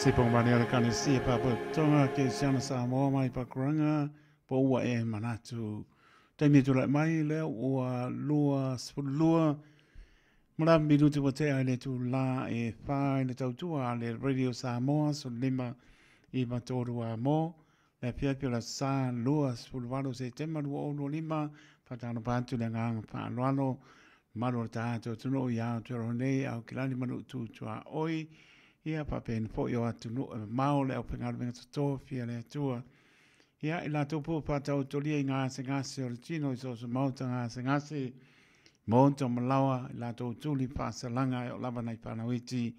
Sipong mani ala kani si pa po tonga ke siana sa moa mai pa kuranga po ua e manatu. Taimi tu lai mai leo ua lua spulua. Mara minuti wa te aile tu la e whae le tautua le Radio Samoa so lima i matoru a mo. Le pia pia la sa lua spulwano se tema lua ono lima patano pantu le ngang pa anuano. Maro tato tuno ia tuero nei au kilani manu tu tua oi. Ia papen po yo atu no mau le opengaru menga to fia le tua. Ia ila topo patau tolia inga se ngase origino iso so mauta nga se ngase monto malawa ila to tuli pasa langa o lava nai pana witi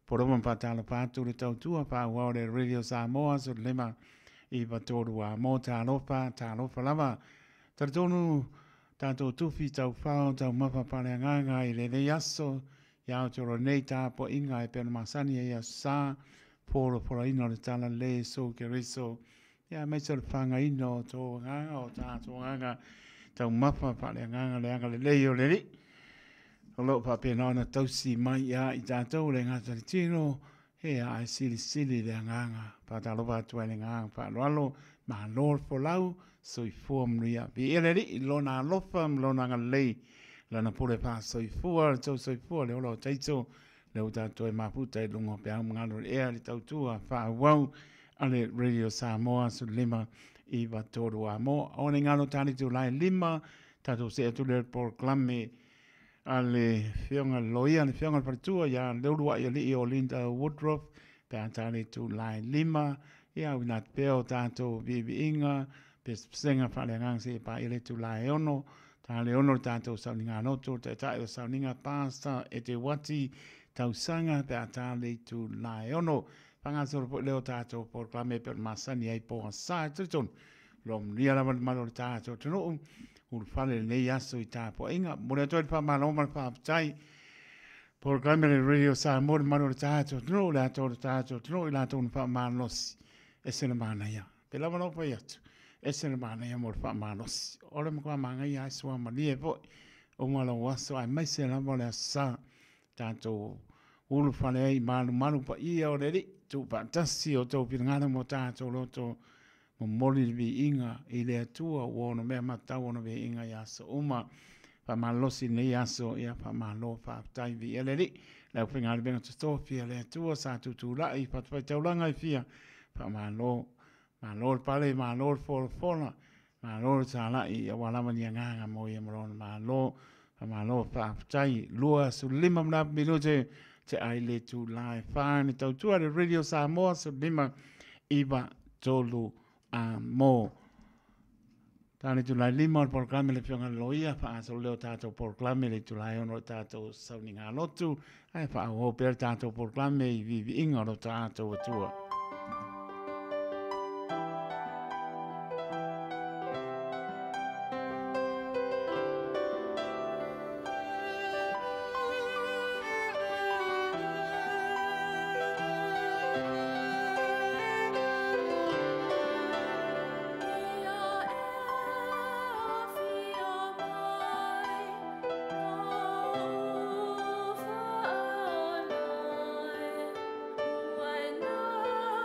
poroma patala patu le tau tua pa wao le Radio Samoa so lema i batoru a mota alofa lava tartonu tato tufi tau fao tau mapa pale nganga i le yaso ia toro nei tā po inga e pēna masani e ia sā pōro ino le tala le so ke riso ia meisa le whanga ino tō nganga o tā tō nganga tau mapa pale nganga le anga le leo le li o lo pa pēna ona tausi mai ia i tātou le ngata le tino he a sili le nganga pa tā lopa atua le nganga pa alo ma lor po lau so i fuam ria vi ele li lona alofa lona ngalei lana pole pa soifua le ola o taito le o tātou e maputa e lungo pe au ngalo le ea le tautua whaawau ale Radio Samoa su lima i watoru a mo. Aone ngalo tani tu lai lima tātou se atu le porklame ale whionga loia le whionga paritua ia leurua i li o Linda Woodruff pe atani tu lai lima ia winat peo tātou vivi inga pe senga whale ngang se pa ile tu lai ono ta le ono tātou sauninga noto, te tae o sauninga pāsta e te wati tau sanga pe a tā le tu lae ono. Pangasoro po leo tātou por klame per masani ai po a sā triton. Lom ria lama malo tātou tino ur whale nei aso i tā po inga. Mure toi pa maloma pa aptai por klame le Radio Samoa malo tātou tino le ato tātou tino i lato un pa malosi. E sena mana ia. Pe lama no pa iatu. Ese mana ia mor fa manos ora mo manga ia so mali e vo o mala waso ai mai se la mole sa tanto ulu fale ai malu pa ia o le tu pa tasi o to pinga mo tanto loto mo moli vi inga ile tua wono me mata wono vi inga ia so uma pa malosi ne ia so ia pa malo fa tai vi ele li la pinga le benga to fia le tua sa tu la i pa taulanga i fia pa malo Malor pale, malor fona, malor sala i awalama ni nganga mo i amron malor pa chai lua su lima mna minute te ai le tu live fine tau tu le Radio Samoa su lima iba tolu a mo tani tu lai lima por programa le fionga loia fa so leo tato por programa le tu lai ono tato sauninga lotu ai fa o per tato por programa i vivi inga lo tato tua No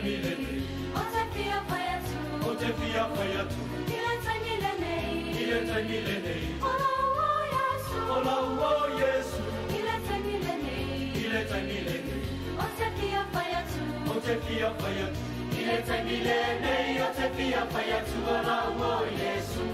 milele. Otefia fayatu. Otefia fayatu. Ileta milele. Ileta milele. Olawo Yesu. Olawo Yesu. Ileta milele. Ileta milele. Otefia fayatu. Otefia fayatu. Ileta milele. Otefia fayatu. Olawo Yesu.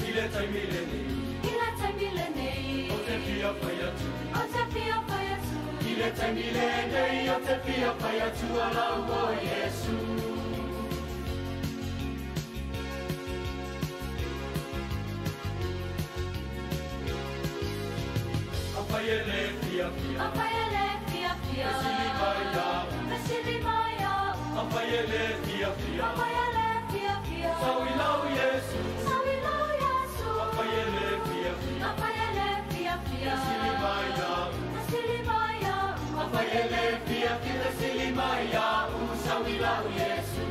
Ileta milele. Ileta milele. Otefia fayatu. Otefia fayatu. Ileta milele. Otefia fayatu. Olawo Yesu. Apayele fia fia. Apayele fia fia. Besilimaya. Besilimaya. Apayele fia fia. Apayele fia fia. Sawilau Yesu. Sawilau Yesu. Apayele fia fia. Apayele fia fia. Besilimaya. Besilimaya. Apayele fia fia. Besilimaya. Sawilau Yesu.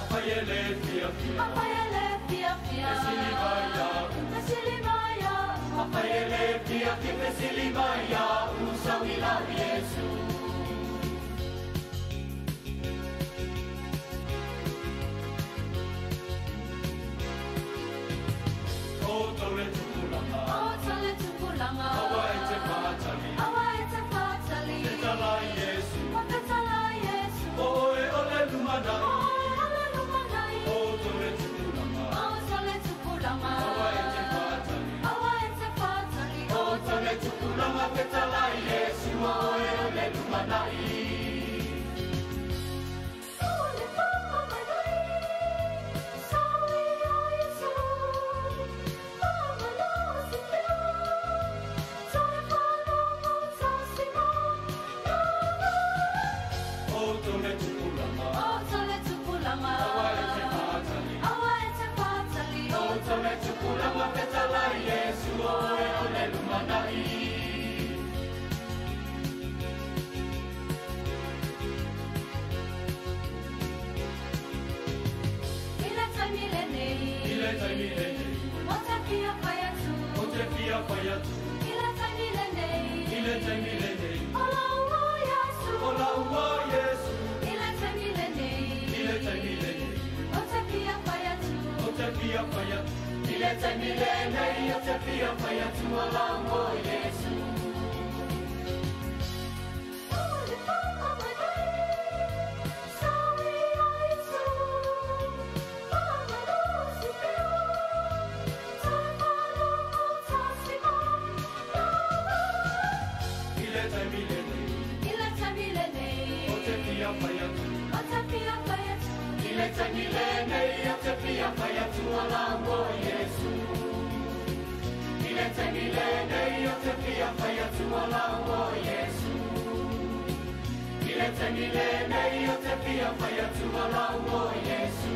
Apayele fia fia. Apayele fia fia. Besilimaya. Besilimaya. Apayele fia fia. Besilimaya. Sawilau Yesu. Otole tukulama. Otole tukulama. Awaete fatali. Awaete fatali. Petala Yesu. Petala Yesu. Oe ole lumana. Ole lumanai. Otole tukulama. Otole tukulama. Awaete fatali. Awaete fatali. Otole tukulama. Petala Yesu. Oe ole lumanai. Ole lumanai. Sawi Yesu. Mama Lucia. Toi palamo tasima. Otole tukulama. Otole tukulama. Awaete fatali. Awaete fatali. Otole tukulama. Petala Yesu. Oe ole lumanai. Ileta milele. Ileta milele. Otefia fayatu. Otefia fayatu. Ileta milele. Ileta milele. Olawo Yesu. Olawo Yesu. Ileta milele. Ileta milele. Otefia fayatu. Otefia fayatu. Ileta milele. Otefia fayatu. Olawo Yesu. Ileta milele. Ileta milele. Otefia fayatu. Otefia fayatu. Ileta milele. Otefia fayatu. Olawo Yesu. Ileta milele. Otefia fayatu. Olawo Yesu. Ileta milele. Otefia fayatu. Olawo Yesu.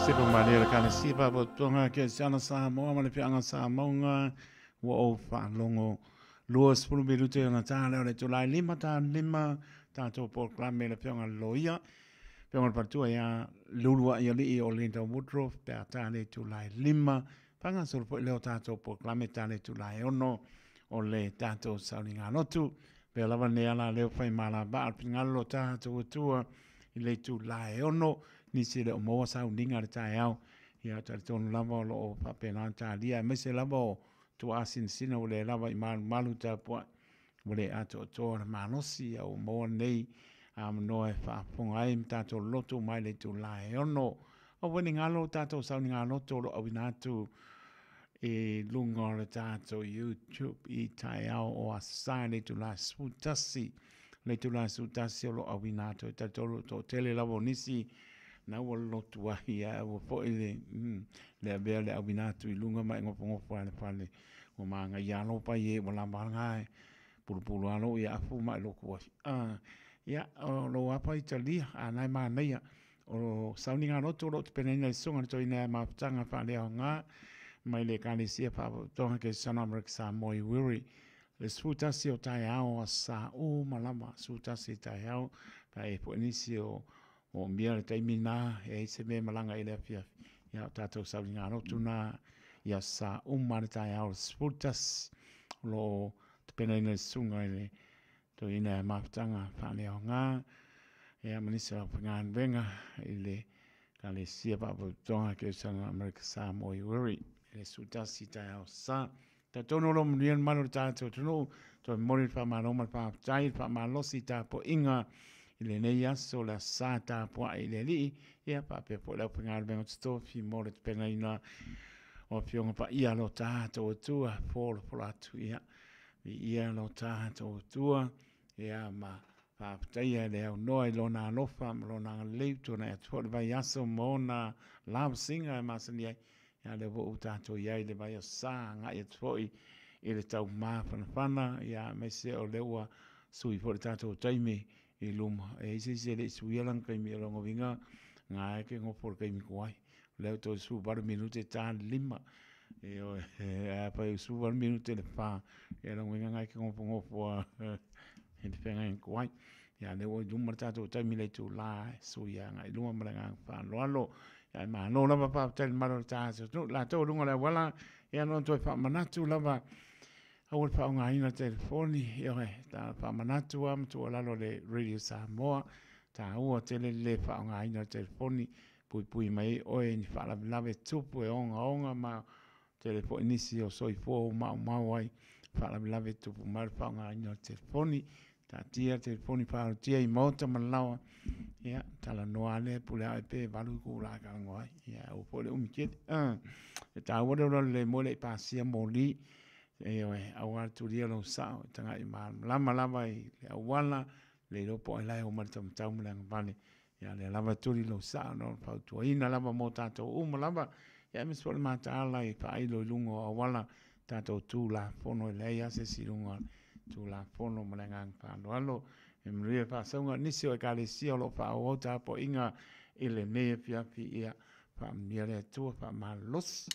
Sipa maria kana sipa bo tonga ke sana sa mo ma le pianga sa monga wo o fa longo luas pulu biru te na ta le July 5 ta to proclame le pianga loia pianga partua ya lulua ya li o Linda Woodruff pe ta le July 5 panga sul po le ta to proclame ta le July 1 o le ta to saulinga notu pe lava ne ala le fai mala ba pinga lo ta to tua le July 1 ni se le mo sa uninga le tai au ia ta ton lava lo pa pena ta dia me se lava tu asin sina o le lava i malu ta po o le ato to ma no si au mo nei am no e fa ponga im ta to loto mai le tu lai ono o wini ngalo ta to sa ngalo to lo awina tu e lunga le ta to YouTube i tai au o asai le tu la sutasi le tu la sutasi lo awina to ta to tele lava nisi na o lotu ia o po ile le be le abinatu i lunga mai ngopo ale pale o manga ia no pa ye wala manga pulu alo ia fu mai lo ko ia o lo apa Italia ana ma nei o sauninga no to lo penena songa to ina ma tanga fa le nga mai le kani sia pa to ke sana mer sa moi wiri le suta si o tai ao sa o malama suta si tai ao pa e po inisio o mia le taimina e se me malanga ile fia ia tato saulinga no tuna ia sa umarita ia o sputas lo tepena ina sunga ile to ina maftanga fane o nga ia manisa pengan venga ile kale sia pa tonga ke sana America sa mo yuri ile sutas ita ia sa tato no lo mien malo tato no to mori fa maloma fa tai fa malosita po inga ile nei aso la sata po ile li ia pa pe po la pengal ben sto fi mo le pena ina o fiong pa ia lo tato tua por la tu ia lo tato tua ia ma pa tai le no lo na lo fa lo na le tu na to vai aso mo na love singer ma se ia le vo tato ia le vai sa nga ia foi ile tau ma fana ia me se o lewa sui por tato taimi i luma e se le suialan kai mi longo vinga nga ke ngo por kai mi kwai le to su bar minute ta lima e o pa su bar minute le fa e longo vinga nga ke ngo po e te penga en kwai ya le o dum marta to ta mi le tu la suia nga luma manga fa lo ya ma no la pa ta maro ta so la to lunga la wala ya no to fa manatu lava awal pa nga ina telefoni e ta pa manatu am tu la lo le radio Samoa ta o tele le pa nga ina telefoni pui mai o ni fa la lave tupu e onga ma telefoni si o soi fo ma wai fa la lave tupu ma pa nga ina telefoni ta tia telefoni pa tia i mota malawa ya ta la no ale pule ai pe valu ku la ka ngoi ya o pole umket ta o le mole pa sia moli awal tu dia lo sa tanga iman lama i awala le lo po lai o martam tam lang vale ya le lava tu lo sa no pa tu ina lava mota to lava ya mis por mata lai pa i lo lungo awala tato tu la fono le ya se si lungo tu la fono malangang pa lo emri pa songa nisio e kale si lo pa o ta po inga ile me pia pia pa miele tu pa malos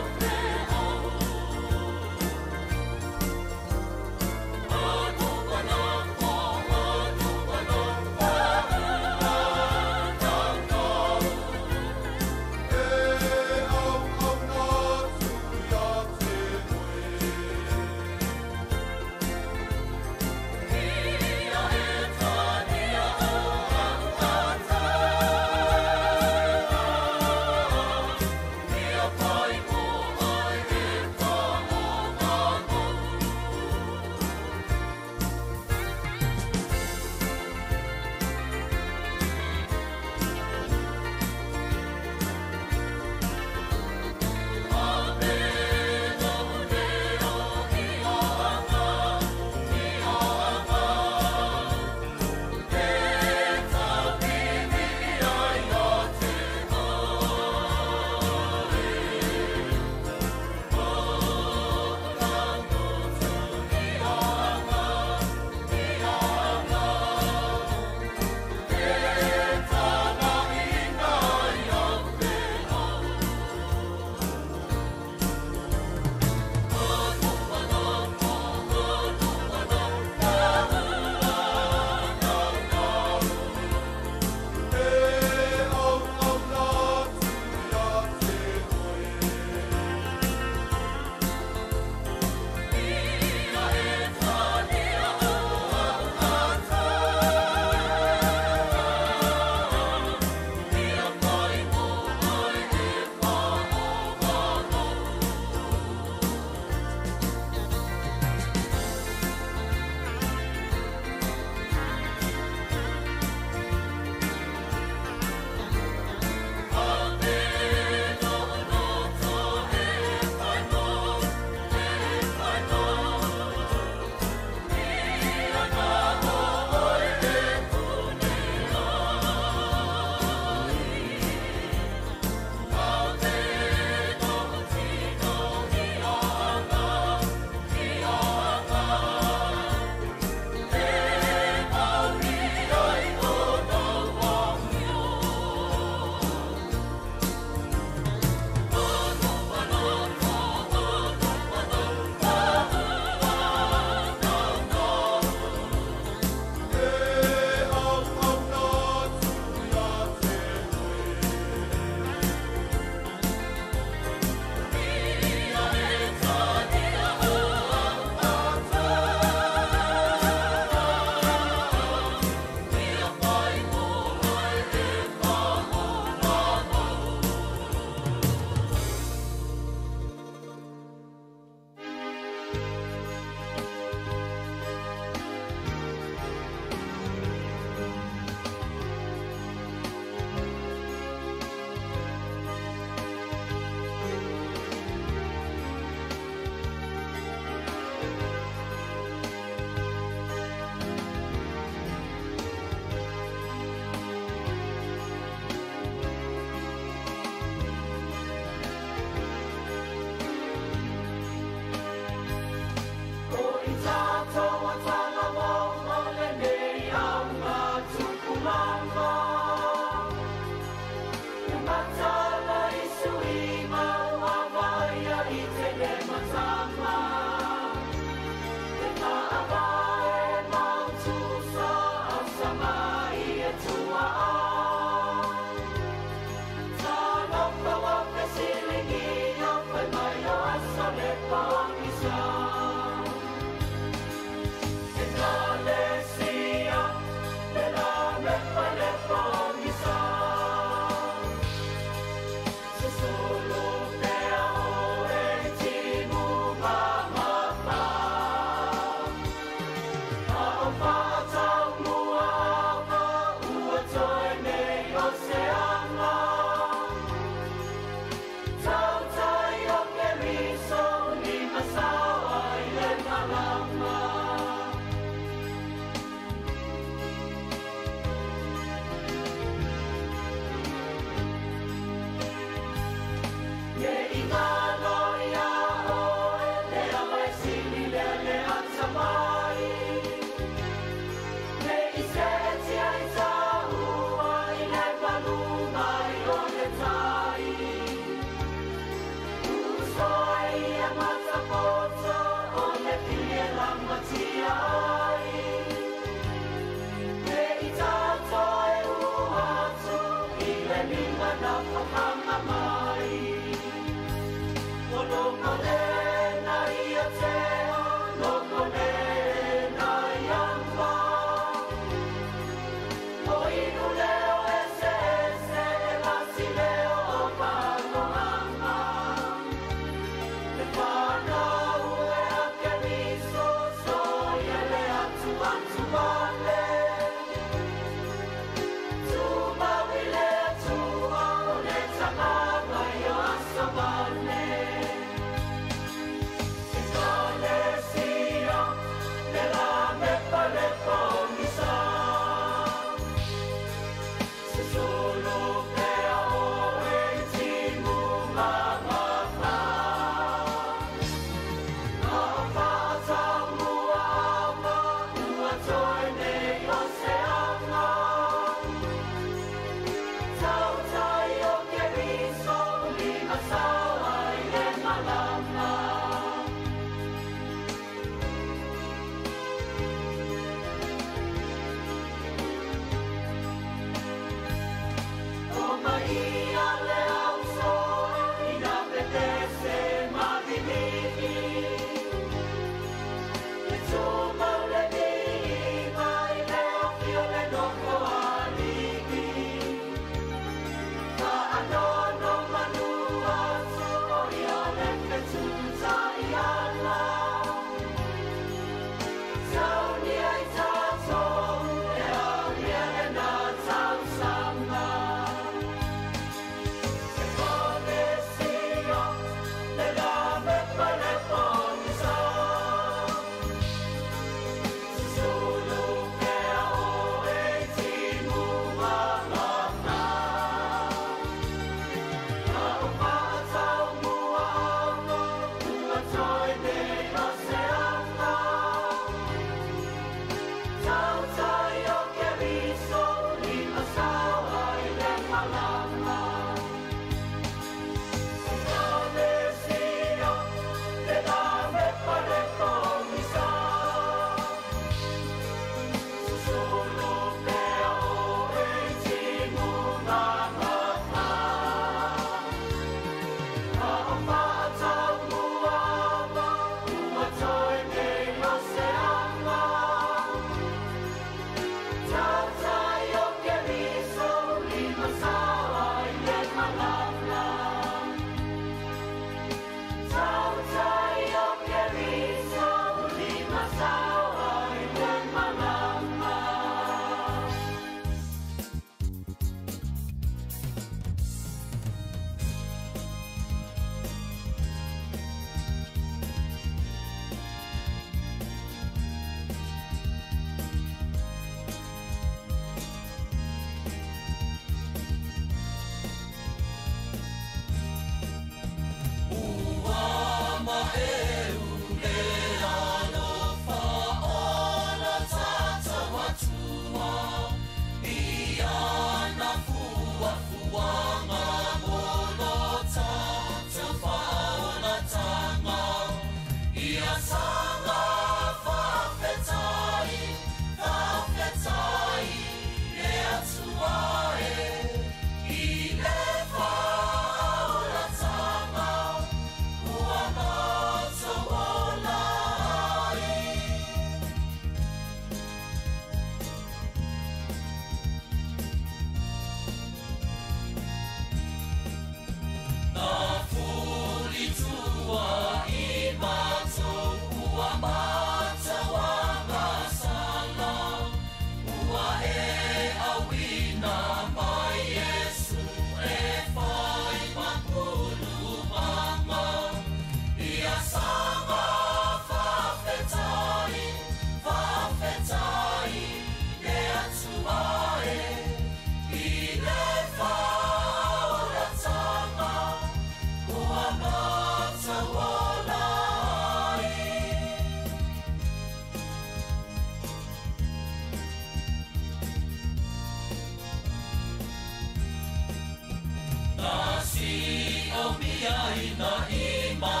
Nasi au miai na ima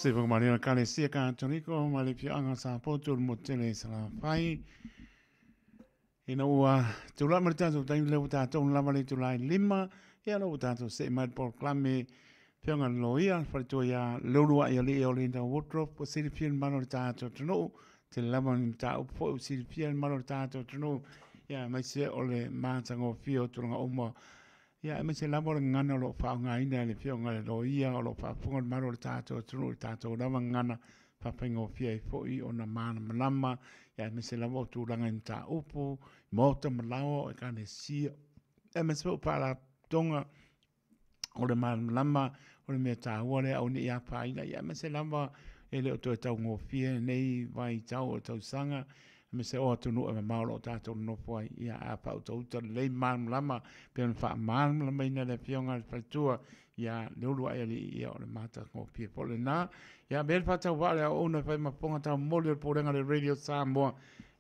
Sipag Maria Kalesia ka toniko malipia anga sa potol motele sala fai ina ua tula ma tātou taimi leo tātou lava le tulai 5 ia lo tātou se mai proklame Pionga loia whare ia leurua ia le o le nda wardrobe o siripian mano le tātou tunu te lama ni tā upo o siripian mano le tātou tunu ia mai se o le mātanga o fio turanga oma ia mai se lama le ngana lo whaunga ina le pionga le loia o lo whapunga mano le tātou tunu le tātou lama ngana whapenga o fia i fōi o na mana malama ia mai se lama o tūranga ni tā upo mōta malawa o kane sia ia mai se o pāla tonga o le malama o le mea tāua lea au ni ia pāina ia me se lama e leo tō tau ngōwhia nei vai tau o tau sanga me se o atunu e maolo o tātou nopo ai ia a pau tau tau lei malama pe on wha malama ina le pionga le whaitua ia leulua e li ia o le mata ngōwhia po le nā ia me le whatau wale o una whai maponga tau moli o pōrenga le radio Samoa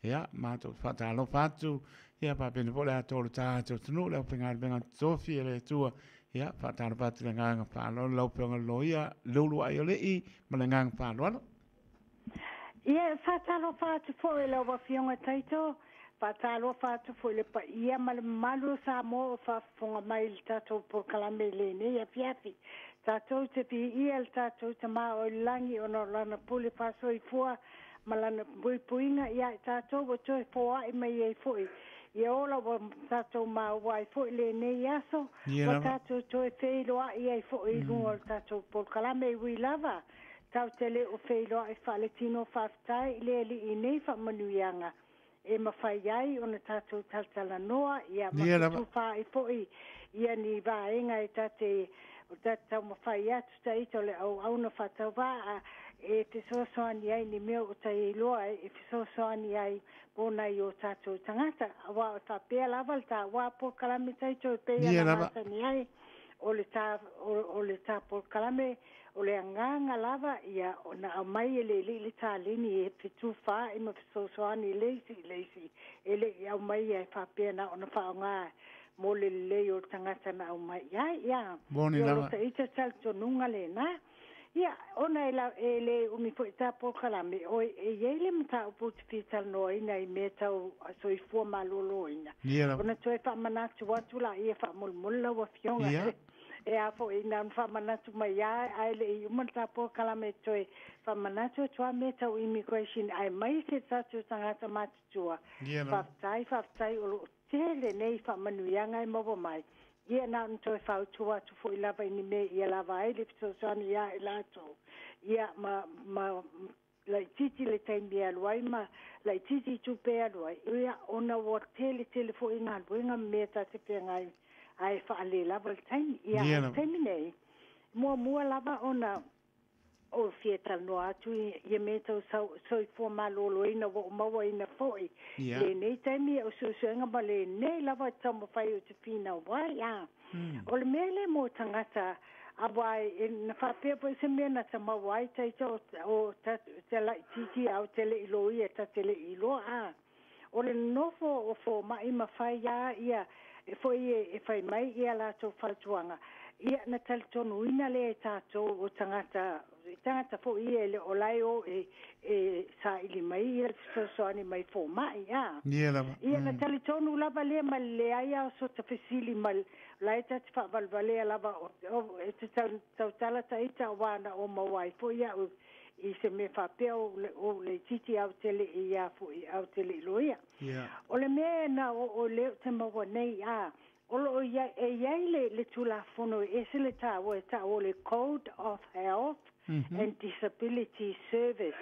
ia mātou whatalo whatu ia pāpene po le ato le tātou tunu leo pengar benga tofi e le tua ia whatara patu le nganga whālo lau pionga loia leulua e le i ma le nganga whālo ano ia whataro whatu fo e lau wawhionga taito whataro whatu fo le pa ia ma le malu sa mo o whafunga mai le tatou por kalame le ne ia piafi tatou te pi ia le tatou te maa o langi o no lana pule paso i fua ma lana puinga ia tatou o toi foa i mai e foi ia ola wa tatou ma wai fo le nei aso wa tatou to e feiloa ia i fo i lunga tatou por kalame wi lava tau tele o feiloa e faletino faftai le li i nei fa manuianga e mawhai ai o na tatou taltala noa ia ma fa i fo i ia ni vaenga e tate o tatou mawhai atu ta ito le au na fatau va e te soasoani ai ni mea o tai loa e te soasoani ai bona i o tātou tangata awa o tā pēa lava le tā wā por kalame taito e pēa na mātani ai o le tā por kalame o le anganga lava ia o na au mai e le tā lini e fitu whā e ma soasoani leisi e le au mai e wha pēa na o na wha o ngā mo le o tangata na au mai ia boni lava o ta ita talto nunga le na ia ona e le umi fo ta po kalame o e ele mta o puti fital no ina i meta o so i fo malolo ina ona toi fa manatu watu la ia fa mulmulla wa fionga e a fo ina fa manatu mai ai le i umta po kalame toi fa manatu tua meta o immigration ai mai se tatu tangata matutua fa tai o tele nei fa manuianga i movo mai ia na nto fa tua tu fo lava ni me ia lava ai le so sani ia elato ia ma la titi le taimi alwai ma la titi tu pe alwai ia ona wo tele fo ina buinga meta te pe ngai ai fa le lava le taimi ia taimi nei mo lava ona o fieta no atu ia meta so i fo malolo ina wo mawa ina foi le nei taimi o so nga bale nei lava tamo fai o te fina wa ia o le mele mo tangata awai na fa pe po se mena tama wai tai o te la titi au tele ilo ia ta tele ilo o le nofo o fo mai ma fai ia e foi e fai mai ia la to faltuanga ia na taltonu ina le tato o tangata fo ia le olaio e sa ili mai ia so ani mai fo mai ia na taltonu lava le mal le ia so ta fesili mal lai ta fa valvale lava o e tau tala ta ita wana o mawai fo ia i se me fa pe o le titi au tele ia fo au tele loia o le me na o le te mawa nei Olo ia le tula fono e se le ta o le Code of Health and Disability Service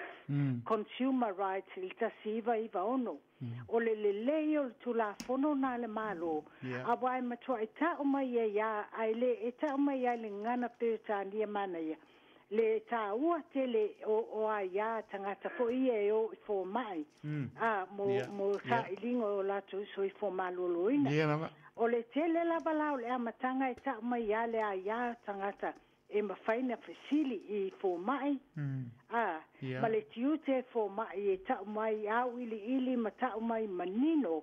Consumer Rights il tasiva i vaono o le le tula fono na le malo awai matua ta o mai ia ai le ta o mai le ngana pe ta ni mana ia le ta ua tele o ia tangata fo ia o fo mai mo sa ilingo la tu so i fo malo loina o le tele lava lao le amatanga e ta mai ia le ia tangata e mawhaina fesili i fo mai ma le tiu te fo mai e ta mai au ili ma ta mai manino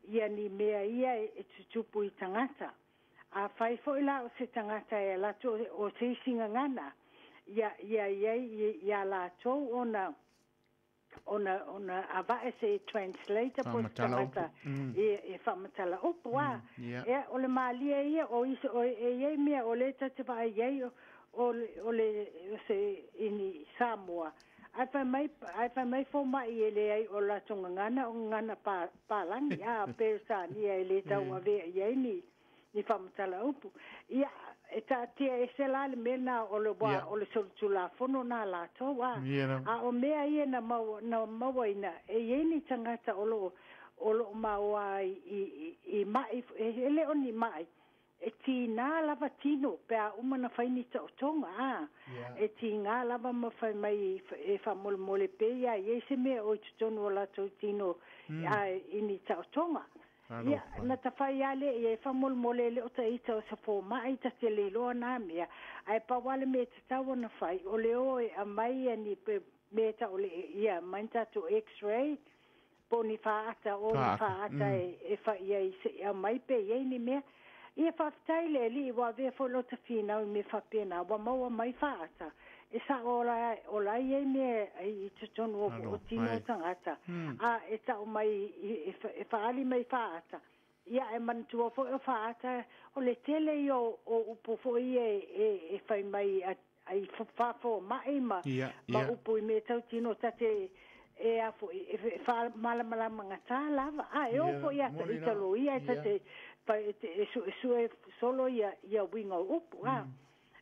ia ni mea ia e tutupu i tangata fai fo ila o se tangata e la to o se singa ngana ia la to ona ona ava se translator po tangata e whamatala upu wa e ole malia ia o iso o e mea o le tate pa ai o le se ini Samoa ai fa mai fo mai ele ai o la tonga ngana pa langi pe sa ni ele tau ave ai ni whamatala upu ia e tia e se la le mena o le wa o le soltula fono na la to wa o mea ia na mawaina e ni tangata o lo mawa i mai ele oni mai e tina lava tino pe a umana faini ta tonga e tinga lava ma fai mai e fa mole pe ia e se me o tonu la to tino ini ta tonga ia na ta fai ale e fa mole le o ta ita sa fo mai ta te le lo na mea ai pa wale me ta wana fai o le o e mai ani pe me ta o le ia manta to x-ray poni fa ata o fa ata e fa ia se mai pe ia ni mea ia fa taile li wa ve fo lo ta fina me fa pena wa mo mai fa ata e sa ola ia me i tonu o tino tangata e ta o mai e fa ali mai fa ata ia e man tu fo fa ata o le tele yo o po fo e fa mai ai fa fo mai ma upu me tau tino tate e a fo e fa mala mangata lava e o fo ia ta lo ia tate pa su solo ia wingo upu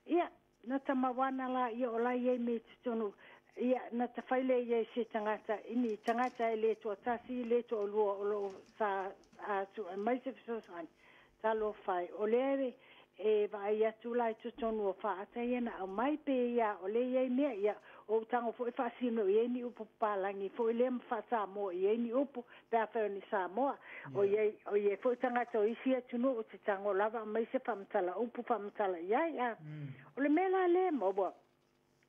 ia na tamawana la ia o la ia me tonu ia na ta faile ia se tangata ini tangata ele to tasi le to lo sa su mai se so san ta lo fai o le e vai ia tu la tonu fa ata ia na mai pe ia o le ia me ia o tango fo fa sino ia ni upu palangi fo le fa sa mo ia ni upu pa fa ni sa mo o ia fo tangata o isia tunu o te tango lava mai se pamtala upu pamtala ia o le mela le mo bo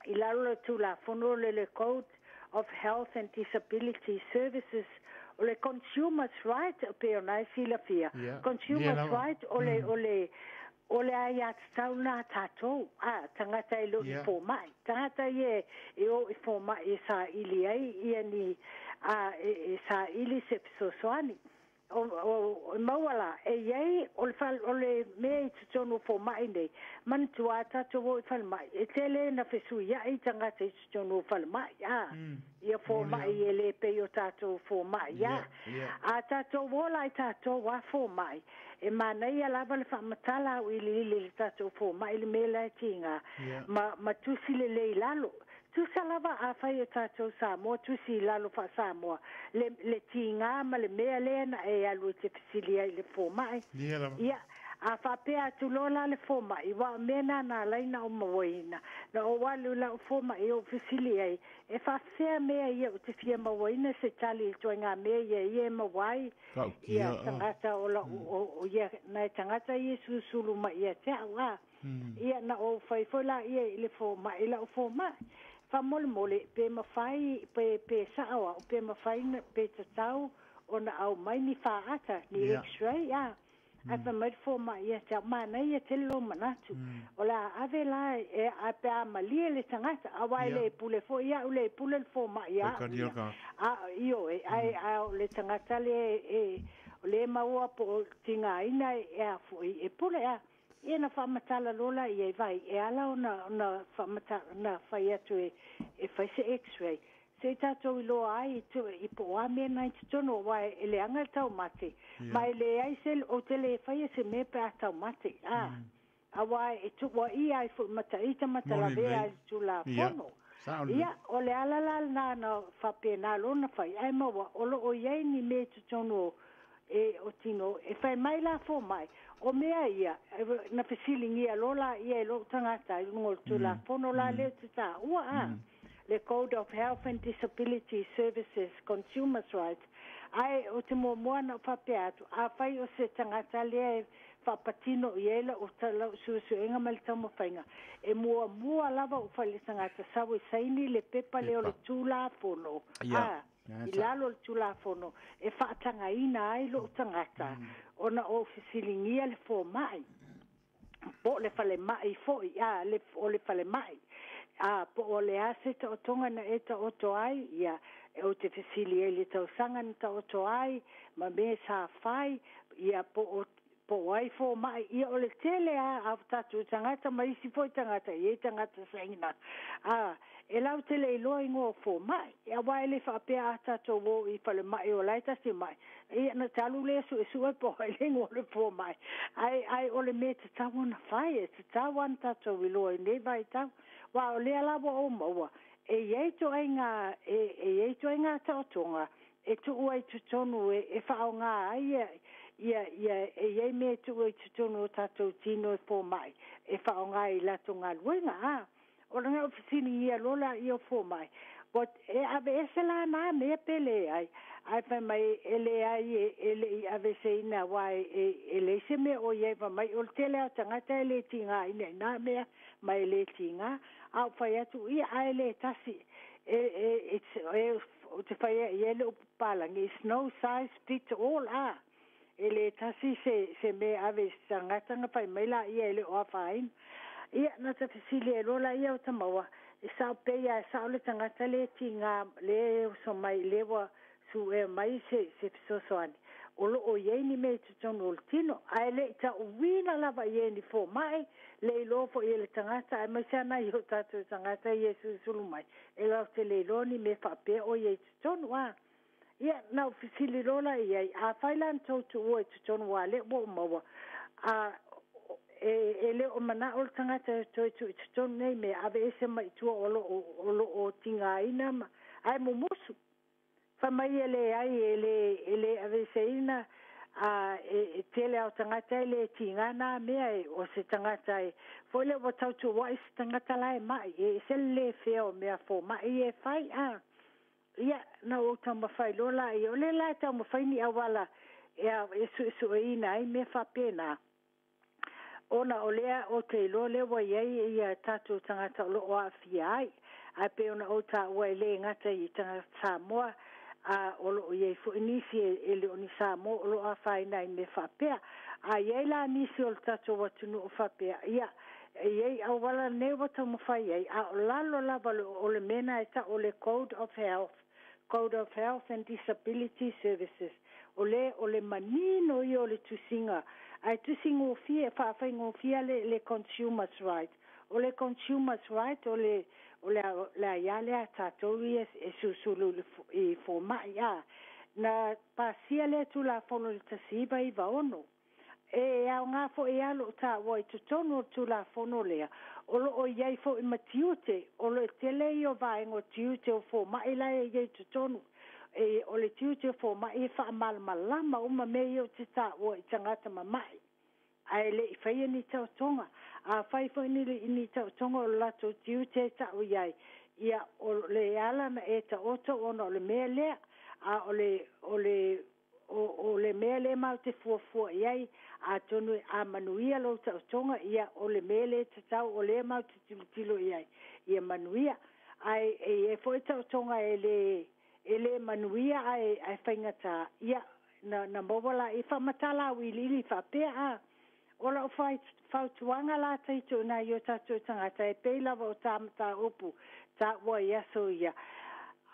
ilalo tu la fono le Code of Health and Disability Services o le consumers right pe ona sila fia consumers right o le ai at tauna tato tangata i lo i fo mai tangata i o i fo mai i sa ili ai i ni sa ili se soani o mawala e yai o le me tonu fo mai nei man tu ata to vo fal mai e tele na fesu ya i tangata i tonu fal mai ia fo mai ele pe yo tato fo mai a tato vo lai tato wa fo mai e mana ia lava le whamatala o ili tato fo mai le mela tinga ma tusi le lalo tu salava a fai tato Samoa tusi lalo fa Samoa le tinga ma le mea lena e alu te fisilia le fo mai ia a fa pea tu lola le fo mai wa mena na laina o mawaina na o walu la fo mai o fisilia e fa fea mea ia o te fia mawaina se tali toinga mea ia mawai ia tangata o la o ia na tangata ia susulu ma ia te awa ia na o fai fola ia le fo mai la o fo mai fa mole pe mafai pe sawa pe mafai pe tatau ona au mai ni fa ata ni x-ray a fa mai fo mai ia ta mana ia te lo manatu ola ave la e a pe amalie le tangata awai le pule fo ia le pule fo mai ia io ai le tangata le maua po tinga ina e a fo e pule ia na whamatala lola i vai e ala na whamatala na whai atu e whai se x-ray se tātou i loa ai i po a mea nai te tono wai e le anga tau mate mai le ai se o tele e whai se me pe a tau mate a wai e tu wa i ai fu mata i ta mata la vea i tu la fono ia o le ala na whape na lona whai ai maua o lo o iei ni me te tono e o tino e fai mai la fo mai o mea ia na fesilingi a lola ia lo tangata i ngol tu la fono la le ta ua le Code of Health and Disability Services Consumers Rights ai o te moana o papeatu a fai o se tangata le whapatino i ela o tala susu enga mali tamo whainga e mua lava o whai le tangata sawe saini le pepa le o le tūla fono i lalo le tulafono e whaatanga ina ai lo tangata ona o fisilingia le fo mai po le fale mai foi o le fale mai po o le ase ta o tonga na eta o to ai ia e o te fesili e le tausanga ni ta oto ai, ma me sa fai, ia po ai fo mai, ia o le tele a tatu tangata, ma isi fo tangata, ia tangata saingina. E lau tele i loa ingo fo mai, ia wai le whapea a tatu wo i pale mai o laita si mai. Ia na talu le su e su e po ai le ngo le fo mai. Ai o le me te tawana fai, te tawan tatu i loa i ne vai tau. Wa o le alawa o maua. E iei to ai ngā tautonga, e tu uai tutonu e whao ngā ai, ia e iei me tu uai tutonu o tātou tino e pō mai, e whao ngā i lato ngā luenga, o ranga o whisini ia lola i o pō mai. But e ave ese la nā mea pele ai whai mai ele ai ele i ave se ina wai e le se me o iei wa mai o tele au tangata e le tinga ina nā mea mai le tinga, au whai atu ia ai le tasi o te whai e le upalangi, snow size fits all ele tasi se me ave tangata nga whai mai la ia ele o whain ia na te fisili e lola ia o tamawa e sao peia e sao le tangata le tinga le so mai lewa su e mai se fisosoani o lo o iei me tutono o le tino ai le ta uwina lava iei ni fo mai le ilo fo i le tangata ai mai sana i o tatu tangata i Yesu sulu mai e lau te le ilo ni me whape o iei tutono ia na fisili lola iei a whailan tautu o e tutono wa le wo maua e le o mana o tangata tutono nei me ave ese mai tua o tinga ina ai mo musu fa mai ele ai ele ave se ina e tele au tangata ele tinga na me o se tangata fo le o tautu wa se tangata lai mai e se le feo me fo mai e fai ia na o tama fai lola i o le la tama fai ni awala e su ina ai me fa pena ona o lea o te lo le wa iei ia tatu tangata o lo o awhia ai pe ona o ta ua le ngata i tangata Samoa o lo iei fu inisi e le o ni Samoa o lo a whaina i me whapea iei la nisi o le tatu watunu o whapea ia iei au wala ne wata mo whai iei o lalo lava o le mena e ta o le Code of Health and Disability Services o le manino i o le tusinga ai tusinga o fia whawhai ngō fia le consumers right o le consumers right o le iale a tātou e susulu i fō mai na pasia le tu la fono le tasiba i vaono e au ngā fo e alo tā wai tutono tu la fono lea o lo o iei fo i matiute o lo tele i o vaengo tiute o fō mai la e iei tutono o le tiute fo mai e wha malama uma me i o te tā o i tangata mamai ai le i whaia ni tau tonga a whai fo ni tau tonga o lato tiute ta o iai ia o le alana e ta oto ona o le mea lea o le mea le mau te fuafua iai a tonu a manuia lo tau tonga ia o le mea le te tau o le mau te tilo iai ia manuia ai e fo tau tonga e le manuia ai whaingata ia na mawala i whamatala wilili whapea ola o whautuanga la taito na i o tātou tangata e peilawa o tāmata upu tā ua i aso ia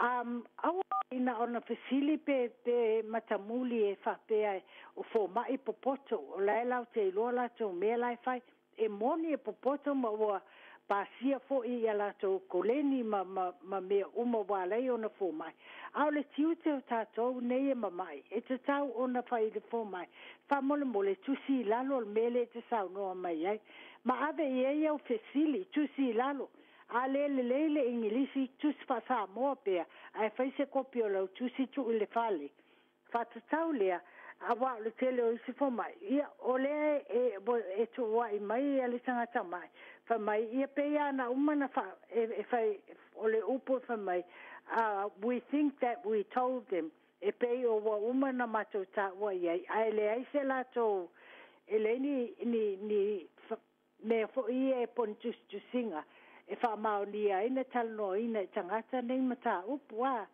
awa ina ona fesili pe matamuli e whapea o fō mai popoto o lai lau te iloa lato mea lai whai e moni e popoto ma ua pasia fo i alato koleni ma mea uma walei ona fō mai au le tiute o tātou nei e mamai e te tau ona whai le fō mai whamole mole tusi lalo le mele te sau noa mai ai ma ave i ei au fesili tusi lalo a leile ingilisi tusi whasa moa pea ai whaise kopi o lau tusi tu i le whale whatatau lea a wa le tele o isi fō mai ia o lea e tu wai mai a le tangata mai fa mai ia pea na umana fa e fai o le upo fa mai we think that we told them e pei o wa umana mato ta wa iai ai le ai se la to ele ni me fo ie pon tu singa e fa mau ni ai na tal no ina tangata nei mata upua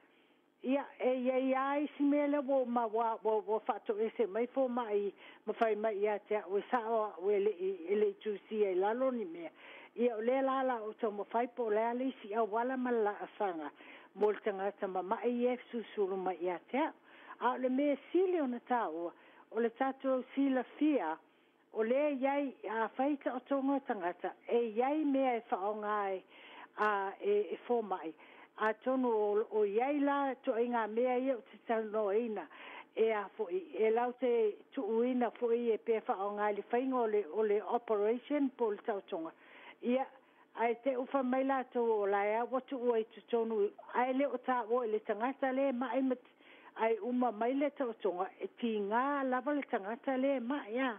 ia e ai si mele wo fato ese mai fo mai ma fai mai ia te o sa o ele tu si e lalo ni me ia le la o to mo fai po le ali si a wala mala asanga mo le tangata mamai e susuru mai ia tea. A le me sili ona tāua, o le tātou sila fia, o le iai a whaita o tonga tangata, e iai mea e whaongai e fō mai. A tonu o iai la to inga mea ia o te tano ina, e a fōi, e lau te tuuina fōi e pe whaongai le whainga o le operation po le tau tonga. Ia, ai te ufa mai la to o la ea watu ua i tu tonu, ai le o tā o le tangata le mai mat, ai uma mai le tau tonga, e ti ngā lava le tangata le mai ia.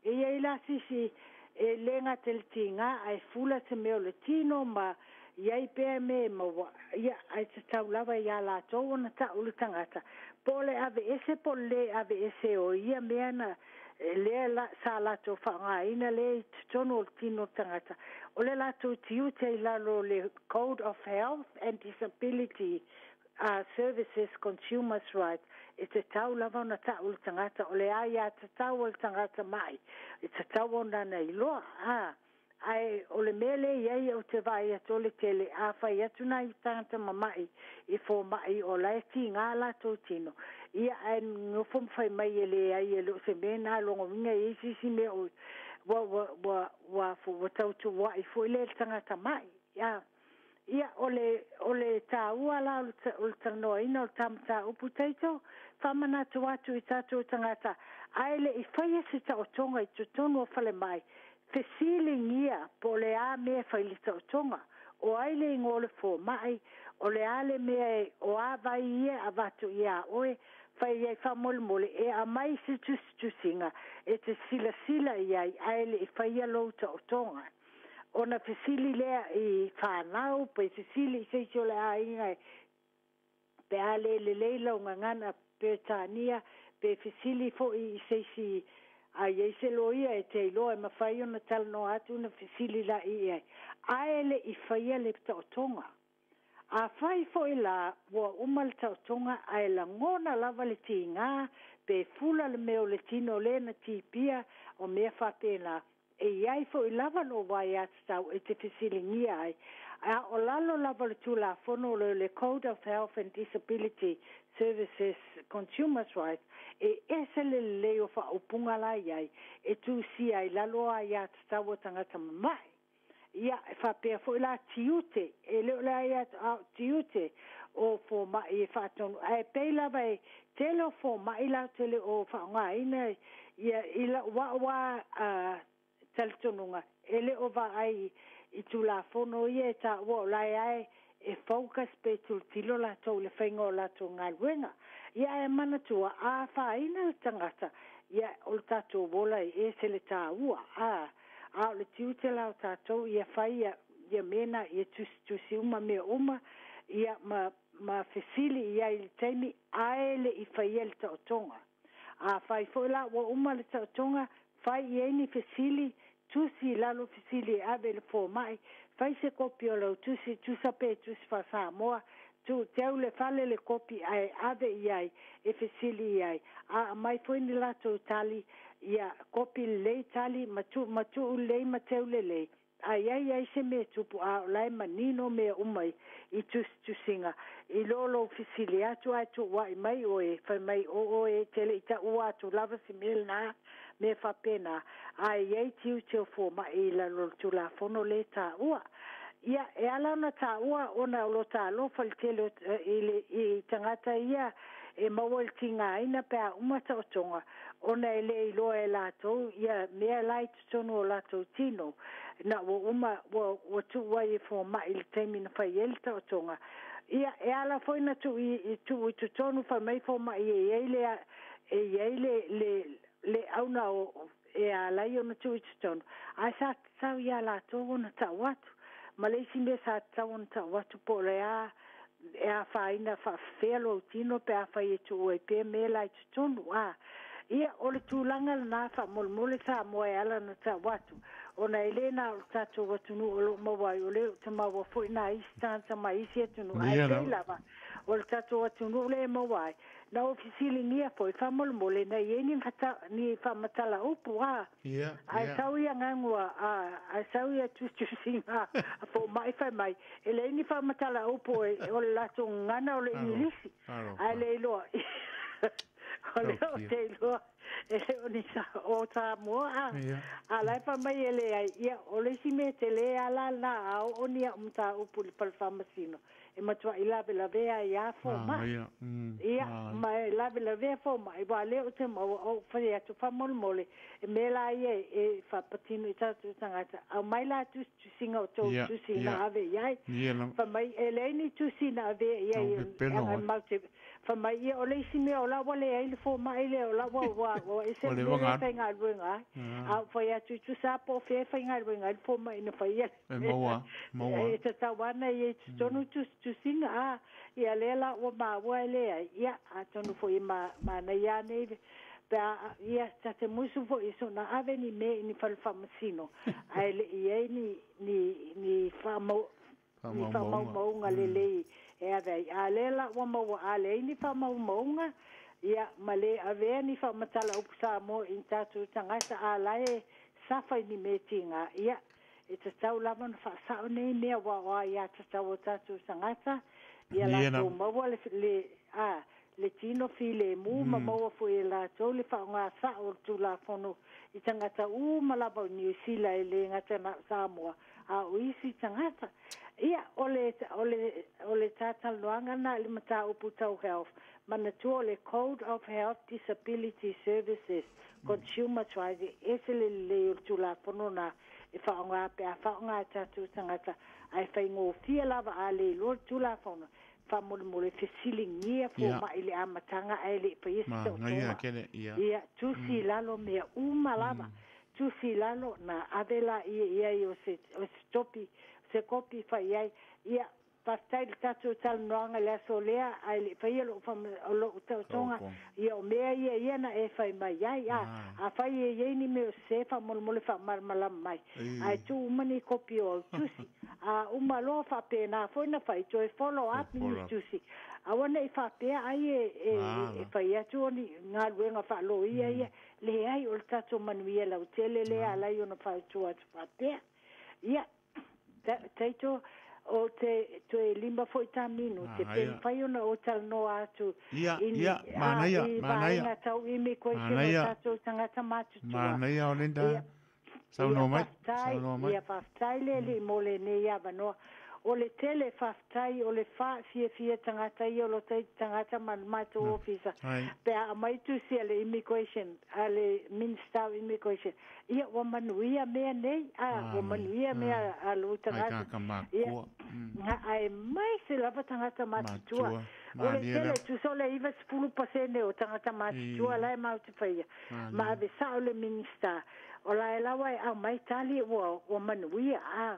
E ia ila sisi e lenga te le ti ngā, ai fula te meo le tino ma iai pēr me maua, ia ai te tau lava ia la tau ona tau le tangata. Po le ave ese po le ave ese o ia mea na le la sa la to whanga ina le tono o tino tangata. O le la to tiu te ilalo le Code of Health and Disability Services Consumers Rights. E te tau lava ona tau le tangata. O le aia te tau le tangata mai. E te tau ona na iloa. Ai o le mele iai o te vai ato le tele a whai atu na i tangata mamai i fō mai o lai ti ngā la tō tino. Ia ai ngofum whai mai e le ai e lo se mena longo winga i sisi me o wa tau tu wa i fō i le tangata mai. Ia o le tā ua la o le tanoa ina o le tamata upu teito whamana tu atu i tātou tangata. Ai le i whai ase ta o tonga i tutonu o whale mai. Fesiling ia po le a mea whailita o tonga. O aile ngole fō mai, o le ale mea o a vai ia a vatu ia oe, whai iai whamole mole, e a mai se tusinga, e te sila iai aile i whaia louta o tonga. Ona fesili lea i whanau, pe fesili i seisio le a ingai, pe ale le leila o ngangana Britania, pe fesili fo i seisi ai se loia e te loa e mawhai ona talano atu na fesili la i ai. Aele i whaia le tautonga. A whai fo i la ua umal tautonga ai la ngona lava le ti ngā pe fula le meo le tino le na ti pia o mea whapena. E iai fo i lava no wai atu tau e te fesili ngia ai. A o lalo lava le tula fono le Code of Health and Disability Services Consumers Rights e ese le leo fa upunga la iai e tu si ai lalo ai atu tau tangata mai. Ia fa pea fo la tiute e leo la ia tiute o fo mai e fa tonu. E pei lava e telo fo mai la tele o fa ngā ina ia ila wa taltonunga. Ele o va ai i tu la fono ia ta wo la ai e focus pe tu tilo la to le fengo la to ngai wenga. Ia e mana tua a fa ina tangata. Ia o tato bola e se le ta ua a le tiute la tato ia fai ia mena ia tu si uma me uma ia ma fesili ia il temi aele i fai el tautonga. A fai foi la wa uma le tautonga fai ia ni fesili tu si lalo fesili ave le fo mai fai se kopio lo tu si sape tu si fa sa moa tu teu le fale le kopi ai ave iai e fesili iai a mai foi ni la to tali ia kopi le tali matu le mateu le ai se me tupu a lai manino me umai i tu singa i lolo fesili atu atu wai mai oe fai mai o e tele ita ua tu lava si milna me fa pena ai tiu teo fo ma i la lo tu la fono le ta ua ia e ala na ta ua ona lo ta lo fal tele i tangata ia e mawal tinga ina pe uma ta tonga ona ele i lo e la to ia me lai tonu la to tino na wo uma wo tu wai fo ma il temi na fa el ta tonga ia e ala foi na tu i tu tonu fa mai fo ma le auna o e ala yo na tu tonu a sa ia la to na ta watu malesi me sa ta on ta watu po le a faina fa felo tino pe a fa tu e pe me la tonu ia o le tūlanga na fa molmole sa mo e ala na ta watu ona elena o tatu watu nu o mawai o le te mawa foi na istanta mai se tunu ai lava o le tatu watu nu le mawai na ofisili ngia foi famol mole na yeni fata ni famatala upu a ai sauia ngangua a sauia tu singa fo mai fa mai ele ni famatala upu o la ngana o le inglisi ai le lo ole o te lo ele oni sa o ta mo a la fa mai ele ai ia ole si mete le ala la o ni umta upu pal famasino e matua ila bela vea ia fo mai ia mai la bela vea fo mai wa le o te mo o fa ia tu fa mol mole e me la ia e fa patino i tatu tangata au mai la tu singa o tu singa ave ia fa mai ele ni tu singa ave ia ia mai fa mai ia o le sime o la wale ai le fo mai le o la wa e se le fa nga ruenga au fa ia tu sa po fe fa nga ruenga fo mai no fa ia e te tawana ia tonu tu singa ia lela o ma wa le ia a tonu fo ma na ia ne pa ia te musu fo iso na ave ni me ni fa famasino ai le ia ni fa mo ngale e ave a lela o ma wa ale ni fa mo ia male ave ni fa matala o sa mo in tatu tangata ala e sa fa ni metinga ia e te tau lava na whaasao nei mea wa ia te tau o tatu sangata ia la tau maua le tino fi le mu ma maua fu e la tau le whao ngā sao tu la fono i tangata malaba o New Zealand e le ngata na Samoa a uisi tangata ia ole tatal noanga na le mata upu tau health mana tu ole Code of Health Disability Services Consumer Trial esele le tu la fono na e whaonga pe a whaonga tatu tangata ai whaingo fia lava a le lor tula whaona whamole mole whisilingia fo mai le amatanga ai le pa isi tau toa ia tusi lalo mea lava tusi lalo na avela ia o se topi se kopi whai ai ia pastai tatu tal noanga le asolea ai le whai alo lo tonga ia o mea ia na e whai mai ai a whai e ni meo se whamole mole whamarmalam mai ai tu umani kopi o tusi a umalo whapena foi na whai to e follow up ni tusi a wana i whapea ai e whai atu oni ngā ruenga whalo ia le ai o tatu manuia lau tele le alai ona whai tu atu whapea ia teito o te limba foi tamino te pen fai ona o tal no atu manaya tau imi ko se tatu tangata matu manaya o lenda sau no mai ia faftai le mole ne ia vano o le tele faftai o le fa fie tangata i o lo te tangata man matu officer pe a mai tu se le immigration ale minister immigration ia o manuia mea nei o manuia mea a lo tangata ia ai mai se lava tangata matu tua o le tele tu so le iva 10% o tangata matu tua lai mau te whaia ma ave sa o le minister o la e lawa e au mai tali o manuia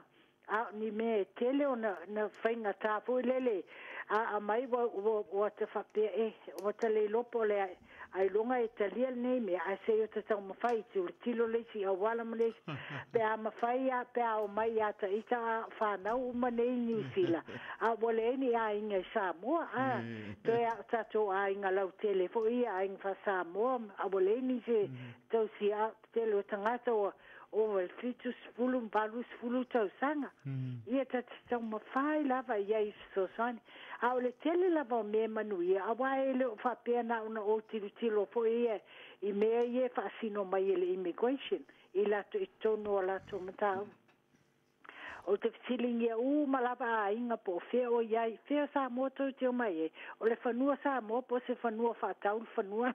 ni me tele o na whainga tāpu lele a mai o te whapea o te le lopo le ai longa e talia nei me a se o te tau mawhai te o tilo leisi a wala ma leisi pe a mawhai a pe a o mai a ta ita a whanau uma nei New Zealand a wale eni a inga i Samoa to e a tato a inga lau tele fo ia a inga wha Samoa a wale eni se tau si a tele o tangata o el fitus fulum palus fulu tau sanga ia tau mawhai lava ia i sosani a ole tele lava me manuia a waele o whapea na una o tilo po ia i mea ia whaasino mai ele immigration i lato i tono a lato matau o te feeling ia malapa a inga po fea o iai fea sa moto te o mai o le whanua sa mo po se whanua whatau whanua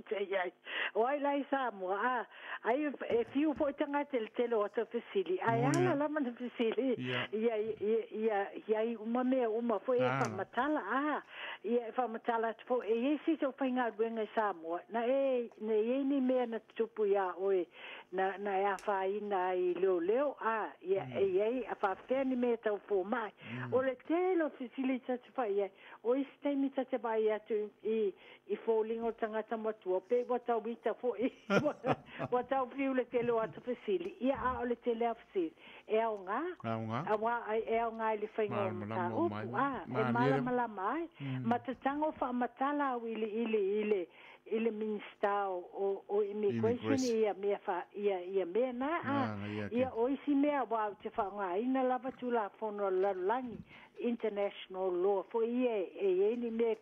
te iai o ai lai sa mo ai e fiu po tanga tele o te fesili ai ala lama na fesili iai mea fo e whamatala ia e whamatala po e si so whainga ruenga sa mo na ne ni mea na tupu ia oe na e a whaina i leo ia iai a whawheni me tau pō mai. O le telo fisili tatu whai ai, o istaimi tatu whai atu i fōlingo tangata matua, pe watau wita fo i, watau piu le telo atu fisili, ia a o le tele a fisili. E au ngā? A wā e au ngā i le whaingo mata upu, e mala mai, ma te tango wha matala au ile minister o immigration ia mea na ia oisi mea wa te whaonga ina lava tu la fono langi international law fo ia ni me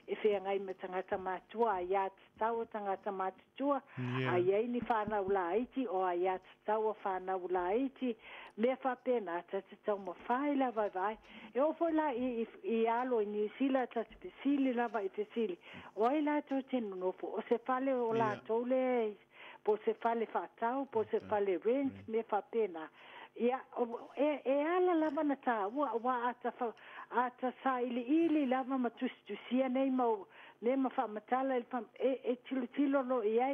e ngai me tangata matua ia tau tangata matua a ia ni whanau la iti o a ia tau whanau la iti me fa pena te tau mo fai lava vai e o fo la i alo i New Zealand ta te sili lava i te sili o ai la to te no o se fale o la tole po se fale fatau po se fale rent me fa pena ia e ala lava na ta wa ata ili lava matustusia nei mau le ma fa matala e tilo no ia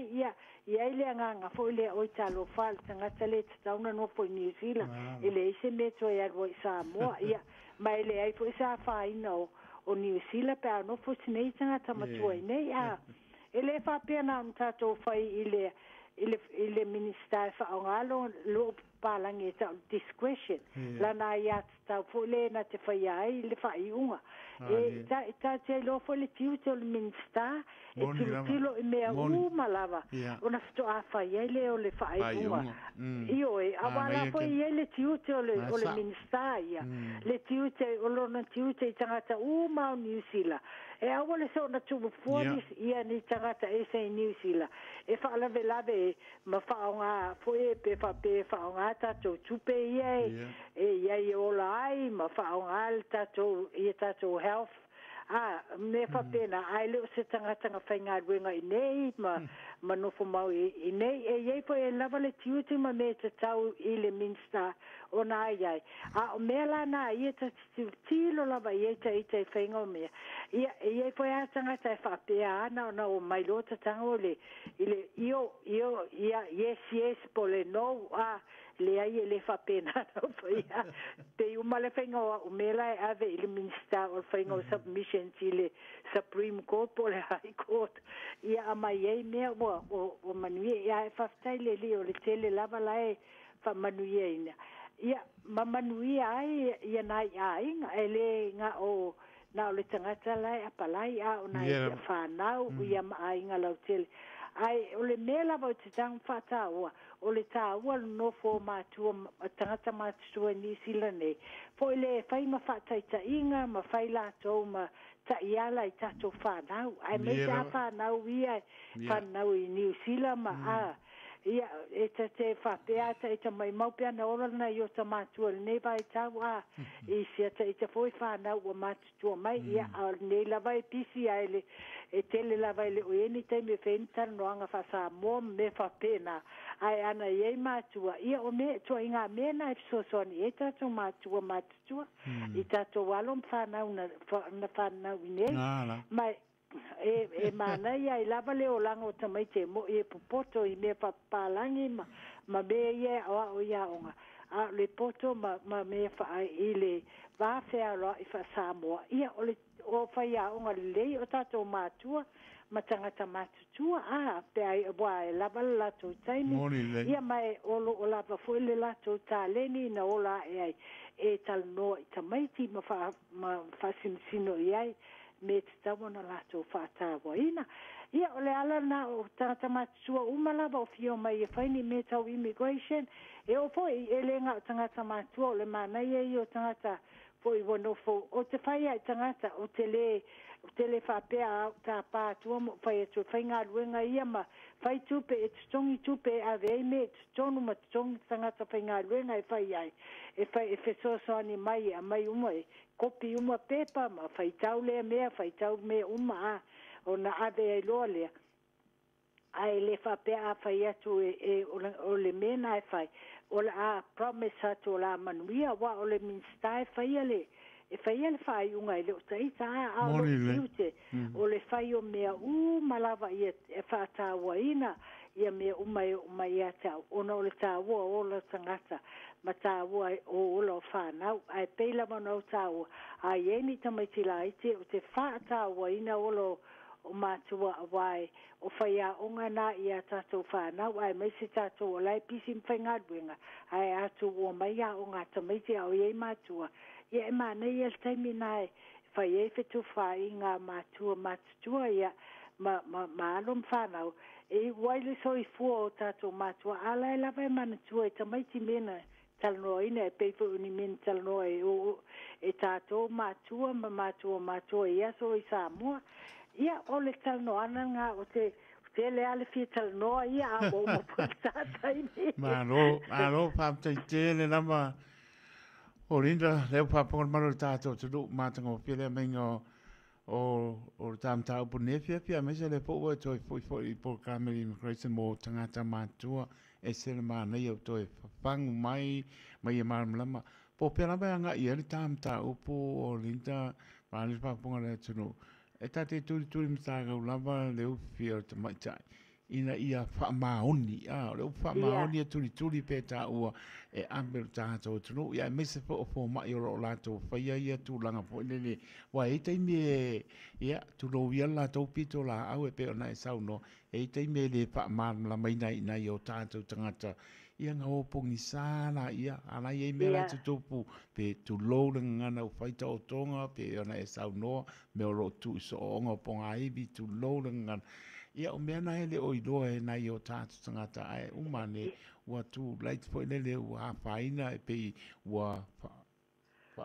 ile nga fo ile o talo fal tanga tele tauna no fo New Zealand ile ise meto ia ro sa mo ia mai le ai fo sa fa ino o New Zealand pa no fo sinei tanga tamatua nei a ele fa pena nta to fai ile minister fa ngalo lo palangi ta discretion la na ia ta fo le na te fai ai le fai unga e ta te lo fo le tiu te le minister e tilo e mea malava ona sto a fai ele o le fai unga io e awala fo ele tiu te o le minister ia le tiu te o lo na tiu te tangata ma New Zealand e awale so na tu fonis ia ni tangata e se New Zealand e fa la velave ma fa nga fo e pe fa nga ta to tupe ia e ia o lai ma fa nga alta to ia ta to health me fa pena ai le se tangata nga fainga wenga i nei ma no fo mau i nei e ia po e lava le tiuti ma me te tau i le minsta o na ai o me la na ia ta tilo lava ia ta i te fainga o me ia po e tangata e fa pea na o mai lo ta tango le io yes po le no le ai le fa pena ia te uma le fainga o me la ave il minsta o fainga o submission le Supreme Court po le High Court ia mai ai me o manuia ia fa tele o le tele lava lai fa manuia ia ma manuia ai ia nai ai ele nga o na le tangata lai apalai o na ia fa nau ia mai nga lau tele ai o le mela va te tang fata o le ta no fo ma tu tangata ma tu ni silane po le fai ma fata ita inga ma fai la to ma ta iala i tato fa nau ai me ta fa nau ia fa nau i New Zealand ma ia e te fa peata e te mai mau pia na ora na yo ta matu ne vai ta i se te foi fa nau o matu mai ia ne la vai pisi ai e tele la vai le o eni te me fenta no anga fa sa mo me fa pena ai ana ye matu ia o me to inga me na so ni e ta to matu i ta to walom fa nau na fa nau ne mai e mana ia I lava le o lango tamai te mo e popoto I me papalangi ma me ia o ia onga a le poto ma me fa I le va fea lo I fa Samoa ia o fa ia onga le o tato matua ma tangata matutua pe ai wa lava la to taimi ia mai o lava foi le la to taleni na ola e tal no tamai ti ma fa sino ia me te tawana lato whātā waina. Ia o le ala na o tangata matua umalava o fio mai e whaini me tau immigration. E o foi e le ngā o tangata matua o le mānai e o tangata foi wanofo. O te whaia e tangata o te le whapea au tā pātua mo whai atu whai ngā ruenga ia ma whai tupe e tutongi tupe a vei me e tutonu ma tutongi tangata whai ngā ruenga e whai ai. E whesosoani mai a mai umai. Kopi uma pepa ma fai tau le mea fai tau me uma o na ave ai loa lea ai le fa pe a fai atu o le mena e fai o la promise atu o la manuia wa o le minsta e fai ale fai unga i le o taita a o le tiute o le fai o mea malava I e fa ta waina ia me umai ata ona o le tāua o le tangata ma tāua o lo whanau ai peila mana o tāua a ieni tamaiti la ite o te wha tāua ina o lo o mātua awai o whaia o ngana i a tātou whanau ai mai se tātou o lai pisi mwhaingaduenga ai atu o mai a o ngā tamaiti au iei mātua ia e mana i al taimi nai whai e whetu whai ngā mātua mātutua ia ma alum whanau e waile so i fua o tātou mātua ala e lawa e manatua e tamaiti mena talanoa ina e peifu uni min talanoa e tātou mātua ma mātua ia so i Samoa ia o le talanoa ana ngā o te le ale fia talanoa ia a o mapultata ini Malo pāptai te le lama o rinda leo pāponga maro tātou tudu mātanga o pile mainga o tamta upu nefia pia mese le po o toi foi po kameri immigration mo tangata mātua e sele mānei au toi whapangu mai e māramlama po pia lama anga i ele tamta upu o rinda māni pāponga le tunu e tate turi mtaga ulava le ufi o te maitai ina ia whaamaoni le whaamaoni turi peta ua e ambel tātou tunu ia mese po o mai o lato whaia ia tūlanga po nene wa e teime ia tulo ia lato pito la au e peo na e sauno e teime le whaamana la maina ina i o tātou tangata ia ngā opongi sāna ia ana ia mea tu tupu pe tu lōra ngana o whaita o tonga pe ona e saunoa me o rotu so onga ponga ibi tu lōra ngana ia o mea na ele o idoa e nai o tātu tangata ai umane ua tu lait po ele ua hawhaina e pei ua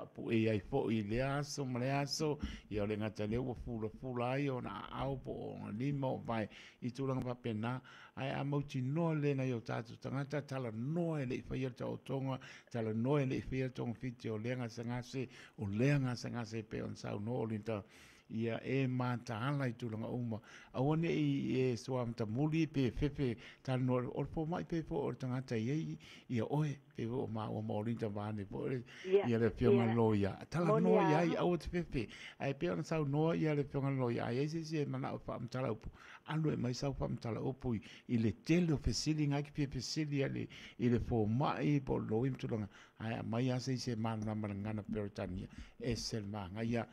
pu e ai po i le aso ma le aso ia o le ngata le ua fula ai o na au po o lima o vai i tūranga papena ai a mauti noa le na i o tātu tangata tala noa e le i whaia ta o tonga tala noa e le i whaia tonga fiti o leanga sangase o leanga sangase pe on sau noa o linta ia e mata hala i tūranga uma awane i e soamta muli pe fefe tala noa o po mai pe po o tangata ia oe pe o ma o maurinta vane po ia le pionga loia tala noa ia i au te fefe ai pe ona sau noa ia le pionga loia ai se mana o pa mtala upu alo e mai sau pa mtala upu i le tele o fesili ngaki pe fesili i le fo mai po loim tūranga ai mai ase se mana ngana peritania e selma ngaia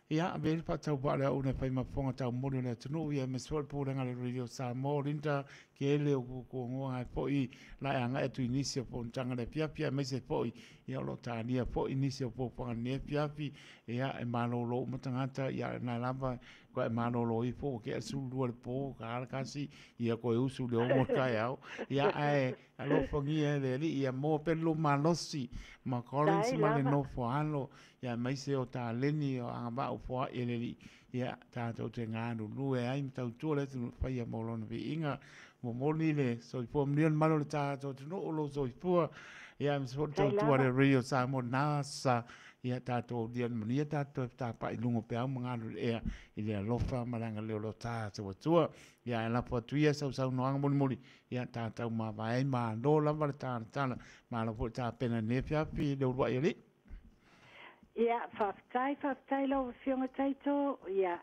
ia vele pa tau ba le una fai mafonga tau mori na tunu ia me swal po nga le radio sa mo rinta ke le ko ngoa po i la anga e tu inicio po tanga le pia me se po ia lo tania po inicio po pa ne pia ia e malo lo matangata ia na lava ko e malo lo i po ke su lu po ka si ia ko e usu le mo ka ia ai alo fongi e le ia mo per lo malosi ma collins ma le no fo alo ia mai se o ta leni o anga o fo ele ia ta to te nganu lu e ai tau tu le tu fa ia mo lon vi inga mo moni le so i fo million malo ta to no lo so i fo ia me so to tu ale rio sa mo nasa ia ta to dia mania ta to ta pa i lungo pe mo nganu e ile lofa malanga le lo ta to tu ia la po tu ia so no anga mo ia ta ta ma vai ma do la va ta ma lo po ta pena ne pia pi le wa ile ia whaftai lau whionga taito, ia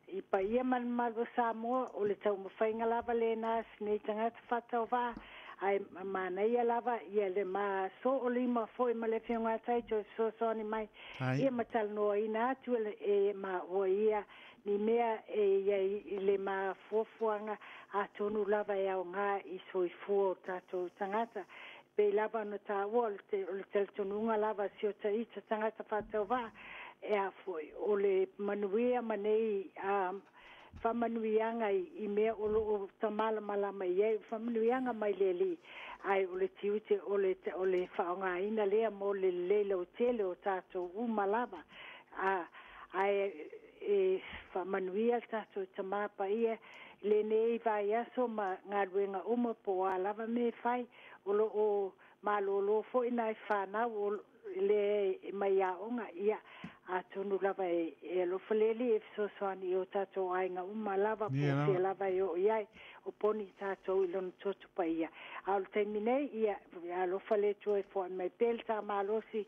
i pa ia man mago Samoa o le tau mawhainga lava le nā sinei tangata whatau wā, ai mana ia lava, ia le ma so o lima foi ma le whionga taito, so soni mai, ia matal noa ina atu e ma o ia, ni mea e le ma fuafuanga a tonu lava e au ngā i soi fuo tato tangata, pe lava no ta wol te teletonunga lava si o taita tangata whatau wā e a foi o le manuia manei whamanuianga i mea o tamala malama i ei whamanuianga mai leli ai o le tiute o le whaonga ina lea mo le leile o tele o tātou umalava ai e whamanuia tātou tamapa ia le nei vai aso ma ngā ruenga uma po a lava me whai o malolo fo ina fana o le mai aonga ia a tonu lava e lo faleli e so soani o tato ainga uma lava po te lava o iai o poni tato i lon totu pa ia a lo termine ia a lo fale to e fo mai pelta malosi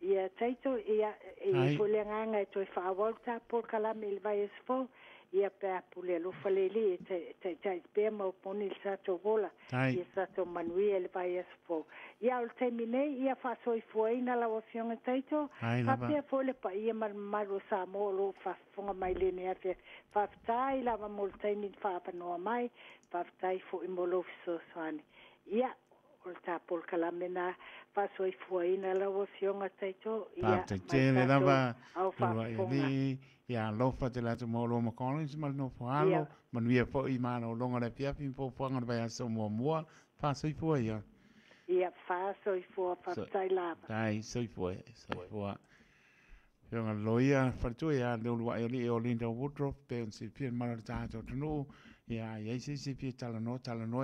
ia taito ia e fo le nganga e to e fa volta por kala mil vai esfo ia pe pule lo faleli te pe mo poni sa to vola ia sa to manuia le vai espo ia o termine ia fa so foi na la ofion taito pa pe fo le pa ia mal sa mo lo fa fonga mai le ne fa tai la va molta ni fa pa no mai fa tai fo i mo lo so sani ia o ta por calamena fa so foi na la ofion taito ia te le lava ia lofa te lata mo lo Collins mal no falo manuia po i mana o longa le pia pin po panga vai so mo fa so foi ia fa so foi fa tai lava tai so foi Yung loia fartu ya le lua ele o linda Woodruff pe si pia mal ta to no ya si pia talano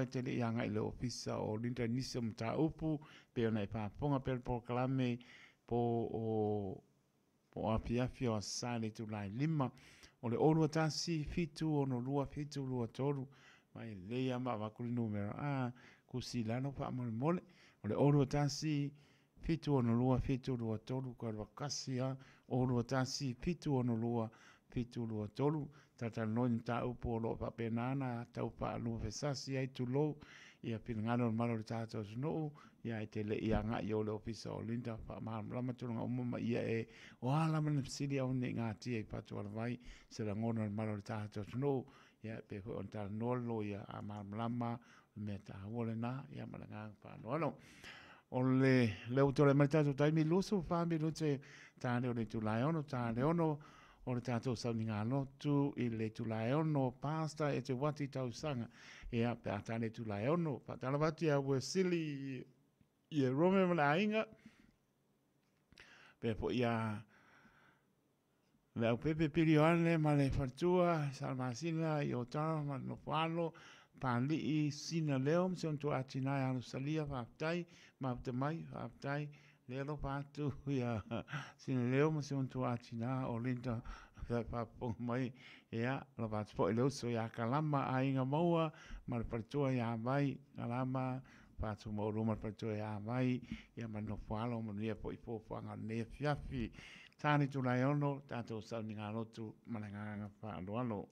te le yanga ile ofisa o linda nisum ta upu pe na pa ponga per proclame po apiafio sale tu lai lima o le olu tasi fitu o no lua fitu lua toru mai le ya ma ku numero kusilano pa mole o le olu tasi fitu o no lua fitu lua toru ko vakasia o lua tasi fitu o no lua fitu lua toru tata no ta upo lo pa penana ta upa lu fesasi ai tu lo ia pinangano malo tato no ia te le ia nga yo le ofisa o linda fa ma lama tu nga umma ia o ala man sili o ne nga ti e patu ala vai se la ngona malo tato no ia pe on ta no lo ia a ma lama me ta wole na ia ma nga fa no o le autore mai tato tai mi luso fa mi luce ta le tu laiono ta le ono o le tato sa ninga no tu ile tu laiono pasta e te wati tau sanga ia pe atane tu laiono pa tala wati a we sili ia rome mana inga pe po ia le au pepe pilioane ma le fartua salmasina i o tara ma no palo pali i sina leo mse on tu atinai anu salia whaptai ma te mai whaptai lelo patu ia sina leo mse on tu atinai o linda whapong mai ia la patu po ileo so ia kalama a inga maua ma le fartua ia mai kalama patu mo ruma fartua ia mai ia ma no palo ma nia po i fofanga ne fiafi tani tu lai ono tato sa ni ngalo tu mananga fa alo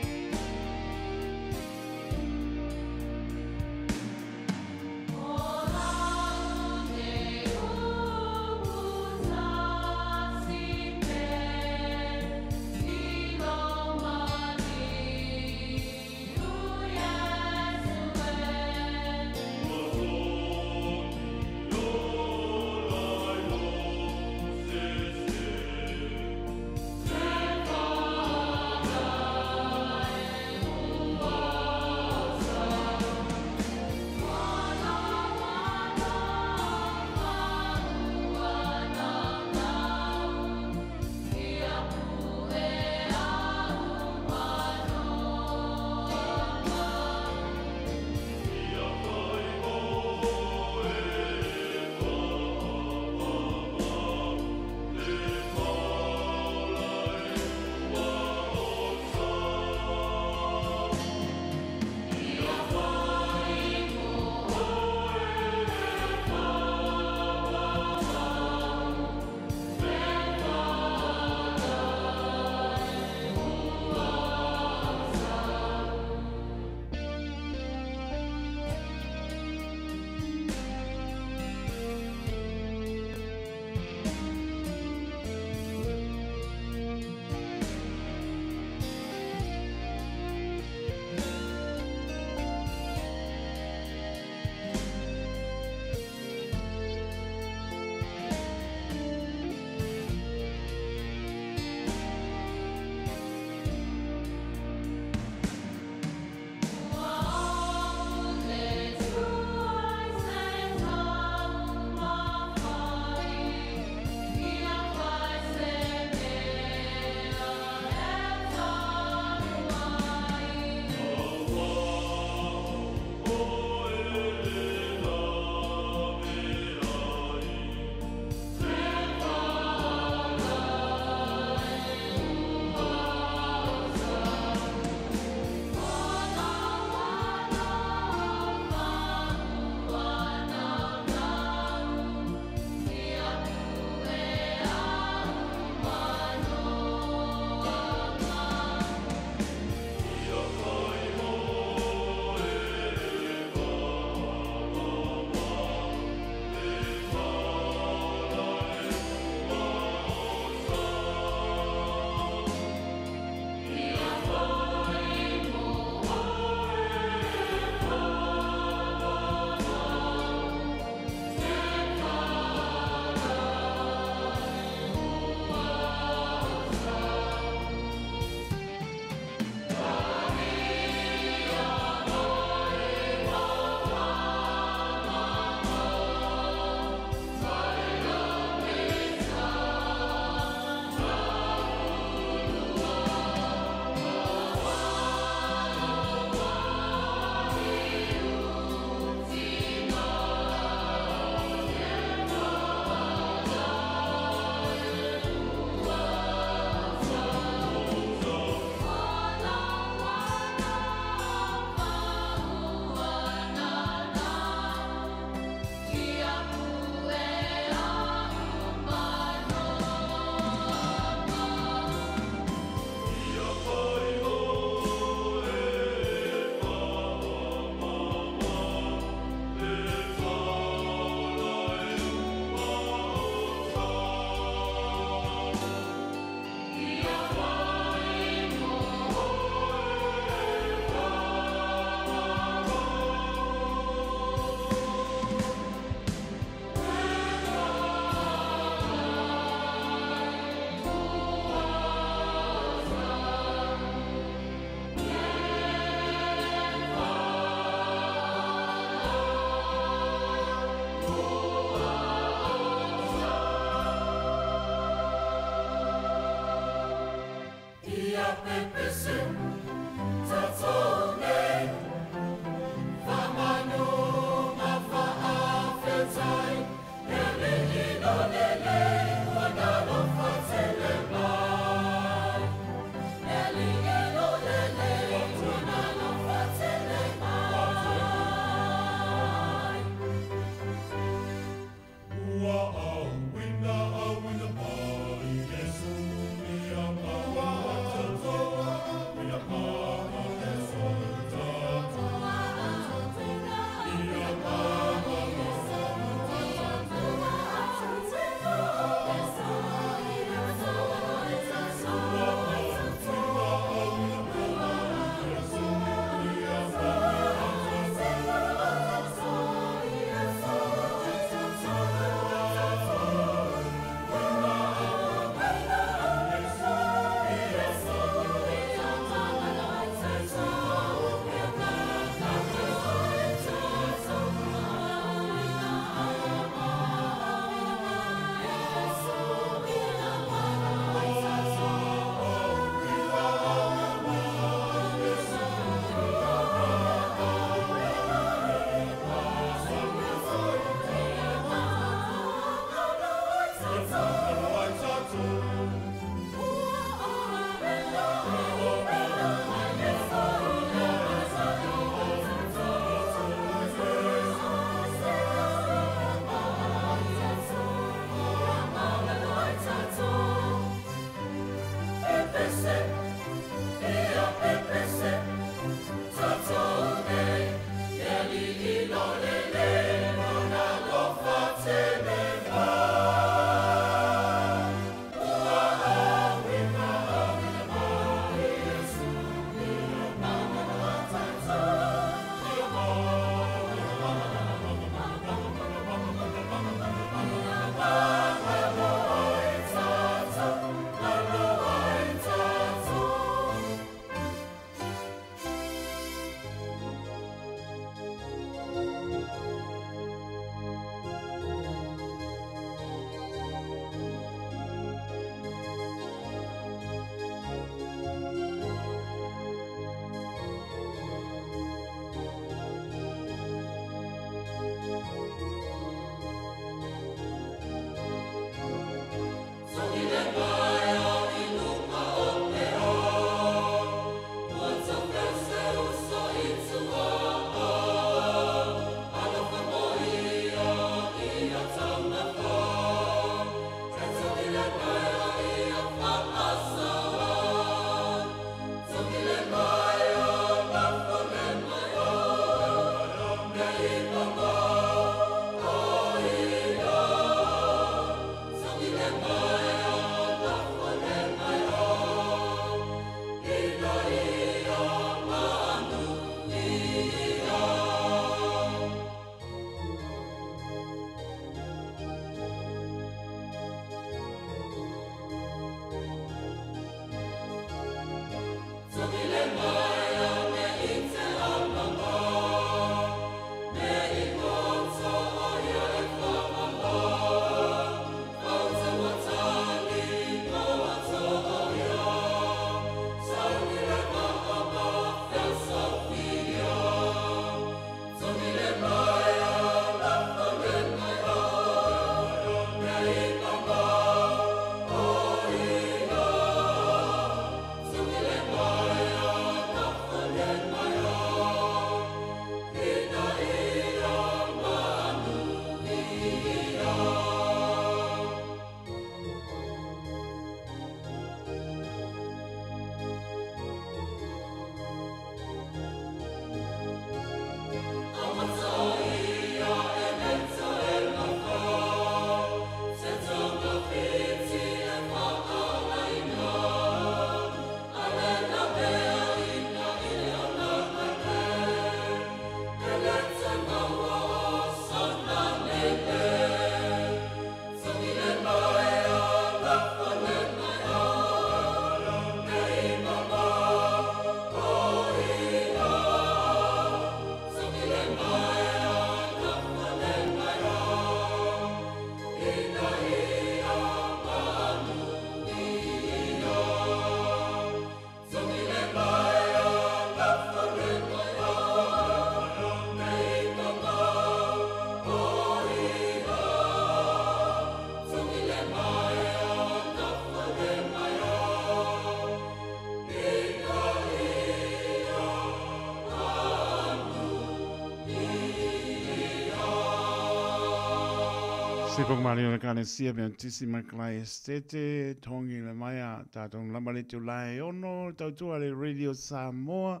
Sipong Mario kane sia ben tisi maklai estete tongi le maya tatong lamale tu lai ono tautua le Radio Samoa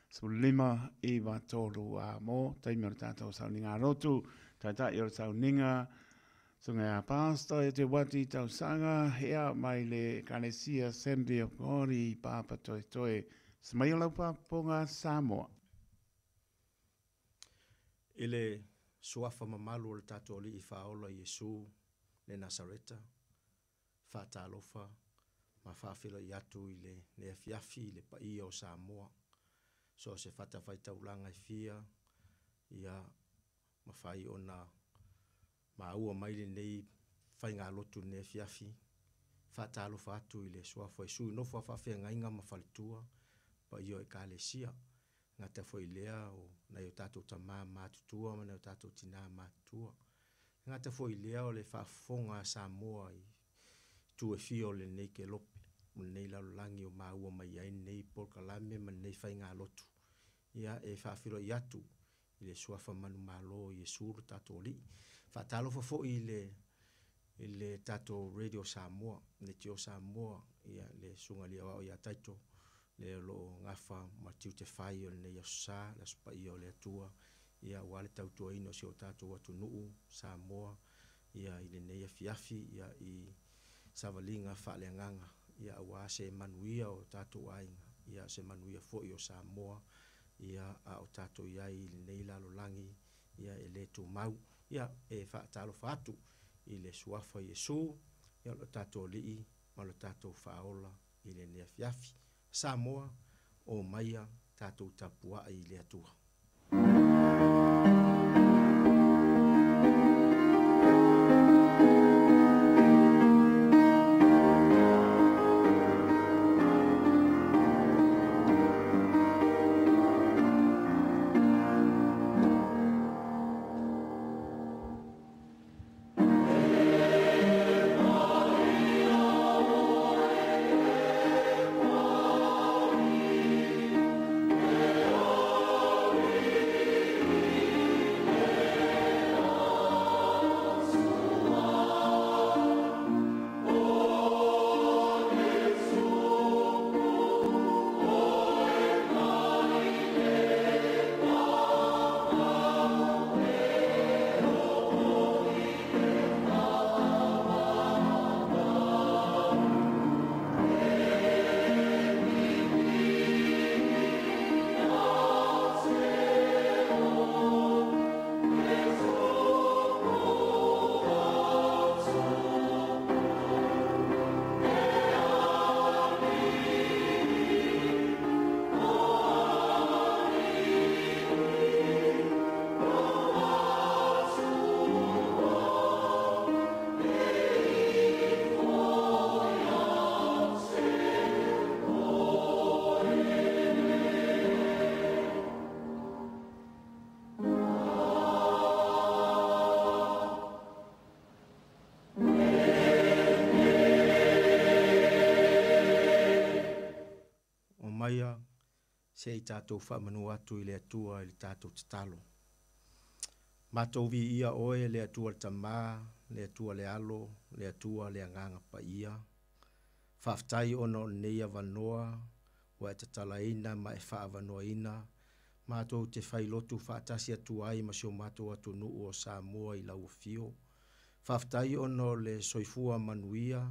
so lima e tolu a mo taimor tato sauninga rotu tata yor sauninga so ngā pasta e te wati tau sanga hea mai le kane sia Assembly of God i papa toi toi smaiolau pa ponga Samoa. Ele suafa mamalu o le tatou alii faaola Iesu le Nasareta faatalofa ma faafilai atu i le afiafi i le paia o Samoa so se faatafaitaulaga i fia ia mafai ona maua mai lenei faigalotu lenei afiafi faatalofa atu i le suafa Iesu inofo a faafeagaiga ma faletua paia o ekalesia ngata foi lea o na yo tatou tamā matutua ma na yo tatou tina matutua ngata foi lea o le faafofoga Samoa i tuefia o lenei kelope ma lenei lalolagi o maua mai ai lenei polokalame ma lenei faigalotu ia e faafiloi atu i le suafa manumālō Iesu le tatou alii faatalofa foʻi i le tatou Radio Samoa le tio Samoa ia le sugalia o ia taito le lo ngafa matiu te fai o nei asa la spaia o le atua ia wale tautua ino si o tatou atu nuu Samoa ia i le nei afiafi ia i savalinga faaleanganga ia ua se manuia o tatou ainga ia se manuia foʻi o Samoa ia a o tatou iai i le nei lalolangi ia e le tumau ia e faatalofa atu i le suafa Iesu ia lo tatou alii ma lo tatou faaola i le nei afiafi Samoa o maia tatou tapua i le atua. Se i tātou whamanu atu i le atua i le tātou tatalo. Mātou vi ia oe le atua le tamā, le atua le alo, le atua le anganga pa ia. Whaftai ono neia vanoa, wa e tatala ina ma e wha vanoa ina. Mātou te whailotu whaatasi atu ai ma sio mātou atu nuu o Samoa i lau fio. Whaftai ono le soifua manuia,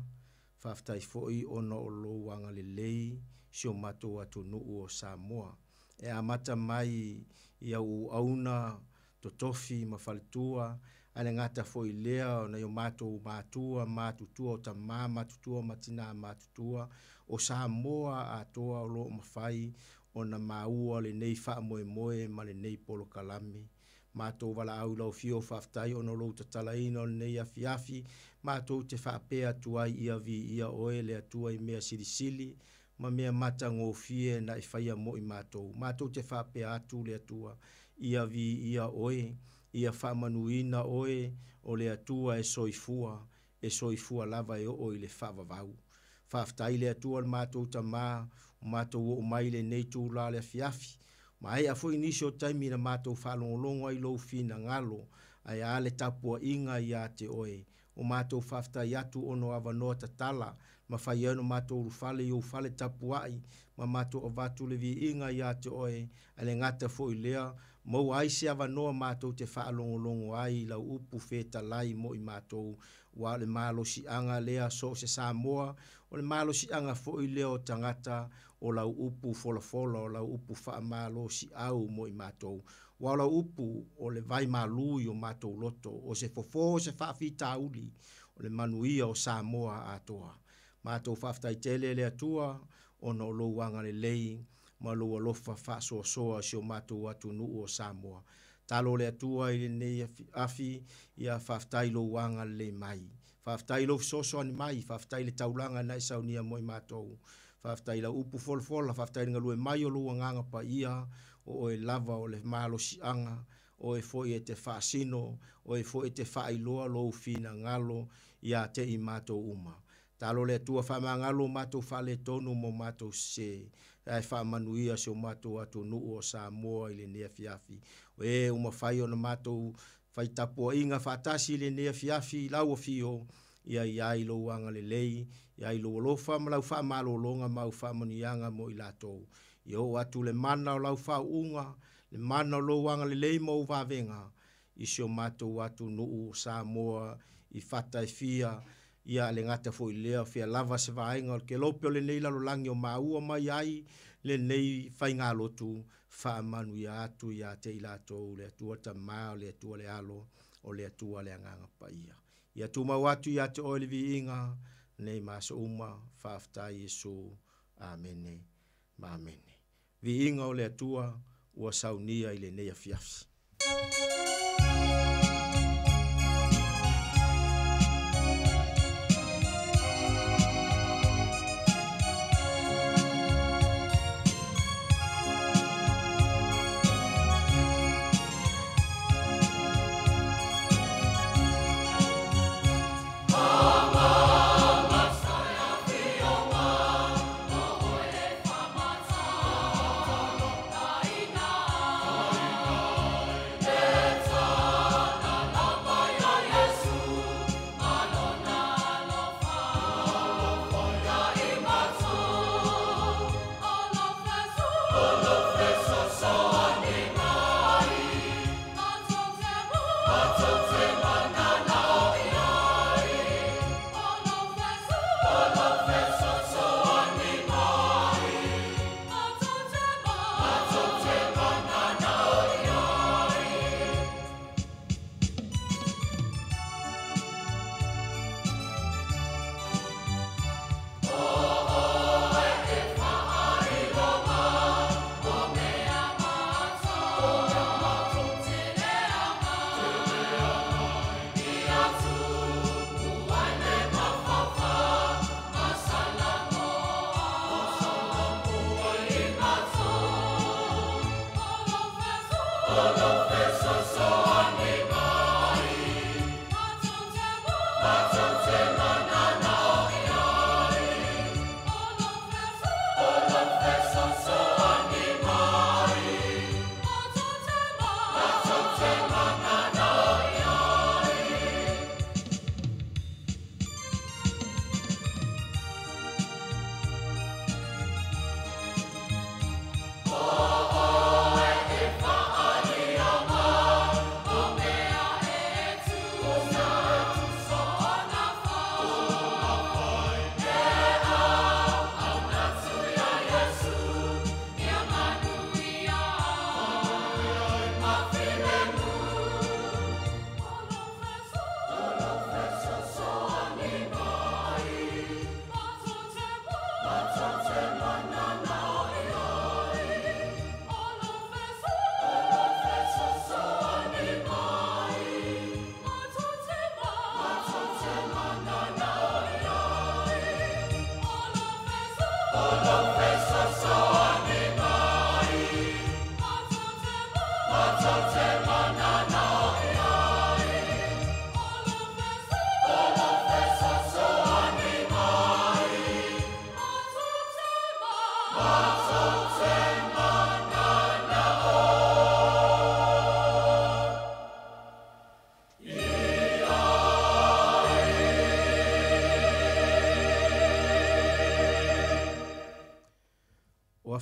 whaftai foi ono o lo wanga le lei, sio matou atu nuu o Samoa. E amata mai i au auna totofi ma faletua, ane ngata foi lea na yo matou matutua o tamā matutua matina matutua o Samoa atoa o lo mawhai o na maua le nei wha moe moe ma le nei polo kalame. Mātou wala au lau fio whaftai o no lo tatala ino le nei afiafi, mātou te whapea tuai ia vi ia oe le atua i mea silisili, ma mea mata ngofie na i whaia mo i mātou. Mātou te whapea atu le atua ia vi ia oe, ia whamanuina oe o le atua e soifua lava e o i le whavavau. Whaftai le atua le mātou tamā, mātou o mai le nei tū la le afiafi. Ma ai a foi nisi o taimi na mātou whalongolongo ai lou fina ngalo, ai ale tapua inga ia te oe. O mātou whaftai atu ono awanoa tatala, ma whai anu mātou urufale i ufale tapuai, ma mātou o vatu le vi inga ia te oe, ale ngata fo i lea, mau aise awanoa mātou te whaalongolongo ai, lau upu feta lai mo i mātou, wa le malo si anga lea so se Samoa, o le malo si anga fo i leo tangata, o lau upu fola fola, o lau upu wha malo si au mo i mātou, wa lau upu o le vai malui o mātou loto, o se fofo se whaafita uli, o le manuia o Samoa atoa. Mātou whaftai tele le atua, o no louanga le lei, ma loa lofa wha soa soa si o mātou atu nuu o Samoa. Talo le atua i le nei afi, ia whaftai louanga le mai. Whaftai lo soso ani mai, whaftai le taulanga na isaunia mo i mātou. Whaftai la upu fola, whaftai ringa lue mai o lua nganga pa ia, o e lava o le malo si anga, o e foi e te whaasino, o e foi e te whaailoa lo fina ngalo, ia te i mātou uma. Talo le tua whamangalo mātou whale tonu mo mātou se, ai whamanuia se o mātou atu nuu o Samoa i le nea fiafi. O e uma whai o na mātou whaitapua inga whatasi le nea fiafi, lau o fio, ia i lo wanga le lei, ia i lo lofa ma lau whamalo longa mau whamanianga mo i latou. Yo atu le mana o lau whaunga, le mana o lo wanga le lei mo wavenga, i se o mātou atu nuu o Samoa, i whata e fia, ia le ngata fo i lea, fia lava se vaenga, ke lope o le nei lalo langi o maua mai ai, le nei whainga lotu, whaamanu ia atu ia te i latou, le atua ta maa, le atua le alo, o le atua le anganga pa ia. Ia tu mau atu ia te oile vi inga, nei masa uma, whaaftai Yesu, amene, ma amene. Vi inga o le atua, ua saunia i le nei afiafsi.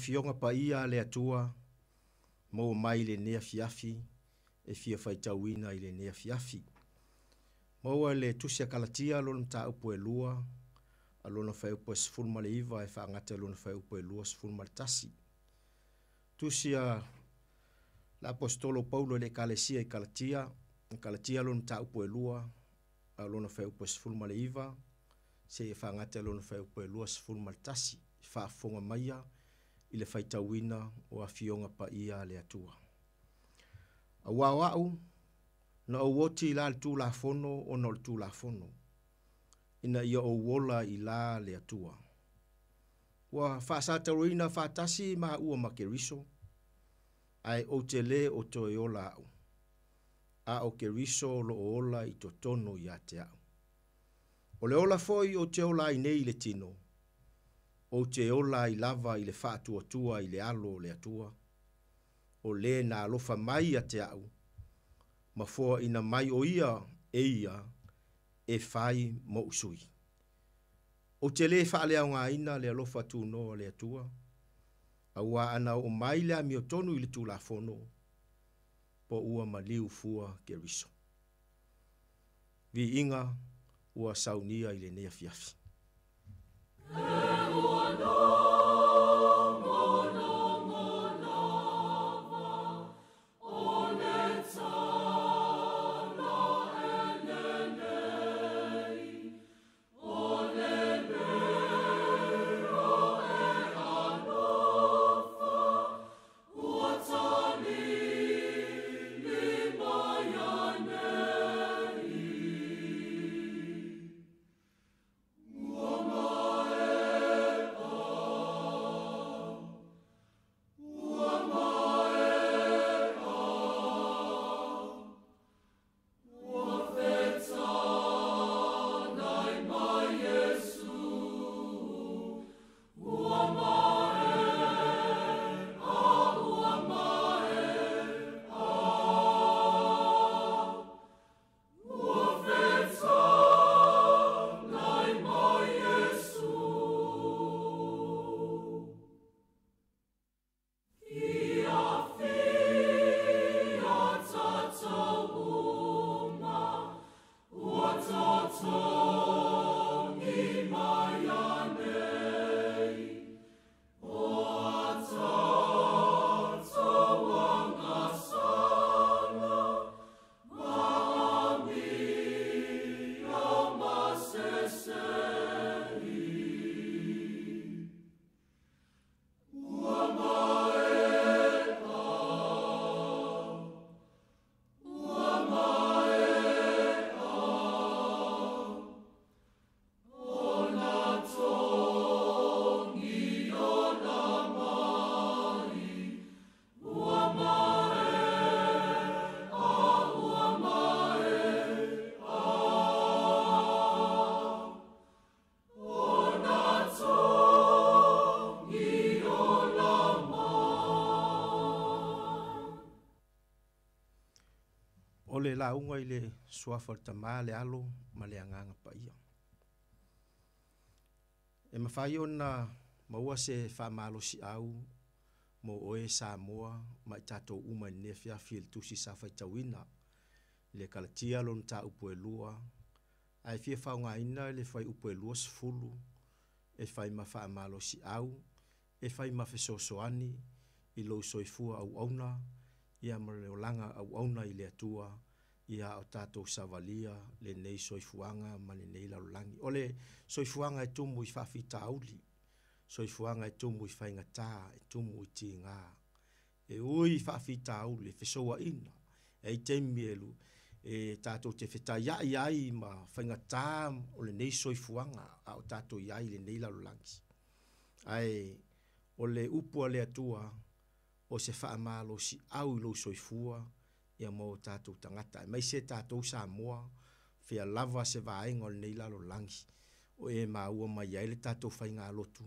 fionga pa ia le atua, mo mai le nea fiafi, e fia faitauina i le nea fiafi. Maua le tusia kalatia lona mta upo e lua, a lona fai upo e sifuru male iwa e whaangate lona fai upo e lua sifuru male tasi. Tusia la apostolo Paulo le kalesia i kalatia lona mta upo e lua, a lona fai upo e sifuru male iwa, se e whaangate lona fai upo e lua sifuru male tasi, whaafonga maia i le faitauina o a fionga pa ia le atua. A wawau, na o woti la le tu la fono o na le tu la fono. Ina ia o wola i la le atua. Wa whaasata roina whaatasi maa ua makeriso. Ai o te le o to e ola au. A o ke riso lo o ola i to tono i a te au. O le ola foi o te ola i nei le tino. O te ola i lava i le whaatua tua i le alo le atua. O le na alofa mai a te au. Ma fua ina mai o ia e ia e fai mo usui. O te le whaale au ngā ina le alofa tu noa le atua. Aua ana o mai le ami o tonu i le tu la fono. Po ua ma liu fua ke riso. Vi inga ua saunia i le nea fiafi. La unga ile suafa tama le alo ma le anganga pa ia. E mawhai ona maua se whamalo si au mo oe Samoa ma i tatou uma ne fiafi le tusi sa whaitawina le kalatia lon ta upo e lua ai fia whaunga ina le whai upo e lua sifulu e whai ma whamalo si au e whai ma fesosoani i lo soifua au auna ia mare o langa au auna i le atua ia o tātou savalia le nei soifuanga ma le nei lalulangi. O le soifuanga e tumu i whawhi tauli. Soifuanga e tumu i whainga tā, e tumu i ti ngā. E ui whawhi tauli, whesoa ina. E i teimi elu, e tātou te wheta iai ai ma whainga tā o le nei soifuanga a o tātou iai le nei lalulangi. Ai, o le upua le atua, o se whaamalo si au lo soifua, ia mo tātou tangata. Mai se tātou Samoa, whia lava se vaenga o nei lalo langi. O e maua mai ai le tātou whainga lotu.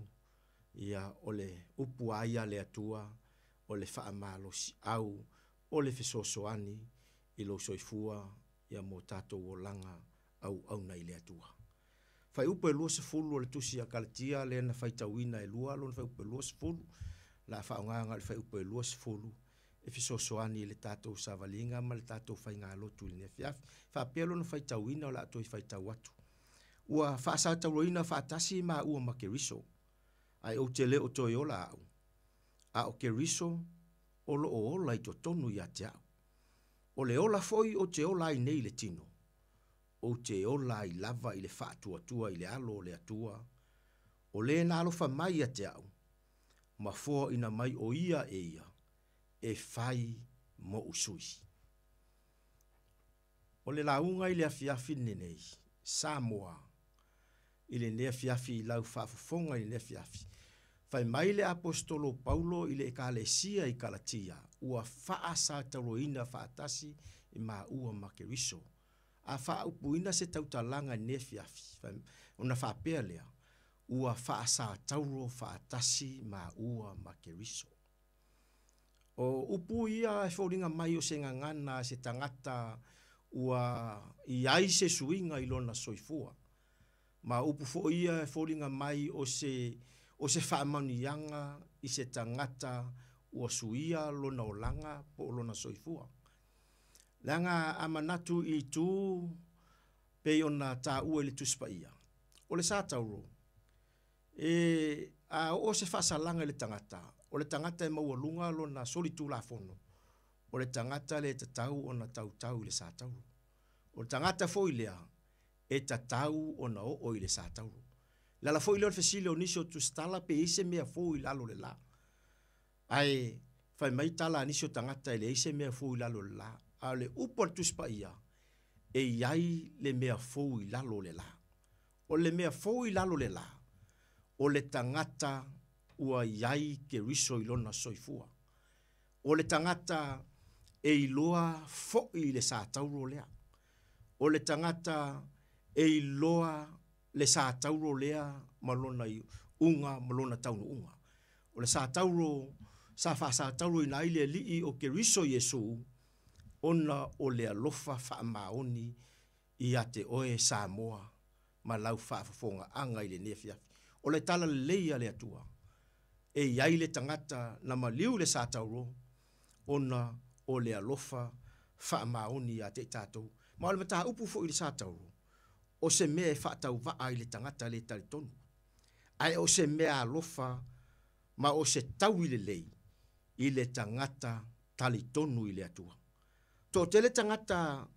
Ia o le upu aia le atua, o le whaamalo si au, o le whesosoani, i lo soifua, ia mo tātou o langa au nei le atua. Whai upu e lua se fulu o le tusi a kalatia, le na whaitawina e lua, lo na whai upu e lua se fulu, la whaonga le whai upo e lua sifulu, e fisosoani le tātou savalinga, ma le tātou whai ngā lotu le nefiafi, whapea lona whai tauina o la atoi whai tau atu. Ua whaasa tauroina whaatasi ma ua ma keriso, ai o te leo toi ola au. A o keriso, o lo o ola i to tonu i ate au. O le ola foi o te ola i nei le tino. O te ola i lava i le whaatua tua i le alo o le atua. O le na alofa mai ate au. Ma fua ina mai o ia e ia. E fai mo usui. O le launga i le afiafi nenei. Samoa. I le neafiafi i lau whaafufonga i le neafiafi. Fai mai le apostolo Paulo i le ekalesia i Galatia. Ua whaasa tauroina whaatasi i maa ua makeriso. A whaupuina se tautalanga nefiafi. Una whapea lea. Ua whaasa tauro whaatasi maa ua makeriso. O upu ia e whoringa mai o se ngangana se tangata ua i ai se suinga i lona soifua. Ma upu fo ia e whoringa mai o se whaamanianga i se tangata ua suia lona olanga po lona soifua. Langa amanatu i tu pe ona ta ua le tuspa ia. O le sa tauro. O se whaasalanga le tangata. O le tangata e maua lunga lona solitu la fono. O le tangata le tatau ona tau le sa tauro. O le tangata fo ilea e tatau ona o le sa tauro. Lala fo ilea fesile o nisio tu stala pe ise mea fo i lalo le la. Ai, fai mai tala nisio tangata ele ise mea fo i lalo le la. A le upo le tuspa ia, e iai le mea fo i lalo le la. O le mea fo i lalo le la, o le tangata ua iai ke riso i lona soifua. O le tangata e iloa fo i le sa tauro lea. O le tangata e iloa le sa tauro lea malona i unga, malona taunu unga. O le sa tauro, sa tauro ina ile lii o ke riso Yesu, ona o le alofa whaamaoni i ate oe Samoa, ma lau whaafafonga anga i le nefiafi. O le tala leia le atua, e iai le tangata na maliu le sa tauro, ona o le alofa whaamaoni i ate tātou. Ma o le mata upu fo i le sa tauro, o se mea e whaatau waa i le tangata le taritonu. Ai o se mea alofa, ma o se tau i le lei, i le tangata talitonu i le atua. To tele tangata,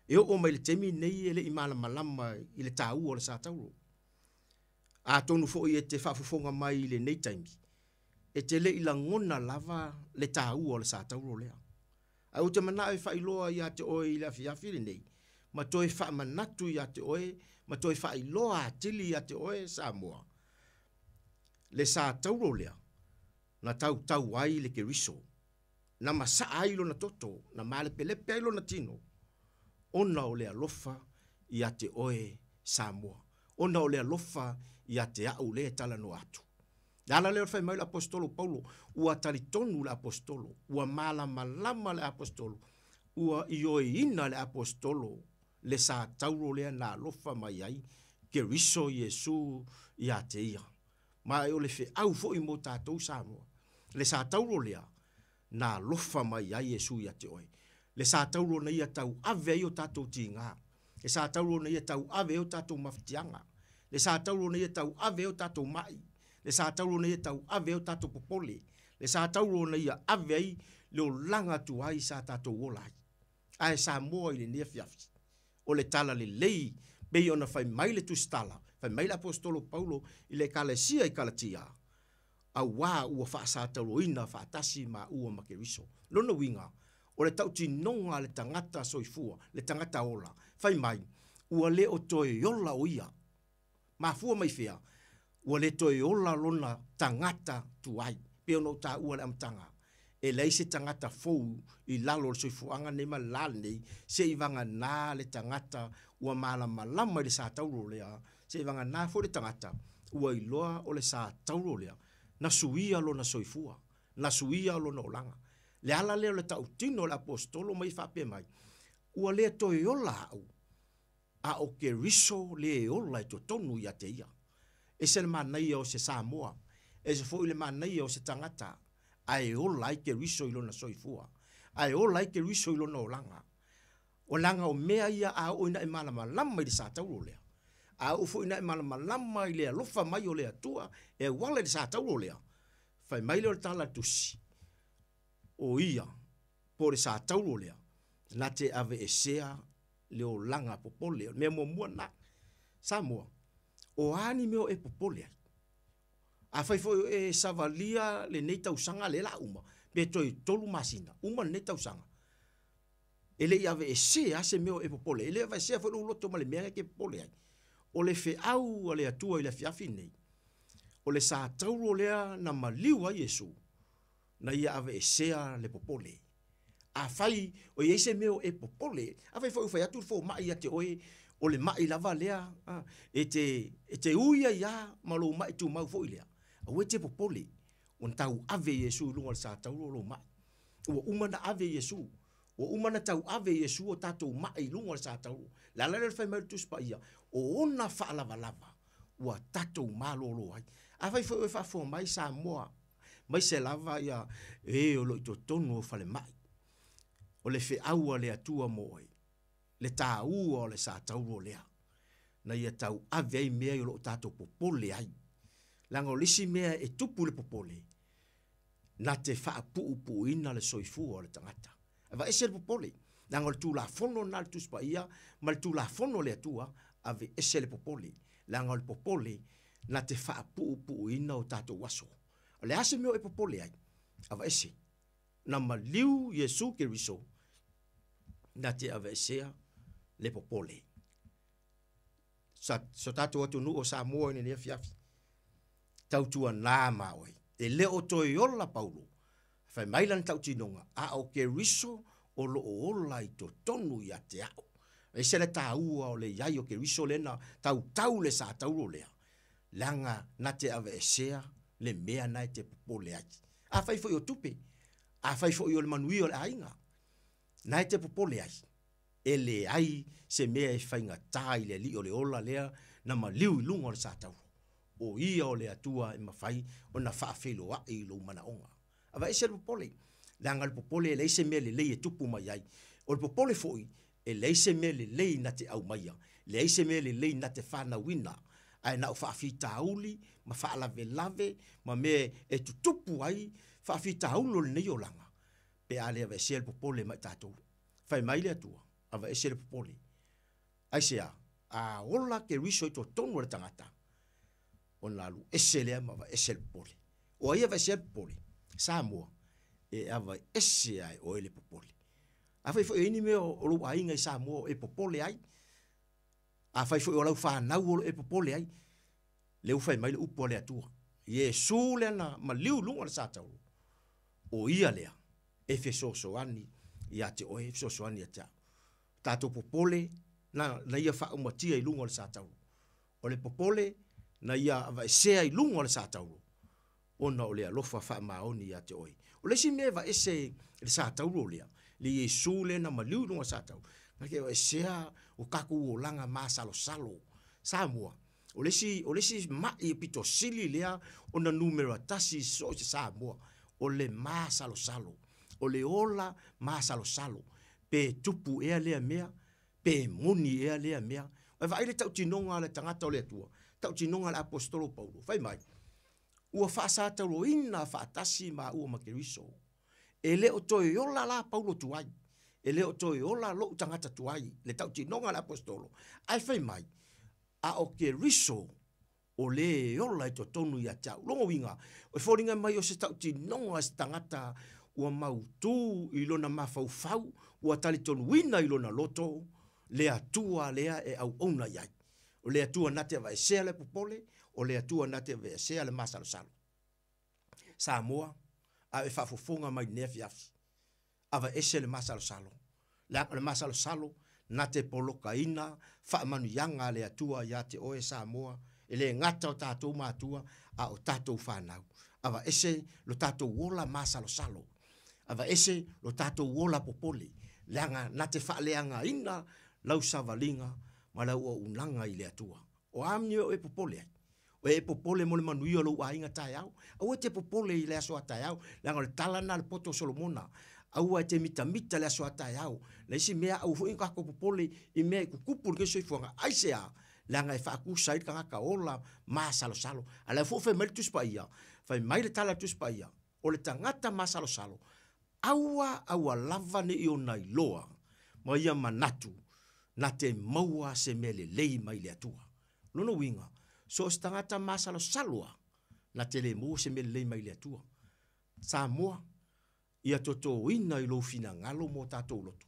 e o mai le temi nei ele i malama i le tau o le sa tauro. A tonu fo i e te whaafufonga mai i le nei taimi. E tele i la ngona lava le tau o le sa tauro lea. A o te mana e whailoa i ate oe i le afiafi le nei. Ma toi whaamanatu i ate oe, ma toi whailoa atili i ate oe Samoa. Le sa tauro lea, na tau ai le keriso. Na masa ailo na toto, na male pelepe ailo na tino. Ona o le alofa i ate oe Samoa. Ona o le alofa i ate au le tala no atu. Dala leo fai mai le apostolo Paulo, ua talitonu le apostolo, ua malama le apostolo, ua ioi ina le apostolo, le sa tauro lea na alofa mai ai, ke riso Yesu i ate ia. Ma o le fe au fo i mo tātou Samoa. Le sa tauro lea, na lofa mai ai Yesu i ate oe. Le sa tauro na ia tau ave o tātou tinga. Le sa tauro na ia tau ave o tātou maftianga. Le sa tauro na ia tau ave o tātou mai. Le sa tauro na ia tau ave o tātou popole. Le sa tauro na ia ave ai leo langa tu ai sa tātou olai. Ai sa moa i le nefiafi. O le tala le lei, bei ona fai mai le tustala, fai mai le apostolo Paulo i le kalesia i Galatia. A wā ua whaasa tauroina whaatasi ma ua makeriso. Lona winga, o le tauti nonga le tangata soifua, le tangata ola, fai mai, ua le o toe yola o ia. Ma fua mai fea, ua le toe yola lona tangata tuai, peo no ta ua le amtanga. E lei se tangata fou i lalo le soifuanga ne ma lal nei, se ivanga nā le tangata ua malama le sa tauro lea, se ivanga nā fo le tangata, ua iloa o le sa tauro lea, na suia lo na soifua, na suia lo na olanga. Le ala leo le tautino le apostolo mai whape mai. Ua lea toi ola au. A o ke riso le ola e to tonu i ate ia. E se le manai o se Samoa. E se fo i le manai o se tangata. ai o lai ke riso ilona soifua ai o lai ke riso ilona o langa o mea ia a o ina e malama lama i sa tau lea a o fo ina e malama lama i lea lofa mai o lea tua e wala i sa tau lea fai mai leo tala tusi o ia por sa tau lea na te ave e sea leo langa popole me mo mua na Samoa o ani meo e popole a fai fo e savalia le nei tausanga le la uma pe toi tolu masina uma nei tausanga ele ia ve se ase meo e popole ele vai se fo lo to male mea ke popole ai o le fe au o le atua i le fiafi nei o le sa tauro lea na maliu a Yesu na ia ave sea le popole a fai o ye se meo e popole a fai fo atu fo mai ate oe o le mai lava lea e te uia ia malo mai tu mau fo ilea a wete popole on tau ave Yesu lunga sa tauro lo mai o umana ave Yesu o umana tau ave Yesu o tatou mai lunga sa tauro la la fai mai tu spa ia o ona fa lava lava o tatou malolo ai a fai fo mai sa moa mai se lava ia e o lo to tonu fa le mai o le fe au le atua moi le tau o le sa tauro lea na ia tau ave ai mea o lo tatou popole ai langa o lisi mea e tupu le popole na te wha pu ina le soifu o le tangata ava ese le popole langa o le tū la fono na le tuspa ia ma le tū la fono le atua ave ese le popole langa o le popole na te wha pu ina o tatou waso o le ase meo e popole ai ava ese na maliu Yesu ke riso na te ave esea le popole so tatou atu nu o sa moa ni ne fiafi tau tua nā maoi. E leo toi ola Paulo. Fai mailan tau tinonga. A o ke riso o lo o ola i to tonu i a te ao. E se le tā ua o le iai o ke riso lena tau le sa tauro lea. Langa na te ave esea le mea nai te popole ai. A fai fo i o tupe. A fai fo i o le manui o le ainga. Nai te popole ai. E le ai se mea e whainga tā i le li o le ola lea na ma liu i lunga o le sa tauro. O ia o le atua e mawhai o na whaafelo a i lo mana onga. Awa ese le popole. Langa le popole e leise mea le lei e tupu mai ai. O le popole foi e leise mea le lei na te au maia. Leise mea le lei na te whana wina. Ai na o whaafita auli, ma whaalave lave, ma mea e tutupu ai, whaafita aulo le nei o langa. Pe ale awa ese le popole mai tātou. Whai mai le atua. Awa ese le popole. Ai sea, a ola ke riso i to tonu le tangata. O nalu ese lea mawa ese le popole. O ai ava ese le popole. Samoa. E ava ese ai o ele popole. Awhai fo e ini mea o lo ainga i Samoa e popole ai. Awhai fo e o lau whanau o e popole ai. Leu whai mai le upo le atua. Yesu lea na ma liu lunga le sātauro. O ia lea. E fe sosoani i ate oe. Fe sosoani a tea. Tātou popole na ia wha umatia i lunga le sātauro. O le popole na ia ava esea i lunga le sātauro. Ona o lea lofa wha maoni i ate oe. O le si mea va ese le sātauro lea. Le Yesu le na maliu lunga sātauro. Na ke esea o kaku o langa maa salo. Samoa. O le si mai e pito sili lea o na numero tasi so se Samoa. O le maa salo. O le ola maa salo. Pe tupu ea lea mea. Pe moni ea lea mea. O va ile tau tinonga le tangata o le tua. Tau tinonga le apostolo Paulo. Fai mai. Ua whaasa taulo ina whaatasi ma ua makeriso. E leo toi ola la Paulo tuai. E leo toi ola lo tangata tuai. Le tau tinonga le apostolo. Ai fai mai. A o ke riso o le ola i to tonu i a tau. Longo winga. O whoringa mai o se tau tinonga se tangata ua mautu i lona mawhau. Ua tali tonu wina i lona loto. Lea tua lea e au ona iai. O le atua nate va esea le popole, o le atua nate va esea le masalo salo. Samoa, a e whafofonga mai nefi afi. Ava ese le masalo salo. Le masalo salo, nate poloka ina, whaamanu yanga le atua ia te oe Samoa, e le ngata o tātou mātua, a o tātou whanau. Ava ese lo tātou wola masalo salo. Ava ese lo tātou wola popole. Leanga nate whaaleanga ina, lau savalinga, ma lau o unanga i le atua. O amni o e popole ai. o e popole mo le manuia lo ainga tai au au te popole i le aso tai au la ngol tala na le poto Solomona au te mita le aso tai au le si mea au fu inga ko popole i mea ku kupu ke so ifuanga ai se a la ngai fa ku sai ka ola ma salo ala fu fe mel tus paia fa mai le tala tus paia o le tangata ma salo aua lava ne i ona i loa ma ia manatu na te maua se mele lei mai le atua lono winga so stangata ma salo na te le mo se mele lei mai le atua Samoa ia toto ina i lo fina ngalo mo tatou loto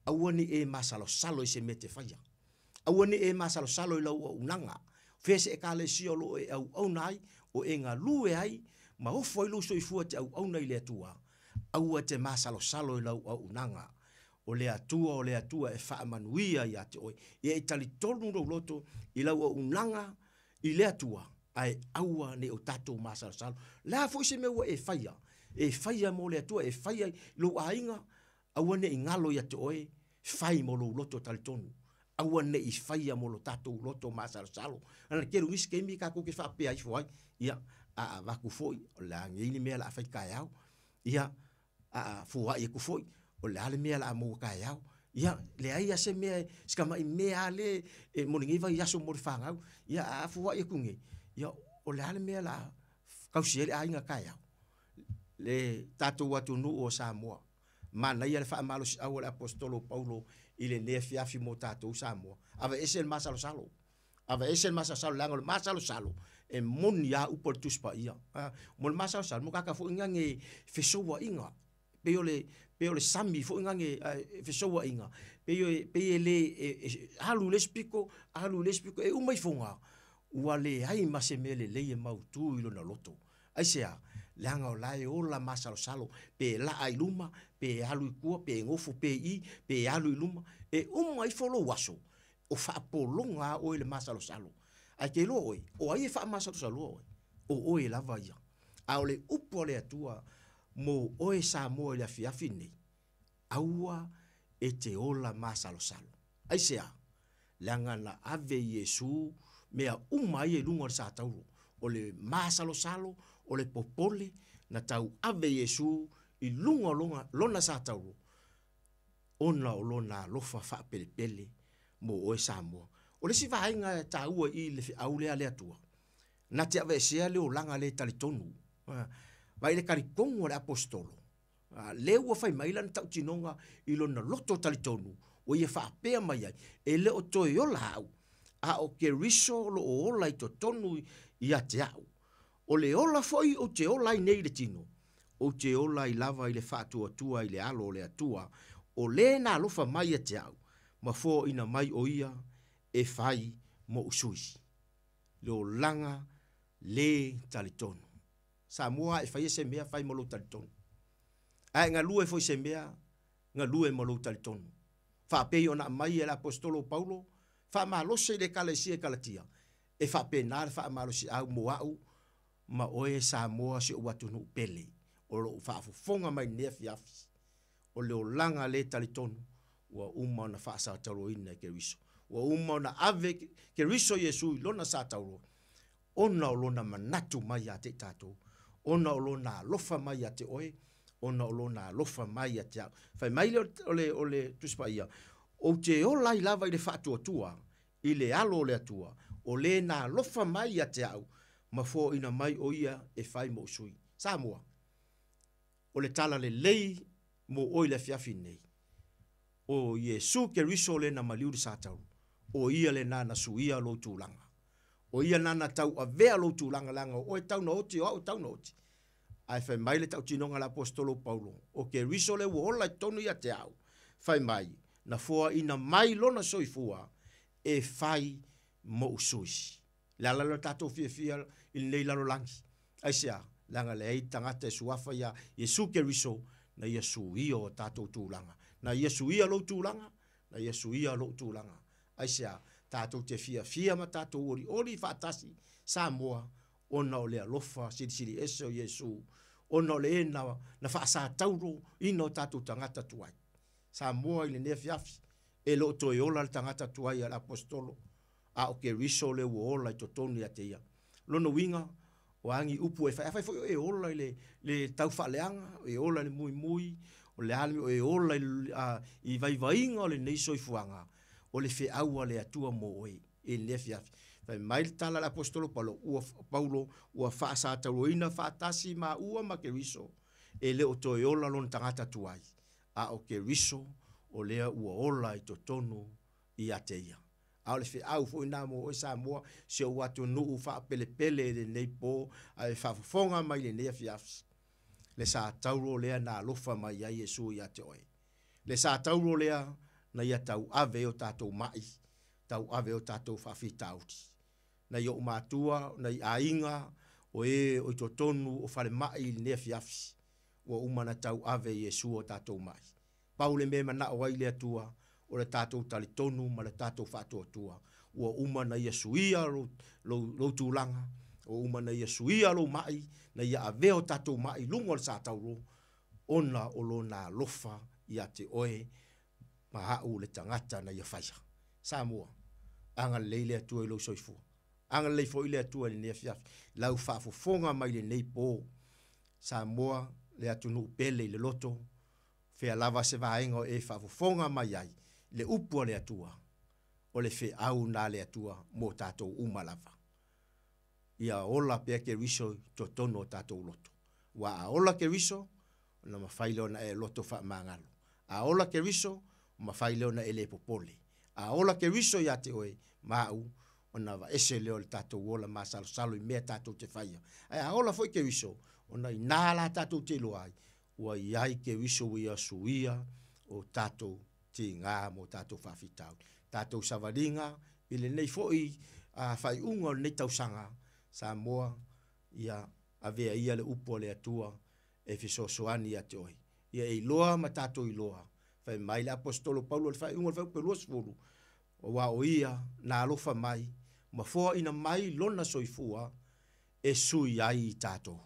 aua ni e ma salo i se mete faia aua ni e ma salo i lau unanga fese e kale si lo e au nai o e nga lue ai ma o foi lo so i fuate au nai le atua aua te ma salo i lau unanga o le atua e wha manuia i ate oi e e tali tonu no loto i lau unanga i le atua ai aua ne o tatou ma salo la foi se meua e faia mo le atua e faia lo ainga aua ne ingalo i ate oi fai mo lo loto tali tonu aua ne i faia mo lo tatou loto ma salo ana keru ngis ke mi ka ko ke fa pe ai foi ia a va ku foi la ngi me la fa kai au ia a fua ia ku foi o le ale mea la mo ka yao ia le ai ase mea ska mai mea le mo ngi va ia so mo fanga ia a fua ia kungi ia o le ale mea la kausiele ai nga ka yao le tatu watu nu o Samoa mana ia le fa malo au le apostolo Paulo ile ne fiafi mo tatu Samoa ava ese masalo salo langol masalo salo e mon ya uportus pa ia mon masalo salo mo ka fu ngange fesoa inga pe ole sami fo ngange fesoa inga pe le halu lespiko e umai fonga wale ai masemele le mau tu ilo na loto ai sea langa o lai o la masalo salo pe la ai luma pe halu ku pe ngofu pe i pe halu luma e umai folo waso o fa polonga o le masalo salo ai ke lo oi o ai fa masalo salo o oi la vaia a ole upole atua mo oe Samoa le afiafine aua e te ola masalo salo ai sea langa na ave Yesu mea umai e lunga sa tauro o le masalo salo o le popole na tau ave Yesu i lunga lona sa tauro ona o lona lofa fa pele mo oe Samoa o le si vainga taua i le aule ale atua na te ave sea le o langa le talitonu vai le karikongo le apostolo le ua fai mai lan tau tinonga i lona loto talitonu o ia whaapea mai ai e le o toi ola au a o ke riso lo o ola i to tonu i a te au o le ola foi o te ola i nei le tino o te ola i lava i le whaatua tua i le alo o le atua o le na alofa mai a te au ma fo ina mai o ia e fai mo usui le o langa le talitonu Samoa e fai se mea fai mo lo talitonu ai nga lue foi se mea nga lue mo lo talitonu fa pe ona mai el apostolo Paulo fa malo se le kalesia kalatia e fa pe na fa malo si au mo au ma oe Samoa se watu no pele o lo fa fonga mai ne fiafi o le langa le talitonu wa uma na fa sa talo ina ke riso wa uma na ave ke riso Yesu lona sa talo ona lona manatu mai ate tato ona lona lofa mai ate oe ona lona lofa mai ate fa mai ole tuspaia o te ola i lava i le fatu tua i le alo le atua o le na lofa mai ate au ma fo ina mai o ia e fai mo sui Samoa o le tala le lei mo oile fiafi nei o Yesu ke riso le na maliu di satau o ia le na suia lo tulanga o ia nana tau a vea lo tulanga langa o e tau na oti o tau na oti ai fai mai le tau tinonga la apostolo Paulo o ke riso le wo ola tonu ia te au fai mai na foa ina mai lona soifua e fai mo usui la la tato fia il nei la langi ai sia langa le ai tangata e suafa ia Yesu ke riso na Yesu io tato tulanga na Yesu ia lo tulanga na Yesu ia lo tulanga ai sia tato te fia ma tato ori fatasi Samoa ona o le alofa siri eso Yesu ona o le na fa sa tauro ino tato tangata tuai Samoa ile ne fiafi e lo toiola tangata tuai al apostolo a o ke riso le wola to tonu ya te ia lono winga o angi upu e fai fo e ola le tau faleanga e ola le mui o le almi o e ola i vai le nei soifuanga o le fe aua le atua mo e le fiafi fai mai tala l'apostolo Paulo ua fa sa tauina fa tasi ma ua ma ke riso e le o to e ola lon tangata tuai a o ke riso o lea ua ola i totonu i ateia a le fe au fo ina mo o Samoa se o watu nuu fa pele le nei po a fa fonga mai le nei fiafi le sa tauro lea na alofa mai a Yesu i ate oe le sa tauro lea na ia tau ave o tatou mai tau ave o tatou whawhitauti. Na i o matua, na i ainga, o i totonu, o whare mai i nea fiafi, o umana tau ave Yesu o tatou mai. Paule me mana o aile atua, o le tatou talitonu, ma le tatou whatua tua, o umana Yesu ia lo tūlanga, o umana Yesu ia lo mai, na ia ave o tatou mai, lungo le sa tauro, ona o lo na lofa i ate oe, mahau le tangata na ia whaia. Samoa, anga leile atua i lo soifua. Anga leifo ile atua ni nea fiafi. Lau whaafofonga mai le nei po. Samoa, le atunu pele le loto. Fea lava se vaenga e whaafofonga mai ai. Le upua le atua. O le fe au na le atua mo tatou umalava. Ia ola pea ke riso to tono tatou loto. Wa a ola ke riso, na mawhaile na e loto wha mangalo. A ola ke riso, mawhaile na e le popole. A ola ke riso ya te oe, mau, ona va ese leo le tatou ola masalo i mea tatou te whaia. A ola foi ke riso, ona i nāla tatou te loai, ua iai ke riso ia suia o tatou te ngā mo tatou whawhitau. Tatou savaringa, ile nei foi whai unga nei tausanga, Samoa, ia avea ia le upo le atua, e fisosoani a te oe. Ia e loa ma tatou i loa. Fai mai le apostolo Paulo le fai unga le fai upe luas fulu. O wa o ia na alofa mai, ma fua ina mai lona soifua e sui ai i tatou.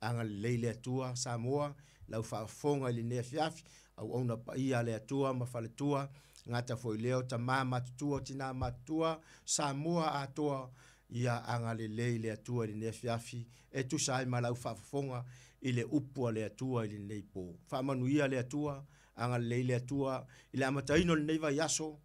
Anga leile atua Samoa, lau whaafonga ili nea fiafi, au auna pa ia le atua, ma fale tua, ngata foi leo ta maa matutua, tina matutua, Samoa atoa, ia anga le leile atua ili nea fiafi, e tu sai ma lau whaafonga ile upua le atua ili nei po. Whaamanuia le atua, anga leile atua, ile amataino le neiva yaso,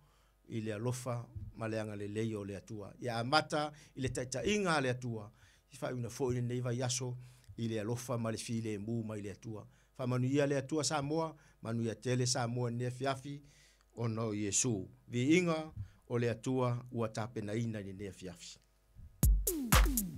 ile alofa ma le anga le leio le atua. Ia amata ile taita inga le atua. Ifa una fo ile neiva yaso ile alofa ma le file mu ma ile atua. Fa manuia le atua Samoa, manuia tele Samoa ne fiafi ono Yesu. Vi inga o le atua ua tape na ina ni ne fiafi. Oh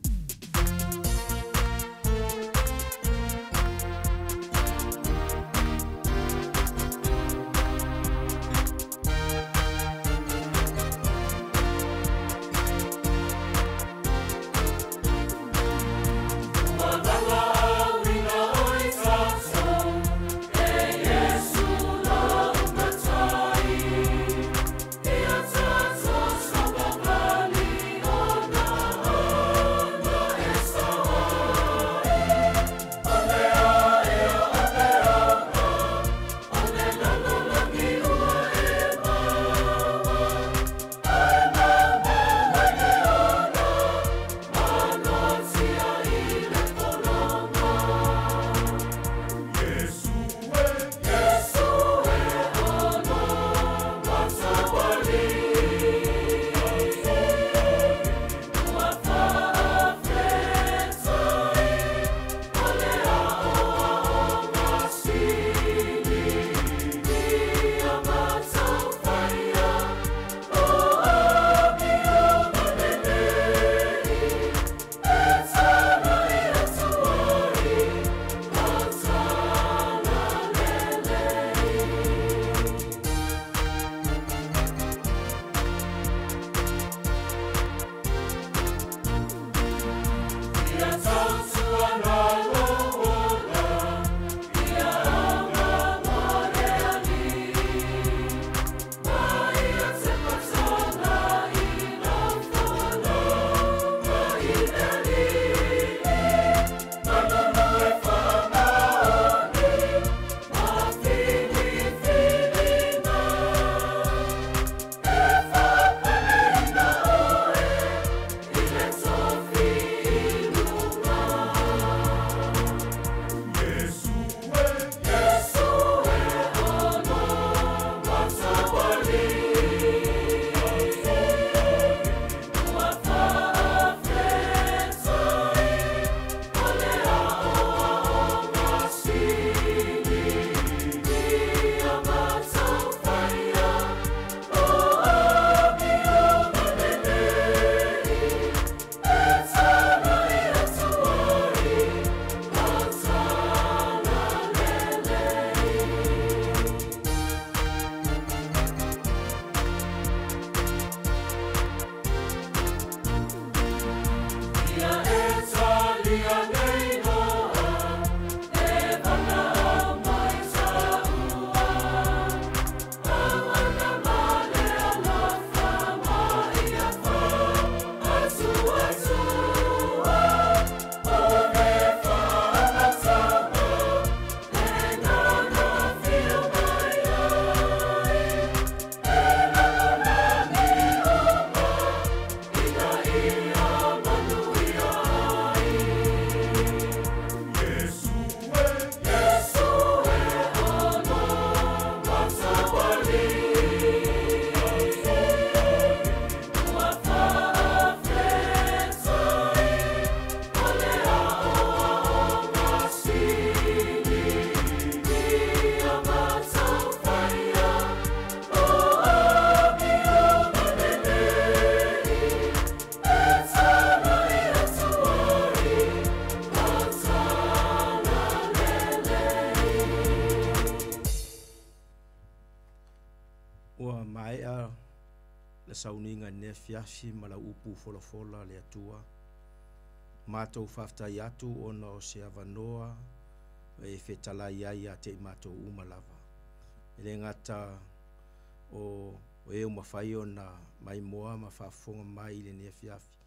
Ua maea le sauninga ne fiafi ma la upu folafola le atua. Mātou whaftai atu ona o se avanoa e whetala iai a te mātou umalava. Ele ngata o eo mawhai o na mai moa ma whafonga mai le ne fiafi.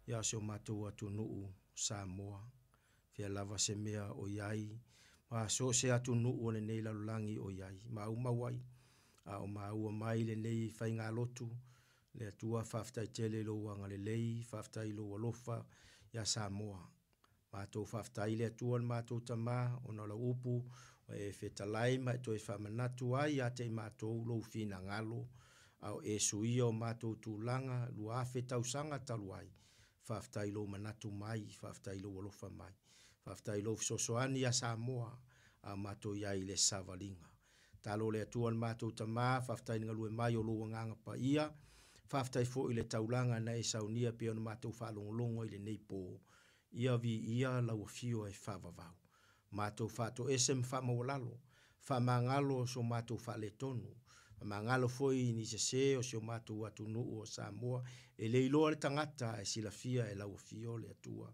Ia se o mātou atu nuu Samoa. Fia lava se mea o iai. Ma so se atu nuu o le nei lalulangi o iai. Ma umawai. A o maua mai le nei whainga lotu. Le atua whaftai tele lo wanga le lei. Whaftai lo alofa ia Samoa. Mātou whaftai le atua mātou tama o na la upu. E whetalai mai toi whamanatu ai a te mātou lo fina ngalo. Au e suia o mātou tūlanga. Lua whetau sanga taluai. Whaftai lo manatu mai. Whaftai lo alofa mai. Whaftai lo sosoani a Samoa. A mātou iai le savalinga. Talo le atua mātou tama. Whaftai ngalue mai o lo nganga pa ia. Whaftai fo i le taulanga na e saunia pia o mātou whalongolongo i le neipo. Ia vi ia lau fio e whavavau. Mātou whato esem whamawalalo. Whamangalo so mātou whale tonu. Whamangalo foi ni se o so mātou atu nuu o Samoa. E leiloa le tangata e silafia e lau fio le atua.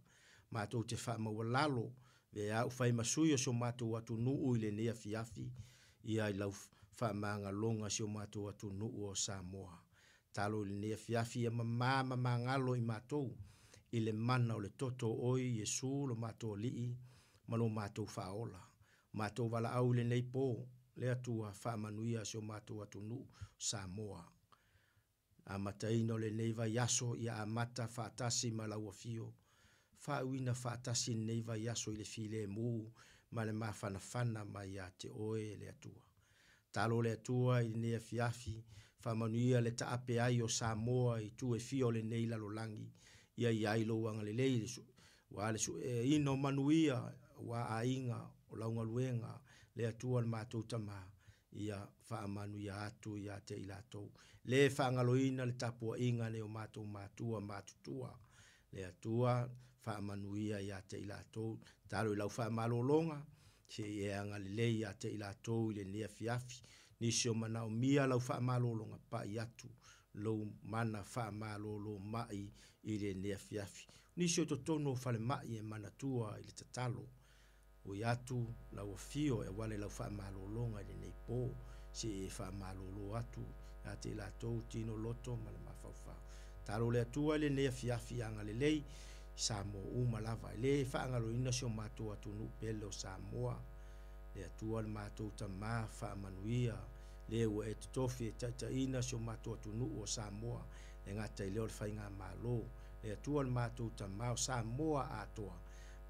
Mātou te whamawalalo. Ve au whai masui o so mātou atu nuu i le nea fiafi. Ia i lau whamangalonga so mātou atu nuu o Samoa. Talo i le nea fiafi e mamangalo i mātou. I le mana o le toto oi Yesu lo mātou lii. Malo mātou whaola. Mātou wala au le nei pō. Le atua whamanuia so mātou atu nuu Samoa. A mataino le neiva yaso ia a mata whaatasi malaua fio. Whauina whaatasi neiva yaso i le file mū. Ma le mawhanawhana mai a te oe le atua. Talo le atua i le nea fiafi. Whamanuia le taape ai o Samoa i tu e fio le nei lalolangi. Ia iai lo wanga le lei. Wa le su e ino manuia wa a inga o launga luenga. Le atua le mātou tama. Ia whaamanuia atu ia te ilatou. Le whaangaloina le tapua inga ne o mātou mātua mātutua. Le atua whaamanuia ia te ilatou. Taro i lau whaamalolonga. Se e anga le lei ia te ilatou i le nea fiafi. Nisi o mana o mia lau whaamalolonga pa i atu. Lau mana whaamalolo mai i le nea fiafi. Nisi o totono whale mai e mana tua i le tatalo. O i atu lau o fio e wale lau whaamalolonga i le nei pō. Se e whaamalolo atu. A te ilatou tino loto ma le mawhauwhau. Talo le atua le nea fiafi anga le lei. Samoa umalava. Le whaangalo ina sio mātou atu nupele o Samoa. Le atua le mātou tama whaamanuia. Le ua e tutofi e taitaina sio mātou atu nuu o Samoa. Le ngata i leo le whainga mālo. Le atua le mātou tama o Samoa atoa.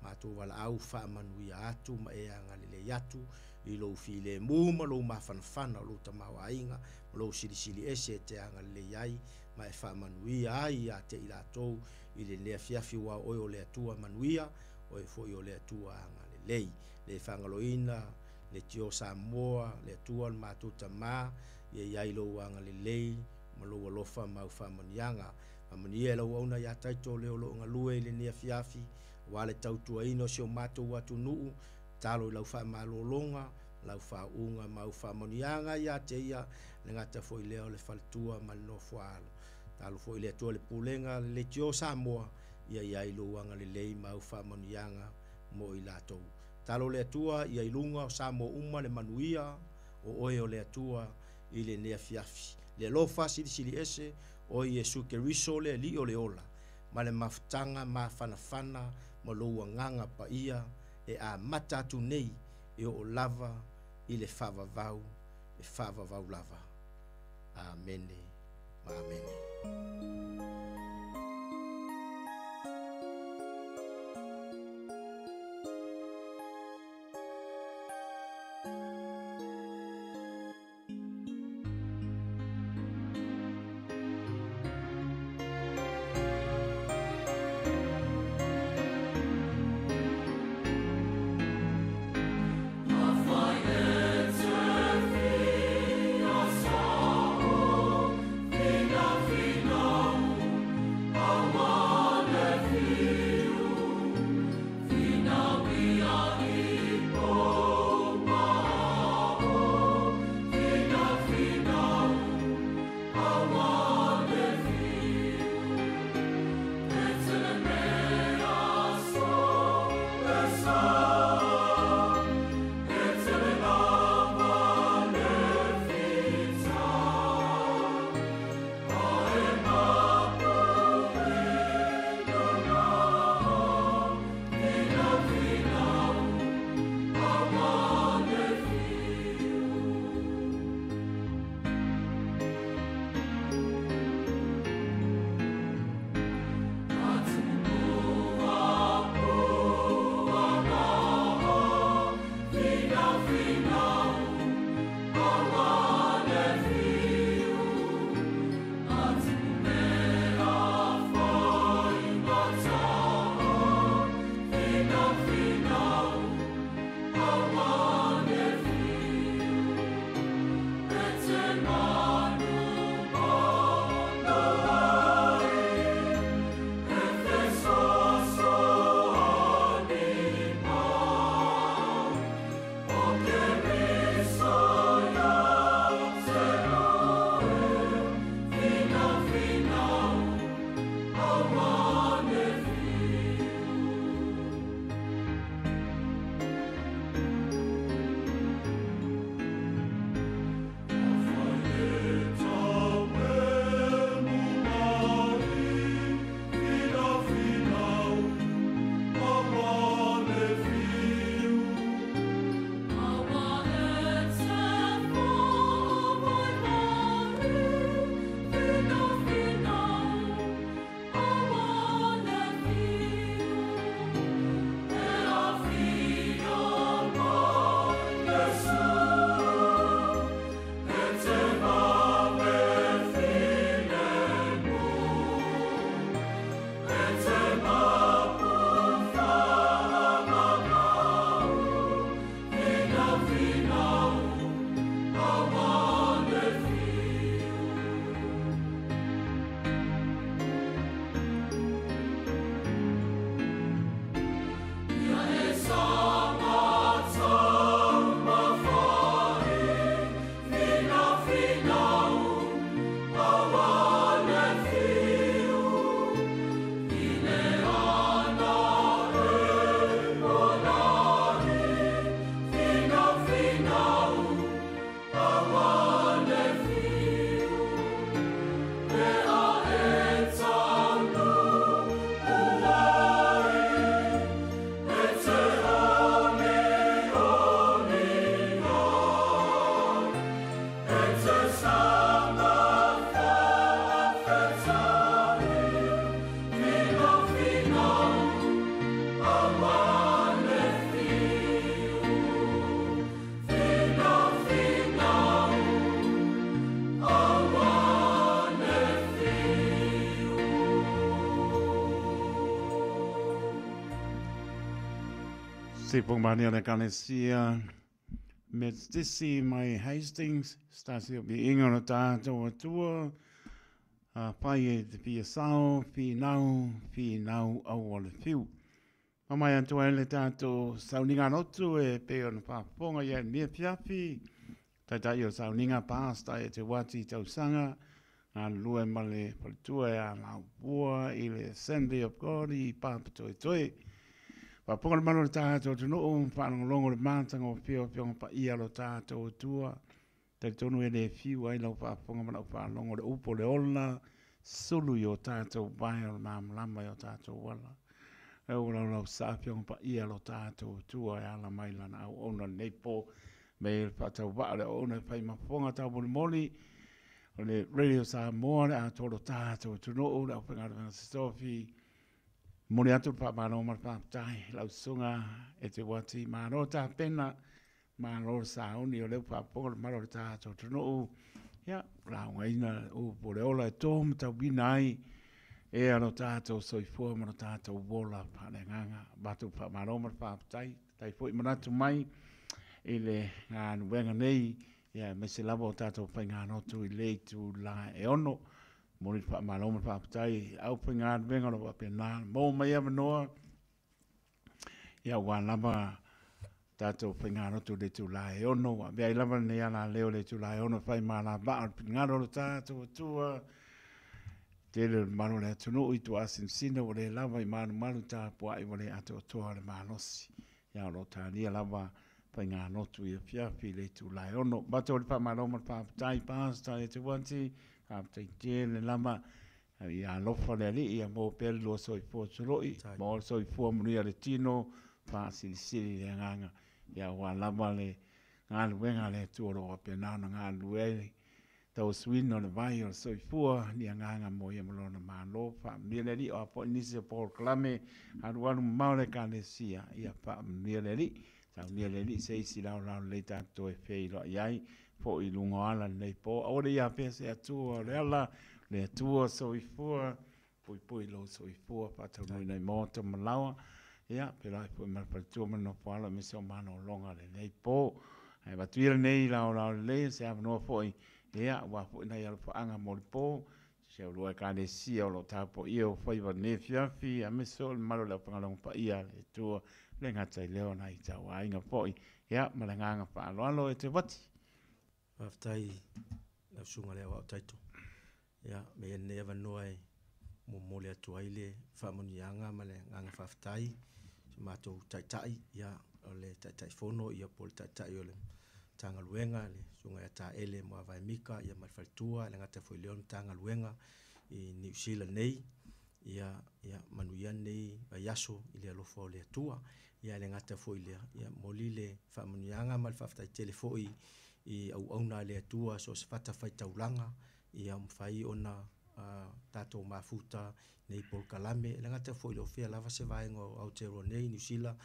Mātou wala au whaamanuia atu ma e anga le atu. I lo file mū ma lo mawhanawhana o lo tamau ainga. Ma lo silisili ese te anga le iai. Ma e whaamanuia ai a te ilatou. I le lea fiafi wa oi o le atua manuia. O e foi o le atua anga le lei. Le whangaloina. Le tio Samoa. Le atua le mātou tama. Ia iai lo anga le lei. Ma lo alofa mau whamanianga. Mamania e lau auna ia taito leo lo nga lue le nea fiafi. Wale tautua ino sio mātou watu nuu. Talo lau whaamalolonga. Lau whaunga mau whamanianga ia te ia. Le ngata foi leo le faltua ma no fualo. Talo foi le atua le pulenga le tio Samoa. Ia iai lo anga le lei mau whamanianga mo i latou. Talo le atua ia ilunga o Samoa uma le manuia. O oe o le atua i le nea fiafi. Le lofa sili ese. O Yesu ke riso le li o le ola. Ma le mafutanga ma whanawhana. Ma loua nganga pa ia. E a mata atu nei. E o lava i le whavavau. E whavavau lava. Amene. Amene. Fino Se pong mani ona kalesia met stisi mai Hastings stasi bi inga no tātou atua pai e te pia sao pi nau au ole fiu. Mamai atu ele tātou sauninga notu e pe ona whaponga ia mea piapi tai o sauninga pasta e te wati tau sanga ngā lue male palitua e a lau bua i le Assembly of God i pāpatoe toi. Wa ponga le mano le tātou tunu o whanongolongo le mātanga o pio pionga pa ia lo tātou tua. Te tonu e le fiu ai lau whaponga mana o whanongo le upo le ola sulu i o tātou vai o le māmalama i o tātou wala. Eo lau sa pionga pa ia lo tātou tua e ala mai lana au ona neipo me il patau wa le ona pai mafonga tau moli moli. O le radio sa moa le a tolo tātou tunu o le au pengara stofi. Mori atu pa mano mar pa tai lau sunga e te wati mano ta pena mano sa uni o le pa po maro ta to no ya la ngaina o pole ola tom ta binai e ano ta to so i fo mano ta to bola pa le nganga batu pa mano mar pa tai foi manatu mai ele nga wenga nei ya me se lavo ta to pa ngano tu i le tu la e ono mori pa maloma pa tai au pinga venga no pa na mo mai ava no ya wa lava tato pinga no tu de tu la e ono wa be lava ne ala leo le tu la e ono fai mala ba pinga no tato tu te le mano le tu no i tu asin sino le lava i manu manu ta po ai vole ato to le manosi ya lo ta ni lava pinga no tu i fia fi le tu la e ono ba to pa maloma pa tai pasta e te wanti te te le lama ia lofa le ali ia mo pel lo so i fo soroi mo so i fo mria le tino fa sili le nganga ia wa lama le ngal wenga le tu ro pe na ngal we tau swin no vai o so i fo ni nganga mo ia mo na ma lo fa mi le li o po ni se por clame al wan ma le canesia ia pa mi le li tau ni le li sei si la le tanto e fe lo iai po i lungo ala nei po ora ia pese atua le ala le atua so i fua poi lo so i fua pa tau nei moto malawa ia pela po mar pa tu mano po ala mi so mano longa le nei po ai va tuir nei la le se ava no foi ia wa po nei al anga mo po se lo ka le si o lo ta po io foi va ne fi a mi so malo le pa long pa ia le tu le ngata le ona i tau ai nga foi ia malanga pa lo e te vati aftai na sunga le wa taito ya me ne ava noi mo mole atu aile fa monianga male nganga faftai mato tai ya ole tai fono ia pol tai ole tanga luenga le sunga ta ele mo vai mika ia malfaltua le ngata foi leon tanga luenga i New Zealand nei ia manuian nei yaso ile lo fo le tua ia le ngata foi le ia molile fa monianga malfaftai telefoi i au na le tua so se fata fai taulanga i am fai ona tato mafuta nei por kalame le ngata foi lo fia lava se vai ngo Aotearoa nei New Zealand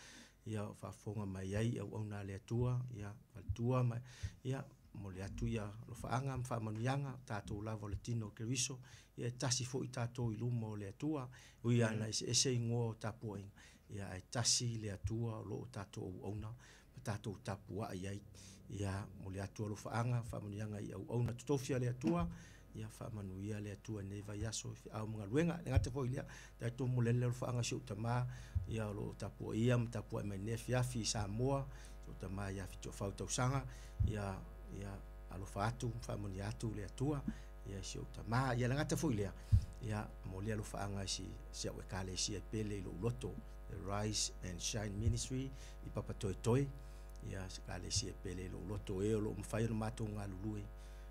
ia fa fonga mai ai au na le tua ia tua mai ia mo le atu ia lo faanga fa manuanga tato lava le tino keriso ia tasi foi tato i lumo le tua u ia na ese ngo tapoing ia tasi le tua lo tato ona tato tapua ai ia mo le atua lo faanga fa manianga ia au na tutofia le atua ia fa manuia le atua nei vai aso au mga luenga ngate foi ia ta to mo le lo faanga si utama ia lo tapu ia mtapu mai ne fiafi Samoa so tama ia fito fa sanga ia alo fatu fa mani atu le atua ia si utama ia ngate foi ia mo le lo faanga si we kale si pele lo loto the Rise and Shine Ministry i papa toi ia sekali si pele lo loto e lo mfai no mato ngalului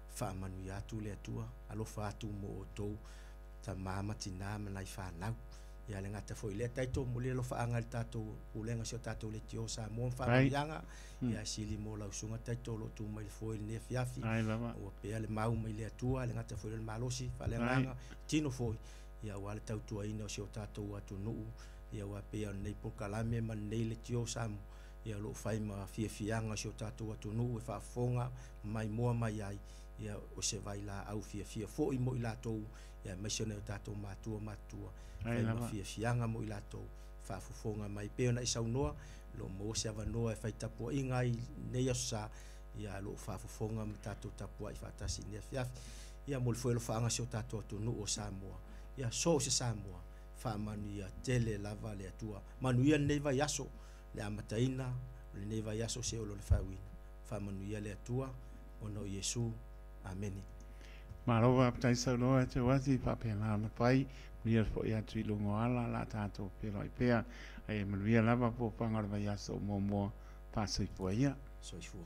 fa manu ya tu le tua alo fa tu mo to ta mama tina mai fa na ia le ngata foi le taito mo le lo fa angal tato ulenga so tato le tio sa mo fa yanga ia sili mo la usunga taito lo tu mai foi ne fiafi o pe le mau mai le tua le ngata foi le malosi fa le nganga tino foi ia wale tau tua ina so tato atu no ia wa pe nei po kalame man nei le tio sa ia lo fai ma fianga so tato atu no e fa fonga mai mo mai ai ia o se vai la au fia fo i mo i la to ia mai se ne tato matua fai ma fianga mo i la to fa fofonga mai pe na isa unoa lo mo se avanoa e faitapua i ngai nei asa ia lo faafofoga ma tatou tapua i faatasi nei afiafi ia mo le foi lo faaga se o tatou atunuu o Samoa ia so o se Samoa faamanu ia tele lava le atua manuia nei vai aso le amataina le nei vai aso se o lo le fauina faamanu ia le atua ona o Iesu amene. Marova tai sa loa te wasi pa pena na pai mia fo ia tui lungo ala la tato pelo i pea e mia lava po pangar vai aso mo pa soi po ia soi fu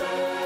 Te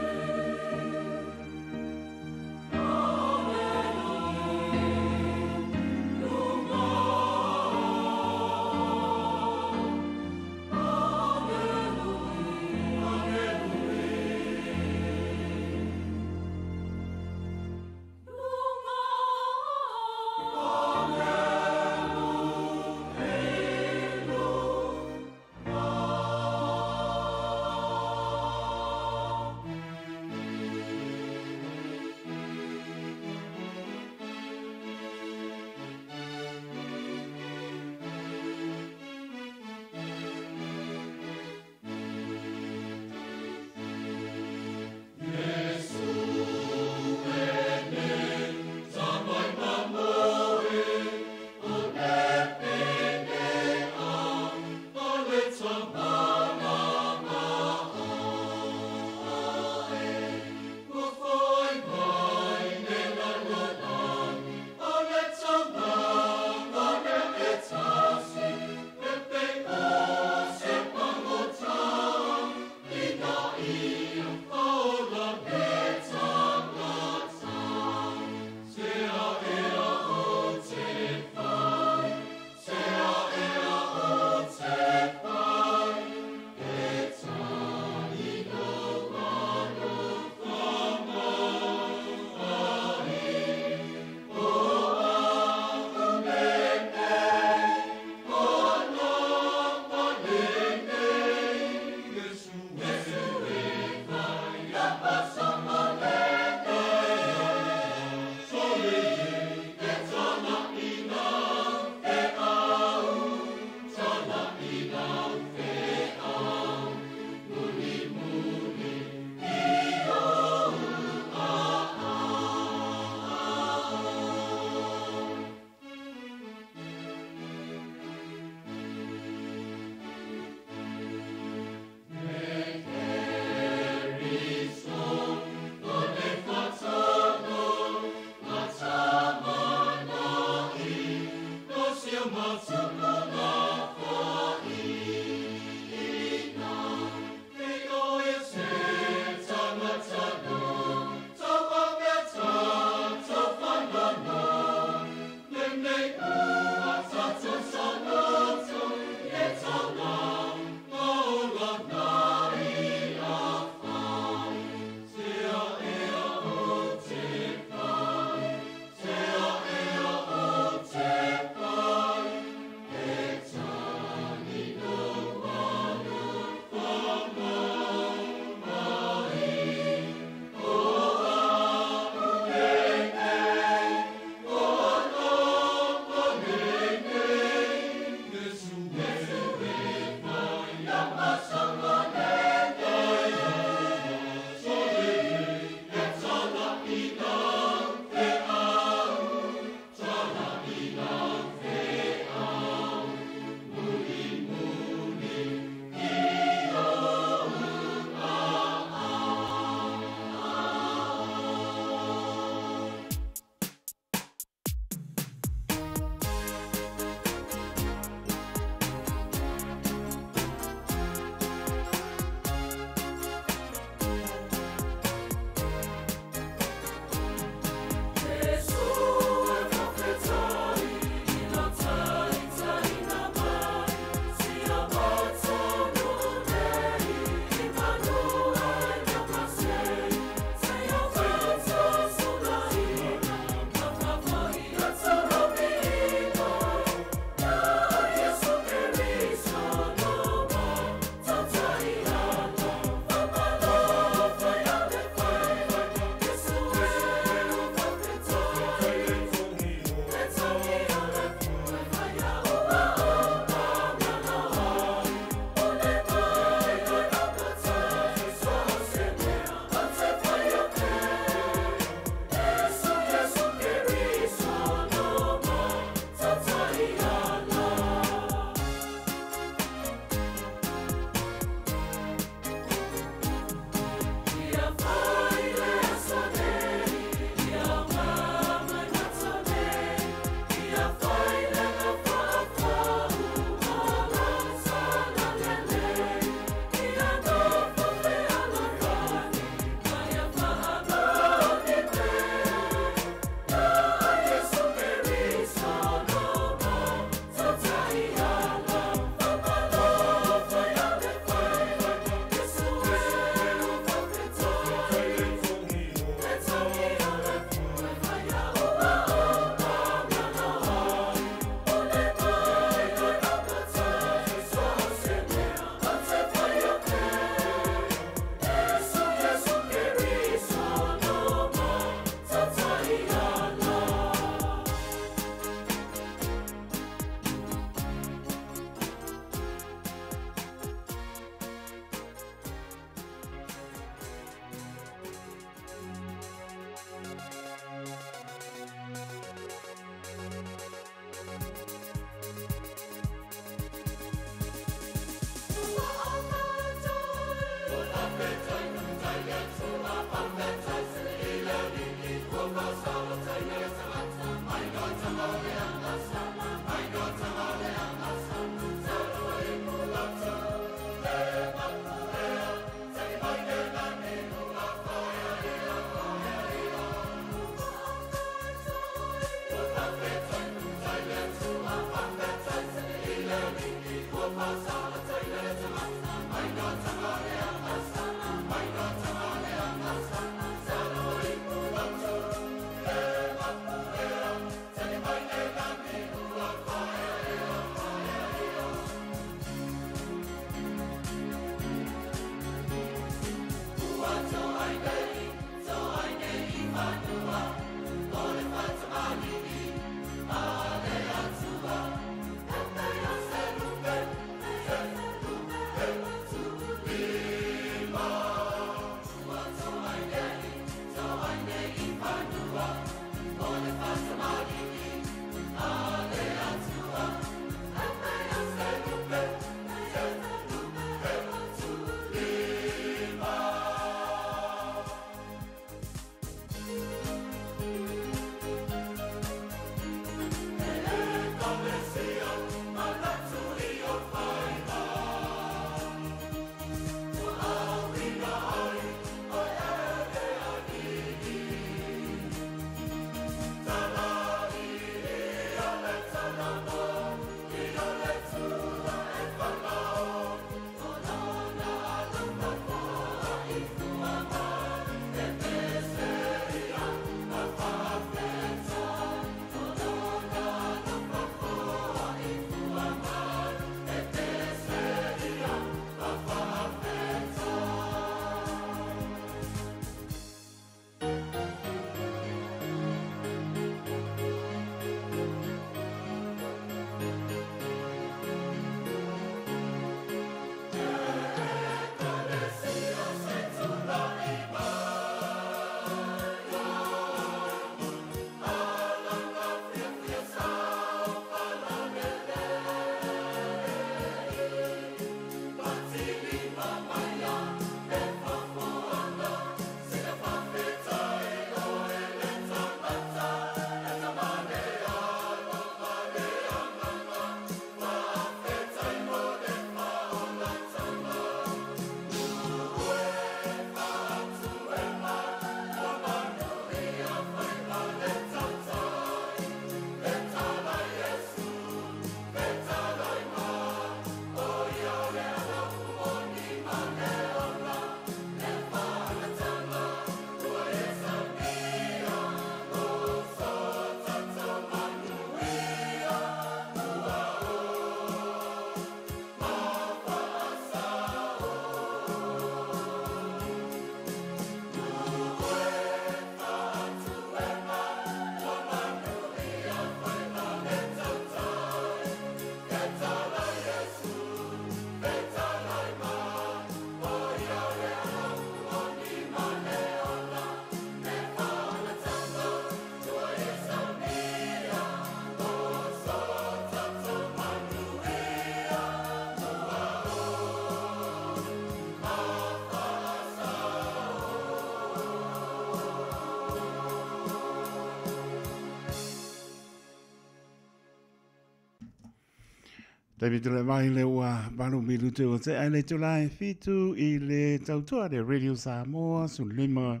David le mai le ua balu milu te o te aile tu lai fitu i le tautua de Radio Samoa su lima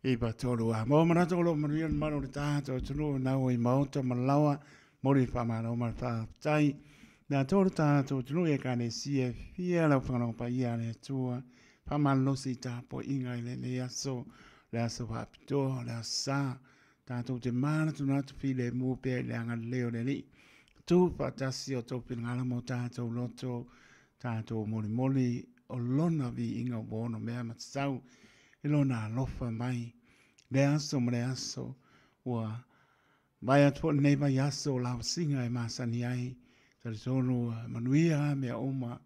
i patolu a mo mana tolo maria mano le tato tunu na o i mauta malawa mori fa mano ma fa tai na tolo tato tunu e kane sie fia la fa no pa ia le tua fa malo si ta po inga le aso fa pito le sa tato te mana tu na tu file mu pe le anga leo le ni tu patasi o to pingala mo tato loto tato moli o lona vi inga bono mea matsau ilona lofa mai le aso wa vai atu neiva yaso la singa e masani ai tari tonu manuia mea oma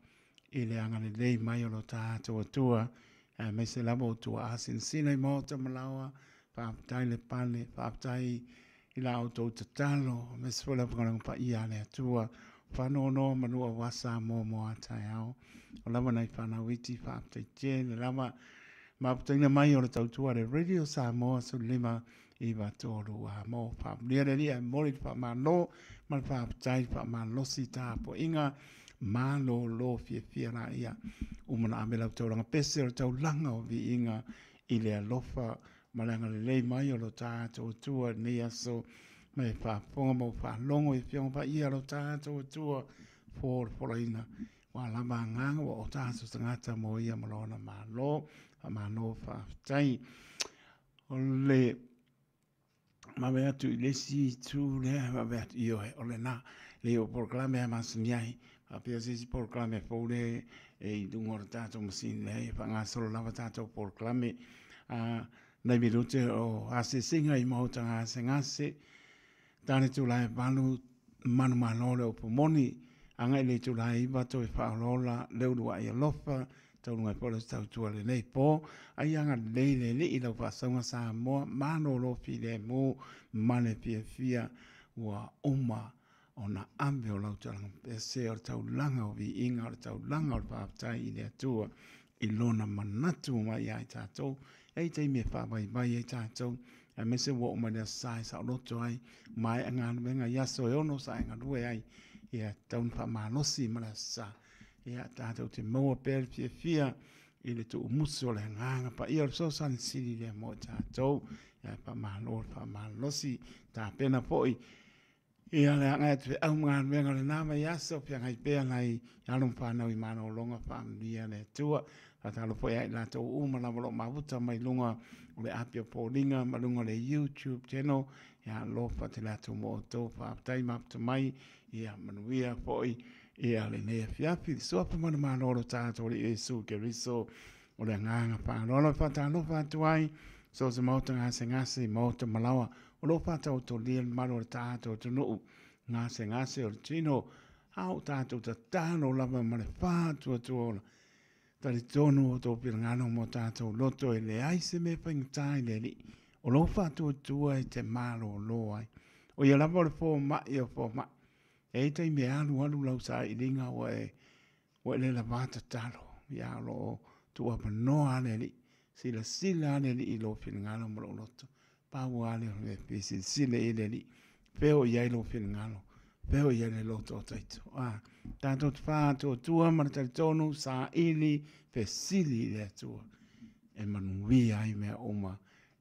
ile anga le lei mai o lo tato atua me se labo tua asin sina i mota malawa whaaptai le pale whaaptai ila auto tatalo me se wala whangarang pa ia le atua whanono manua wasa mo atai au o lama nei whanawiti whaaptai te le lama maputaina mai o le tautua le Radio Samoa su lima i watoro a mo whaapnia le lia mori whaamano man whaaptai whaamano si tāpo inga malo lo fia na ia umana amela tauranga pese o tau langa o vi inga i le alofa malanga le lei mai o lo tātou tua ni aso mai whaaponga mo whaalongo i whionga pa ia lo tātou tua fōraina wa lama nganga wa o tātou tangata mo ia malona malo whaatai o le mawe atu i le si tu le mawe atu i oe o le na le o porklame a masuniai a pia si porklame fōre e i dungora tātou masini le pa ngā solo lava tātou porklame nei mirute o ase singa i mauta ngase tane tu lai balu manu manole o pomoni anga ile tu lai bato e whaolola leurua i alofa taunga i polo tautua le nei po ai anga leile le i lau whasaunga sa moa mano lo fi le mo mane fia ua oma o na ambe o lau talanga pese o tau langa o vi inga o tau langa o whaaptai i le atua i lona manatu mai ai tātou ei te me whaabai bai e tātou a me se wo mai sai sa loto ai mai anga venga yaso e ono sa anga rue ai ia taun whaamanosi mara sa ia tātou te maua pēr fia i le tu umuso le nganga pa ia so san siri le mo tātou ia whaamanosi tā pena poi ia le anga tu au ngā venga le nama yaso pia ngai pēr ngai alum whanau i mano longa whaamlia le tua atalo foi ai la to uma la lo mavuta mai lunga o le apia polinga malunga le YouTube channel ya lo fate la to mo to fa tai map to mai ia manuia foi ia le ne fiafi so pa mana mana lo ta to le su ke riso o le nganga pa lo fa ta lo fa to ai so se mo tanga ngase mo to malawa o lo fa ta to le malo ta to no ngase o chino au ta to ta no la ma fa to tari tonu o tō pirangano mo tātou loto e le aise me whaingatai le li. O lo whātua tua e te mālo o lo ai. O ia lapa le fō mai o fō mai. E tei me alu lau sa i ringa o e le la vāta talo. Ia lo tua panoa le li. Sila le li i lo pirangano mo lo loto. Pāu ale o le pisi sila i le li. Peo iai lo pirangano. Peo ia le loto o taito. Tātou te whātua tua mana tari tonu sa ili fe sili le tua. E manui ai mea oma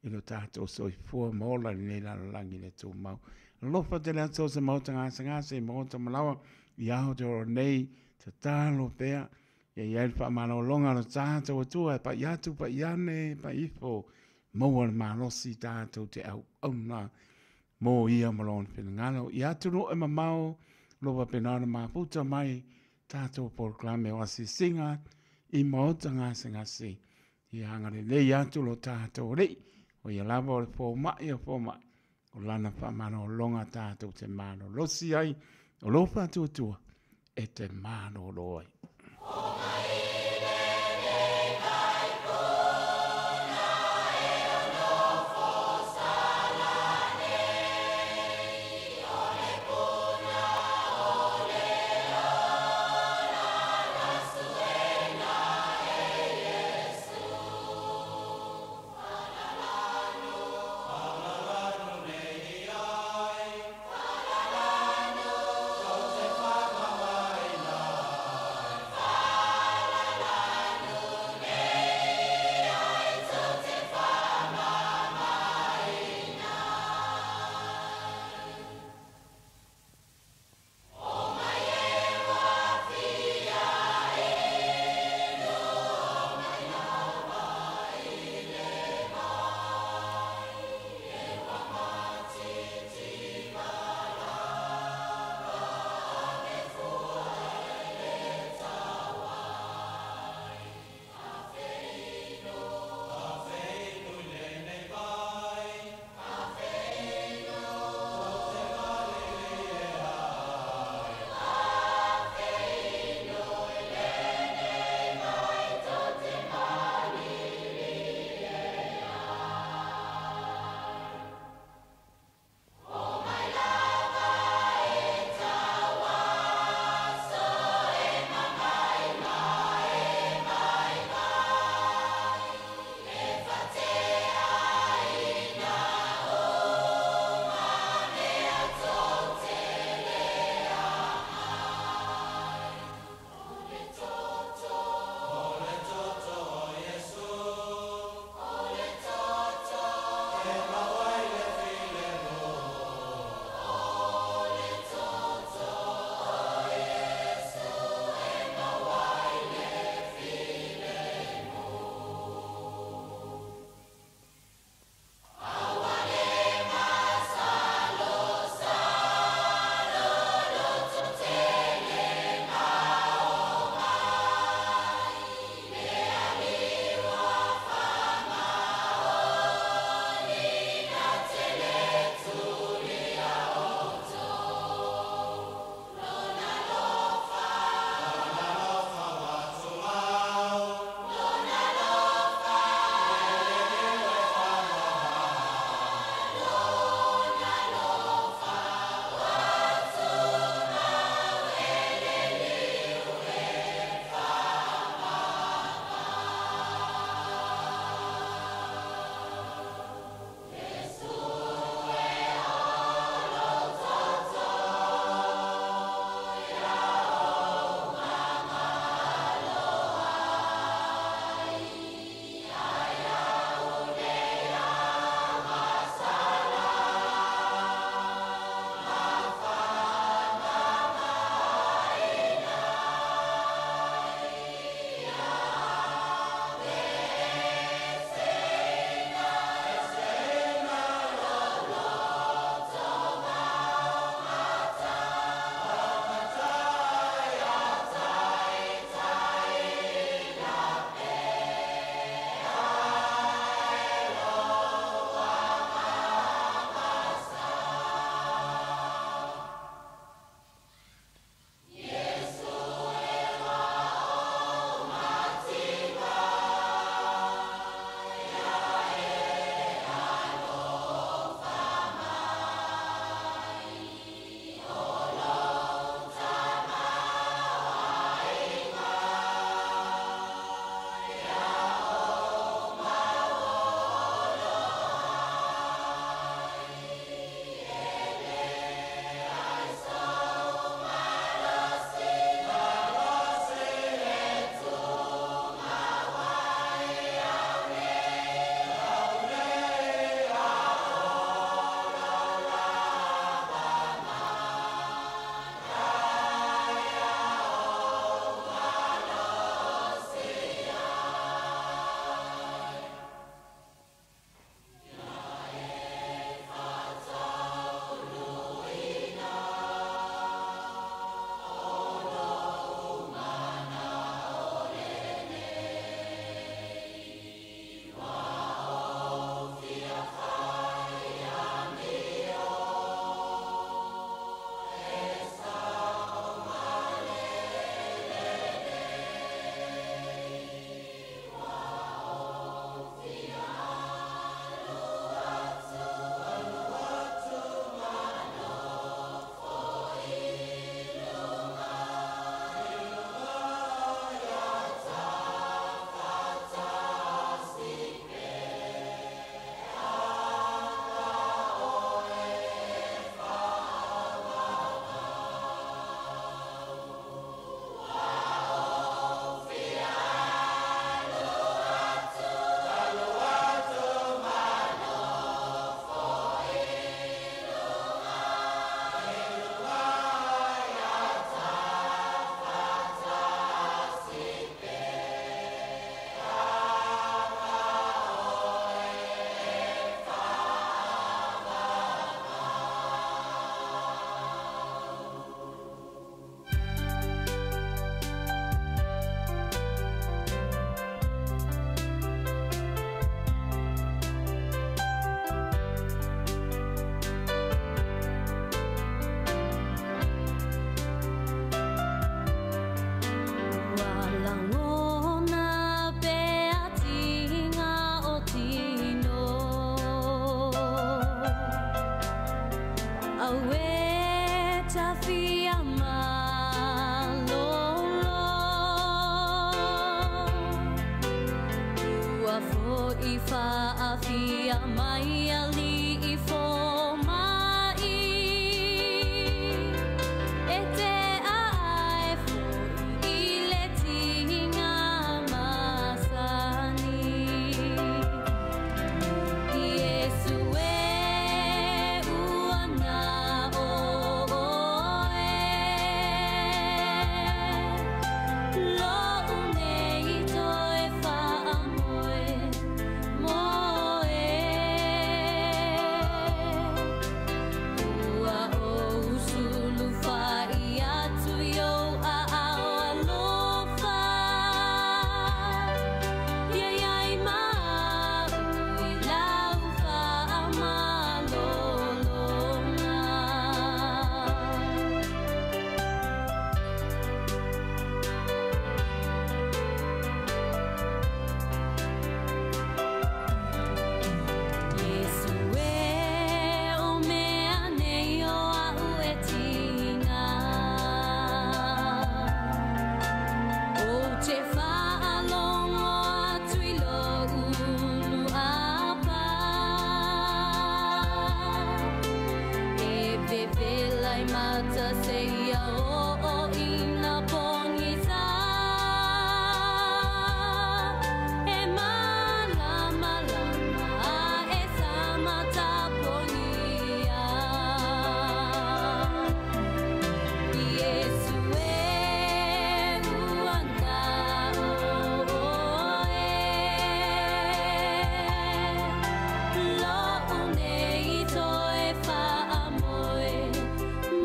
i lo tātou soi fua maola ni nei lalo langi le tū mau. Lofa te lea tō se mauta ngase i mauta malawa i aho te oro nei te tālo pea. Ia iai wha mana o longa lo tātou tua e pa iatu pa iane pa ifo. Maua le malosi tātou te au na mo ia malon pinangalo ia tunu e mamao lova penana maputa mai tato porklame o asi singa i mauta ngase ia angare le ia tu lo tato rei o ia lava o fo mai o lana pa mano longa tato te mano losi ai o lofa tu e te mano loi Bye.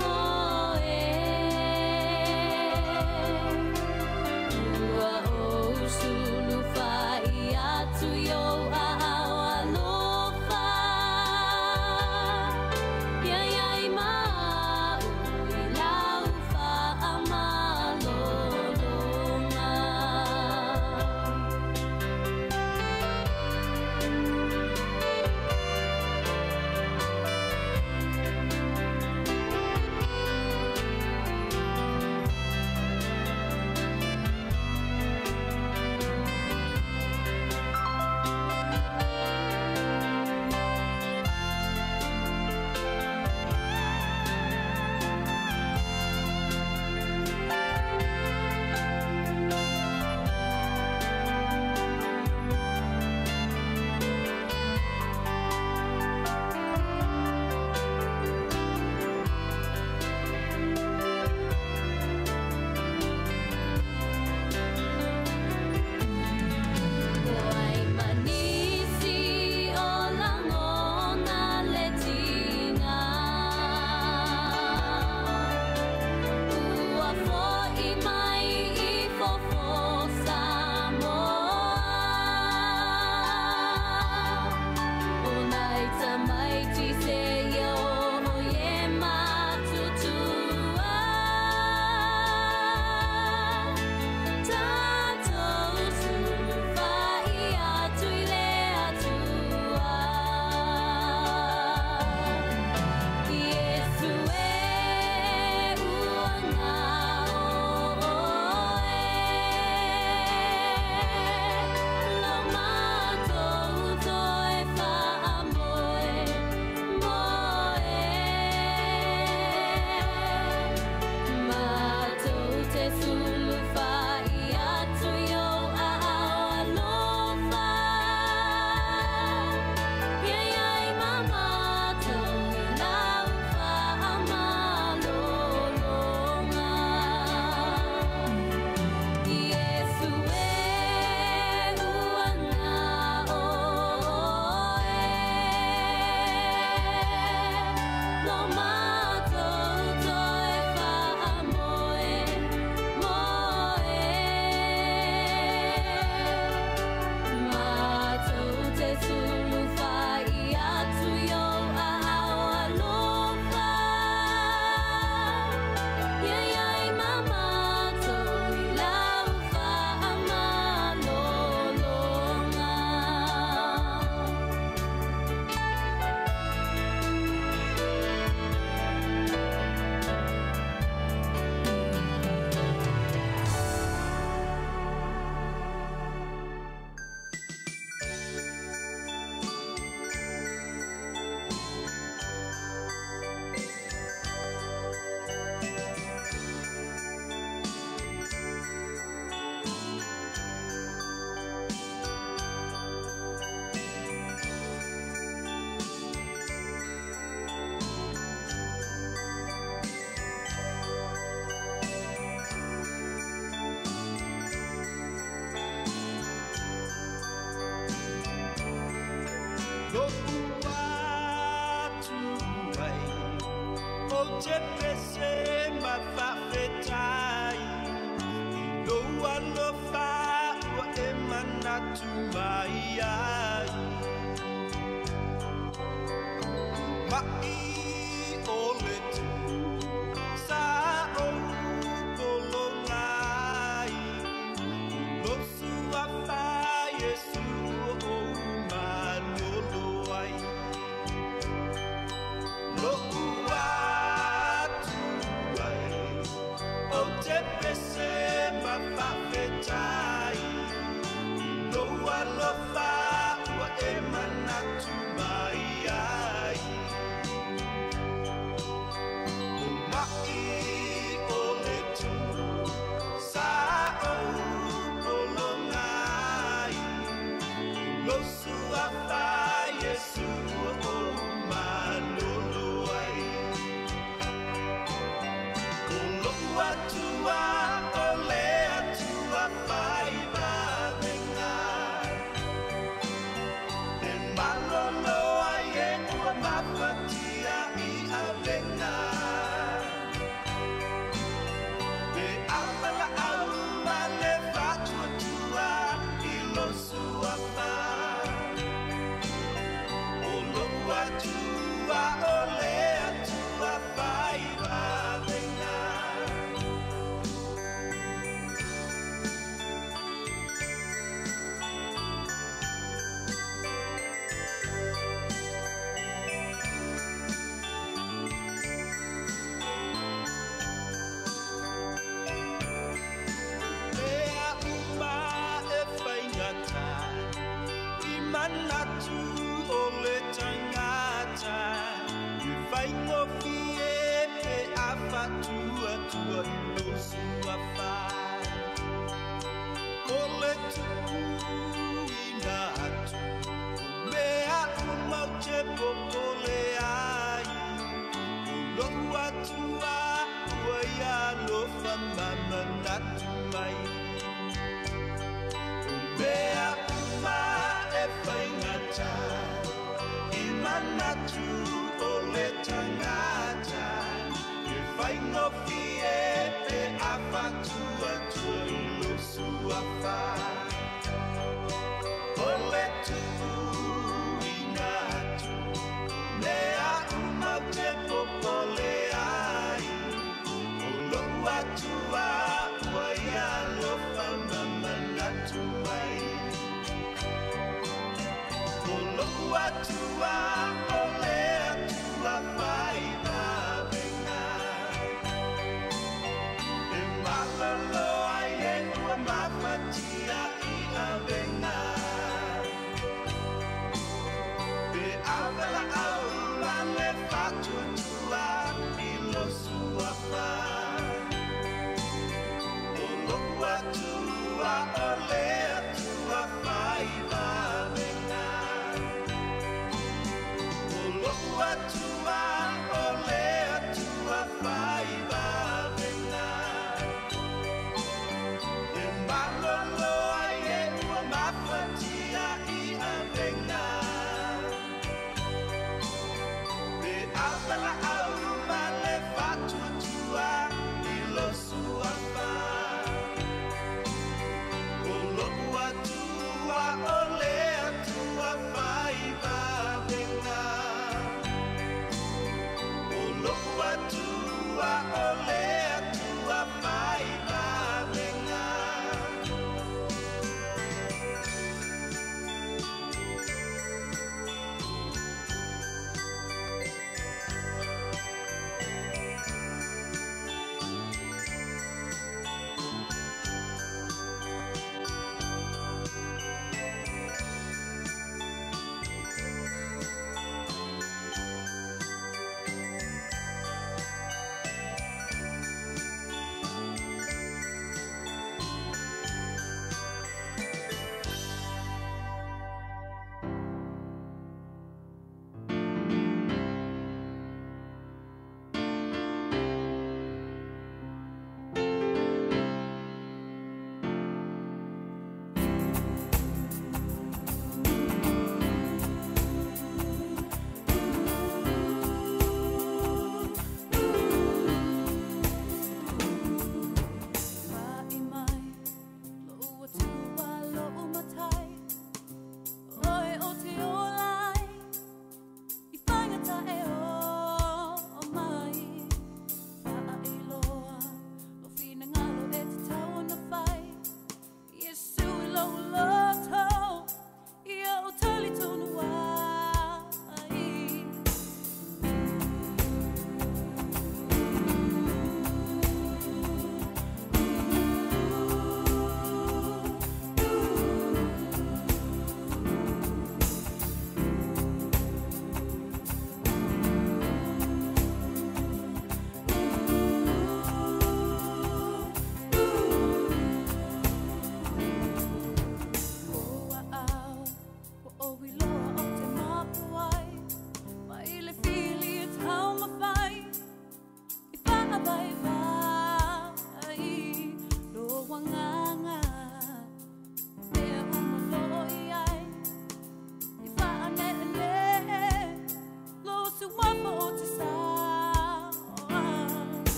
Moe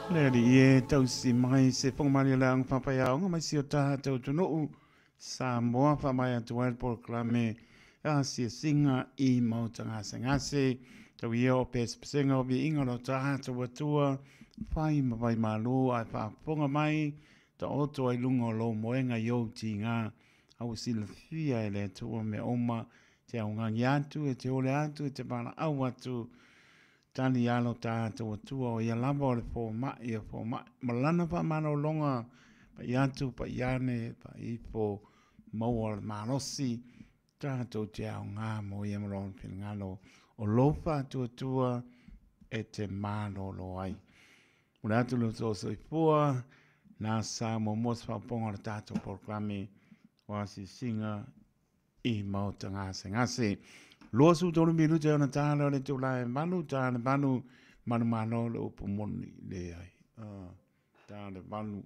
Le di e tau si mai se pong mani la ang papaya o mai si o taha tau tunu sa moa fa mai atu el proclame a si singa I mautanga sengase tau ia o pes pesenga o bi inga lo taha tau atua fai mawai malu ai fa ponga mai ta oto ai lunga lo moenga yo ti ngā au si la fia e le tua me oma te au ngangi atu e te ole atu e te mana au atu tani alo tātou atua o ia lava o le fō mai e fō mai. Malana pa mana o longa, pa i atu, pa i ane, pa i fō maua le manosi, tātou te au ngā mo ia marona pina ngalo o lofa atua e te mano lo ai. Ura atu lo tō soi fua, nā sā mo mos whaponga le tātou proclame o asi singa I mauta ngase ngase. Loa su tonu miru te ona tāna le tu lai manu, tāna manu, manu mano le upu moni le ai. Tāna manu.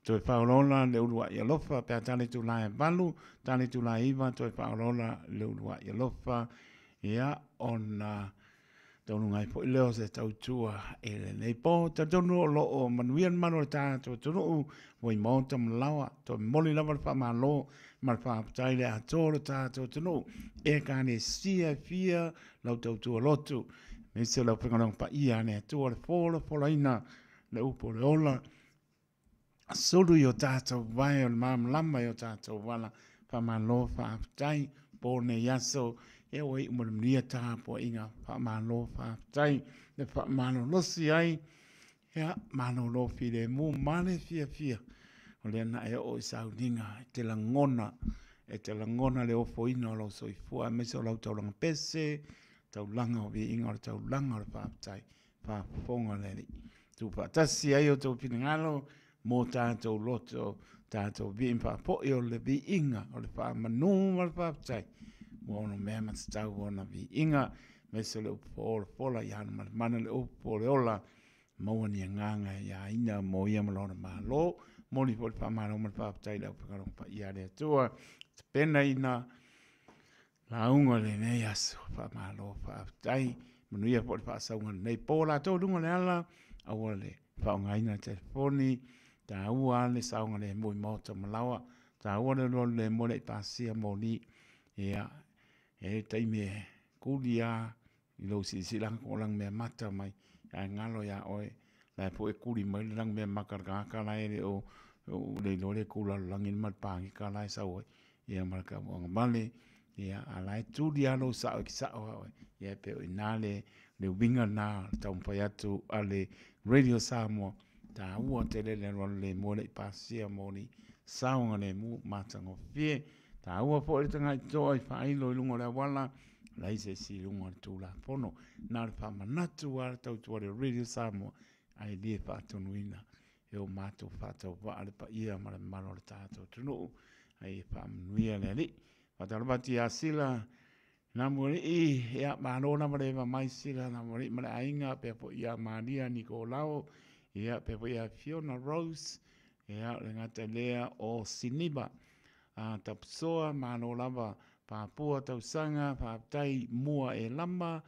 Toi whaolona le urua I alofa, pēr tāne tu lai manu, tāne tu lai iwa, toi whaolona le urua I alofa, ia ona tonu ngai po leo se tau tua e le nei po, ta tonu o lo o manuian manu le tāna tu tunu, wai maunta malawa, toi moli lava le wha malo, ma fa taile a toro tato tunu e kane sia fia lau tau tua lotu me se lau pengalong pa ia ne tua le fola ina le upo le ola solu yo tato vai o mam lama yo tato wala fa malo fa tai pone yaso e wei umurmia ta po inga fa malo fa tai le fa malo losi ai ya mano lo file mu mane fia o le na e o sauninga te langona le ofo ina lo soifua me so lau tau langa pese tau langa o vi inga o tau langa o whaapatai whaafonga le li tu patasi ai o tau pinangalo mo tātou loto tātou vi in whaapoe o le vi inga o le whaamanu o le whaapatai mo ono mea matatau o na vi inga me so le upo o le pola i hana mana le upo o le ola maua ni nganga ia ina mo ia malona malo moli fo pa mano ma pa tai la pa pa ia le tua pena ina la unga le nei as pa malo pa tai manu ia fo pa sa unga nei pola to lunga le ala awale pa unga ina telefoni ta ua le sa unga le mo mota malawa ta ua le mo le pa sia moli ia e tai me kulia I lo si lang ko lang me mata mai ai ngalo ya oi la po e kuli mai lang me makarga ka la e o le le kula langin mat pangi ka la sa oi ia marka mo male ia ala tu dia lo sa o sa o ia pe inale le winga na ta un paiatu ale radio samo ta u te le le mo le pasia moni sa un le mu matango fie ta u po le tanga to ai fa lo lungo le wala la ise si lungo tu la fono na pa manatu al tau tu le radio samo ai di fa tonuina e o mato fato va al pa ia ma mano le tato tunu ai pa nuia le li pa ta bati asila na mori I ya mano na mare mai sila na mori ma ainga pe po ia Maria Nicolao ia pe po ia Fiona Rose ia le ngata lea o Siniba a tapsoa mano lava pa pua tau sanga pa tai mua e lama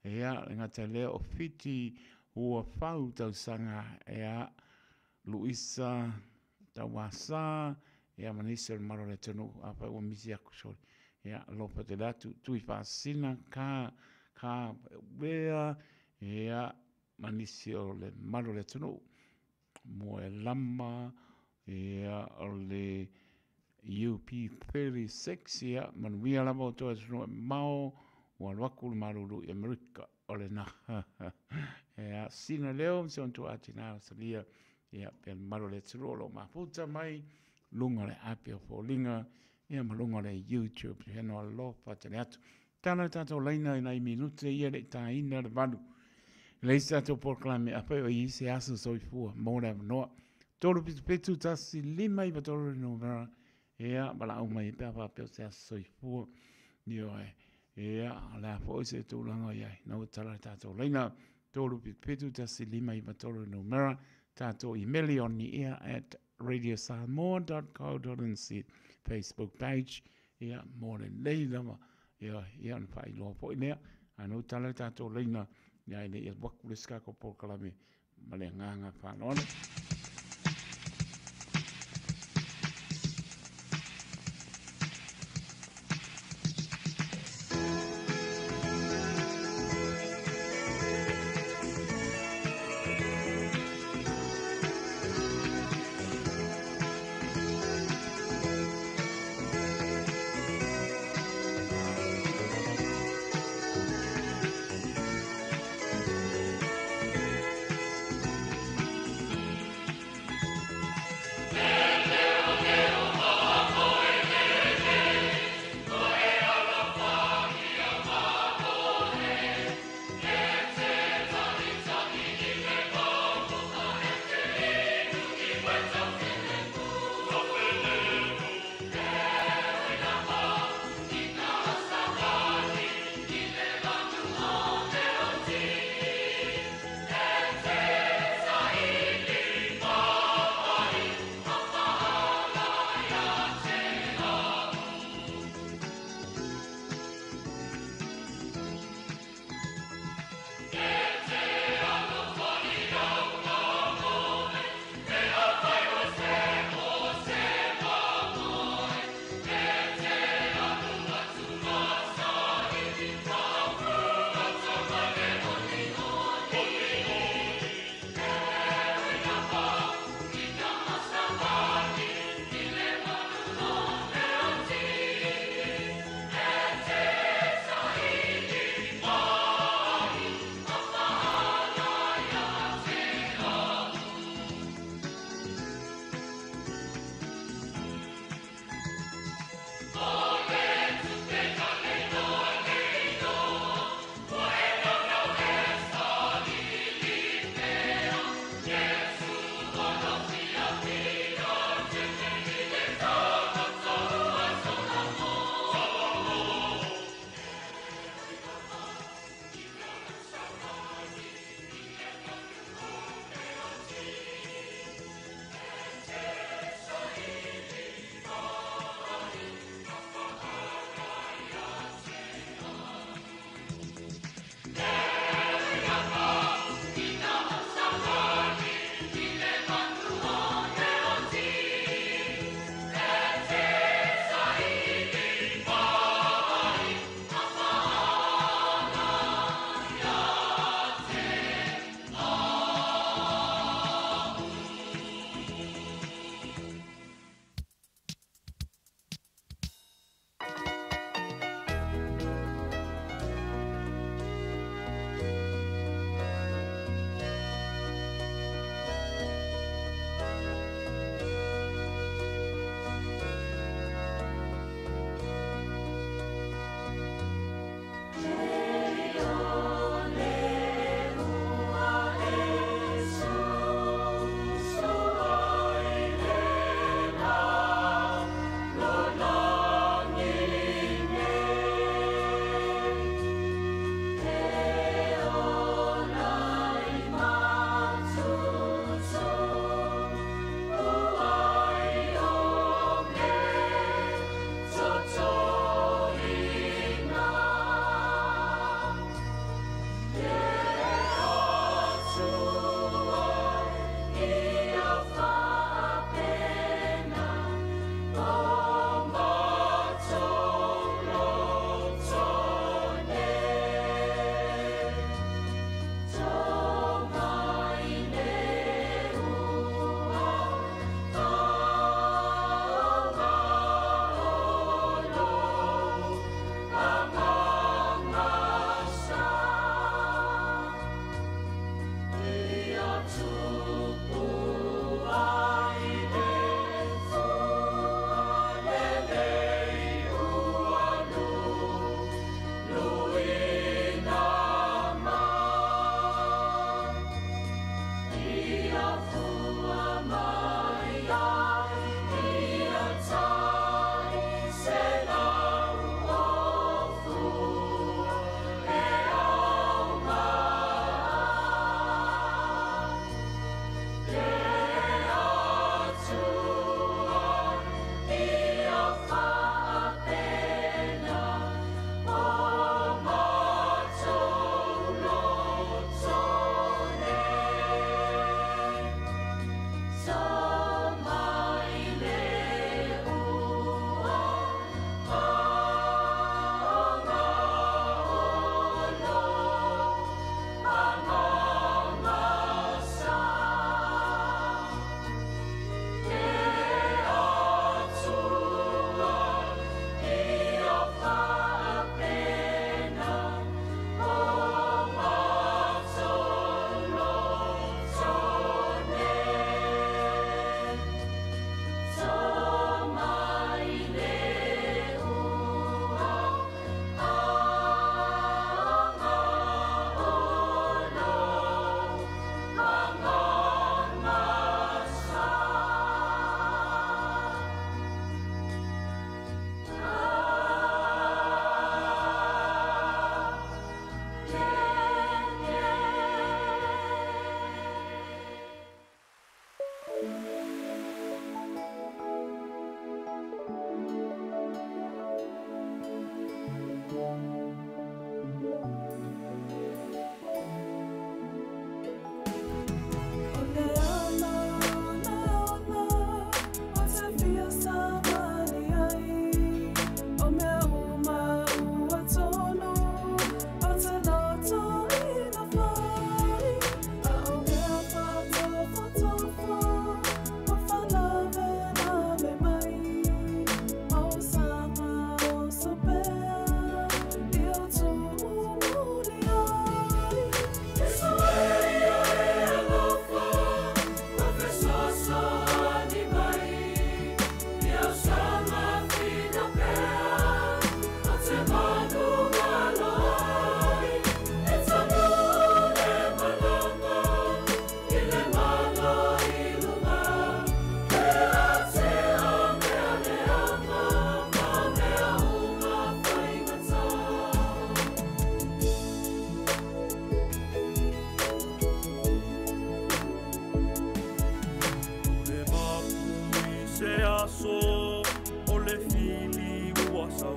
ia le ngata lea o fiti ua fau tau sanga ia Luisa Tawasa ia manisa le maro le tonu apa ua misi aku sori ia lopa te datu tui whaasina ka wea ia manisi o le maro le tonu mo e lama ia o le UP36 ia manuia lama o toa tonu e mao ua luaku le maruru i Amerika o le na ia sina leo mse on tu atina o salia ia pe maro le tonu lo mafuta mai lunga le api o fōlinga ia malunga le YouTube heno alo patele atu tana tato laina i minute ia le taina le valu le isa to proclame apa o I se aso soifua mora noa tolu pitu tasi lima I batoro no vera ia bala o mai pe pe se aso soifua dio ia la fo se tu langa ia no tala tato laina tolu pitu tasi lima I batoro no vera tato email on the air at radiosamoa.co.nz Facebook page ia more leila ma ia an fai lo po ina ano tala tato leina ia ile ia waku le ska ko por kalame ma le nganga whanona.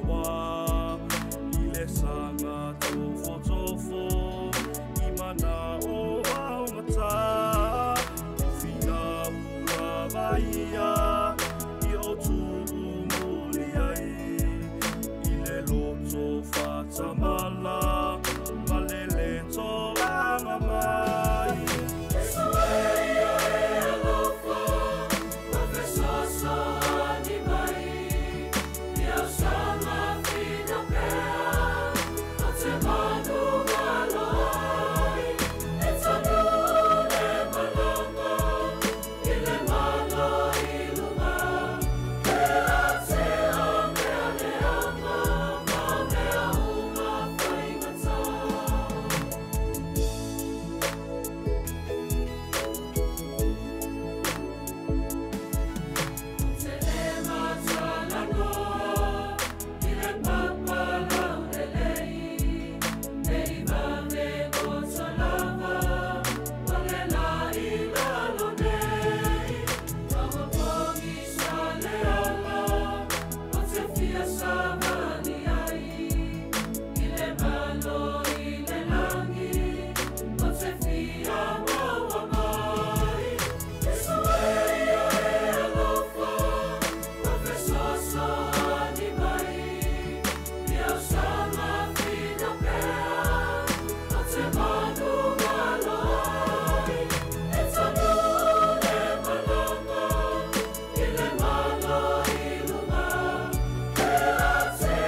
wā I le sanga tofo tofo I mana o aongata Whina ura vaia I o tū muli ai I le loto whatamala Ma le le tō anga mai Say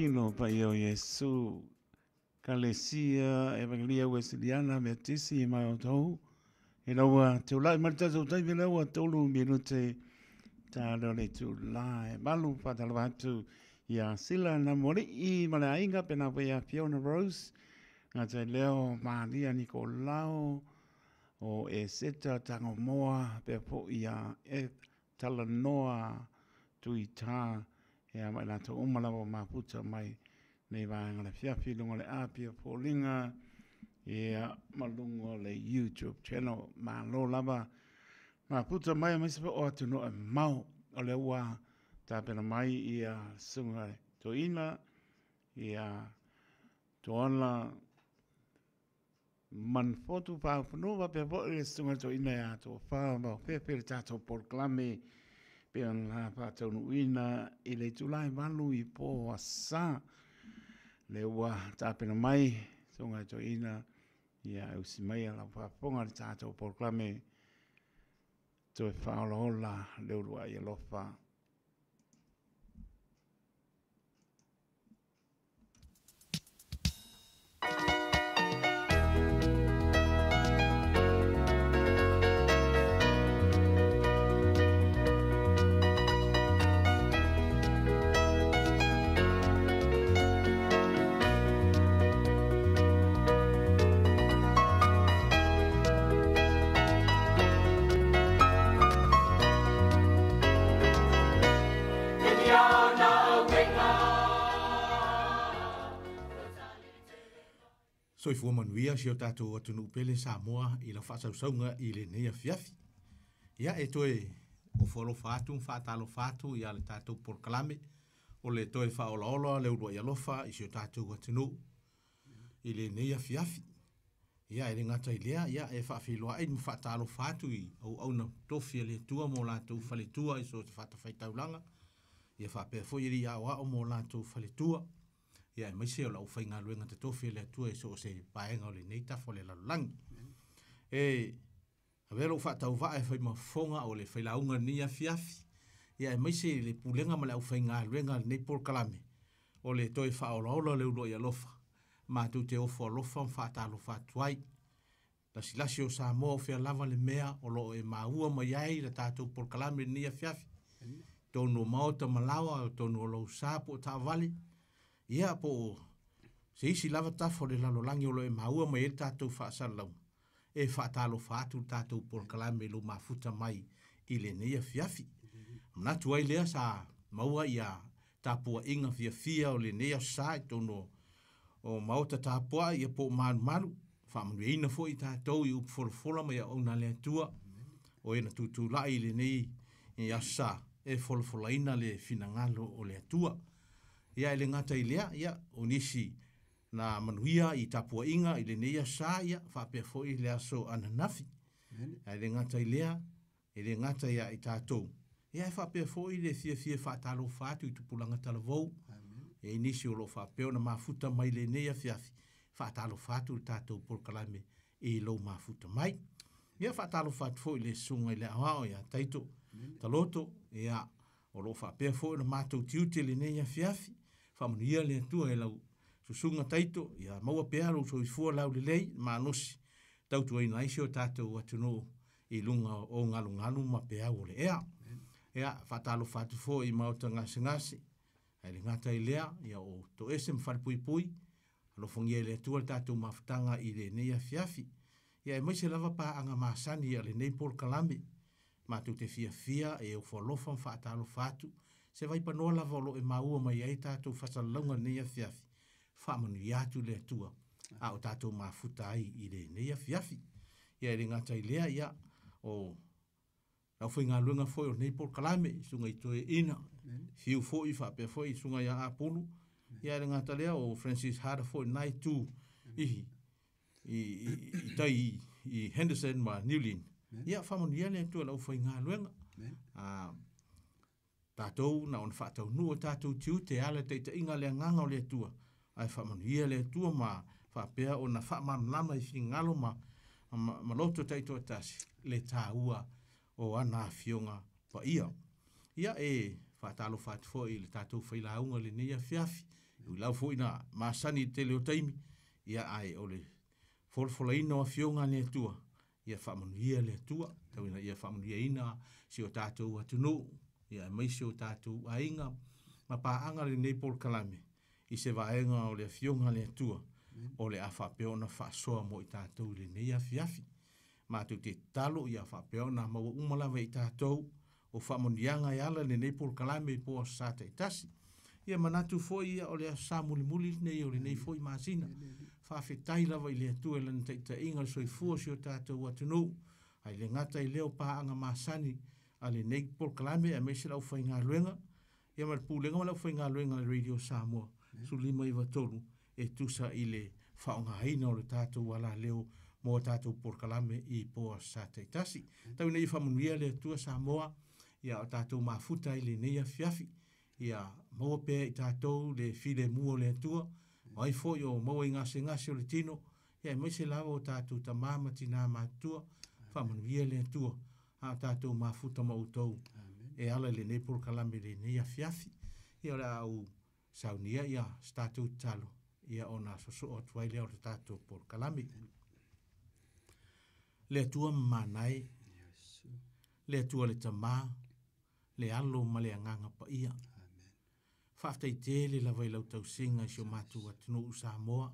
tino pa io Yesu. Kalesia Evangelia Wesleyana Metisi mai o tau. E laua te ulai marita tau taiwe laua tolu minute ta le tu lai. Malu patala watu ia sila na mori I male ainga pena wea Fiona Rose. Ngā te leo Maria Nicolao o e seta tango moa pe po ia e talanoa tui tā. Ea mai la to umalawa maputa mai. Nei vanga le fiafi lunga le apia polinga ia malungo le YouTube channel ma lo lava ma puta mai mai se o atu no mau o le ua ta pena mai ia sunga to ina ia to ona man foto pa no va pe vo le sunga to ina ia to fa ma pe pe ta to proclame pe na pa to no ina ile tulai valu I po asa le ua tāpena mai songa to ina ia usi mai ala whaponga le tātou proclame to e whaola le urua I alofa. Soi fua manuia si o tātou atunu pele Samoa I la whaasausauga I le neia fiafi. Ia e toe o wholo whaatu, whaatalo whaatu ia le tātou porkalame o le toe whaolaola le urua I alofa I si o tātou atunu I le neia fiafi. Ia e le ngata I lea, ia e whaafiloa ai mu whaatalo whaatu I au na tofi le tua mo lātou whale tua I so te whaatawhaitaulanga. Ia whaapea fwoi ia o mo lātou whale tua. Ia e maise o lau whainga luenga te tofi le atua e so o se paenga o le neita fo le lalulangi. E a vero whaatau waa e whaima fonga o le whailaunga nia fiafi. Ia e maise le pulenga ma lau whainga luenga le neipor kalame. O le toi whaolaola le ulo I alofa. Ma tu te ofo alofa whaatalo whaatuai. Lasi o Samoa o whea lava le mea o lo e maua mai ai le tātou por kalame nia fiafi. Tonu maota malawa o tonu o lau sapo o ta vale. Ia po se isi lava tafo le lalolangi o lo e maua mai e tātou whaasalau. E whaatalo whaatu tātou por kalame lo mafuta mai I le neia fiafi. Mnatu ai lea sa maua ia tāpua inga fia o le neia sa I tono o maota tāpua ia po manu. Whamanu eina fo I tātou I upfolfola mai au na lea tua. O ena tutula I le nei I asa e folfola ina le finangalo o lea tua. Ia ele ngata I lea, ia, o nisi na manuia I tapua inga, I le neia sa, ia, whapea fo I lea so ananafi. Ia ele ngata I lea, ele ngata ia I tātou. Ia e whapea fo I le fia whaatalo whaatu I tupulanga talavou. E nisi o lo whapea na mafuta mai le neia fiafi. Whaatalo whaatu I tātou porkalame I lo mafuta mai. Ia whaatalo whaatu fo I le sunga I le awao, ia, taito, taloto, ia, o lo whapea fo na mātou tiute le neia fiafi. Whamanuia le atua e lau susunga taito, ia maua pea lo so I fua lau le lei, mānosi. Tautu ai naisi o tātou atuno I lunga o ngalu ma pea o le ea. Ea, whatalo whatu fo I mauta ngasi. Ai le ngata I lea, ia o to ese mwharpui, alo fongia le atua le tātou mawhtanga I le neia fiafi. Ia e maise lava pa anga maasani a le neipor kalame. Mātou te fia e o whalofa whaatalo whatu. Se vai panoa lava lo e maua mai ai tātou whasalunga neia fiafi. Whamanu I atu le atua. A o tātou mafuta ai I le neia fiafi. Ia e ngata I lea ia o lau whai ngā luenga foi o neipor kalame. Sunga I toe ina. Fiu foi whapea foi sunga ia apulu. Ia e ngata lea o Francis Harder foi nai tū. I tai I Henderson ma Newlyn. Ia whamanu ia le atua lau whai ngā luenga. Tātou na on whaatau nua tātou tiu te ale te inga le nganga o le tua. Ai whamanu ia le tua ma whapea o na whamanu lama I whingalo ma loto teito atasi le tāua o ana fionga pa ia. Ia e whaatalo whaatufo I le tātou whailaunga le neia fiafi. Ui lau fo ina masani te leo taimi, ia ai o le folfola ina o fionga le tua, ia whamanuia le tua, tau ina ia whamanuia ina si o tātou atunu, ia mai si o tātou a inga, ma paanga le nei Paul Kalame, i se vaenga o le fionga le tua, o le a whapeona whaasoa mo i tātou le nei a fiafi. Ma tu te talo i a whapeona maua umalawa i tātou, o whamonianga i ala le nei Paul Kalame i po sata i tasi. Ia manatu foi ia o le sa muli nei o le nei foi masina. Whawhetai lawa i le atua e lana ta inga soi fua si o tātou atunu. Ai le ngata i leo paanga masani a le nei Paul Kalame a mese lau whai ngā luenga. Ia marpūlenga ma lau whai ngā luenga le Radio Samoa. Su lima i watolu e tusa i le whaonga haina o le tātou ala leo mo tātou Paul Kalame i po sata i tasi. Tau nei whamunuia le atua Samoa. Ia o tātou mafuta i le nei a fiafi. Ia maua pēr i tātou le file mua le atua. Mai fo i o maua i ngase o le tino. Ia mai se lawa o tātou ta mama tina mātua. Whamanuia le atua. A tātou mafuta mautou. E ala le nei Paul Kalame le nei a fiafi. Ia ora au saunia ia tātou talo. Ia ona soso o tuai leo le tātou Paul Kalame. Le atua manai. Le atua le tamaa. Le alo ma le anganga pa ia. Whaftai tele la vai lau tau singa si o mātu atunu u Samoa.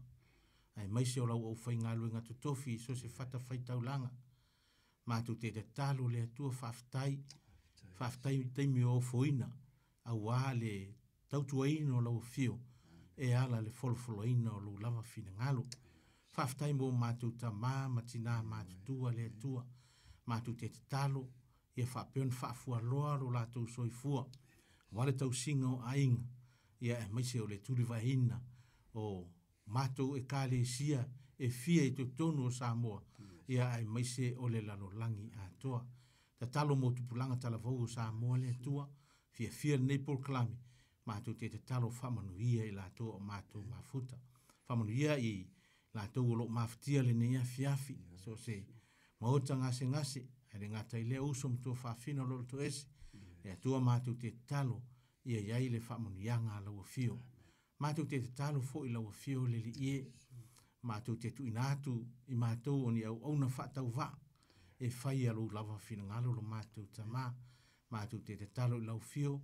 Ai mai se o lau au whai ngā luenga tutofi so se whata whai taulanga. Mātu te talo le atua whaftai. Whaftai teimi o foina. A wā le tautuaino lau fio. E ala le folofoloina o lau lava fina ngalo. Whaftai mo mātu ta mā matina mātu tua le atua. Mātu te talo. Ia whapeon whaafua loa ro lātou soifua. Wale tau singa o ainga. Ia e maise o le turi vahina. O mātou e kāle sia e fia i tonu o Samoa. Ia e maise o le lalolangi a toa. Ta talo mo tupulanga talavou o Samoa le atua. Fia nei Paul Kalame. Mātou te talo whamanuia i lātou o mātou mafuta. Whamanuia i lātou o lo maftia le nea fiafi. So se maota ngase. Ele ngata i lea uso mtua whawhina lolo to ese. E atua mātou te talo ia iai le whamunianga laua fio. Mātou te talo fo i laua fio le li ie. Mātou te tu inatu i mātou o ni au auna whatau wā. E whai alu lava whina ngalo lo mātou tamā. Mātou te talo i lau fio.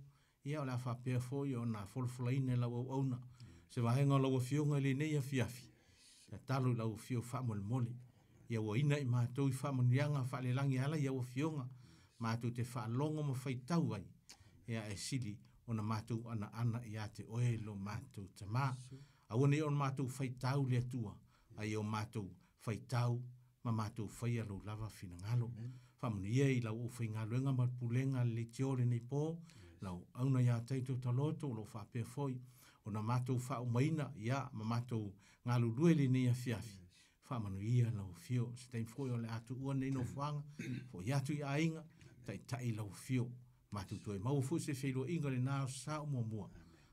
Ia o la whapea fo i o na folofolaina lau au auna. Se wahenga laua fio ngai le neia fiafi. Te talo i lau fio whamole mole. Ia wa ina i mātou i whamunianga whalelangi ala ia wa fionga. Mātou te whaalongo ma whaitau ai. Ia e sili o na mātou ana i ate oe lo mātou tamā. Awane o na mātou whaitau le atua. Ai o mātou whaitau ma mātou whaia lo lava fina ngalo. Whamunia i lau o whaingaluenga ma pulenga le tiore nei pō. Lau auna ia teito taloto lo whapea foi. O na mātou whaumaina ia ma mātou ngalulue le nei a fiafi. Whamanuia lau fio, se teim foi o le atu ua nei no whanga, fo iatu i ainga, tai lau fio, matu tue mau fu se whilo inga le nao sao mua,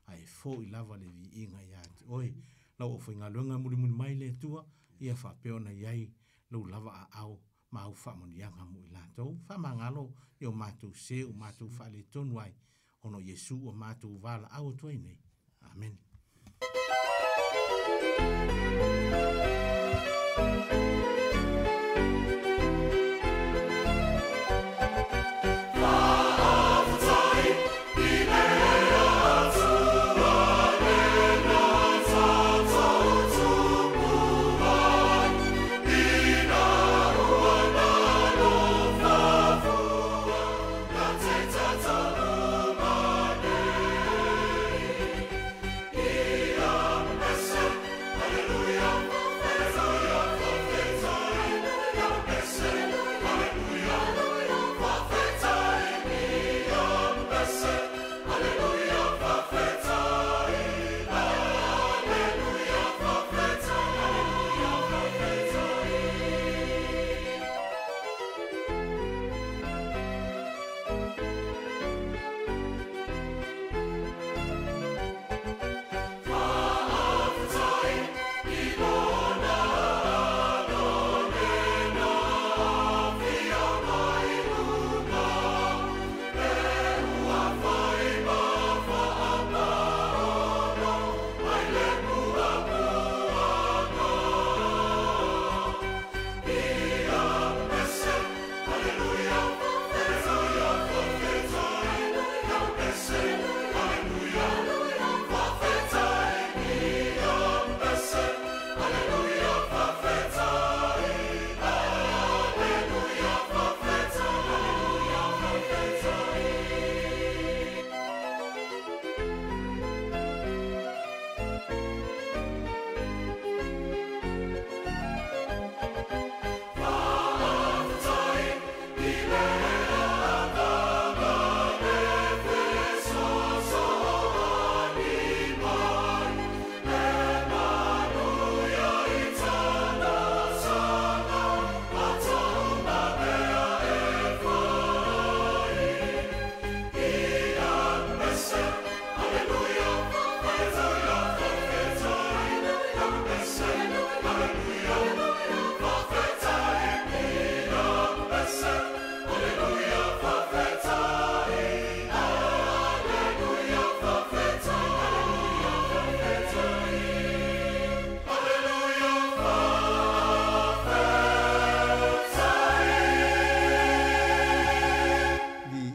ai fo i lava le vi inga i atu, oi, lau o whainga luenga muri mai le tua, ia whapeo na iai, lau lava a au, mau whamanianga mu i latou, whamangalo, i o matu se, o matu whale tonu ai, ono Yesu o matu vala au tuai nei, amen. Hallelujah, hallelujah,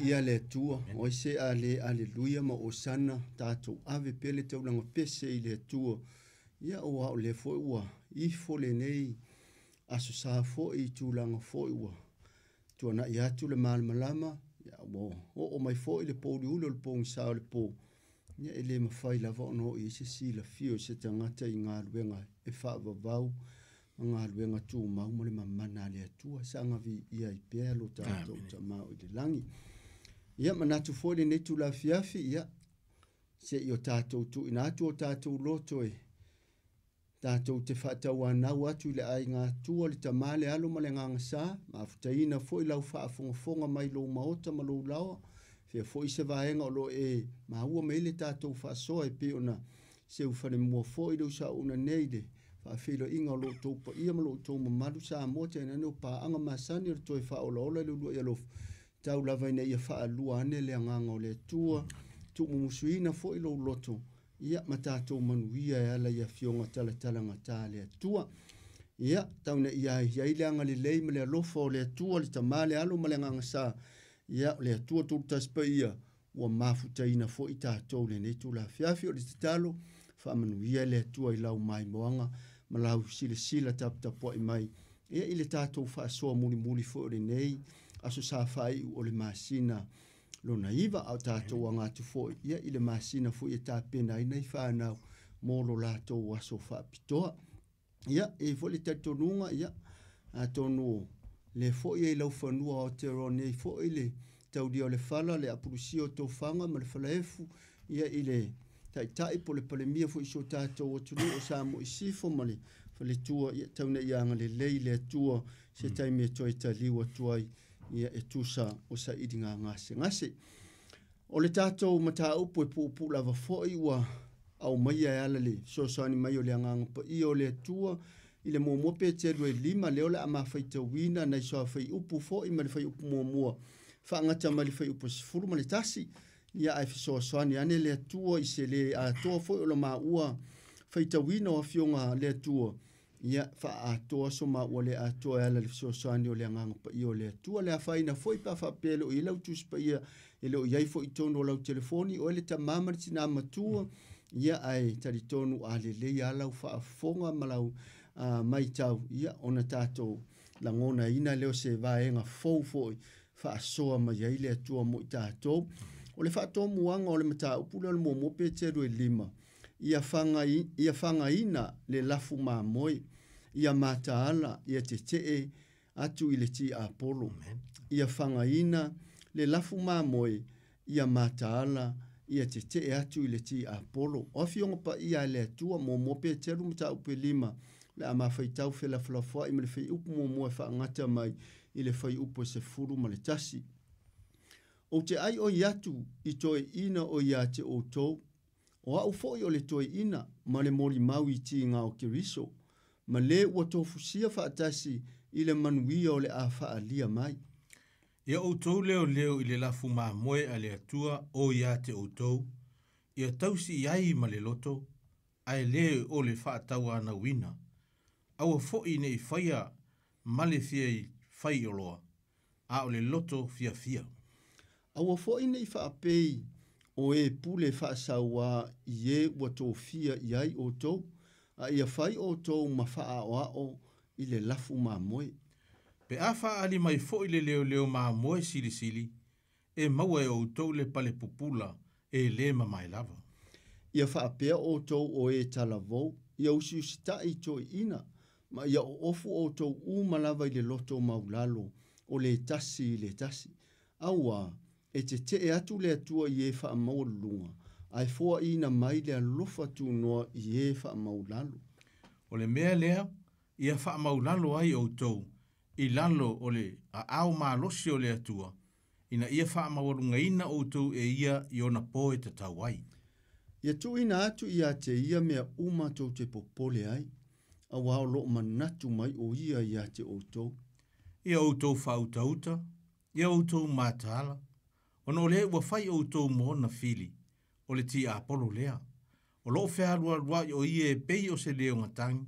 ia le tua o se ale aleluia ma osana tatou ave pele taulanga pese i le tua ia o le foi ua i fole nei aso sa foi tulanga foi ua tuana ia tu le malama ia o mai foi le poli ulo le pong sa le po ia ele mafai lava no i se sila fio se tangata i ngā luenga e wha vavau ngā luenga tū mau mo le mamana le atua sanga vi ia i pēa lo tātou ta mau i le langi ia manatu foi le netu la fiafi ia se i o tātou tu ina atu o tātou loto e tātou te whatau anau atu le ai ngā tua le tamale alo ma le ngangasa ma futaina foi lau whaafonga mai lo maota ma lo lawa fia foi se vaenga o lo e ma ua me le tātou whaasoa e pe ona se ufane mua foi lo sa una neide whaafilo inga o lo tau pa ia ma lo tau ma maru sa mote ina neo pa anga masani o toi wha ola ola le lua ialof tau lava ina ia wha alua ane le anganga o le tua tu mumusuina foi lo loto ia ma tātou manuia e ala ia fionga tala ngata le tua ia tauna ia le anga le lei ma le alofa o le tua le tamale alo ma le anga sa ia le tua tu taspa ia ua mafutaina fo i tātou le nei tu la fiafi o le talo fa manuia le tua i lau mai moanga ma lau sila tapu i mai ia i le tātou fa soa muli fo le nei aso sa fai o le masina lo naiva au tātou anga tu fo ia i le masina fo i tā pena i nei whanau mō lo lātou aso wha pitoa ia e fo le taitonunga ia a tonu le fo i lau whanua o te ro nei fo i le tau dio le fala le apurusio tō whanga ma le whalaefu ia i le tai po le palemia fo i so tātou o tunu o samo i sifo ma le whale tua ia tauna i anga le lei le tua se taimi e toi ta liwa tuai ia e tusa o sa idinga ngase. O le tātou mata upo e pupu lava foi ua au mai e ala le sosani mai o le anganga pa i o le tua i le momope te lue lima leo le ama whaita wina na isoa whai upu foi ma le whai upu mua whaangata ma le whai upu sifuru ma le tasi ia ai fisosani ane le tua i se le a toa foi o le maua whaita wina o fionga le tua ia fa atoa so ma ole atoa ala le fisosani o le anganga pa i o le tua le awhaina foi pa whapelo i lau tuspa ia e leo iai foi tono o lau telefoni o ele ta mama ni tina matua ia ai taritonu a le lei alau whaafonga malau mai tau ia ona tātou langona ina leo se vaenga fou foi whaasoa mai ai le atua mo i tātou o le whaatoa muanga o le mata upule o le momope te rue lima ia whanga ina le lafu mamoi ia mataala ia te tee atu i le ti Apollo ia whanga ina le lafu mamoi ia mataala ia te te atu i le ti Apollo. O fionga pa ia le atua momope te ru mata upe lima le ama whaitau whela whalafua i me le whai upu momoe whaangata mai i le whai upu se furu ma le tasi. O te ai o iatu i toe ina o iate o tau, o au foi o le toe ina ma le mori mau i ti ngā o kiriso, ma le ua tofusia whaatasi i le manuia o le a whaalia mai. Ia outou leo i le lafu moe a le atua o ia te outou, ia tausi iai ma le loto, ai le o le whaatau ana wina. Aua foi nei whaia ma le fia i whai oloa, a o le loto fia. Aua foi nei whaapei o e pule whaasaua i e ua tō fia iai outou, a ia whai outou ma wha o i le lafu moe. Pe a whaali mai fo i le leo moe sili, e maua e outou le pale pupula e le mai lava. Ia whaapea outou o e talavou, ia usiusita i toi ina, ma ia ofu outou umalava i le loto maulalo o le tasi. Aua, e te atu le atua i e wha maulunga, ai fua ina mai le alofa tu noa i e wha maulalo. O le mea lea, ia wha maulalo ai outou, i lalo o le a au malosi o le atua, ina ia wha mawarunga ina outou e ia i ona po e te tawai. Ia tu ina atu ia te ia mea umatou te popole ai, a wao lo manatu mai o ia te outou. Ia outou whautauta, ia outou matala, ono le ua whai outou moona fili, o le ti Apollo lea, o lo whea rua o ia e pei o se leo ngatangi,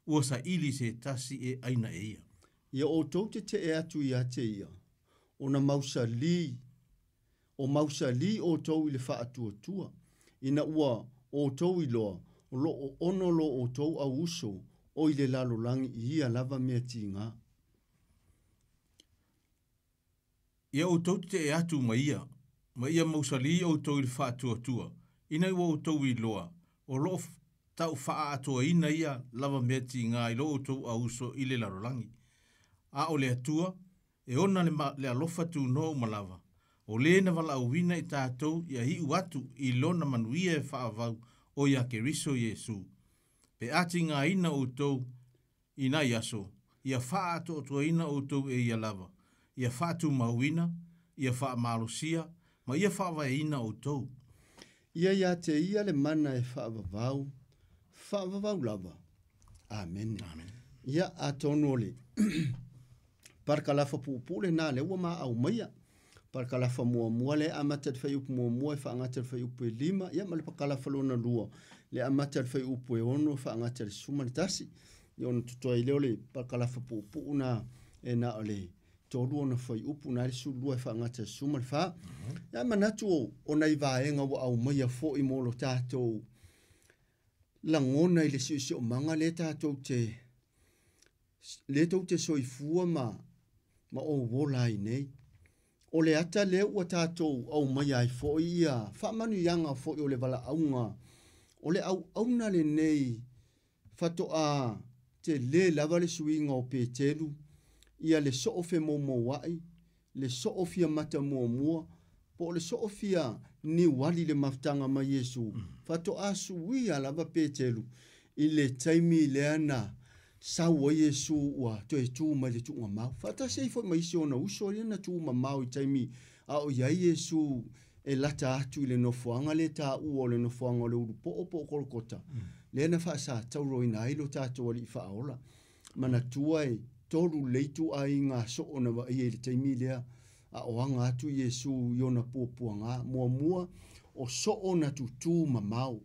ua sa ili se tasi e aina e ia. Ia outou te atu ia te ia, ona mausa li o mausali o tau i le whaatua. Ina ua o tau i loa, o lo o ono lo o tau au uso, o i le lalolangi i ia lava mea tinga. Ia o tau te e atu ma ia mausali o tau i le whaatua. Ina ua o tau i loa, o lo tau wha atua ina ia lava mea tinga i lo o tau au uso i le lalolangi. A o le atua, e ona le alofa tu no malava. O le na wala auwina i tātou ia hi uatu i lona manuia e whaavau o ia ke riso Yesu. Pe ati ngā ina o tau i nai aso, ia wha ato o tua ina o tau e ia lava. Ia wha atu mauina, ia wha marosia, ma ia wha vai ina o tau. Ia te ia le mana e whaavavau lava. Amen. Amen. Ia atono le. Parkalafa pupule na le ua maa au maia. Parkalafa mua le amata te whaiupu mua e whaangata te whaiupu e 5. Ia ma le parkalafa lona lua. Le amata te whaiupu e 1 whaangata te suma le tasi. Ia ona tutoa i leo le parkalafa pupu na e na ole tolu ona whaiupu na le sulua e whaangata te suma le wha. Ia manatu o nei vaenga wa au maia fo i molo tātou. Langona i le si o manga le tātou te soifua ma o wola i nei. O le ata le ua tātou au mai ai fo ia. Whamanu ianga fo i o le wala aunga. O le auna le nei. Fato a te le lava le suinga o Petelu. Ia le soofe mo wai. Le soofia mata mua. Po le soofia ni wali le maftanga ma Yesu. Fato a suia lava Petelu. I le taimi le ana. Sawa Yesu wa to e tu mai le tu mau. Fata sei fo mai siona uso le na tu mau I taimi a o ia Yesu e lata atu le no fuanga le ta u o le no fuanga le u po kolkota. Le na fa sa tauro ina ilo ta to li fa ola. Mana tua e toru leitu ai nga so ona wa i le taimi le a o anga atu Yesu yona puanga mua o so ona tu mau.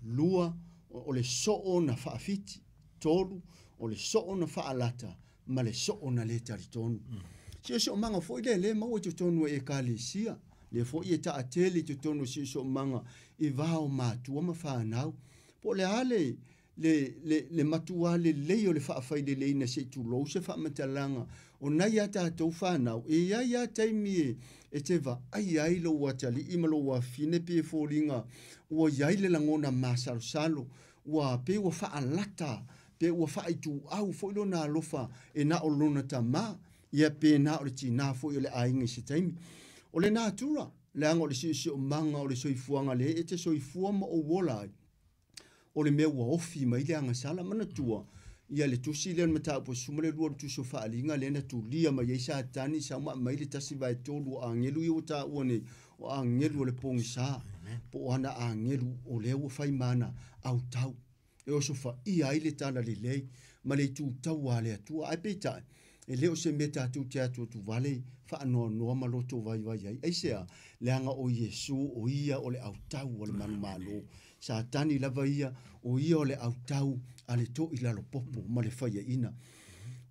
Lua o le so ona fa fiti. Tolu o le so na faalata ma le so na le taritonu. So manga foi le mau te tonu e kalesia le foi e ta ateli te tonu so manga I vao matua ma whanau. Po le ale le matua le leo le whaafai le ina se tu lo se whamatalanga o nai ata tau whanau e ia taimi e te va ai lo watali imalo wa fine pe foringa o iai le langona masalo wa pe wa whaalata pe ua whai tu au fo ilo na alofa e na o lona tama ia pe na o le tina fo ile ainga se taimi. O le natura le anga o le si o manga o le soifuanga le e te soifua ma o wola o le mea ua ofi ma ile anga sala mana tua ia le tusi le mata po sumale lua le tuso whaalinga le na tu lia ma ia sa tani sa ma mai le tasi vai tolu a ngelu I uta uane o a ngelu o le pongi sa po ana a ngelu o le ua whai mana au tau. E o sofa ia ile tala le lei ma le tu tau ale atua ai peta e leo se meta tu teatro tu vale fa no ma loto vai ai sea le anga o Yesu o ia o le au tau o le manu malo sa tani lava ia o ia o le au tau ale to ila lo popo ma le faia ina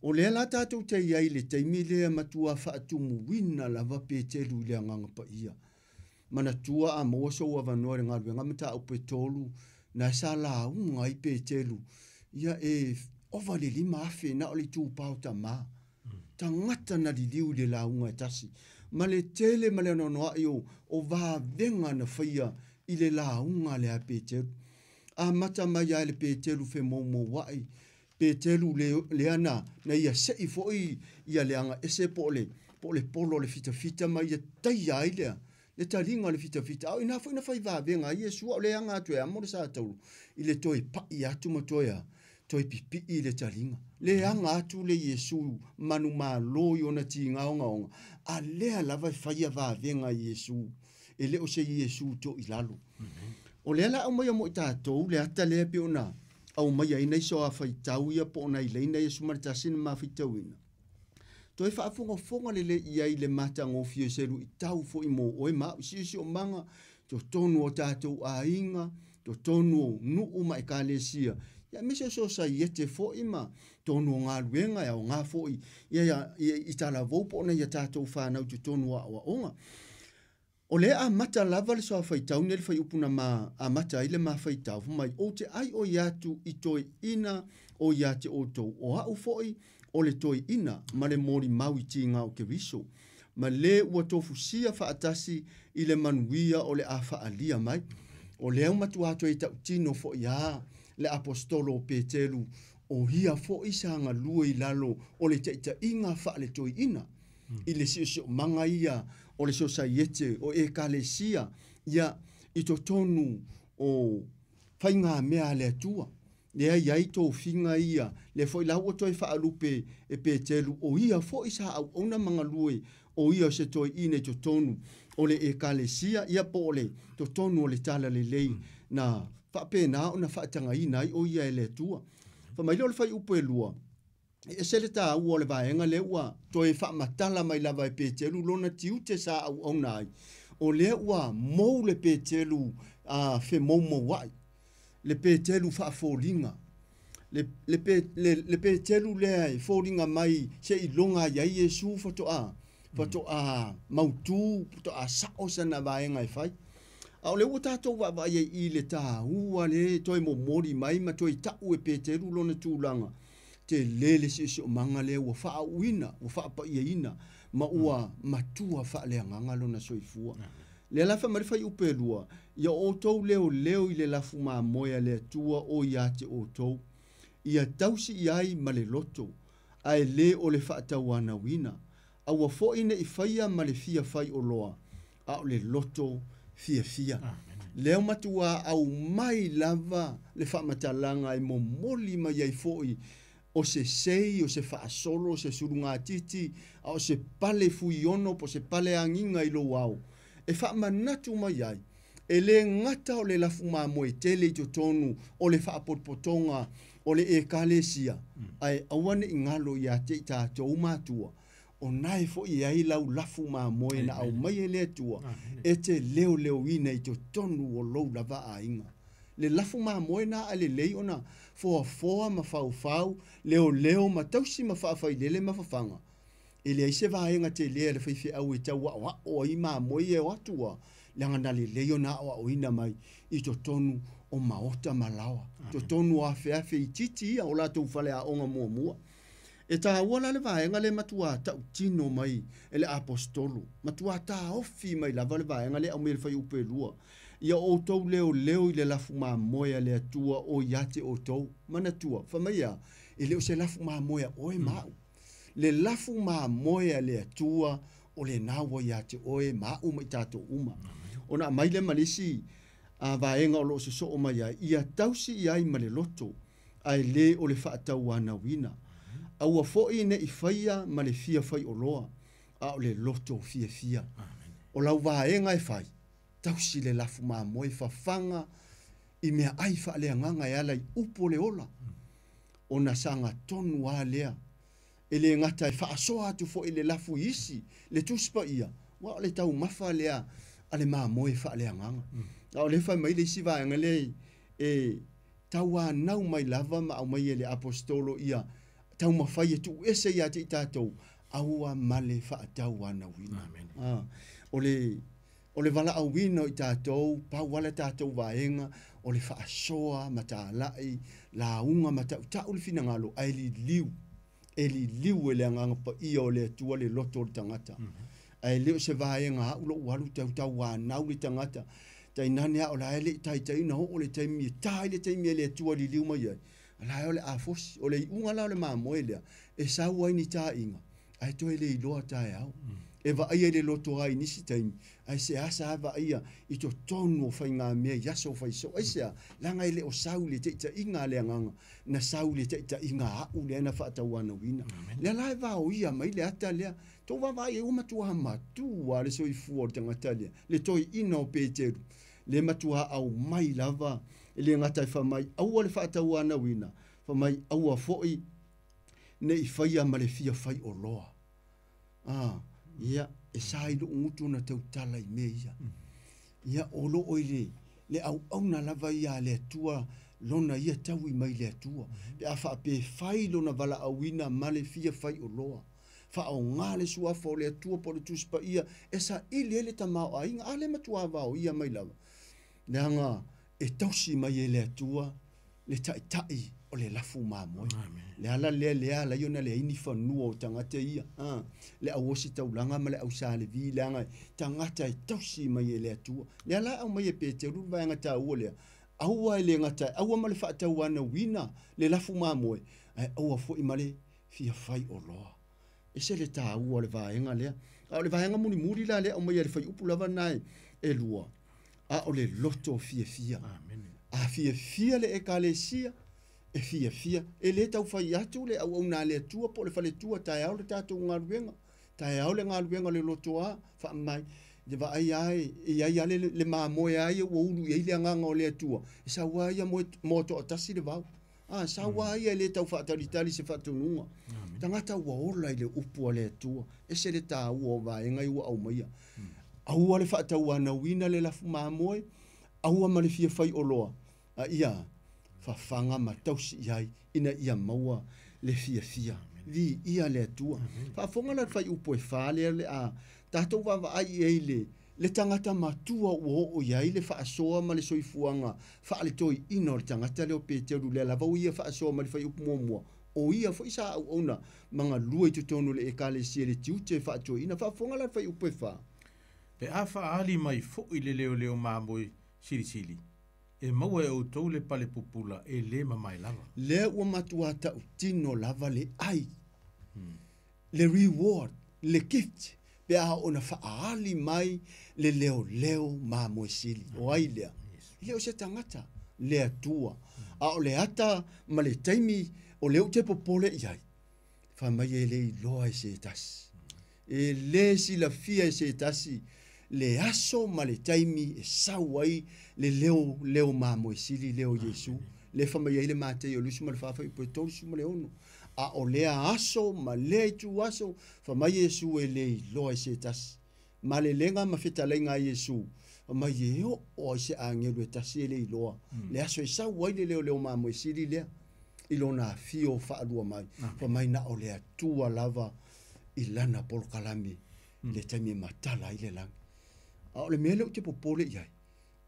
o le la tatu te ia ile te mile matua fa tu muina lava Petelu le anga pa ia mana tua a mo so wa no nga mata o petolu na sala unga I Petelu ia e ovale lima afe na oli tu pauta ma tangata na di liu le la unga tasi ma le tele ma le no ayo o va venga na fia I le la unga le a Petelu a mata mai ia le Petelu fe mo wai Petelu le ana na ia sei foi ia le anga ese pole polo le fita mai ia tai ai le taringa le fita au ina foi na fai va venga Yesu o le anga tu e amor sa tau I le toi pa ia tu matoya toi pipi I le taringa le anga tu le Yesu manu malo yo na tinga onga a le lava fai va venga Yesu e le o se Yesu to ilalo o le la o mai mo tatou le ata le pe ona au mai ai nei so a fai tau ia po na ile nei Yesu marta sin ma fitawina toi fa fonga le ia I le mata ngofio seru I tau fo I mo o ma si o manga to tonu o tatou a inga to tonu nu uma e kalesia ya mise so sa yete fo ima tonu nga luenga ya nga fo ia I tala vo po na ya tatou fa na to tonu wa onga O le a mata lava le soa whaitau ne le whai upuna ma a mata ile ma whaitau. Mai o te ai o iatu i toi ina o iate o tau. O hau foi o le toi ina ma le mori mau i tinga o ke riso. Ma le ua tofu sia whaatasi i le manuia o le a whaalia mai. O le au matu ato i tau tino fo ia le apostolo Petelu o hia fo isanga lua i lalo o le teita inga wha le toi ina. I le sio manga ia o le societe o ekalesia ia i to tonu o whainga mea le atua. Le ai tō whinga ia le fo i lau o toi whaalupe e Petelu o ia fo isa au ona manga lue o ia se toi ine to tonu o le ekalesia ia po le to tonu o le tala le lei na whapena o na whaatanga ina o ia e le atua. Whamailo le whai upo e lua. E se le tā ua le vaenga le ua toi whaamatala mai lava e Petelu lona tiute sa au au nai. O le ua mou le Petelu a fe mou wai. Le Petelu whaaforinga. Le Petelu le ai foringa mai se i longa ia Yesu fato a mautu fato a sao sana vaenga e whai. Au le ua tātou wa i le tā ua le toi mo mori mai ma toi tau e Petelu lona tūlanga. Te lele si o manga le ua wha uina, ua wha pa ia ina, ma ua matua wha le anganga lona soifua. Le lafa marifai upe lua, ia o tau leo i le lafu maa moia le atua o iate o tau. Ia tausi iai ma le loto, ai le o le wha tawana wina. A ua fo ine i whaia ma le fia whai o loa, a o le loto fia. Leo matua au mai lava le wha matalanga e mo moli mai ai foi, o se sei, o se whaasolo, o se surunga titi, o se pale fuiono, o se pale anginga i lo wau. E wha manatu mai ai, e le ngata o le lafu maa moe tele i tonu, o le wha potpotonga, o le e kalesia, ai awane i ngalo i a te i tātou mātua, o nai fo i ai lau lafu maa moe na au mai e le atua, e te leo ina i tonu o lou lava a inga. Le lafu maa moe na ale lei ona foa ma fau leo ma tausi ma whaafai lele ma whawhanga. E le aise vaenga te lea le whaiwhi au e tau wa o i maa moe e watua langa na le leo na o ina mai i to tonu o maota malawa. To tonu a feafe i titi ia o la tau whale a onga mua. E tā wala le vaenga le matua tau tino mai e le apostolo. Matua tā ofi mai lava le vaenga le au me le whai upe lua. Ia o tau leo i le lafu maa moea le atua o iate o tau. Mana tua, whamaia, e leo se lafu maa moea oe mau. Le lafu maa moea le atua o le nawa iate oe mau mai tato uma. Ona mai le malisi a vaenga o lo se so o mai ai. Ia tausi iai ma le loto ai le o le whaatau wana wina. Aua foi ne i whaia ma le fia whai o loa. A o le loto fia. O lau vaenga e whai. Tausi le lafu maa moe whawhanga i mea ai wha lea nganga e ala i upo le ola. O na sanga tonu a lea. E le ngata e whaasoa atu fo i le lafu isi, le tuspa ia. Wa o le tau mawha lea ale maa moe wha lea nganga. O le whai mai le isi vaenga le e tau a nau mai lava ma au mai e le apostolo ia. Tau mawhai e tu ese ia te i tātou. Aua male wha tau a nawina. O le wala au wino i tātou, pau wala tātou vaenga, o le whaasoa, mata alai, la unga, mata utau le fina ngalo, ai li liu e le anganga pa ia o le atua le loto o le tangata. Ai leo se vaenga ulo walu tau wānau le tangata, tai nane a o la ele tai na o le taimi e tai le taimi e le atua li liu mai ai. La o le afosi, o le unga la o le mamoe lea, e sau ai ni tā inga, ai toi le iloa tai au. E va ia le loto ai nisi taimi, ai se asa va ia i to tonu o whai ngā mea yaso whai so, ai sea langa ele o sau le teita inga le anganga, na sau le teita inga au le ana whaatau ana wina. Le lai va o ia mai le ata lea, tō wa e o matua matua le soi fuor tangata lea, le toi ina o Peteru, le matua au mai lava, le ngatai wha mai, au le whaatau ana wina, wha mai au a foi, ne i whaia ma le fia whai o loa. Ia, e sai lo ngutu na tau tala i me ia. Ia olo oile, le au na lava ia le atua, lona ia tau i mai le atua. Pe a wha pe whai lona wala awina ma le fia whai o loa. whaonga le suafa o le atua po le tuspa ia, e sa ili ele ta mao a inga, ale matua vao ia mai lava. Le anga, e tausi mai e le atua, le tai o le lafu mamoi. Le ala le ala iona le ini whanua o tangata ia. Le awosi taulanga ma le au sa le vi, le anga tangata e tausi mai e le atua. Le ala au mai e pete, uru vai anga ta ua lea. Aua e le ngata, aua ma le whaatau ana wina, le lafu mamoi. Aua fo i male fia fai o loa. E se le ta ua le vaenga lea. A le vaenga muni muri la lea, o mai e le fai upu lava nai e lua. A o le loto fia. A fia le ekalesia, e fia. E le tau fai atu le au na le tua po le fale tua, tae au le tatou ngaruenga. Tae au le ngaruenga le loto a, wha mai. De va ai le mamoe ai o ulu i le nganga o le tua. E sa wai a moto atasi le vau. Sa wai le tau whaatalitali se whatununga. Tangata ua ola i le upu a le tua. E se le tā ua o vaenga i ua au maia. Aua le whaatau ana wina le lafu mamoe. Aua ma le fia fai o loa. Ia, whawhanga ma tausi iai ina ia maua le fia. Vi ia le tua. Whafonga la fai upu e whale le a tātou wawa ai eile, le tangata matua ua o iai le whaasoa ma le soifuanga, whaale toi ino le tangata leo pēteru le lavau ia whaasoa ma le whai upumuamua. O ia fo isa au ona, mga lua i tutonu le ekale sia le tiute whaatoi ina, whaafonga la whai upu e wha. Pe a whaali mai fo i le leo mamoi siri. E maua e o tau le pale pupula e le mamai lava. Le ua matua tau tino lava le ai. Le reward, le gift. Pe a ona whaali mai le leo mamoi sili. O ai lea. Leo se tangata. Le atua. A o le ata ma le taimi o leo te popole iai. Wha mai e le loa e se tasi. E le si la fia e se tasi. Le aso ma le taimi e sawai le leo mamoi sili leo Yesu. Le wha mai e le mate o lusu ma le whawhai po e tolusu ma le ono. A o lea aso, ma lea tu aso, fa mai Yesu e lei loa se tas. Ma le lenga ma feta lenga Yesu. Fa mai e o se angelu e tasi e lei loa. Le aso e sa wai le leo mamo e siri lea. Ilo na fio fa alua mai. Fa mai na o lea tua lava i lana polo kalami. Le taimi matala i le lang. A o le mele o te popole iai.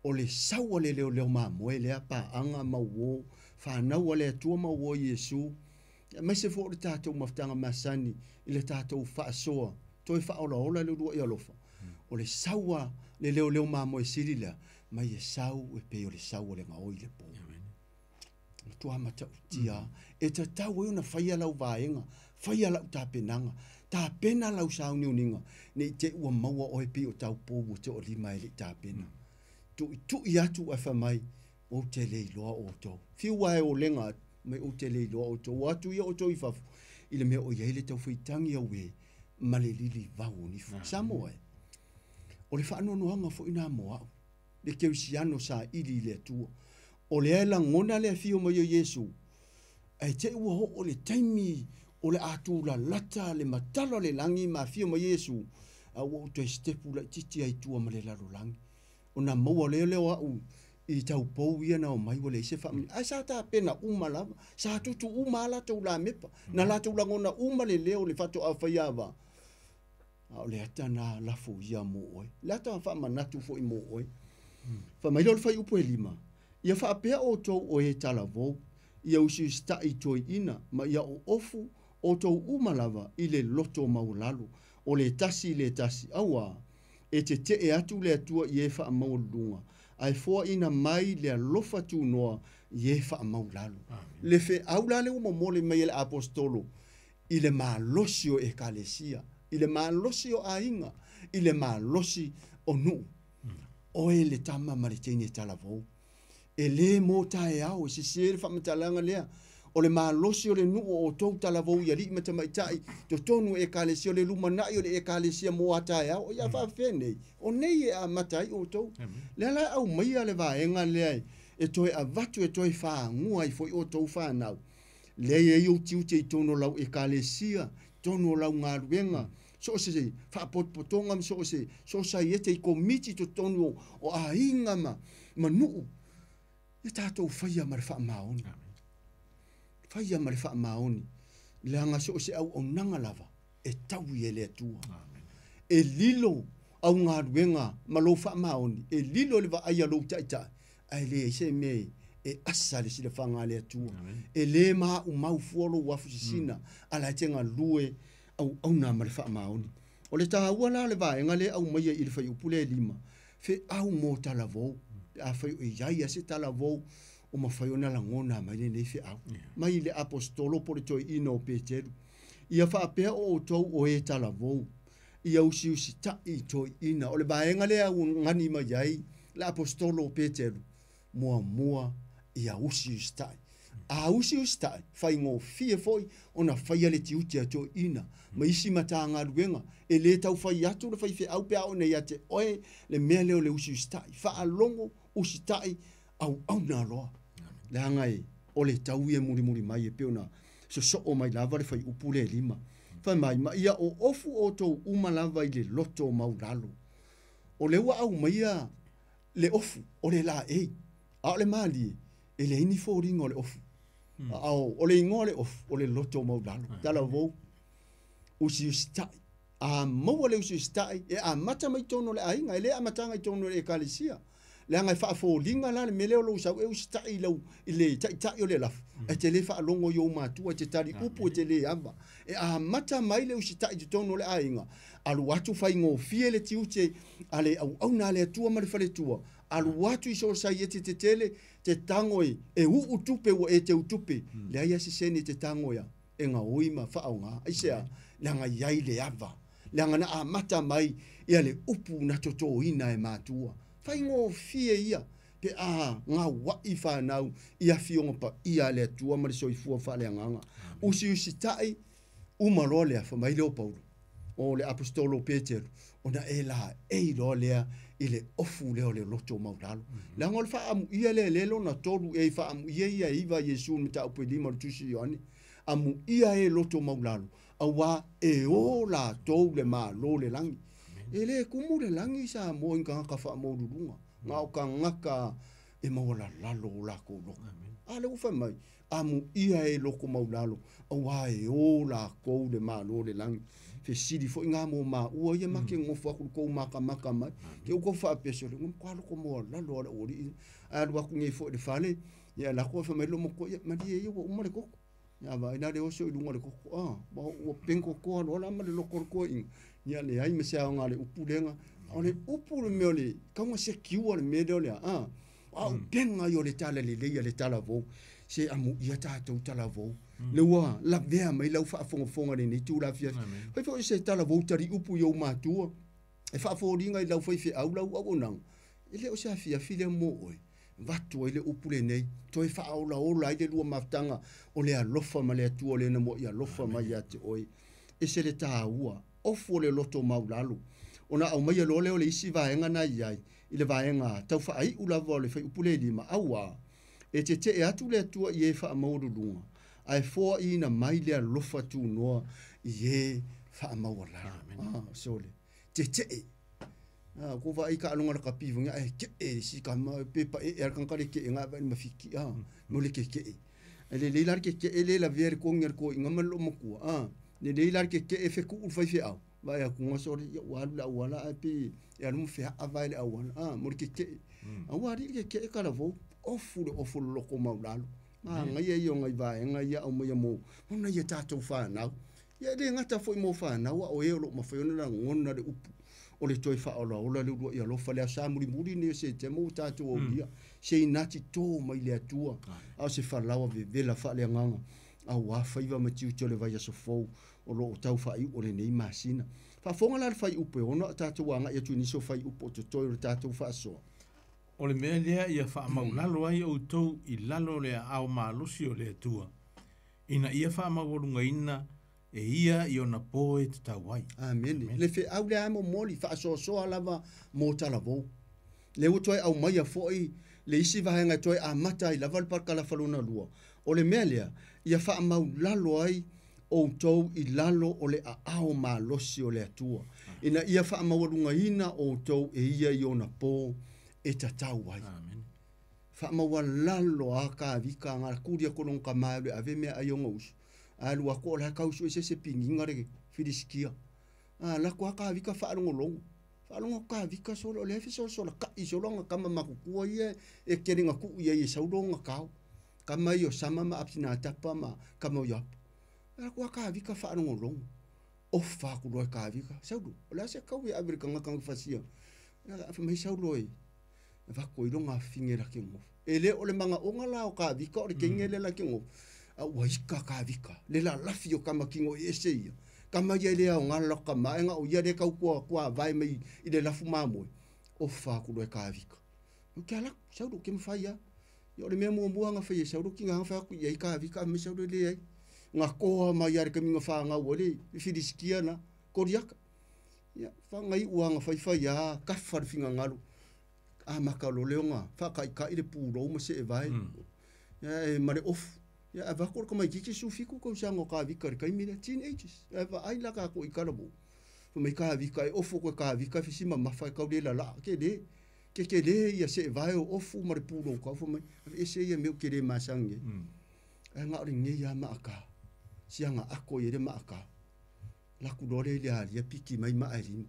O le sawa le leo mamo e lea pa anga ma wo. Fa anau a lea tua ma wo Yesu. Mai se fo le tātou maftanga masani i le tātou whaasoa. Toi whaola le rua i alofa. O le sawa le leo mamo e sirila. Mai e sau e pe o le sawa le ngaoi le po. Tua mata utia. E ta tau e una whaia lau vaenga. Whaia lau tā penanga. Tā pena lau sau ni uninga. Ne te ua maua o e pe o tau pōbu te o lima e le tā pena. Tu i atu e whamai o te lei loa o tau. Whiua e o lenga mai o te leilo o tō atu ia o tō i whafu. I le mea o iei le tau whaitangi au e ma le lili vau ni fu. Samoa e. O le whaanonoanga fo ina moa au. Le keusiano sa ili le atua. O le aela ngona le fio mai o Yesu. Ai te ua ho o le taimi o le atu la lata le matalo le langi ma fio mai Yesu. A o te stepu la titi ai tua ma le lalo langi. O na maua leo au. I tau pou ia na o mai wale se whamini. Ai sa ta pena uma lava. Sa tutu uma la tau la mepa. Na la tau langona uma le leo le whato a whaiawa. O le ata na lafo ia mo oi. Le ata a wha manatu fo i mo oi. Wha mai lor whai upo e lima. Ia wha apea o tau o e tala vau. Ia usi sta i toi ina. Ma ia o ofu o tau uma lava i le loto maulalu. O le tasi. Aua. E te e atu le atua i e wha maulunga. Ai foa ina mai le alofa tu noa ye fa maulalu. Le fe aulale o momole mai le apostolo. Ile malosi o ekalesia. Ile malosi o ainga. Ile malosi o nu. O e le tama maritene talavou. E le mo tae au. Se sere fa matalanga lea. O le malosi o le nu o tou talavou ia li matamaitai. To tonu ekalesia o le lumanai o le ekalesia mo atae au. O ia fa fenei. O nei e a matai o tou. Le ala au mai ale vaenga lea e toi a vatu e toi wha ngua i foi o tou whanau. Le e iu tiu te i tono lau e kalesia, tono lau ngā ruenga. So se whapotonga so se, so sa i ete i komiti to tono o a inga ma nuu. E tātou whaia mare wha maoni. Whaia mare wha maoni. Le anga so se au o nanga lava. e tau i ele atua. E lilo au ngā ruenga malo wha maoni, e lilo le wa aia lo taita, ai le se me e asa le sila whanga le atua. E le maa u mau fuolo wafu sisina, ala tenga lue au nā mare wha maoni. O le taha ua la le vaenga le au maia i le whai upule e lima, fe au mō tala vau, a whai o iai a se tala vau, o ma whai ona la ngona mai le nei fe au. Mai le apostolo po le toi ina o Peteru. Ia wha apea o tau o e tala vau. Ia usi ta i toi ina. O le vaenga le au ngani mai ai, le apostolo o Peteru. Mua ia usi tai. A usi tai, whai ngō fie foi, ona whai ale ti uti a toi ina. Ma isi mata ngā ruenga, e le tau whai atu le whai fe au pea o nei ate oe, le mea leo le usi tai. Wha alongo usi tai au nā roa. Le hangai, o le tau e muri mai e peona, so o mai lava le whai upule e lima. Whai mai, ma ia o ofu o tau uma lava i le loto mau lalo. O le ua au maia le ofu, o le la ei. A le mali e le ini fōringa o le ofu. O le ingoa le ofu, o le loto mau lalo. Tala vau, usi tai. A maua le usi tai, e a mata mai tono le ainga, e le a matanga i tono le ekalisia. Le anga fa fo linga la me le lo sa e usta i lo i le ta o le laf e te le fa longo yo ma tu te tari upu te le amba e a mata mai le usta i tono le ainga alu watu fa ingo fie le tiute ale au na le tua ma le fa le tua alu watu i so sa yete te tele te tango e u tupe o e te utupe le ai se seni te tango ya e nga oima fa au nga ai se le anga yai le ava le anga na a mata mai ia le upu na toto ina e matua fai ngō fie ia, pe ngā wai whanau, ia fionga pa ia lea tua mare soi fua whale anganga. Usi tai, umaroa lea whamai leo Paulo, o le apostolo Peteru, o na e la ei loa lea i le ofu leo le loto mauralo. La ngol wha amu ia lea lelo na toru e wha amu ia iwa Yesu me ta upe lima tusi yoane, amu ia e loto mauralo, a wā e o la tou le maa lo le langi. Ele kumu le langi sa mo inga ka fa mo rurunga nga o ka ngaka e mawala lalo la ko lo ale u fa mai amu ia e loko maulalo o wa e o la ko le malo le langi fe sidi fo nga mo ma o ia make ngofa ko maka mai ke u ko fa peso le ko ko mo lalo la ori a wa ku ngi fo de fale ya la ko fa mai lo mo ko ma di e o mo le ko ya va ina de o so lu mo le ko ba o penko ko lo la ma le loko ko ia le ai me se a ngale upulenga o le upule me ole kama se kiua le me ole au penga yo le tala le tala vo se amu ia tatou tala vo le wa la vea mai lau fa fonga le ni tu la fia fa fo se tala vo tari upu yo matua e fa fo ringa i lau fa fe au lau nang ele o se fia file mo oi vatu ile upule nei toi fa au la ola ile lua maftanga o le alofa ma le tu ole na mo ia lofa mai ate oi e se le taua ofu le loto maulalu. Ona au mai lo le isi vaenga na iai. I le vaenga tau fa ai ula vole fai upule lima aua. E te e atu le atua i e fa amauru lunga. Ai foa i na mai le alofa tu noa i e fa amaura. Sole. Te e. Ko va i ka alonga la kapivu nga e si ka ma pepa e kankare ke nga va mafiki. Mo le ke e. Le leilar ke e le la vier ko nger ko inga malo mokua. Ne leilar ke e fe ku fai fe au vai a kunga sori wala wala api ya no fe availe awana mo ke awari ke kala vo ofu loko maulalo ngai yo ngai vai ngai au mo ona ye tatou fa na ye de ngata foi mo fa na o e lo ma foi na ngona de upu o le toi fa ola le ru ya lo fa le sa muri ne se te mo tatou o dia se inati to mai le atua au se fa lawa ve la fa le nganga au wa fa iwa matiu tole vai so fo o lo tau fai o le nei masina fa fonga la fai upe ona tatou anga ia tu ni so fai upo to toi tatou fa so o le mea lea ia wha maulalo ai o tau i lalo lea au maalusi o lea tua. Ina ia wha maurunga ina e ia i ona poe te tau ai. Amen. Le fe au lea mo moli wha so alava mo talavou. Le utoi au maia foi le isi vahenga toi a mata i lava parka la faluna lua. O le mea lea ia wha maulalo ai o tau i lalo o le a au maalosi o lea tua. Ina ia wha maurunga ina o tau e ia i ona poe e tatau ai. Amen. Fa maua lalo a ka vika ngā kuria kolong ka maere ave mea ai o ngausu. A lua ko la kausu e se pingi ngare filiskia la kwa ka vika whaarongolongo whaarongolongo ka vika solo le fi solo ka i solo nga kama makukua ia e keringa ku ia i sauronga kau kama i o sama ma apsina tapa ma kama o yapu la kwa ka vika whaarongolongo o whakuroi ka vika saudu la se kau i Amerika nga kanga whasia la mai sauroi vako i ronga fingera ki ngofu ele ole manga onga la o ka vika o ke ngele la ki ngofu a waika ka vika le la lafio kama kingo ese ia kama ia le o ngala kama nga o ia le ka kwa vai mai i le lafu mamoi o fa ku le ka vika o kala saudu ke mfaia yo le memo mbuanga nga fa saudu ki nga fa ku ia ka vika me saudu le ai nga ko ma ia ke minga fa nga ole filiskia na koriaka ya fa ngai uanga fa ya ka fa finga ngalu a makalo leonga fa ka ile puro mo se vai ya mare off ya va ko mai kiki su fiku ko sango ka vika ka mi teenagers va ai la ka ko ikalabo fo mai ka vika off ko ka vika fisima mafa ka le la ke de ya se vai off mare puro ka fo mai ese ya me ke de masange nga ringe ya maka sianga ako yere maka la ku dole le ya piki mai ma ali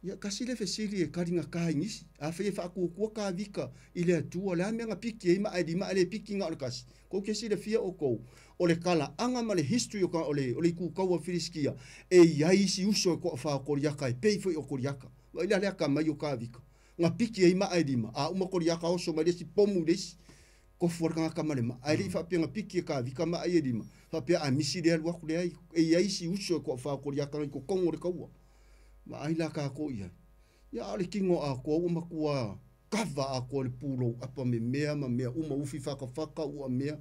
ya kasile fesili e karinga ka ingisi a fe fa ku ka vika ile tu ola me nga piki ma ali ma ale piki nga kas ko ke sile fia o ko ole kala anga male history ko ole ku ka wa filiskia e ya isi uso ko fa ko yaka e pe fo o ko yaka wa ile ale ka mai o ka vika nga piki ma ali ma a uma ko yaka o so ma desi pomu desi ko for ka ka male ma ali fa pe nga piki ka vika ma ali ma fa pe a misi de wa ku le e ya isi uso ko fa ko yaka ko kongo ka wa ma ai la ka ko ia ya ale kingo a ko uma kua kava a ko le pulo apa me mea ma mea uma ufi faka u mea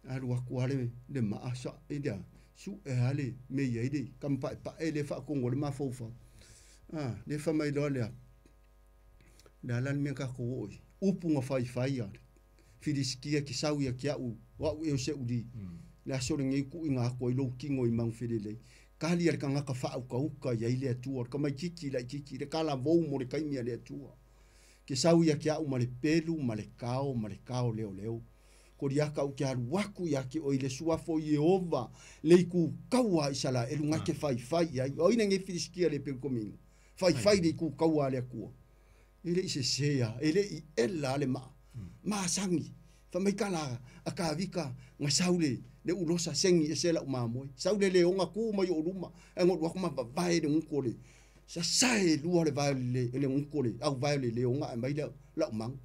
alu aku ale le ma asa ida su e ale me ia ide kam pa ele fa ko ngol ma fofa le fa mai lo le la lan me ka ko oi upu nga fai ya filiskia ki sau ya kia u wa u se udi la so ngi ku inga ko lo kingo i mang fedele kali ar kanga ka fa ka ya ile tu or kama kiki le kala vou mo le kaimia le tu ke sau ya kia u male pelu male kao leo ko dia ka u kia waku ya ki o ile sua fo Jehova le ku kawa isala elu ngake fai ya o ina nge filiskia le pe komin fai de ku kawa le ku ile ise sea ile i ella le ma sangi fa mai kala akavika nga saule le ulosa sengi esela umamoi saule le onga ku mai oruma engo wa kuma vai de unkole sa sai lua le vai le unkole au vai le onga mai la umang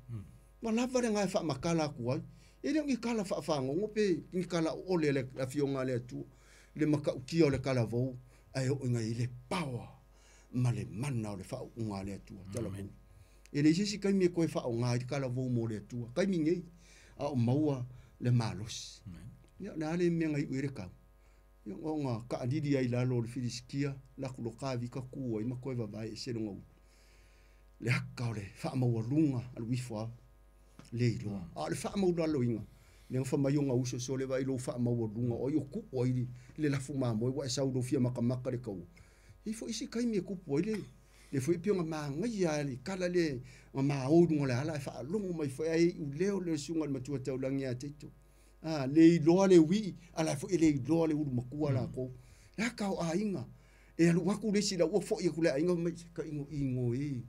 ma la va nga fa makala ku ai ele ngi kala fa ngo pe ngi kala ole le la fionga le tu le maka ukio le kala vo ai o nga ile power male manna le fa unga le tu tala mo ele sisi kai me ko fa unga kala vo mo le tu kai mi ngi a o maua le malos ya na le me ngai uire ka yo nga ka didi ai la lo filiskia la ku lo ka vi ka ku ai ma ko va vai se ngo le ka le fa maua lunga al wi fa le lo a le fa maua lo inga le fa mai nga uso so le vai lo fa maua lunga o yo ku o i le la fu ma mo wa sa do fia maka le ko i fo isi kai me ku po le foi pionga ma ngai ali kala le ma o ngo le ala fa longo mai foi ai u leo le sunga ma tua tau langi a teto le lo le wi ala foi le lo le u makua la ko la ka o ainga e alu waku le sila o fo i ku le ainga mai ka ingo e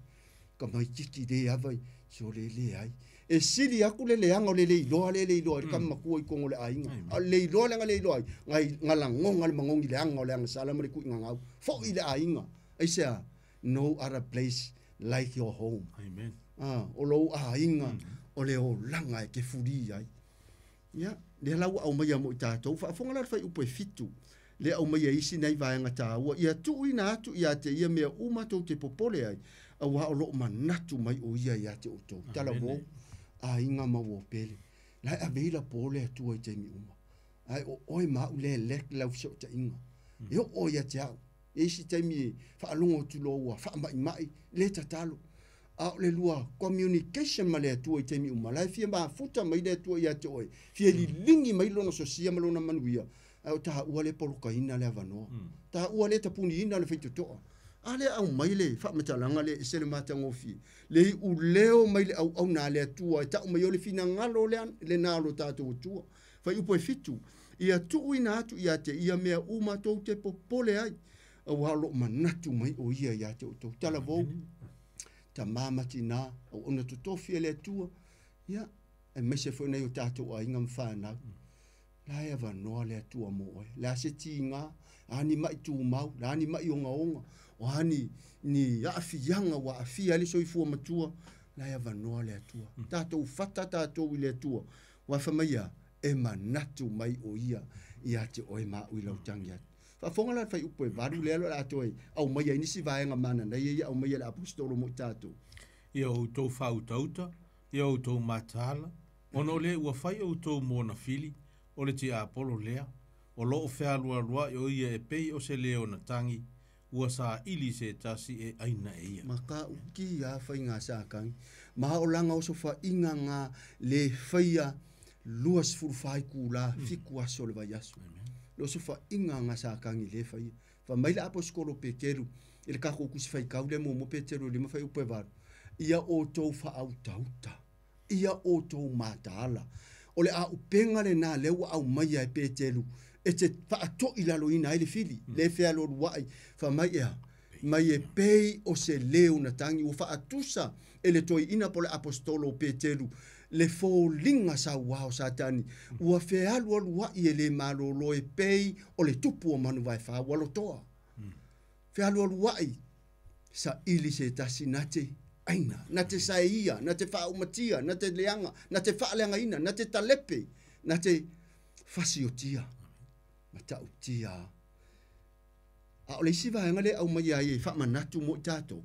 ka mai tiki de avai so le ai e sili aku le anga le lo ka makua i ko le ainga le lo ngai ngala ngonga le mangongi le anga le anga sala mo le ku ngau fo i le ainga ai sa no other place like your home. Amen. O lo ainga o le o langa ke furi ai. Ya, le lau au mai mo tatou fa fonga la fai upo fitu. Le au mai isi nei vai nga taua ia tu ina atu ia te ia mea uma to te popole ai. Au ha o lo manatu mai o ia te o to. Tala wo ainga ma wo pele. La avila pole tu ai te mi uma. Ai o oi ma le lau so te inga. Yo o ia te au. Esi taimi fa alongo tu loa fa mai le tatalo a le lua communication male tu i taimi uma la fia ba futa mai le tu ia te oi fia li lingi mai lona sosia malona manuia au ta uale polo kaina le avano ta uale ta puni ina le feito to ale au mai le fa matalanga le sele mata ngofi le u leo mai le au na le tu ta mai le fina ngalo le nalo ta tu fa i po fitu ia tu ina atu ia te ia mea uma to te popole ai au halo manatu mai o ia ia te o tala vou ta mama tina o ona totofi le tua ia e mese foi nei o tatou a inga mfana la ia va no le tua mo la se tinga ani mai tu mau la ani mai onga o hani ni afianga wa afia le soifua matua la ia va no le tua tatou fata tatou le tua wa famia e manatu mai o ia te oi ma ui lau tangia fa fonga la fai upo e varu le alo la toi au mai ai nisi vaenga mana na ia au mai la apostolo mo tatou ia o tau fautauta ia o tau matala ono le ua fai o tau mona fili o le ti apolo lea o loo fea lua o ia e pei o se leo na tangi ua sa ili se tasi e aina e ia maka uki a fai ngā sākangi maha o langa o so fa inga ngā le faia luas furufai kula fiku aso le vai aso lo so fa inga ngā sākangi le faia fa maila apostolo Peteru ele kako kusi fai kau le mo Peteru le mafai upe varu ia o tau fa au tauta ia o tau matala o le a upenga le nā lewa au maia e Peteru e te fa ato i lalo ina ele fili le fea lo ruai fa mai e pei o se leo na tangi o fa atusa ele toi ina po le apostolo Peteru le fōlinga sa wao satani ua fea lua ruai e le malolo e pei o le tupu o manu vai fa walo toa fea lua ruai sa ili se tasi nate aina nate saia nate fa umatia nate leanga nate fa leanga ina nate talepe nate fasiotia mata utia a ole siva ngale au mai ai fa manatu mo tato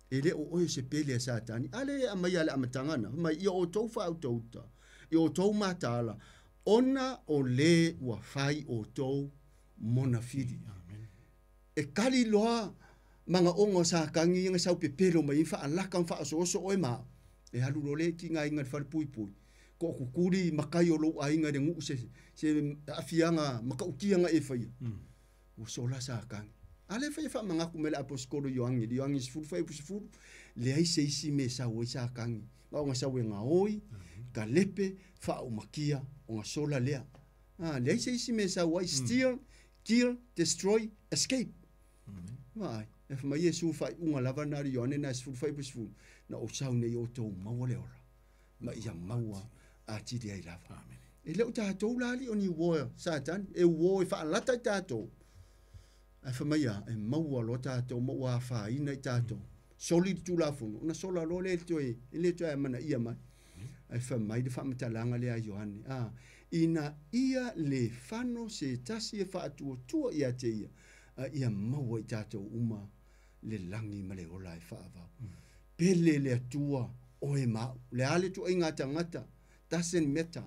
ele o se pele satani ale mai ale amatangana mai i o tou fa autouta i o tou matala ona o le wa fai o tou monafidi e kali loa manga ongo sa kangi nga sau pepelo mai fa alaka fa so o ma e halu lo le ki nga inga fa pui ko kukuri makai o lo ainga de ngu se afianga makautia nga e fai o so la sa kangi ale fa manga ku mele apostolo yoangi sifuru le ai se isi me sa o sa kangi nga sa wenga oi ka lepe fa o makia o nga sola lea le ai se isi me sa o steal kill destroy escape vai e fa mai Yesu fa unga lava na rione na sifuru na o sa ne yo to mawale ora ma ia maua a ti dia lava amen e le ta to lali oni wo satan e wo fa lata tato a fa mai e maua lo tato mo wa fa ina tato solid tu la fu na sola lo le to e le to e mana ia mai e fa mai de fa matalanga le a Yohane ina ia le fano se tasi e fa tu ia te ia maua tato uma le langi male ola e fa va pele le tua o e ma le ale tu inga tangata doesn't matter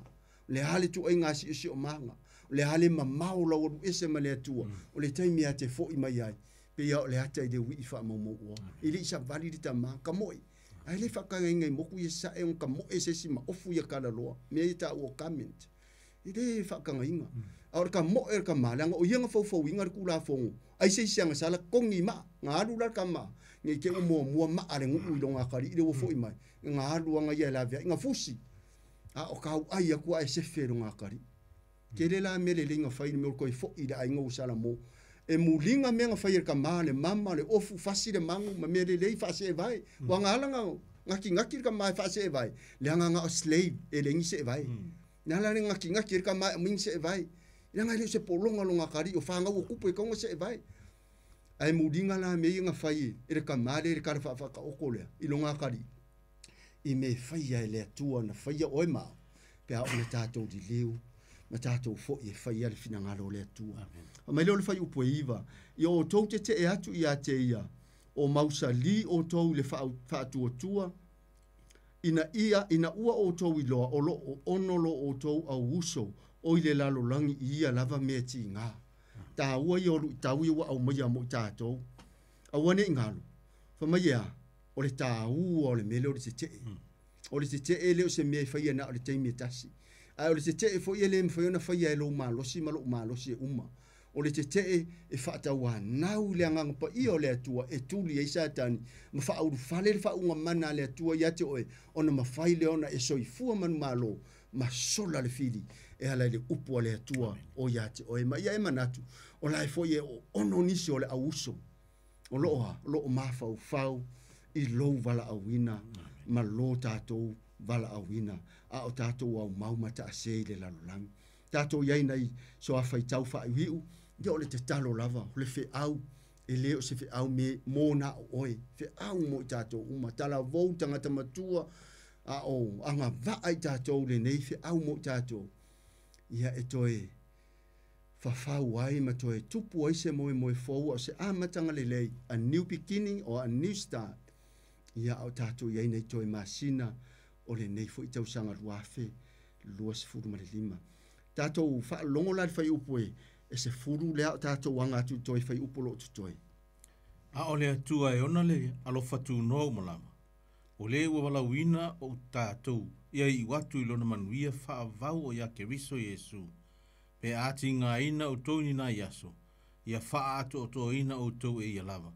le ale tu inga si o manga le ale mamau la o ese male tua o le taimi ate fo i mai ai pe ia le ate de wi fa mo o ili sa vali ta ma ka moi ai le fa ka ngai mo ku isa e un ka mo ese si ma ofu ya kala lo me ta o comment ile fa ka ngai nga or ka mo er ka malanga o yenga fo inga ku la fo ai se sianga sala kongi ma ngalu la ka ma nge ke mo ma ale ngu i longa kali ile wo fo i mai ngalu nga ia la via nga fusi o ka ai ku ai se fero nga kali kele la mele linga fai me ko fo i da ngo sala mo e mulinga me nga fai ka ma le mama le ofu fasi le mangu ma mele le fa se vai wa ngala ngaki ka ma fa se vai le nga slave e le ngi se vai na la ngaki ka ma min se vai ina ngai se polonga longa kari o fanga o kupu e konga se vai ai mudinga la me nga fai e ka male e ka fa ka okole i longa kari i me fai ai le tua na fai o ma pe a o tato di leu ma tato fo e fai al fina ngalo le tua ma le fai upo iva i o to te e atu ia te ia o mausali o to le fa tua ina ua o to i lo o lo onolo o to a uso o ile lalo langi ia lava me ti nga ta ua i o ta ua au mai mo tato a wane ngalo fa mai ia o le ta ua o le mele o le te e le o se me fai na o le taimi tasi a o le te e fo ia le mfai na fai e lo malosi e uma o le te e fa ta wa nau le anga pa i o le atua e tuli e satani ma fa au fale fa unga mana le atua ia te oe ona ma fai le ona e soifua manu malo ma sola le fili e ala le upu le atua o ia te oe ma ia e manatu o lai fo ye o ono nisi o le auso o lo mafau fau i lo vala awina ma lo tatou vala awina a o tatou au maumata a se le lalolangi tatou iai nei so a fai tau fa iu yo le te talo lava le fe au e leo se fe au me mo na oe fe au mo tatou uma tala vou tangata matua a o anga vai tatou le nei fe au mo tatou ia e toe fafau ai ma toe tupu ai se moe fou o se amatanga le lei a new beginning or a new start ia o tatou iai nei toe masina o le nei fo i tausanga ruafe lua se furu ma le lima tatou fa longo la fai upu e se furu le tatou wanga atu toi fai upu lo tutoi a o le atua e ona le alo fatu no malama o le ua wala wina o tatou ia i watu i lona manuia fa vau o ia keriso Yesu pe ati ngā ina o tau ni nā yaso ia fa atu o tau ina o tau e ia lava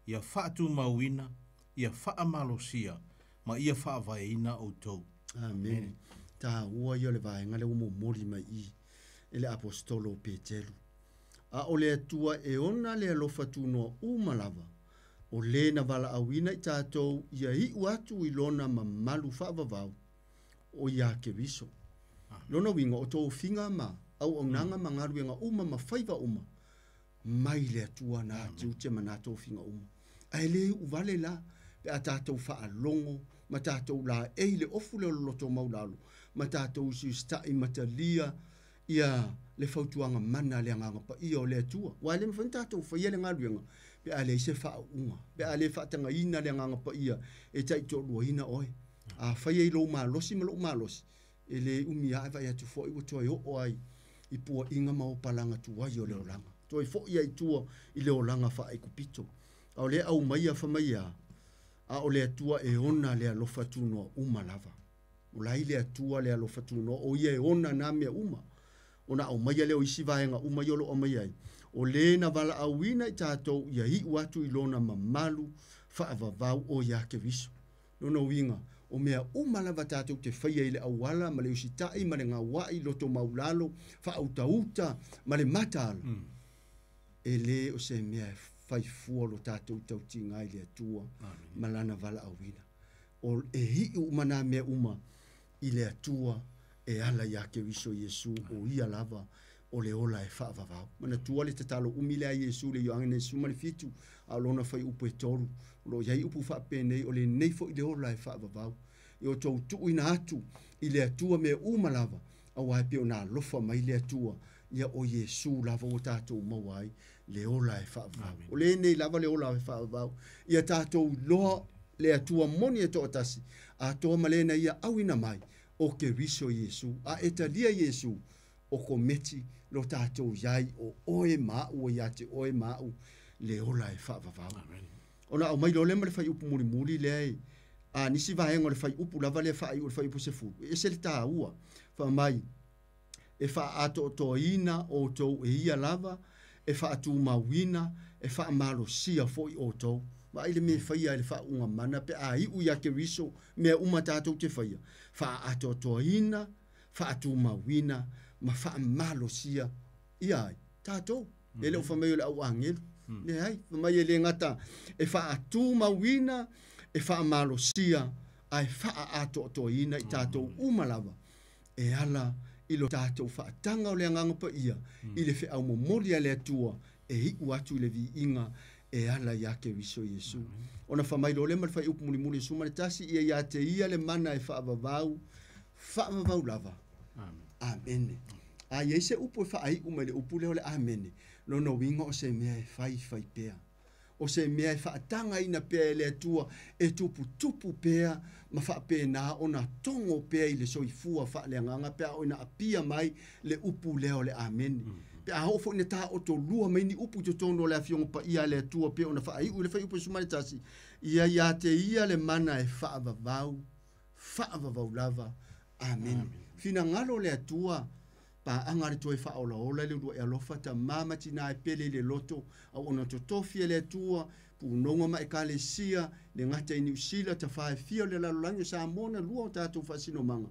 ia fa atu mauina ia fa malosia ma ia fa vaina o tau amen ta ua yo le vai ngale umo mori mai i ele apostolo Petelu a ole atua e ona le alofa tunoa umalava o le na vala awina i tātou ia hi uatu i lona ma malu whaavavau o ia ke viso. Lona winga o tō whinga ma au nanga ma ngaruenga uma ma whaiva uma mai le atua na tiute ma nā tō whinga uma. Ai le uvale la pe a tātou wha longo ma tātou la eile ofu le loto maulalo ma tātou si stai matalia ia le fautuanga mana le nganga pa ia o le atua. Wa le mwhanta tātou whaia le ngaruenga pe a le se wha unga pe a le whaatanga ina le nganga pa ia e taito lua ina oe. A whaia i lo malosi ma lo malosi e le umi a vai atu fo i wato o ai i pua inga ma o palanga tuai o le olanga. Toi fo ia i tua i le olanga wha ai kupito. A o le au maia wha maia a o le atua e ona le alofa tunoa uma lava. O lai le atua le alofa tunoa o ia e ona na mea uma. Ona au maia leo isi vaenga uma yolo o maia ai. O le na vala awina i tātou ia hi watu i lona mamalu wha avavau o ia ke viso. Lona winga o mea umalava tātou te whaia i le awala ma le usitai ma le ngā wai loto maulalo wha autauta ma le matala. E le o se mea whai fuolo tātou tau tinga i le atua ma lana vala awina. O e hi umana mea uma i le atua e ala ia ke viso Yesu o ia lava o le ola e whaavavau. Mana tua le tatalo umile a Yesu le yoanga ne sumani fitu a lona whai upu e toru. Lo iai upu whapenei o le neifo i le ola e whaavavau. I o tau tuu ina atu i le atua me umalava a waipe o nā lofa mai le atua ia o Yesu lava o tātou mawai le ola e whaavavau. O le nei lava le ola e whaavavau. Ia tātou loa le atua moni e toa tasi a toa malena ia awina mai o ke riso Yesu. A etalia Yesu o kometi lo tātou iai o oe mau o iate oe mau le ola e whaavavau. Ona au mai lo le male whai upu muri muri le ai. A nisi vahenga le whai upu lava le whai ur whai upu se furu. E se le tā ua. Wha mai. E wha ato o toa ina o tau e ia lava. E wha atu mawina. E wha malo sia foi o tau. Ma ile me whaia le wha unga mana. Pe a iu ia ke riso. Mea uma tātou te whaia. Wha ato o toa ina. Wha atu mawina. Ma wha malo sia. Ia ai. Tātou. E leo wha mai o le au angelu. Le hai. Wha mai e le ngata. E wha atu mawina. E wha malo sia, ai wha ato o toa ina i tātou umalava. E ala ilo tātou wha tanga o le anganga pa ia, i le wha au momoria le atua, e hiku atu i le vi inga, e ala ia ke viso Yesu. Ona wha mailo le mal wha upu muli muli sumane tasi, ia te ia le mana e wha avavau lava. Amen. A ia se upu e wha ai umele upu leo le amene, lono winga o se mea e whai pea. O se mea e whaatanga ina pea le atua e tupu pea ma whaapea nā o nā tongo pea i le soifua whaaleanganga pea o ina apia mai le upu leo le amen. Pea hofo ina tā o to lua mai ni upu to tono le afiongo pa ia le atua pea o na whaaiu le whai upu sumane tasi. Ia te ia le mana e whaavavau lava. Amen. Fina ngalo le atua pa angare toi fa ola ola le do e alofa ta mama tina e pele le loto au ona to tofia le tua pu nonga ma e kale sia le ngata i Niusila ta fa fio le la lango sa mona lua ta to fa sino manga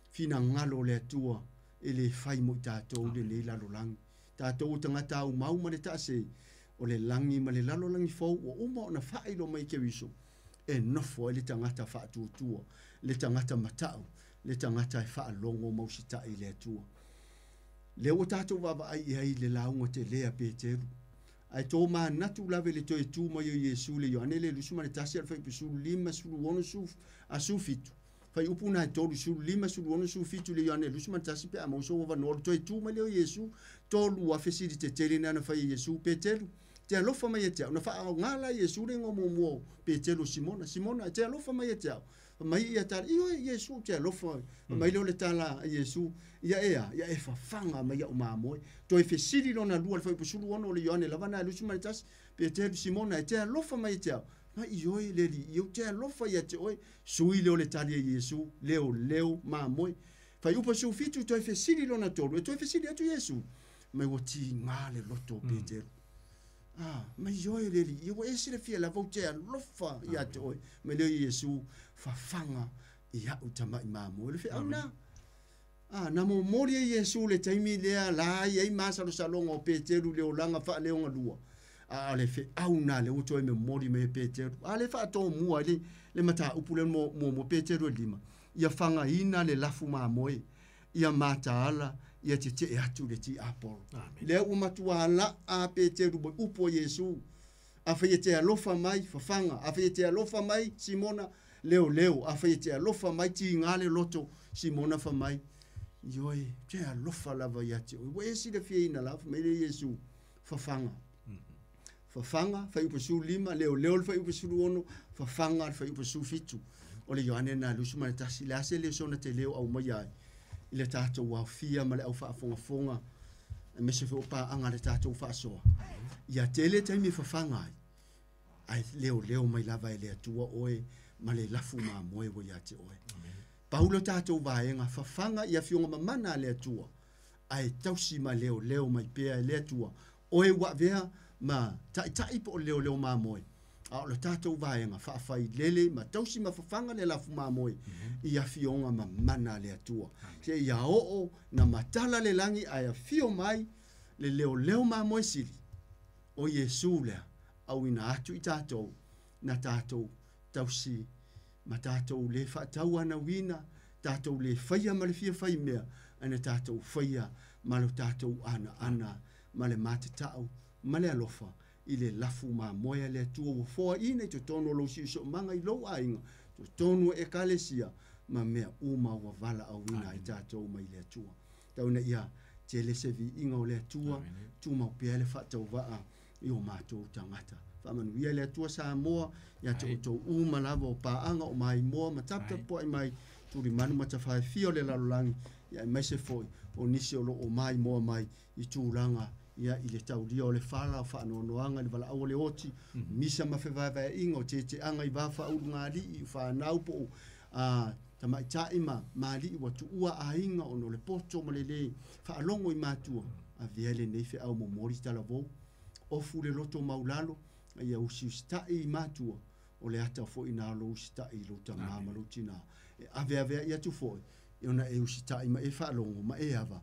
fina ngalo le tua ele fai mo ta to le la lango tātou tangata au mau ma le taase o le langi ma le lalo langi fou o uma o na whaelo mai ke wiso e nofo le tangata whaatutua le tangata matau le tangata e whaalongo mausita i le atua le o tātou waba ai le launga te lea Peteru ai tō mā natu lawe le toi tū mai o Iesu le Ioane le lusu ma le tasi al whai pisulu 5 sulu 1 a su fitu fai upu na tolu sulu 5 sulu 1 su fitu le Ioane lusu ma le tasi pe a mauso wa no toi tū mai le o Iesu tolu a fesiri te tele na fai Iesu Peteru te alofa mai te na fa ngala Iesu le ngomo Peteru Simona te alofa mai te mai ia tala io Iesu te alofa mai le tala Iesu ia e fanga mai o mamoi to e fesiri lona lua fai pusulu ono le Ioane lavana lusu mai tas Peteru Simona te alofa mai te mai io le io te alofa ia te oi sui le tali Iesu leo mamoi fai upa su fitu to e fesiri lona tolu to e fesiri atu Iesu mai o ti ngale loto Peteru ma io le io esile fia la voce alofa ia te oi me le Iesu fanga ia utama imamo le fe ana na mo mori Iesu le taimi le la ia masa lo salongo o Peteru le olanga fa le onga lua le fe auna le uto me mori me Peteru le fa to mua le mata upule mo Peteru lima ia fanga ina le lafu mamoe ia mata ala ia te atu le ti apolo le u matuala a Peteru bo upo Iesu a fe te alofa mai fanga a fe te alofa mai Simona leo a fe te alofa mai ti ngale loto Simona fa mai yoi te alofa lava ia te o esi le fie ina lava mai le Iesu fanga fa upo su 5 leo fa upo su 1 fanga fa upo su fitu o le Ioane na lusu ma tasi la se le sona te leo au mai ai ile tato wa fia ma le au fa fonga me se fo pa anga le tato fa so ia tele taimi fanga ai leo mai lava ele atua oe ma le lafu ma moe wo ia te oe Paulo tato vaenga fanga ia fionga mamana le atua ai tausi ma leo mai pea le atua oe wa vea ma tai po leo ma moe a le tato vaenga fai lele ma tausi ma fanga le lafu ma moe ia fionga mamana le atua se ia o na matala le langi ai fio mai le leo ma moe sili o Iesu le au ina atu i tato na tato tausi ma tatou le whaatau ana wina, tatou le whaia ma le fia whai mea, ana tatou whaia ma le tatou ana, ma le matatau, ma le alofa, i le lafu ma moia le atua wa foa ina i to tono lo si so manga i lo ainga, to tono e kalesia, ma mea uma wa vala au wina i tatou ma i le atua. Tauna ia, te le sevi inga o le atua, tu mau pia le whaatau waa i o mātou tangata. Whamanu ia le atua sa moa, ia to uma lava o paanga o mai moa, ma tapta po ai mai, turi manu matawhai fio le lalolangi, ia mai se foi, o nisi o lo o mai moa mai, i tūranga, ia i le tauria o le whala, o whaanoanoanga, le wala au le oti, misa mawhewaiwai inga o te anga i wafa uru ngā li, i whanau po, tama i taima, ma li i watu ua a inga, o no le poto ma le le, whaalongo i mātua, a viele neife au mo mori tala vou, ofu le loto maulalo, ia usi tai i mātua, o le ata fo ina lo usi tai lo ta mama lo tina. Ave ia tu fo, e ona e usi tai ma e whaalongo, ma e ava,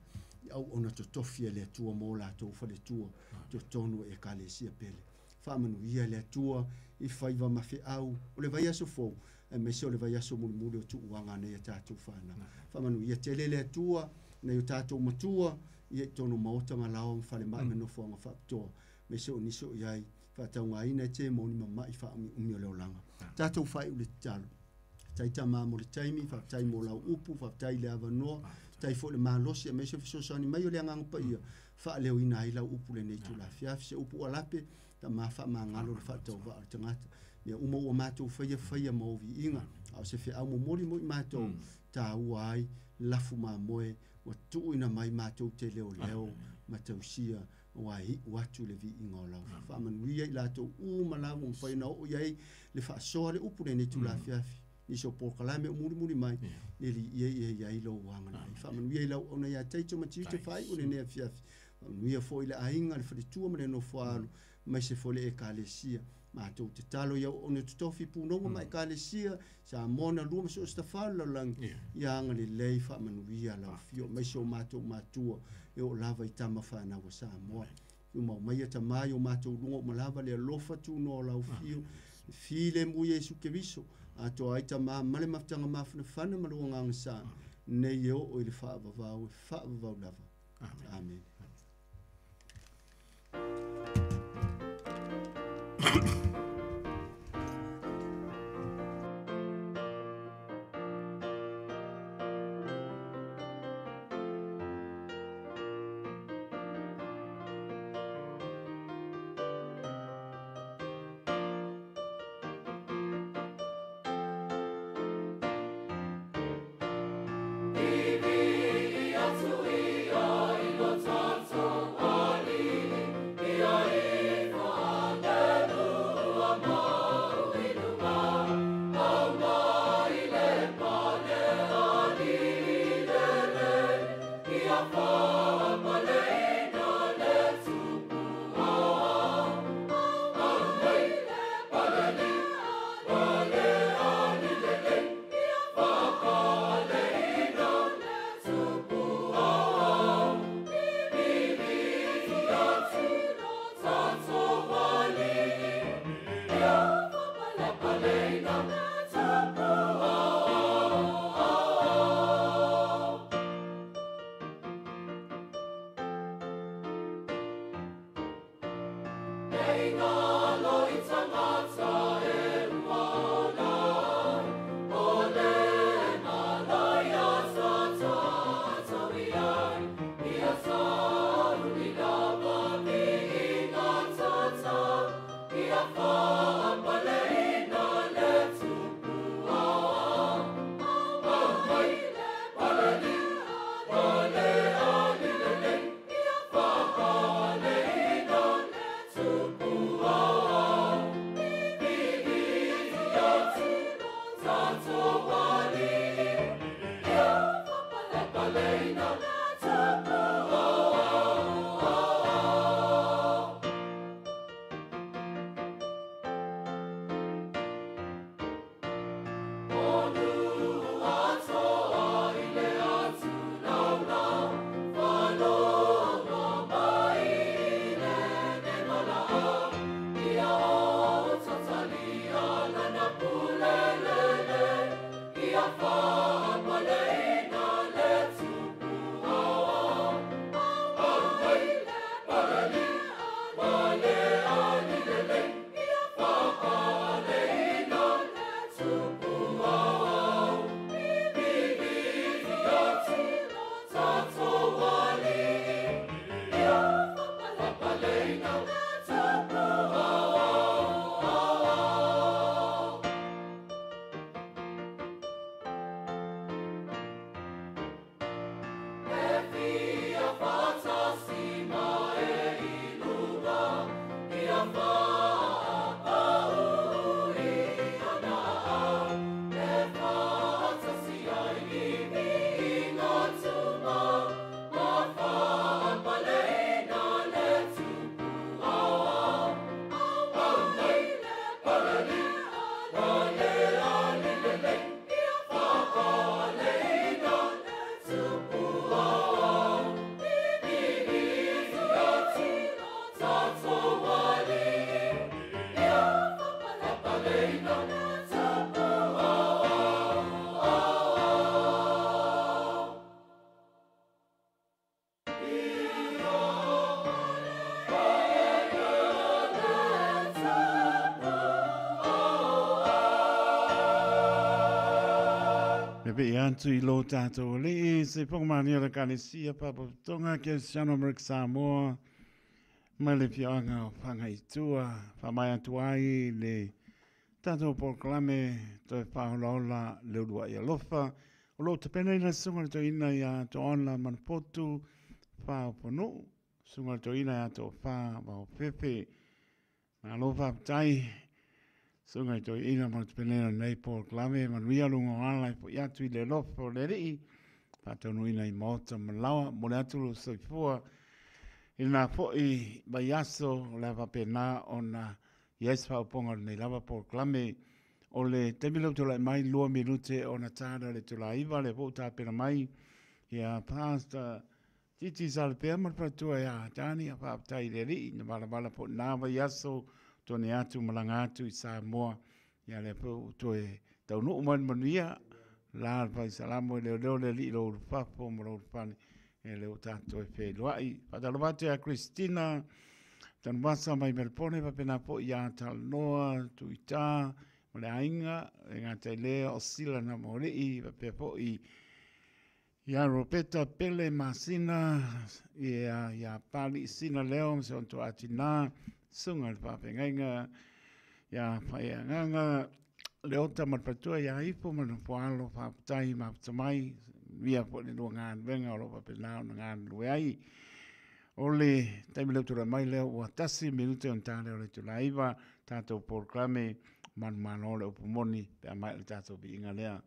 au ona to tofia le atua mo la to fa le tua, to tonu e ka le sia pele. Whamanu ia le atua, i whaiva mawhi au, o le vai aso fo, e me se o le vai aso muli o tu uanga nei a tātou whana. Whamanu ia tele le atua, nei o tātou matua, ia tonu maota ma lao mwhale mai me no whanga whaptoa, me se o niso iai, whaatau ngā ina te moni ma mai wha umi o leo langa. Tātou whai ule talo. Tai ta mā mo le taimi, whaatai mo lau upu, whaatai le awa noa, tai fo le mā losi, a meise fisosani mai o le angang pa ia, wha leo ina ai lau upu le nei tu la fiafi, se upu alape, ta mā wha mā ngalo le whaatau wa al tangata. Mea uma ua mātou whaia ma ovi inga, au se whi au mo mori mo i mātou, tā ua ai, lafu mā moe, wa tuu ina mai mātou te leo ma tausia, wai watu le vi inga lau. Whamanuia i lato uma lau mong whaina o iai le whaasoa le upu le netu la fiafi. Ni so porkalame o muri mai, le li iai lo wanga nai. Whamanuia i lau ona ia teito ma tiute whai o le nea fiafi. Whamanuia fo i le ainga le whalitua ma le no whaalu, mai se fo le e ka le sia. mātou te talo iau o ne tutofi punonga mai ka le sia sa mona lua maso stafala lang ia ngale lei fa manuia la fio mai so mātou mātua e o lava i tama whana wa sa moa uma mai ata mai o mātou lunga o malava le alofa tu no la fio file mu Yesu ke viso ato aita ma male maftanga mafna fana malunga ngang sa ne yo o ile fa va lava amen Be antu I lo tātou li se pongmani ala kalesia papa tonga ke Siano Amerika Samoa mai le pianga o whangaitua whamai atu ai le tātou proklame toi whaolaola le urua I alofa o lo te pena ina sunga to ina ia to ona manpotu whao pono sunga to ina ia to wha wao pepe na alofa tai sunga to ina mo te penena nei proklame manuia lungo ala I po iatu I le lofo le rei patonu ina I mota malawa mo le atu lo soifua ina po I baiaso le vapena ona yes fa ponga nei lava por klame o le temilo to la mai lua minute ona tana le to la iva le vota pena mai ia pasta titi sal pe mar pa tu ia tani pa tai le ri na bala po na va yaso to ne atu malanga atu i Samoa ia le po to e tau no man ia la vai salamo le li lo pa po mo pani e le tanto e fe loai pa da lovate a Cristina tan basa mai Melbourne pa pena po ia tal noa tu ita mo le ainga e ngata le o sila na mo le i pa pe po i ia Roberta Pele Masina ia pali sina leo se on to atina sunga pa pe ngainga ia pa ia nganga leo ta marpatua ia ipo man po alo pa tai ma tamai via po le ngan venga lo pa pe na ngan luai ole tai me le mai leo wa tasi minute on tane ole tu laiva tato proclame man ole upomoni pe mai tato bi inga lea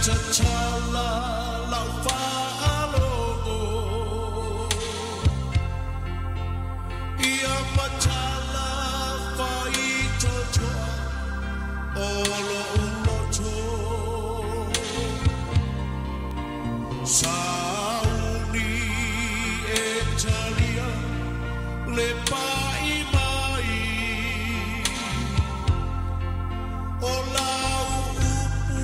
tachala lau whaalo ia matala whai totoa olo uloto sauni e talia le pai mai o lau upu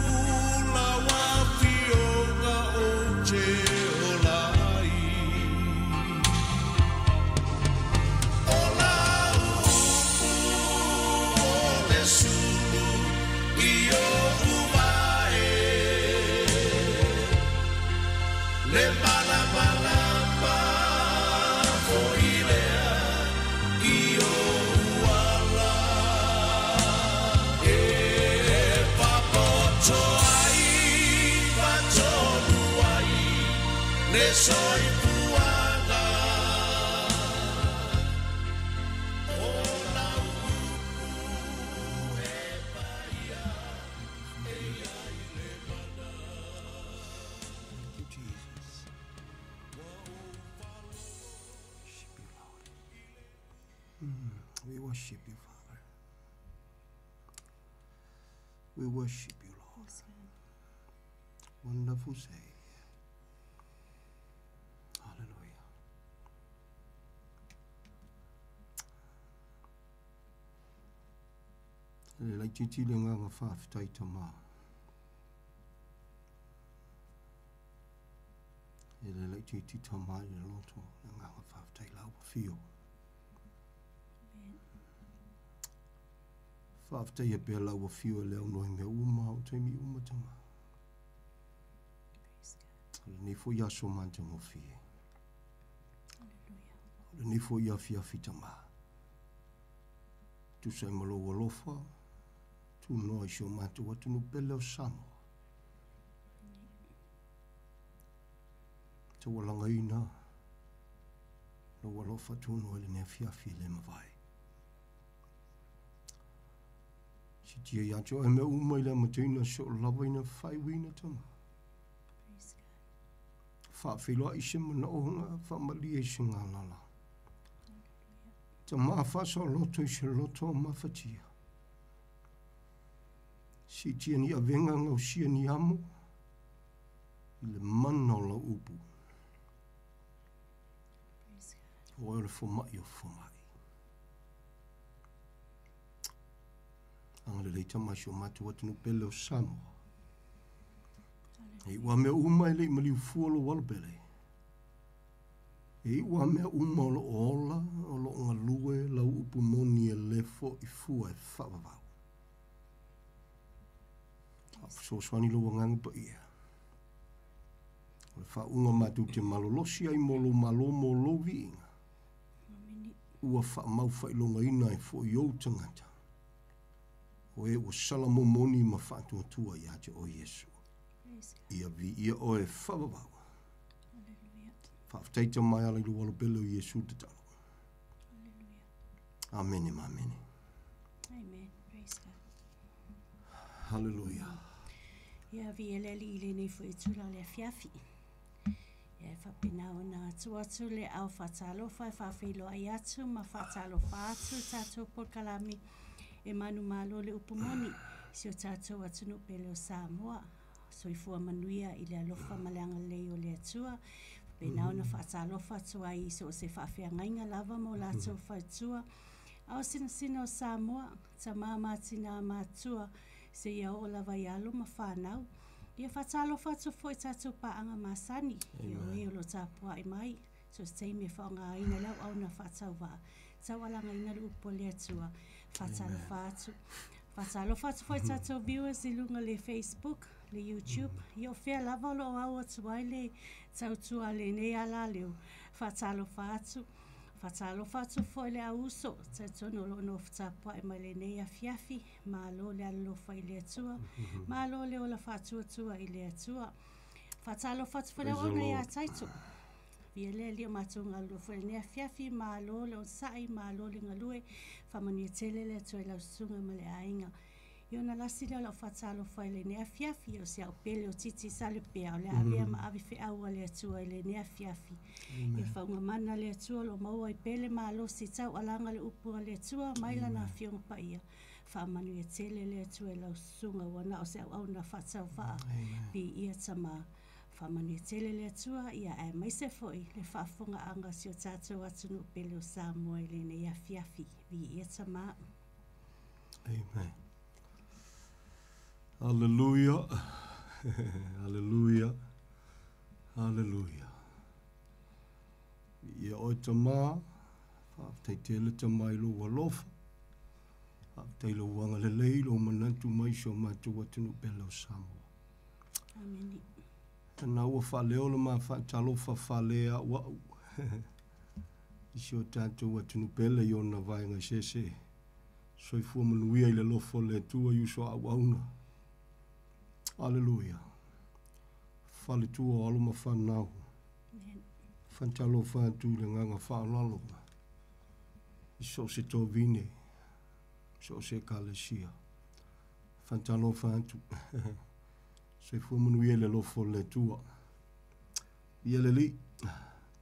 lawa fionga o te olai o lau upu o le sulu i o umae le mala mala ma o ilea i o uala e papoto ai patonu ai le soi puanga o lau upu e paia e ai le mana. Thank you, Jesus. We worship you, Father. We worship you, Lord. Wonderful Savior. Hallelujah. Le lai titi le nganga whaafitai tama. Le lai titi tama i le loto le nganga whaafitai lau fio. Whaafitai e pēr lau fio leo noi me uma o teimi uma tama. Le ni fo yaso mante mo fie. Le ni fo ya fia fitama. Tu sai malo walofa. Tu no isho mante watu no pele o samo. Te walanga ina. Lo walofa tu no ele ne fia file mawai. Si tia yacho e me uma ila matina so lawa ina whai wina tama. Whaafilo i se mana ohunga, whamali e se ngālala. Ta maa whasa loto i se loto mawhatia. Si tia ni avenga ngau sia ni amo, i le mana o la upu. O e le whamai o whamai. Anga le leita mai o matu watinu pele o Samoa. E ua mea uma ele i mali ufuolo walpele. E ua mea uma o lo ola, o lo ngalue, lau upu moni e lefo i fua e whawawau. So swani lo wangang pa ia. O le whaunga matu te malolosi ai molo malomo lovi inga. Ua wha mau whailonga ina e fo i au tangata. O e ua salamo moni ma whaatua tua i ate o Yesu. Ia vi ia o e whawawau. Whaaftaita mai ala i lo walopele o Yesu te talo. Amen e mamene. Amen. Praise God. Hallelujah. Ia vi eleli ile nei fu itula le fiafi. Ia whapina o nā tuatu le au whatalo whai whawhilo ai atu ma whatalo whaatu tātou polkalami e manu malo le upumoni si o tātou atunu pele o Samoa. Soifua manuia i le alofa maleanga lei o le atua. Pena ona whaatalofa atua i so se whawhia ngainga lava mo lātou whaitua. Au sina o Samoa, ta māma tina mātua se ia o lava i alo ma whanau. Ia whaatalofa atu fo i tātou paanga masani. Ia e o lo tāpua i mai. So se teime whaonga ina lau au na whaatau wā. Tawalanga ina lu upo le atua. Whaatalofa atu. Whaatalofa atu fo i tātou viewers i lunga le Facebook. Le YouTube, io fea lava lo au atu ai le tautua le ne ala leo whatalo whatu foi le auso tatono lo no whatapua e mai le ne a fiafi ma lo le alofa i le atua ma lo le ola whatua tua i le atua whatalo whatu foi le ona i a taito via le lio matunga lo foi le ne a fiafi ma lo le on sai ma lo le ngalue whamani tele le atua i lau sunga ma le ainga Yo na lasi le lo fatalo fai le ne afiafi o se au pele o titi sale pea o le avea ma avi fe aua le atua le ne afiafi. E whaunga mana le atua lo maua i pele ma lo si tau alanga le upua le atua maila na fionga pa ia. Whamanu e tele le atua lau sunga wana o se au na fatau faa pi ia tama. Whamanu e tele le atua ia e maise foi le whafunga anga si o tātou atunu pele o Samoa i le ne afiafi pi ia tama. Amen. Hallelujah. Hallelujah. Hallelujah. Ia oi tama, whaaftai tele tama i lo walofa. Whaaftai lo wanga le leilo manantu mai so matu watunu pele o Samoa. Amen. Tana ua whaleo le ma whaatalo whawhalea wau. Isi o tātou watunu pele i ona vaenga sese. Soifua manuia i le lofo le tua yuso au auna. Hallelujah. Fale tua o aluma whanau. Fantalo whantu le nganga whanalo. Iso se tō vine. So se kalesia. Fantalo whantu. Soifua manuia i le lofo le tua. Ia le li.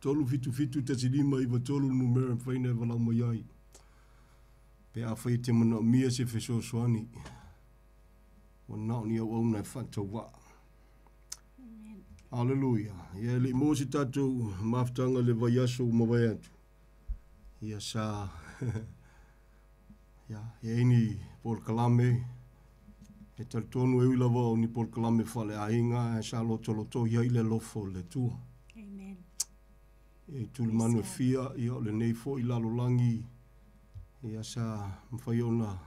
Tolu fitu te silima iwa tolu numera whaine walau maiai. Pe a whai te mana mia se wheso soani. Wa nao ni au na whanta wa. Hallelujah. Ia li mo si tātou maftanga le vaiaso mawai atu. Ia sa. Ia ini por kalame. E tal tonu e uilawa o ni por kalame whale a inga. E sa loto ia ile lofo le tua. Amen. E tulu manu e fia. Ia le neifo i lalo langi. Ia sa mwhaiona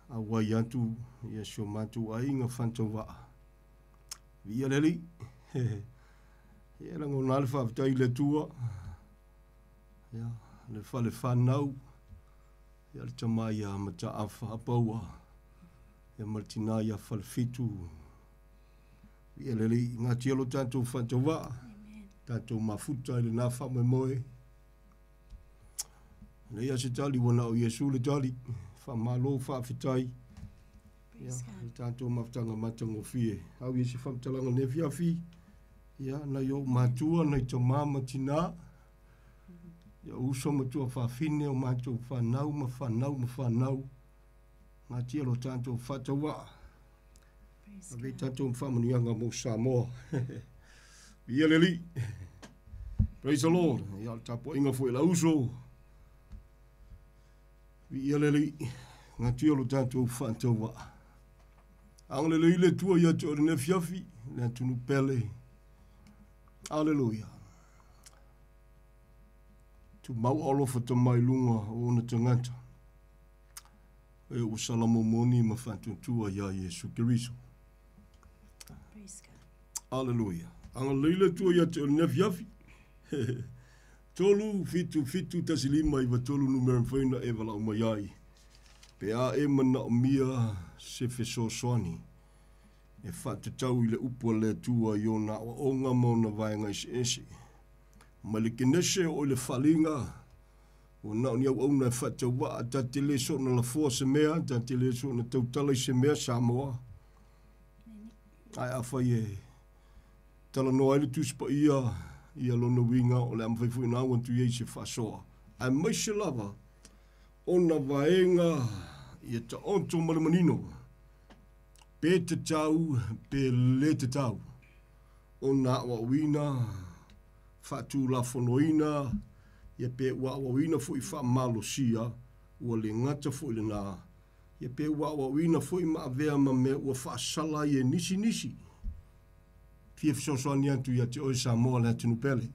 a wai atu, ia sio matu a inga whantawa. Ia leli, ia lango nale whaafitai le tua, ia le whale whanau, ia le tamai a mata a whaapaua, ia martina ia whale fitu. Ia leli, ngā tialo tātou whantawa, tātou mafuta ile nā whamoe moe. Ia se tali wana o Yesu le tali. Whamalo whaafitai. Ia, tātou maftanga matango fie. Au Yesu whamtalanga ne fiafi. Ia, na yo matua, na i ta mama tina. Ia, uso matua whaafine o matou whanau, ma whanau. Ngā tia lo tātou whatawa. Awe tātou whamanianga mo Samoa. Ia leli. Praise the Lord. Ia, tapo inga fwe la uso. Ia leli, ngā tia lo tātou whantawa. Ang leli le tua ia te orine fiafi, le tunu pele. Hallelujah. Tu mau alofa ta mai lunga o na tangata. E o salamo moni ma whantua ia Yesu Kiriso. Hallelujah. Ang leli le tua ia te orine fiafi. Tolu fitu tasilima i wa tolu numera whaina e wala o maiai. Pe a e mana o mia se wheso soani. E whatatau i le upua le tua i o na o ngā mauna vaenga isi. Ma le kenese o le whalinga. O na o ni au na whatawa a ta te le so na la fua se mea, ta te le so na tautala i se mea Samoa. Ai a whai e tala noa ele tuspa ia lona winga o le amwhaifu ina wantu iei se whasoa. Ai mai se lava, o na vaenga ia ta onto malamanino, pe te tau, pe le te tau. O na wawina, whatu la fonoina, ia pe wawina fu i wha malo sia, ua le ngata fu i le nā. Ia pe wawina fu i maa vea ma me ua whaasala i e nisi. Fia fisosoani atu ia te oi Samoa le atunu pele.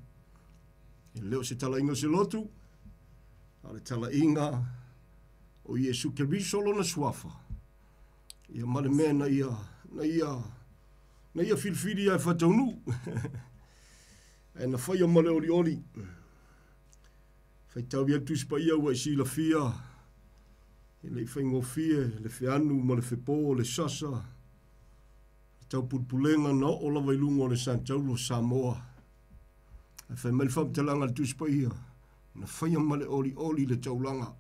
E leo se tala inga se lotu, ale tala inga o Yesu Kiriso lona suafa. Ia male mea na ia filfili ia e whataunu. E na whaia male oli. Whaitau ia tuspa ia ua isi la fia. E le whaingo fie, le whianu, ma le whepo, le sasa. Tau pulpulenga na o la wailunga o le Santaulo Samoa. E whai mele whamtalanga le tuspa ia. Na whaia male oli le taulanga.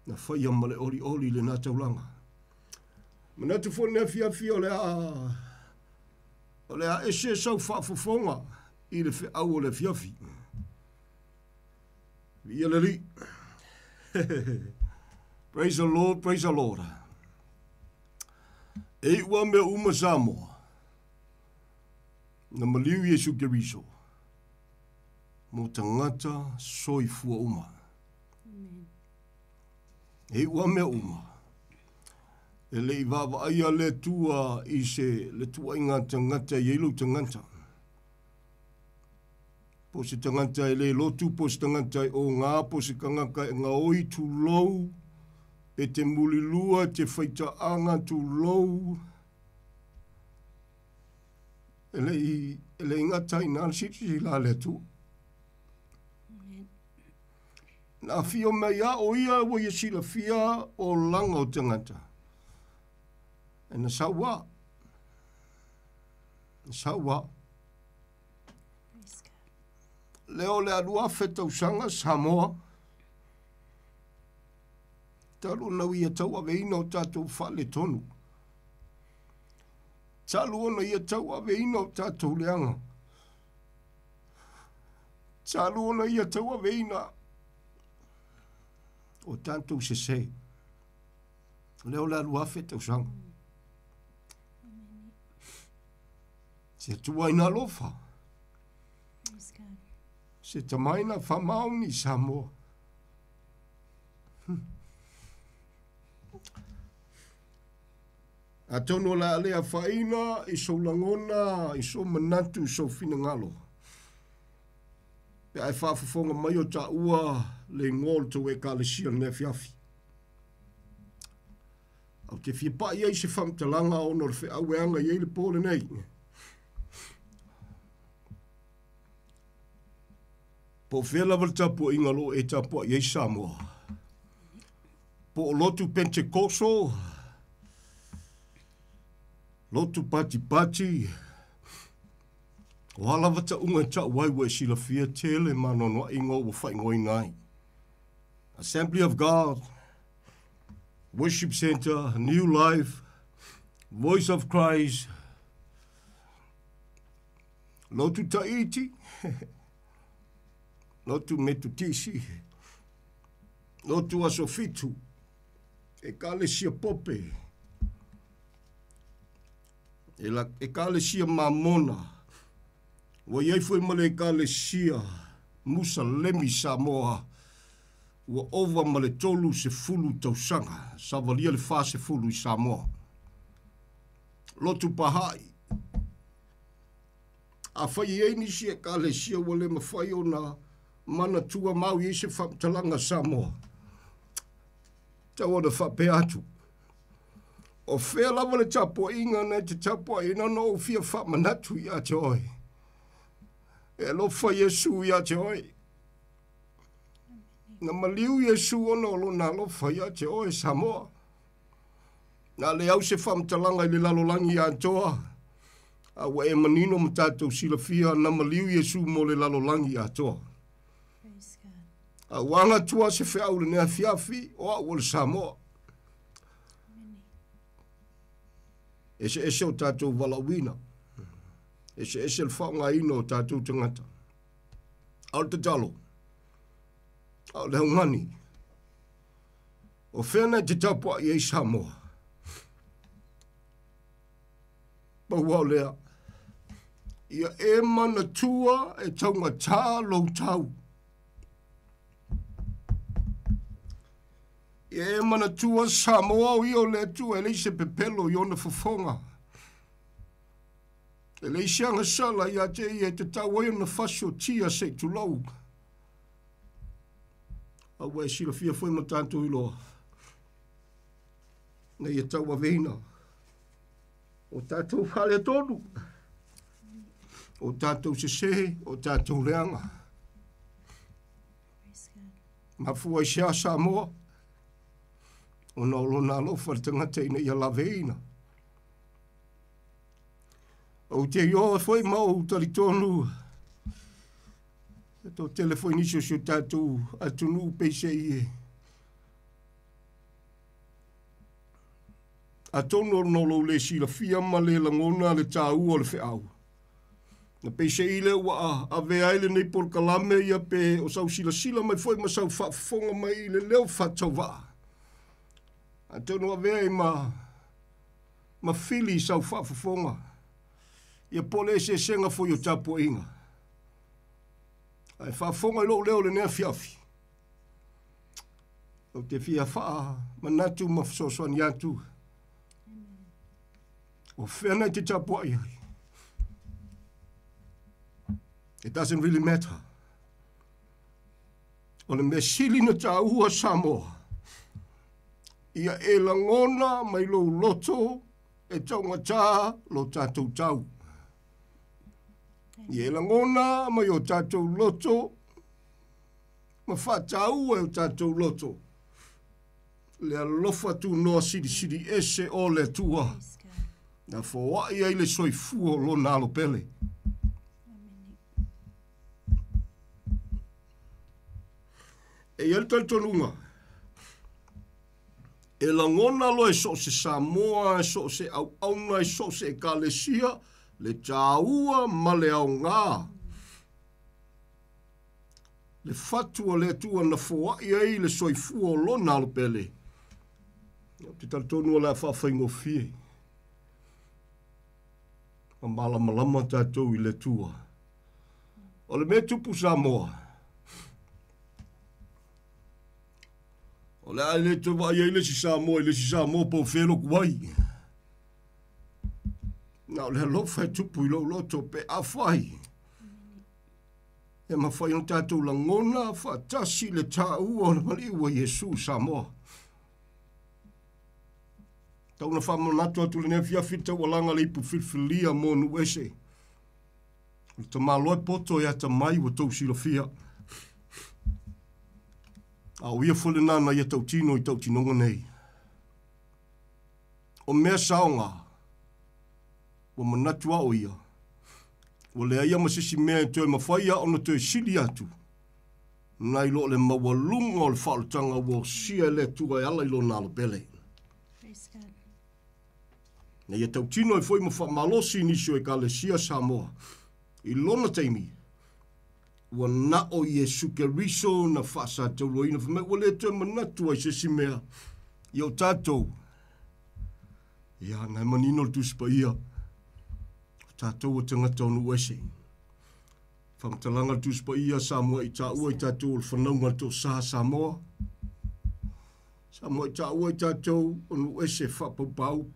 Na whaia ma le oli le nā taulanga. Mana tu fo ne fia o le a ese sau whaafofonga i le whi au o le fiafi. Ia le li. Praise the Lord, praise the Lord. E ua me uma Samoa. Na maliu Yesu Keriso. Mo tangata soifua uma. E ua me uma. E le i wawa aia le tua i se le tua inga tangata i elu tangata. Po se tangata e le lotu, po se tangata o ngā, po se kangaka e ngā oi tu lou, e te mulilua, te whaita anga tu lou. E le inga tai nā siti la le tu. Nā fio mea ia o ia o ia sila fia o langa o tangata. E na sawa. Sawa. Leo le alua feta usanga Samoa. Talu na ia tau aveina o tātou whale tonu. Talu na ia tau aveina o tātou leanga. Talu na ia tau aveina o tātou sese. Leo le alua feta usanga. Se tua ina lofa. Se tamaina whamau ni Samoa. A tono la alea whaina, i so langona, i so manatu, i so finangalo. Pe ai whaafafonga mai o ta ua le ngol to e kalesia ne fiafi. Au te whipa iei se whamtalanga o nor whi aweanga iei le pōle nei. Po whela wal tapu ingalo e tapu iei Samoa. Po lotu Pentecoso, lotu pati, o halawata unga ta waiwe sila fia tele manonoa ingo wa whaingoi nai. Assembly of God, Worship Center, New Life, Voice of Christ, lotu Taiti, lotu Metutisi, lotu Asofitu, e kalesia pope, e kalesia mamona, wa iei foi male kalesia Musa Lemi Samoa, wa ova male tolu se fulu tausanga, sa valia le fa se fulu i Samoa. Lotu Pahai, a whai ei nisi e kalesia wale mawhai o na mana tua mau i se whamtalanga Samoa. Tau ana whape atu. O whea lawa le tapo inga nei te tapo ina no o fia whamanatu i a te oi. E lofa Yesu i a te oi. Na maliu Yesu ono lo na lofa i a te oi Samoa. Na le au se whamtalanga i le lalolangi i a toa. A wa e manino matatou sila fia na maliu Yesu mo le lalolangi i a toa. A wanga tua se whea ule nea fiafi o a wale Samoa. Ese o tātou walawina. Ese le whaonga ino o tātou tangata. Au te talo. Au le hungani. O whena te tapua i e Samoa. Pau au lea. Ia e mana tua e taunga tā lo tau. E mana tua Samoa o io le tua e leise pepelo i ona fofonga. E leise anga sala i a te i e te tau e na fasio tia se tu lau. A wai sila fia foi matanto i loa. Na i e tau a veina. O tātou whale tonu. O tātou se, o tātou leanga. Mafua i sea Samoa. O na olona alofa le tangata ina ia laveina. O te ioa foi mau talitonu. E tō telefoni sio sio tātou atunu peise i e. A tono no lo le sila fia ma le langona le tāu o le whiau. Na pe se ile wa a ve aile nei por kalame ia pe o sau sila mai foi ma sau whafonga mai le leo whatau wa. A tono a ve ma fili sau whafonga. Ia pole se senga foi o tapo inga. Ai whafonga i lo leo le nea fiafi. O te fia wha manatu ma fsoswani atu. O whenai te tapo ai. It doesn't really matter. O le me sili na tāua Samoa. Ia e langona mai lo loto e taunga tā lo tātou tau. Ia e langona mai o tātou loto ma whātau e o tātou loto. Le alofa tu noa siri ese o le tua. Na whawai ai le soifua lo nalo pele. E ial taltonunga. E langona lo e so se Samoa, e so se au auna, e so se Kalesia, le tāua ma le au ngā. Le fatua le tua na whawai ai le soifua lo nalo pele. Te taltonu la whawhaingo fie. Ma malama tātou I le tua. O le me tupu Samoa. O le aile te vai ai le si Samoa po whelo kuai. Nau le lofa tupu I lo loto pe a whai. E ma whai on tātou langona whatasi le tāua o mali ua Yesu Samoa. Tau na whamanatu atu le nea fiafita walanga le ipu whiwhilia mō nu ese. Ta māloi poto e ata mai wa tau sila fia. Au ia fule nana ia tau tino I tau tinonga nei. O mea saonga. Wa manatu ao ia. Wa le aia masisi mea e tue mawhaia ona tue sili atu. Nai lo le mawalunga o le whaalutanga wa sia le tua e ala ilo nalo pele. Na ia tau tino e foi ma whamalosi nisio e Kalesia Samoa. I lona teimi. Ua na o Yesu ke riso na whasa tauloina. Whame wale tue manatu ai sesi mea. I o tātou. Ia ngai manino le tuspa ia. Tātou o tangata onu ese. Whamtalanga le tuspa ia Samoa I tāua I tātou o le whanaunga to sa Samoa. Samoa I tāua I tātou onu ese whapapau.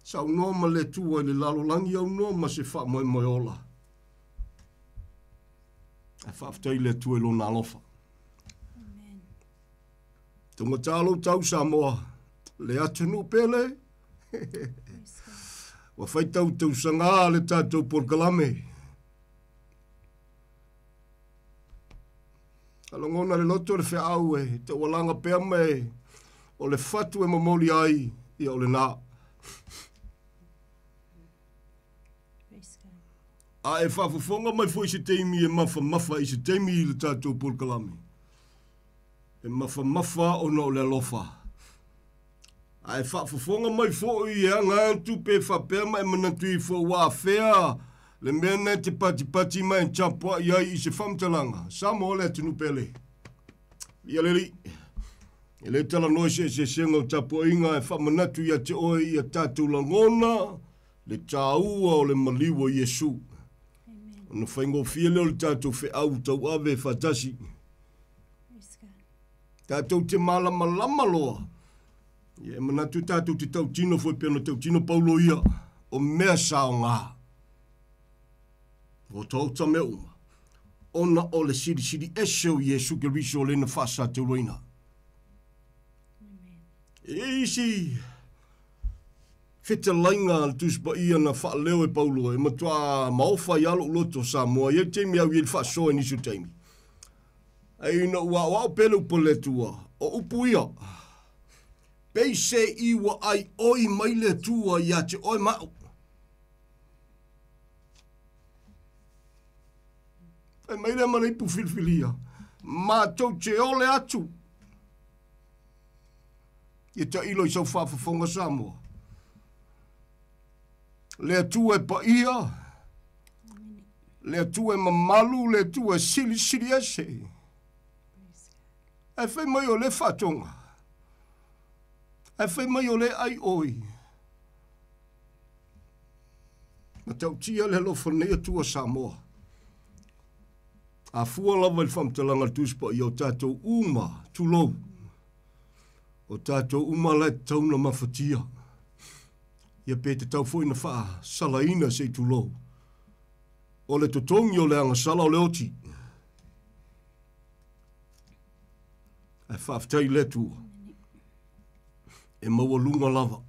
Sa unoa ma le tua le lalolangi au noa ma se wha moi ola. A whaftai le tua lo na lofa. Tunga tālo tau Samoa. Le atunu pele. Wa whai tau sanga le tātou porkalame. Alongona le loto le whea au e. Te walanga pea me. O le fatu e mamoli ai. Ia o le naa. A e whawhawhonga mai fwoi se teimi e mafa I se teimi I le tātou porkalame. E mafa o no le lofa. A e whawhawhonga mai fwoi e anga antu pe whapea mai manatu I fwo wa whea. Le mena te pati mai en champua iai I se whamtalanga. Samoa le tunu pele. Ia leli. E le tala noi se senga o tapua inga e whamanatu ia te oi I a tātou langona. Le tāua o le maliwa Yesu. Ona whaingo fia leo le tātou whi au tau ave whatasi. Tātou te malama loa. Ia manatu tātou te tau tino fwoi pēna tau tino paulo ia. O mea sao ngā. O tau ta mea uma. Ona o le siri eseo Yesu ke riso le na whasa te roina. Eisi. Feta lainga al tuspa ia na wha leo e paulo e matua maofa I alo loto Samoa. Ia teimi au I le wha soa nisu teimi. Ai na ua wao pele upo le tua. O upu ia. Pei se iwa ai oi mai le tua ia te oi mao. Ai mai le mana ipu filfilia. Ma tau te ole atu. Ia ta ilo i sau whaafafonga Samoa. Le atua e pa ia. Le atua e mamalu, le atua e sili ese. E whai mai o le whatonga. E whai mai o le ai oi. Ma tau tia le lofa nei atua Samoa. A fua lava il whamtalanga tuspa i o tātou uma tulou. O tātou uma le tauna mawhatia. Ia pēte tau fwoi na wha salaina se tulou. O le totongi o le anga sala o le oti. E whaafitai le tua. E maua lunga lava.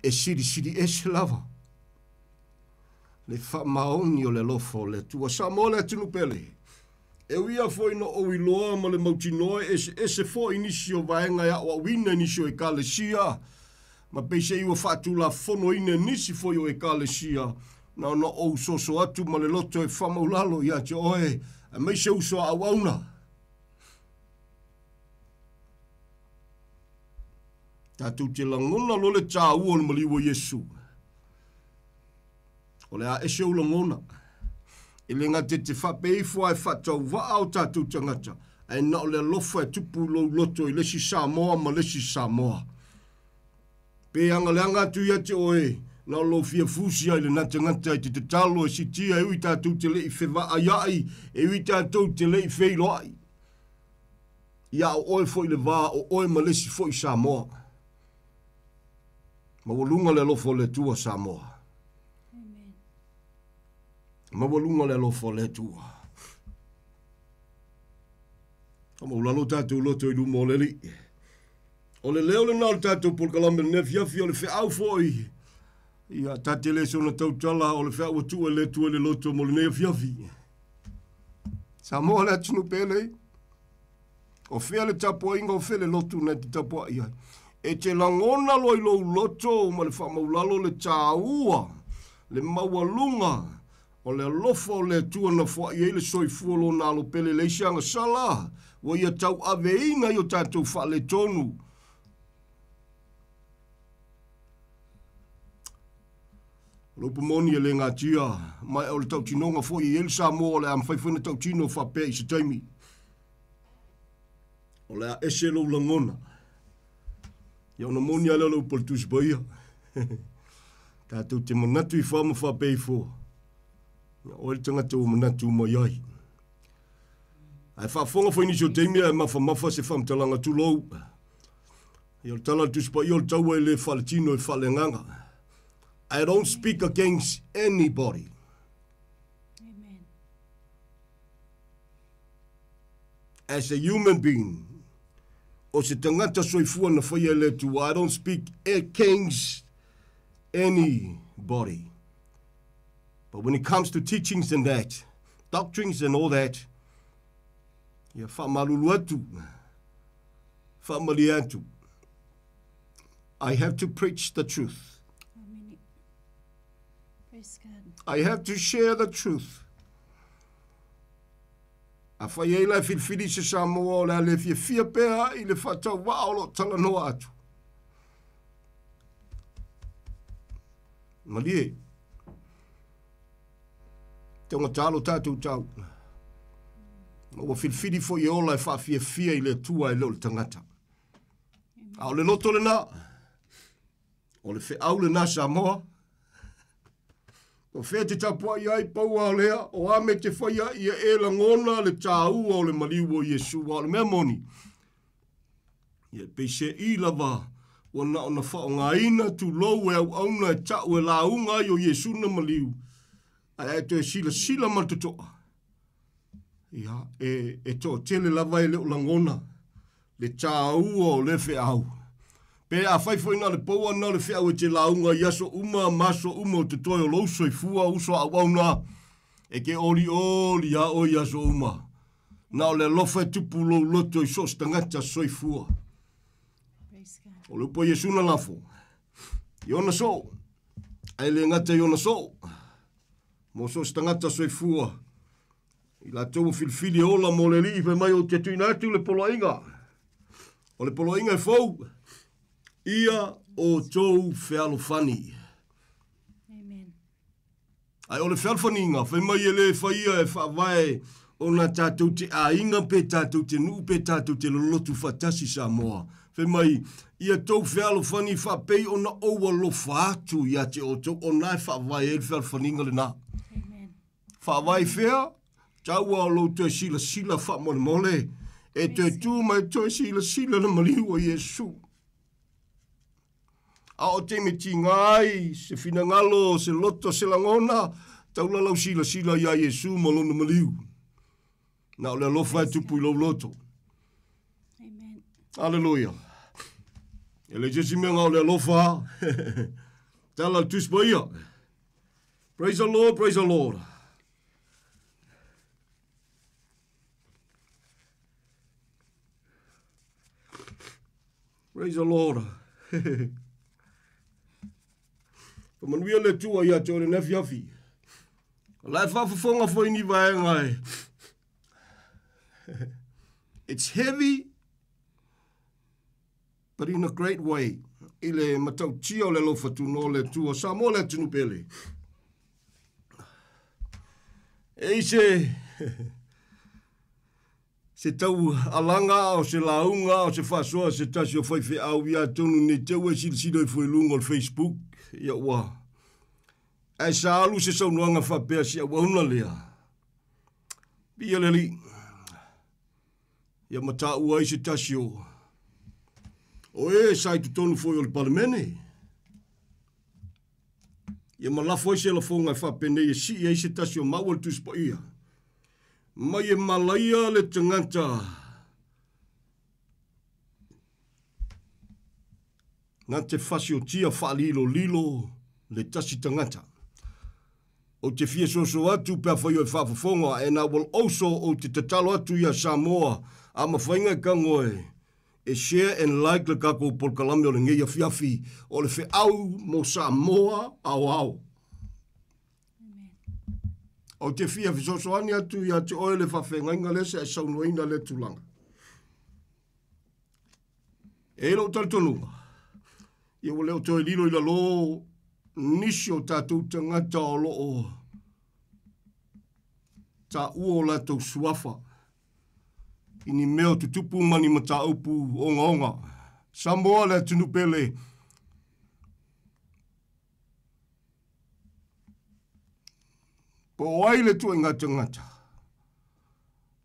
E siri ese lava. Le wha maoni o le lofo le tua. Samoa le tinu pele. E uia foi no o iloa ma le mautinoa ese foi nisi o vaenga ya o wina nisi o ekalesia. Ma peise iwa fatu la fono ine nisi foi o ekalesia. Na no o soso atu ma le loto e whamaulalo ia te oe. A meise uso a wauna. Tatu te langona lo le tā ua le maliwa Yesu. O le a ese ulangona. I le ngate te whapeifua e whatau waa o tātou tangata. E na o le lofa e tupu lo loto i lesi Samoa ma lesi Samoa. Pe anga le anga tu ia te oe. Na lo fia fusia i le nata ngata i te talo e si tia e ui tātou te le i whewa aiai. E ui tātou te le i wheiloai. Ia o oe fo i le vā o oe ma lesi fo i Samoa. Ma walunga le lofo le tua Samoa. Ma walunga le lofo le tua. Kama ulalo tātou loto i lumo le li. O le leo le nal tātou por kalame ne fiafi o le fe au foi. Ia tate le sona tautala o le fe au tua le tua le loto mo le ne fiafi. Samoa le atinu pele. O fea le tapua inga o fe le loto na te tapua ia. E te langona loi lo loto ma le whamaulalo le tāua. Le mawalunga. O le lofo le tua na fwa i ele soi fuolo na alo pele le isianga sala. Wa ia tau aveina i o tātou wha le tonu. Lopu moni e le ngā tia. Mai o le tau tinonga fwa i ele sa mo o le am whaifuna tau tino wha pe i se taimi. O le a ese lo langona. Ia ona moni ala lo poltus baia. Tātou te manatu i whama wha pe i fwa. O le tangata o manatu mai ai. Ai whaafonga whai nisi o teimia e mafa se whamtalanga tulou. I o tala tuspa i o taua e le whaletino e whalenganga. I don't speak against anybody. Amen. As a human being, o se tangata soifua na whai e le tua, I don't speak against anybody. But when it comes to teachings and that, doctrines and all that, ia whamalulu atu, whamali atu. I have to preach the truth. Amen. Praise God. I have to share the truth. A whai eila whilwhiri se Samoa o le ale fia pēha i le whatau waolo tala noa atu. Malie. Te onga talo tātou tau. O whilwhiri fo i ola e whawhia i le tua i leo le tangata. A o le loto le nā. O le whi au le nā Samoa. O whea te tapua i ai paua o lea. O ame te whaia i e la ngona le tāua o le maliu o Yesu. O le mea moni. Ia peise i lava. O na ona wha o ngā ina tu lou e au auna e tau e launga i o Yesu na maliu. Ai e te sila matutoa. Ia, e to tele lava e leo langona. Le tāua o le whi au. Pe a whaifo ina le poua na le whi au e te launga i aso uma, maso uma o te toi o lauso i fua uso a wauna. E ke oli a o i aso uma. Na o le lofa e tupu lo loto i sos tangata soi fua. O le upo Yesu na lafo. I ona so. Ai le ngata i ona so. Mo sos tangata soi fua. I la tau filfili ola mo le li pe mai o te tuina atu le polo inga. O le polo inga e fau, ia o tou fealo fani. Ai o le whelwhaninga, whai mai e le whaia e whaavae o nga tātou te ainga pe tātou te nuu pe tātou te lolotu whatasi sa moa. Whai mai, ia tau whelwhani whapei o na oua lo whaatu ia te o tau o nai whaavae e le whelwhaninga le nā. Whaavae whea, taua o lo te sila wha mole mole, e te tū mai te sila na maliu o Yesu. A o te me ti ngai, se fina ngalo, se loto, se langona, taula lau sila ia Yesu malona maliu. Na o le alofa e tupu i lau loto. Amen. Alleluia. E le jesi mea ngau le alofa. Tala tuspa ia. Praise the Lord, praise the Lord. Praise the Lord. Manuia le tua ia te ore nefi afi. Lai whawhawhonga fo ini vaengai. It's heavy, but in a great way. I le matau tia o le lofa tuno le tua, sa mo le tunu pele. E se tau alanga o se launga o se whasoa se tasi o whaiwhi au ia tonu ne tau e silo i fwoi lunga o Facebook. Ia ua. Ai sa alu se saunuanga whapea si a wauna lea. Pia leli. Ia mata ua i se tasi o. O e sai tu tonu fwoi o le palemene. Ia malafo i se la fonga i whapene i si i se tasi o maua le tuspa ia. Mai e malaia le tangata. Nā te whasi o tia whaalilo lilo le tasi tangata. O te fia soso atu pia whai o e whawhawhonga and I will also o te tatalo atu ia Samoa a mawhainga kangoe e share and like le kako polkalame o le ngeia fiafi o le whi au mo Samoa au au. O te fia fisoso ani atu ia te oe le whawhengainga lese e saunuaina le tulanga. E lo taltonunga. Ia o leo toi lilo i la lo nisi o tātou tangata o lo o tā ua o la tau suafa. Ini meo tu tupu mani ma tā upu onga onga. Samoa le tunu pele. Po ai le tu inga tangata.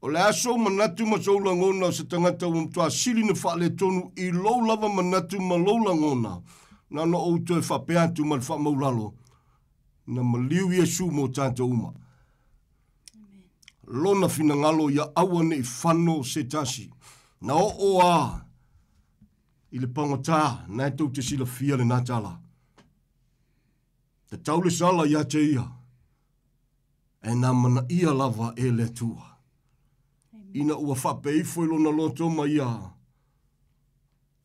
O le aso manatu ma soula ngona o se tangata o mtua sili na wha le tonu i lou lava manatu ma loula ngona. Na no o tu e whapea tu ma wha maulalo. Na maliu Yesu mo tanta uma. Lona fina ngalo ia awane i whano se tasi. Na o a i le pangata na e tau te sila fia le natala. Te taule sala ia te ia. E na mana ia lava e le tua. Ina ua whapei foi lona loto ma ia.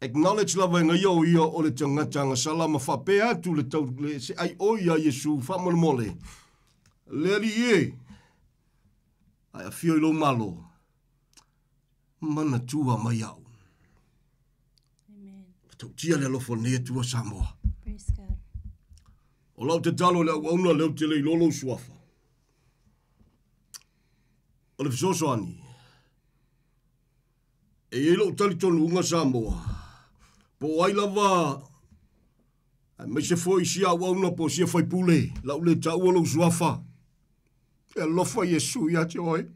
Acknowledge lava inga ia o le tangata nga sala ma whapei atu le tau le se ai o ia Yesu whamole mole. Leri e. Ai a fio ilo malo. Mana tua mai au. Amen. Tau tia le lofo ne tua Samoa. Praise God. O lau te talo le auna leo te le lolo suafa. O le fisoso ani. E ilo tali tonu unga Samoa. Po ai lava. Me se foi si a wauna po si foi pule. Lau le tau alo suafa. E lofa Yesu ia te oi.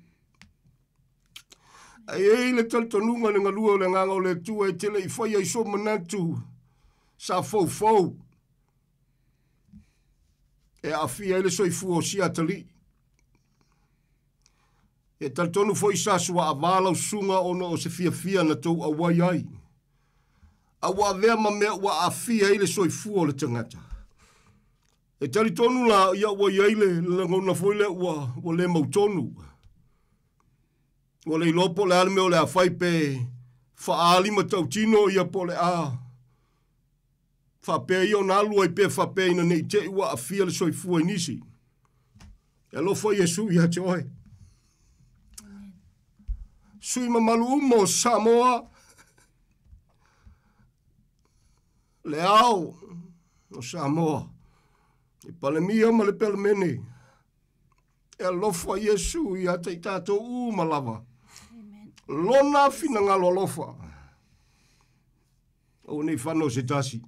E le tali tonu unga le ngalua le nganga o le tua e tele i fai aiso manatu. Sa fau fau. E a fia ele soifu o si atali. E taltonu foi sasua a vala sunga ono o se fia na tau a wai ai. A wa vea ma mea wa a fia ele soifu o le tangata. E talitonu la ia wai ai le ngona foi le wa le mautonu. Wa le lopo le alme o le a fai pe faali ma tau tino ia po le a. Fa pe io na lua i pe fa pe ina nei te wa a fia le soifu o nisi. E lo foi Yesu ia te oi. Sui mamalu mo Samoa. le au o Samoa i palemia ma le pelemene e alofa Iesu i ata i tātou u malava lona fina ngalo alofa o nei whano se tasi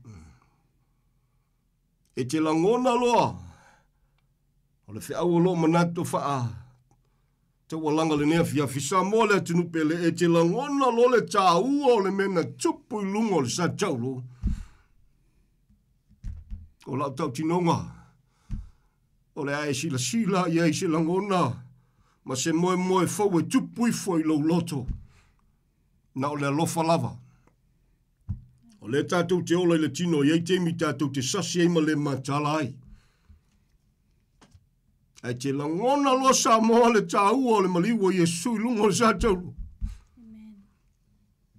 e te langona loa o le whiau lo manato wha te walanga le nea fia fisa mo le tunu pele e te langona lo le tā ua o le mena tupu i lungo le sa taulo o lau tau tinonga o le ae sila sila i ae sila ngona ma se moe moe fau e tupu i fo i lau loto na o le alofa lava o le tātou te ola i le tino i ei teimi tātou te sasi eima le matala ai ai te langona lo sa moa le tāua o le maliwa Iesu i lungo le sa taulu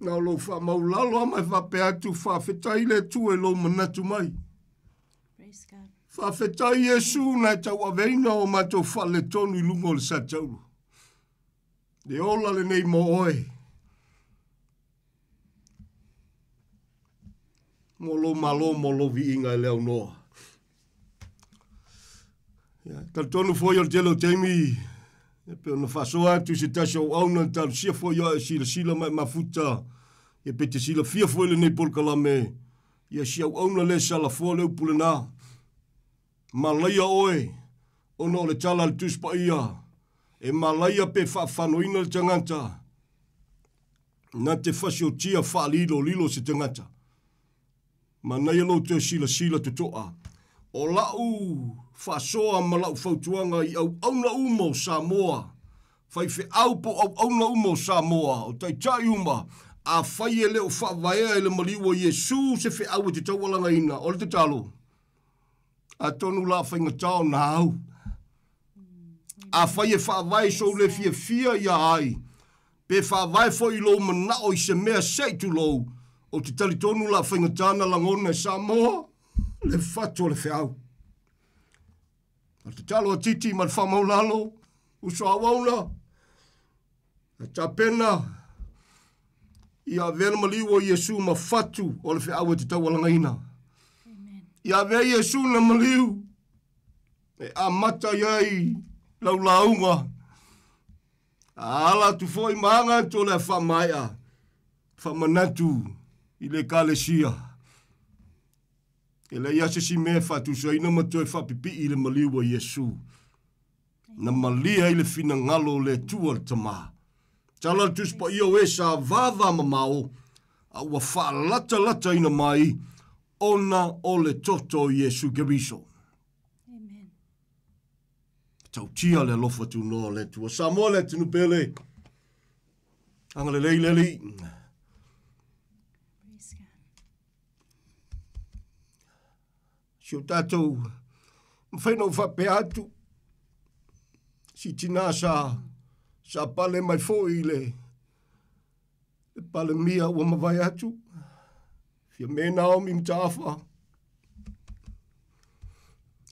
na lo wha maulalo amai whape atu whawhetai le tu e lo manatu mai whawhetai Iesu na tau aveina o matou whale tonu i lungo le sa taulu le ola le nei mo oe mo lo malo mo lo vi inga leo noa. Tal tonu foi o telo temi pe ona fasoa tu se tasho au na tal sia foi o sila mai mafuta e pete sila fia foi le nei polkalame ia sia au na le sala foi le pulena malaya oe ono le tala le tuspa ia e malaya pe fa fanoina le tangata na te fasio tia fa lilo se tangata mana ia lo te sila te toa o lau fasoa ma lau fautuanga i au na umo Samoa fai fe au po au na umo Samoa o tai tai uma a fai ele o fa vai ele maliwa Iesu se fe au te tawalanga ina o te talo a tonu la fai ngatao na au a fai e fa vai so le fia ia ai pe fa vai fo i lo mana o i se mea seitu lo o te talitonu la whaingatana langona e Samoa, le whato le whiau. A te talo a titi ma le whamaulalo, uso awauna, a tapena, i a vena maliwa Iesu ma whatu o le whiau e te tawalangaina. I a vea Iesu na maliu, e a mata iai lau launga, a ala tu foi maanga to le whamaia, whamanatu, i le kalesia. E le iase si mea fatu sa ina matoe whapipi i le maliwa Iesu. Na malia i le fina ngalo le tua tama. Tala tuspa ia o e sa vava mamao, a ua whaalata ina mai, ona o le toto Iesu Keriso. Amen. Tau tia le lofa tu noa le tua. Samoa le tinu pele. Anga le leileli. Si o tātou, mwhaina o whape atu, si tina sa pale mai fo i le pale mia ua mawai atu, fia mena o mi mtaafa,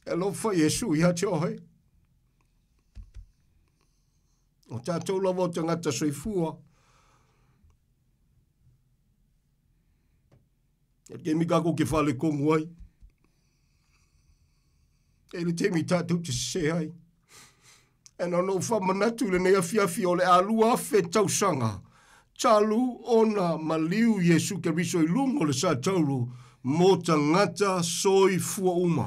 e lofa Iesu i hate ohe. O tātou lawa o tangata soifua, e ke mikako ke whale kongu ai, e le temi tātou te se ai. E no whamanatu le nea fiafi o le alua fe tausanga. Talu ona maliu Iesu Keriso i lungo le sa taulu mo tangata soi fua uma.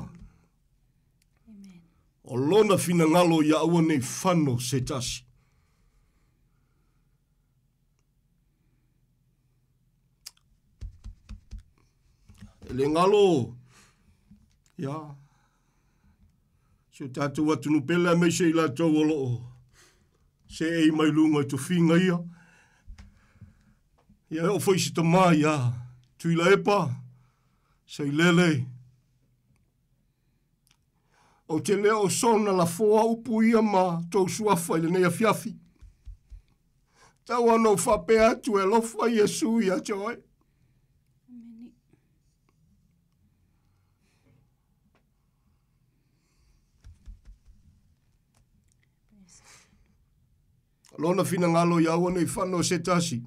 O lona fina ngalo ia aua nei whano se tasi. E le ngalo, ia, so tātou atunu pele a meise i la tau olo o. Se ei mai lunga i to whinga ia. Ia o whaisi ta mai ia. Tui la epa. Sei lele. O te leo sona la foa upu ia ma tau suafa i le nea fiafi. Tau ano whape atu e lofa Iesu ia joe. Lona fina ngalo ia ua nei whano se tasi.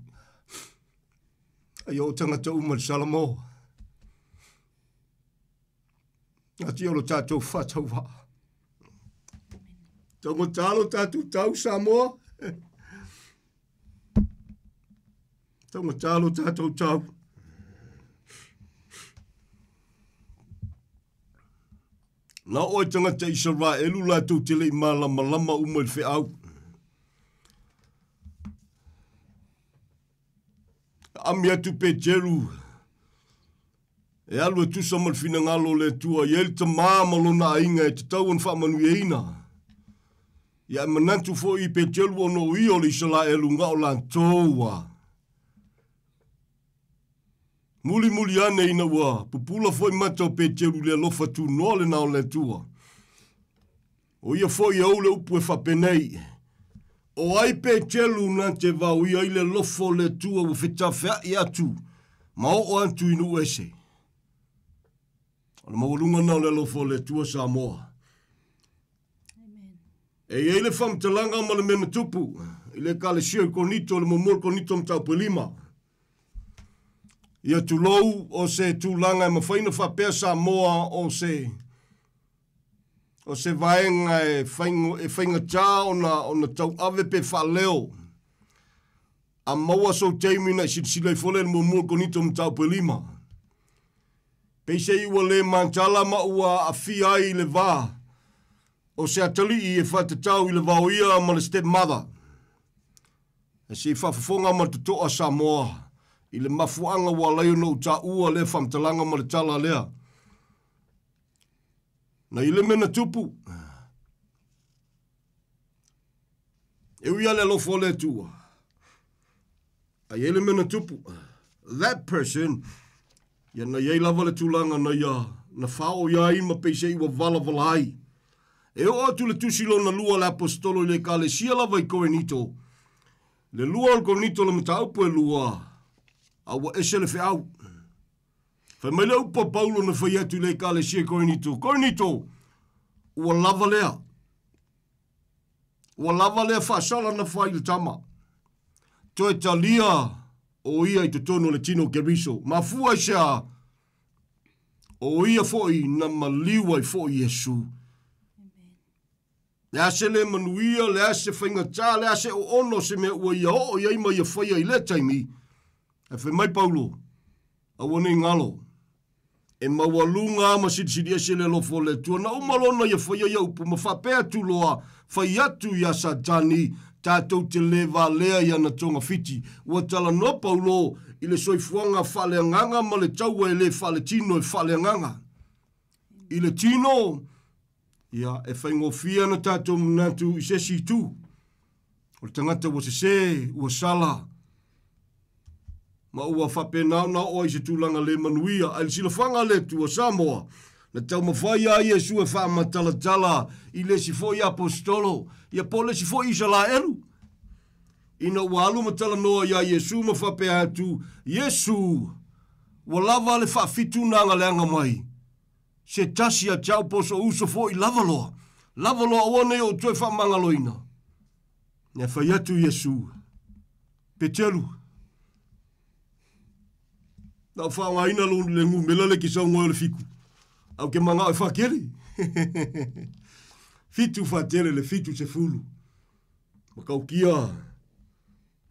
Ai o tangata uma le Salamo. Ati olo tātou whatau wā. Tongo tālo tātou tau Samoa. Tongo tālo tātou tau. Nā oi tangata Israelu lātou te lei malama umoi whiau. Ami atu pe Jeru. E alu e tusa mal fina ngalo le tua. I el ta māmalo na inga e te tau an whamanu e ina. Ia e manantu fo i pe Jeru ono i o le Israelu ngao lan tōua. Muli ane ina wa, pupula foi matau pe Jeru le lofa tu no le nao le tua. O ia foi au le upu e whapenei. O ai pe Jeru na te vau ia i le lofo le tua u whitawhea i atu. Ma o antu inu ese. Ana mawalunga nao le lofo le tua Samoa. E ia le whamtalanga ma le mena tupu. I le kale shio konito le momol konito mtau pelima. Ia tulou o se tūlanga e mawhaina whapea Samoa o se vaenga e whainga tā o na tau ave pe whaleo. A maua so teimina i silei fole le momol konito mtau pelima. Peise iwa le mantala ma ua a ai le vā. O se atali i e whatatau i le vau ia ma le stepmother. E si whafafonga ma tutoa Samoa. I le mafuanga wa leo no ta ua le whamtalanga ma le tala lea. Na i le mena tupu. E uia le lofo le tua. A i le mena tupu. That person, ia na iei lava le tūlanga na ia, na whao ia ima peise iwa vala ai. E o atu le tusilo na lua le apostolo i le ka le sia lava i Korinito. Le lua al Korinito le mataupu e lua. Awa ese le whiau. Whai mai le upa Paulo na whai atu le ka le sia Korinito. Korinito, ua lava lea. Ua lava lea whaasala na whai le tama. Toi talia o ia i totono le tino keriso. Ma fua sia o ia foi na maliwa i foi Yesu. Le ase le manuia, le ase whainga tā, le ase o ono se mea ua ia o ia ima ia whaia i le taimi. E whai mai Paulo, a wane ngalo. E mawalunga ama sidi ase le lofo le tua. Na umalona ia whaia ia upu, ma whapea tuloa, whai atu ia satani, tātou te lewa lea ia na tonga fiti. Ua tala no Paulo, i le soifuanga whale anganga, ma le taua e le whale tino e whale anganga. I le tino, ia e whaingofia na tātou mnatu i sesi tu. O le tangata ua se, ua sala. Ma ua whapenau na oi se tūlanga le manuia. Ai sila whanga le tua Samoa. Na tau mawhai a Iesu e whaamatalatala i le si fo i apostolo. Ia po le si fo i Israelu. Ina ua alu matala noa i a Iesu ma whape atu. Iesu, ua lava le whaafitu na ngaleanga mai. Se tasi a tau poso uso fo i lavaloa. Lavaloa awane o tue whaamangaloina. Nia whai atu Iesu. Petelu. Na whaanga ina lo le ngu melale ki sau ngoe le fiku. Au ke manga o whakere. Fitu whatere le fitu se fulu. Makau kia.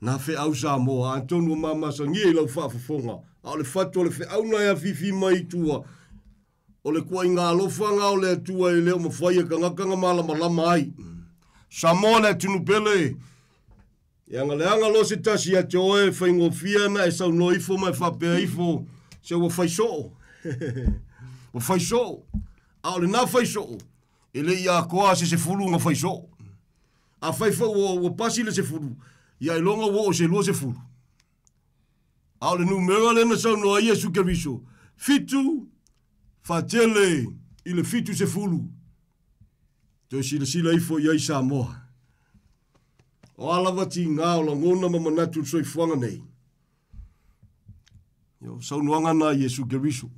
Na whe au Samoa. Antonu mama sa ngie lau whaafafonga. Au le fatu o le whe au na ea fifi mai tua. O le kua inga alofanga o le atua e leo mawhaia ka ngakanga malama ai. Samoa le tunu pele. Ia leanga lo se tasi a te oe whaingo fiana e sau no ifo mai whapea ifo se wa whaiso. Wa whaiso. Ao le nā whaiso. E le ia koa se fulu nga whaiso. A whaifo wa pasi le se fulu. Ia ilonga wo o se lua se fulu. Ao le numera le na sau no a Iesu Keriso. Fitu whatele i le fitu se fulu. Toi sila ifo ia i Samoa. O alawa ti ngā o la ngona ma manatu soi fuanga nei. Yo, sau nuanga na Iesu Keriso.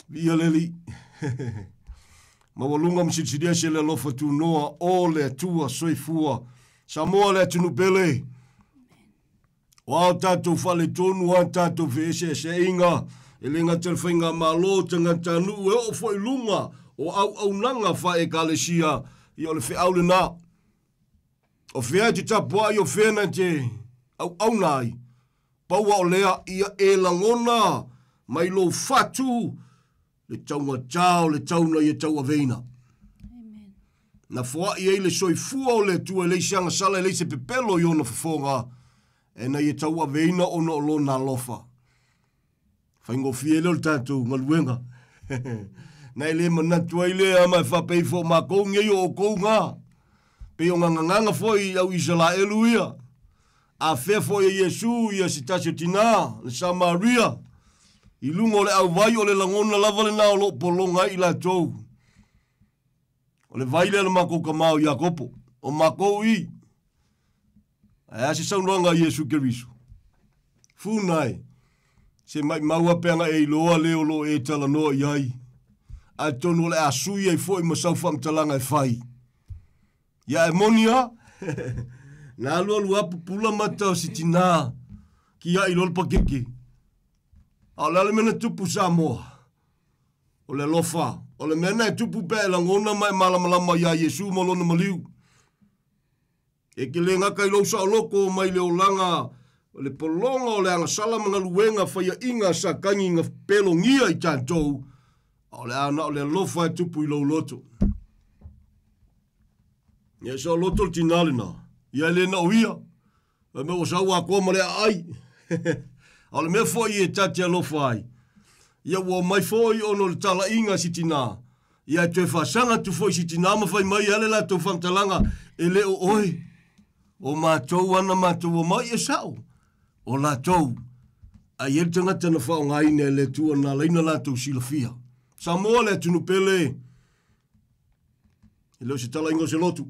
Via leli. Mawalunga msisidia se le lofa tu noa o le atua soi fua. Samoa le atunu pele. O au tātou whale tonu, o au tātou vese se inga. E le ngata le whainga malo tangata nu e o fwoi lunga o au nanga wha e kalesia i o le whi au le nā. O whea te tapua i o whena te au nai. Paua o lea ia e langona mai lo fatu le taunga tau le tauna i e taua veina. Na fua i e le soifua o le tua le sianga sala le se pepelo i ona whafonga e na i e taua veina o no lo na lofa. Whaingo fiele o le tātou ngaluenga. Na ele manatua ile ama whapei fo mako ngei o kou ngā. Pe o nganganga foi au Israelu ia. A fe foi Yesu ia sitasio tina le Samaria. I lungo le au vai o le langona lava le nao lo polonga i la tou. O le vai le mako kamau Iakopo. O mako i. A se saunanga Yesu Keriso. Funai. Se mai maua peanga e loa leo lo e tala noa iai. A tonu le asui e foi masau whamtalanga e whai. Ia e monia. Nā alua pula mata o si tina. Ki ia i lolpa keke. A le mena tupu Samoa. O le lofa. O le mena e tupu pe e langona mai malamalama ia Yesu malona maliu. E ke le ngaka i lousa o loko mai le olanga. O le polonga o le anga salamanga luenga whaia inga sa kangi ngā pelo ngia i tātou. O le ana o le lofa e tupu i lau loto. Ia sa loto le tinale na. Ia le na uia. E me o sa ua kua ma le ai. O le mea fwoi e tati a lofa ai. Ia ua mai fwoi ono le tala inga si tina. Ia e tue whasanga tu fwoi si tina ma whai mai ale la tau whamtalanga. E le o oi. O mātou ana mātou o mai e sao. O la tau. A ier tangata na whao ngaine le tua na leina la tau silafia. Samoa le tunu pele. E leo se tala ingo se lotu.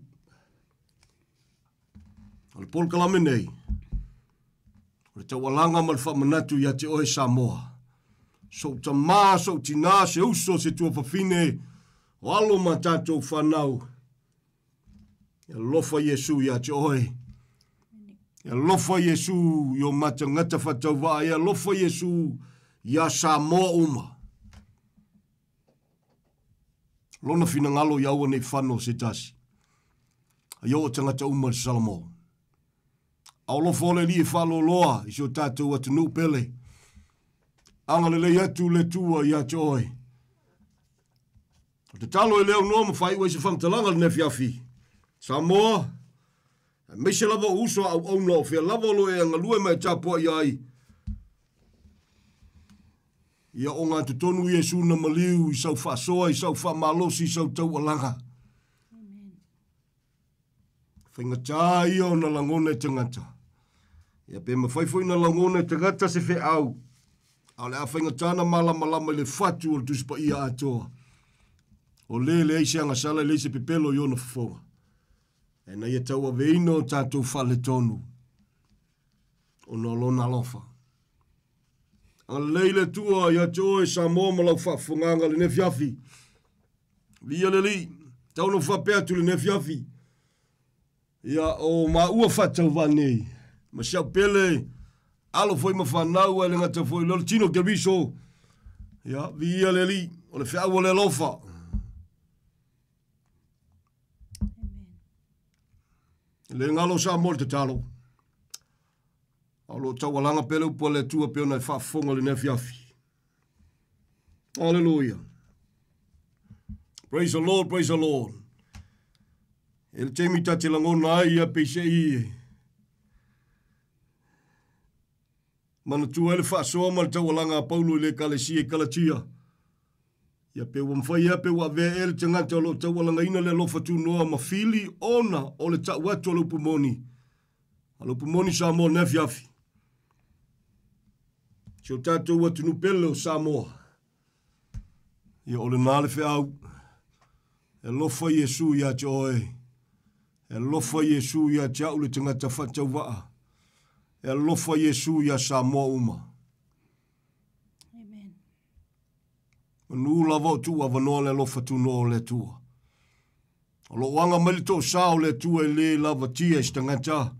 O le Paul Kalame nei. O le tawalanga ma le whamanatu ia te oe Samoa. So tamā, so tina, se uso se tua whawhine. O alo ma tātou whanau. Ia lofa Yesu ia te oe. Ia lofa Yesu i o matangata whatau waa. Ia lofa Yesu ia Samoa uma. Lona fina ngalo ia ua nei whano se tasi. A ia o tangata uma le Salamo. Au lofa ole li e whalo loa i sio tātou atu nu pele. Anga le atu le tua ia te oe. Te talo e leo noa ma whai ua se whamtalanga le nefiafi. Samoa. Me se lava uso au auna o fia lava lo e anga lue mai tapua iai. Ia o ngā tutonu Yesu na maliu i sau whasoa, i sau whamalosi, i sau tau alanga. Whaingatā ia o na langone tangata. Ia pe ma whaifoi na langone tangata se whe au. A le a whaingatā na malama le whatu o le tuspa ia atoa. O le eise anga sala le se pepelo i ona whafonga. E na ia tau a veino tātou whale tonu. O no lona lofa. A leile tua ia te oe Samoa ma lau whafunganga le nefiafi. Lia le li. Tau no whapea tu le nefiafi. Ia o ma ua whatau wanei. Ma siau pele. Alo foi ma whanau e le ngata foi lolo tino ke viso. Ia via le li. O le whiau o le lofa. Le ngalo sa mol te talo. Alo tau walanga pele upo le tua pe ona e whafonga le nefiafi. Hallelujah. Praise the Lord, praise the Lord. El temi ta te langona ai a peise i. Mana tua ele whaasoa ma le tau walanga a Paulo i le kalesia i Kalatia. Ia pe wamwhai ia pe wa vea ele te ngante o lo tau walanga ina le lofa tu noa ma fili ona o le tau watu a lupumoni. A lupumoni Samoa nefiafi. Si o tātou watu nupele o Samoa. Ia o le nāle whi au. E lofa Yesu ia te oe. E lofa Yesu ia te au le tangata whatau waa. E lofa Yesu ia Samoa uma. Manu lava o tua wanoa le lofa tu no le tua. O lo wanga malito sao le tua le lava tia istangata.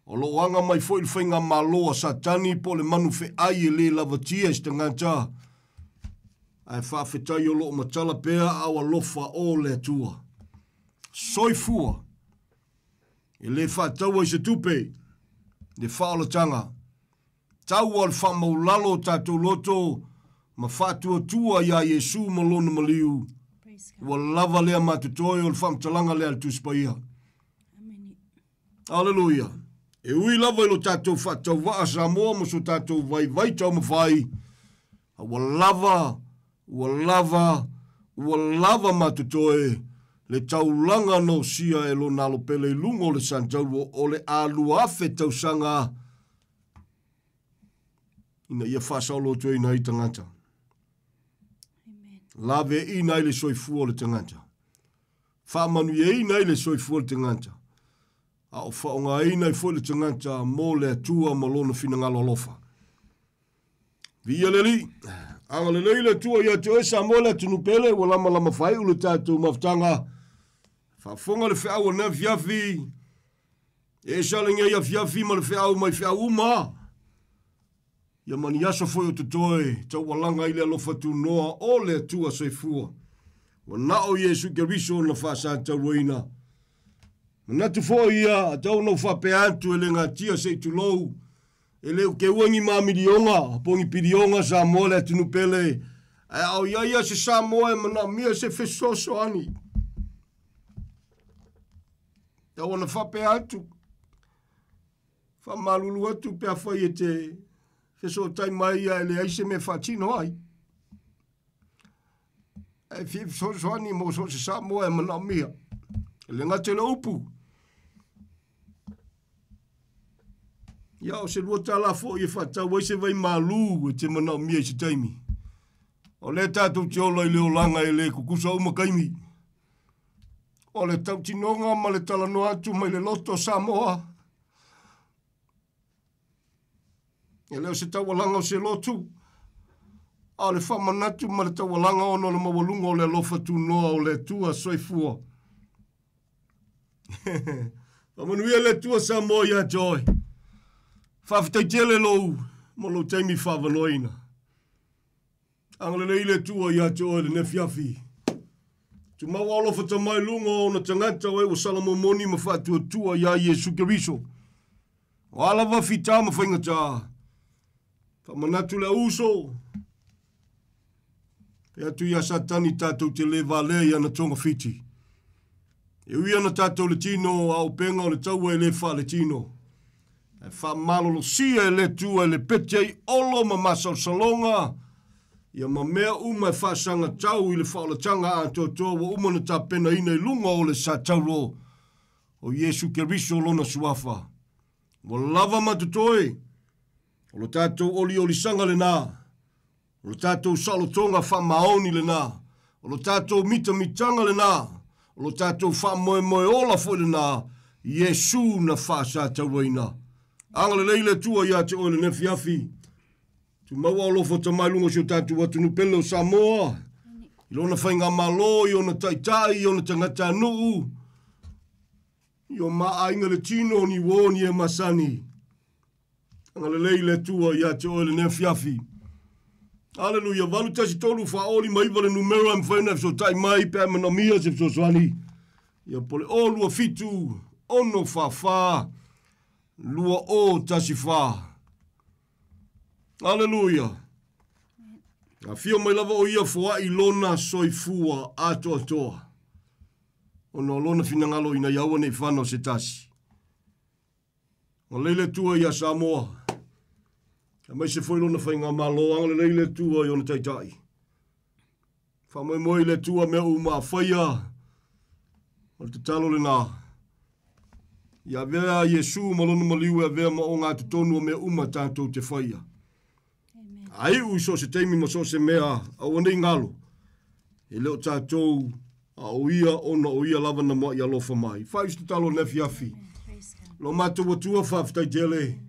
O lo anga mai fo il whainga maloa satani po le manu fe ai e le lava tia i stangata. Ai whawhetai o lo matala pea au alofa o le atua. Soifua. E le whataua i se tupe. Le whaolatanga. Tau al whamaulalo tatou loto. Ma whatua tua ia Yesu malona maliu. Wa lava lea matutoi o le whamtalanga lea le tuspaia. Hallelujah. E ui lava ilo tatou whatau waa Samoa mo so tatou vai tau mawhai. Wa lava matutoe le taulanga no sia e lo nalo pele lungo le santauro o le alua afe tausanga. Ina ia whasaulo tue ina i tangata. Lave ina i le soifua le tangata. Whamanu e ina i le soifua le tangata. A o whaonga ina i fwele tangata mo le atua malona fina ngalo lofa. Via leli, anga le leile tua ia te oesa mo le tunupele wa lama whai ulu tātou maftanga. Whafonga le whiau na fiafi. E salinga ia fiafi ma le whiau mai whiau uma. Ia mani aso foi o tutoe, tau walanga ile alofa tu noa o le atua soifua. Wa nao Yesu Keriso na whasa tauroina. Manatu fo ia, tau no whape antu e le ngatia se tu lou. E leo ke uangi mamidionga, pongi pidionga sa mole atunu pele. E au ia se sa moe mana mia se fesoso ani. Tau wana whape antu. Whamalulu atu pe a whai e te feso tai mai ia e le aise me whatino ai. E fesoso ani mo so se sa moe mana mia. Le ngate le upu. Ia o se lua tala fo i whata wai se vai malu e te mana mia i se taimi. O le tātou te ola i leo langa e le kukusa umakaimi. O le tau tinonga ma le talano atu mai le loto Samoa. E leo se tau walanga o se lotu. A le whamanatu ma le tau walanga ono le mawalunga o le lofa tu noa o le tua soifua. Pamanuia le tua Samoa ia joy. Whawhitai tele lou, mo lo teimi whawanoina. Angale le tua ia joy le nefiafi. Tu mawa alofa ta mai lunga o na tangata o e o salamo moni ma whatua tua ia Yesu Keriso. O alawa fita ma whaingata. Whamanatu le uso. E atu ia satani tātou te le vale ia na tonga fiti. E uia na tātou le tino au penga o le taua e le wha le tino. E wha malolo sia e le tua e le pete olo ma masal salonga. Ia ma mea uma e wha sanga tau i le wha o le tanga a totoa wa uma na tā pena ina i lunga o le sa tauro. O Yesu Keriso lona suafa. Wa lava matutoe. O lo tātou oli sanga le nā. O lo tātou salotonga wha maoni le nā. O lo tātou mitanga le nā. O lo tātou wha moe ola fo le nā. Yesu na wha sa tauaina. Angale leile tua ia te oile nefiafi. Tu maua alofa ta mailunga si o tātou atunu pele o Samoa. I lona whainga malo, i ona taitai, i ona tangata nuu. I o maainga le tino ni woni e masani. Angale leile tua ia te oile nefiafi. Hallelujah, walu tasi tolu whaoli maiva le numero am whaina so tai mai pe manamia se so swani. Ia pole o lua fitu, ono whawha, lua o tasi wha. Hallelujah. A fio mai lava o ia fua i lona soifua ato atoa. Ono lona finangalo ina iaua nei whano se tasi. O leile tua ia Samoa. A mai se foi lona whainga malo angale leile tua i ona taitai. Whamai moi le tua mea uma whaia. O te talo le nā. Ia vea Yesu malonu maliu e vea ma o ngā tutonu mea uma tātou te whaia. Ai ui so se teimi ma so se mea a wanei ngalo. E leo tātou a oia ona oia lava na mo i alofa mai. Whai te talo nefi afi. Lo mātou watua whawhitai tele.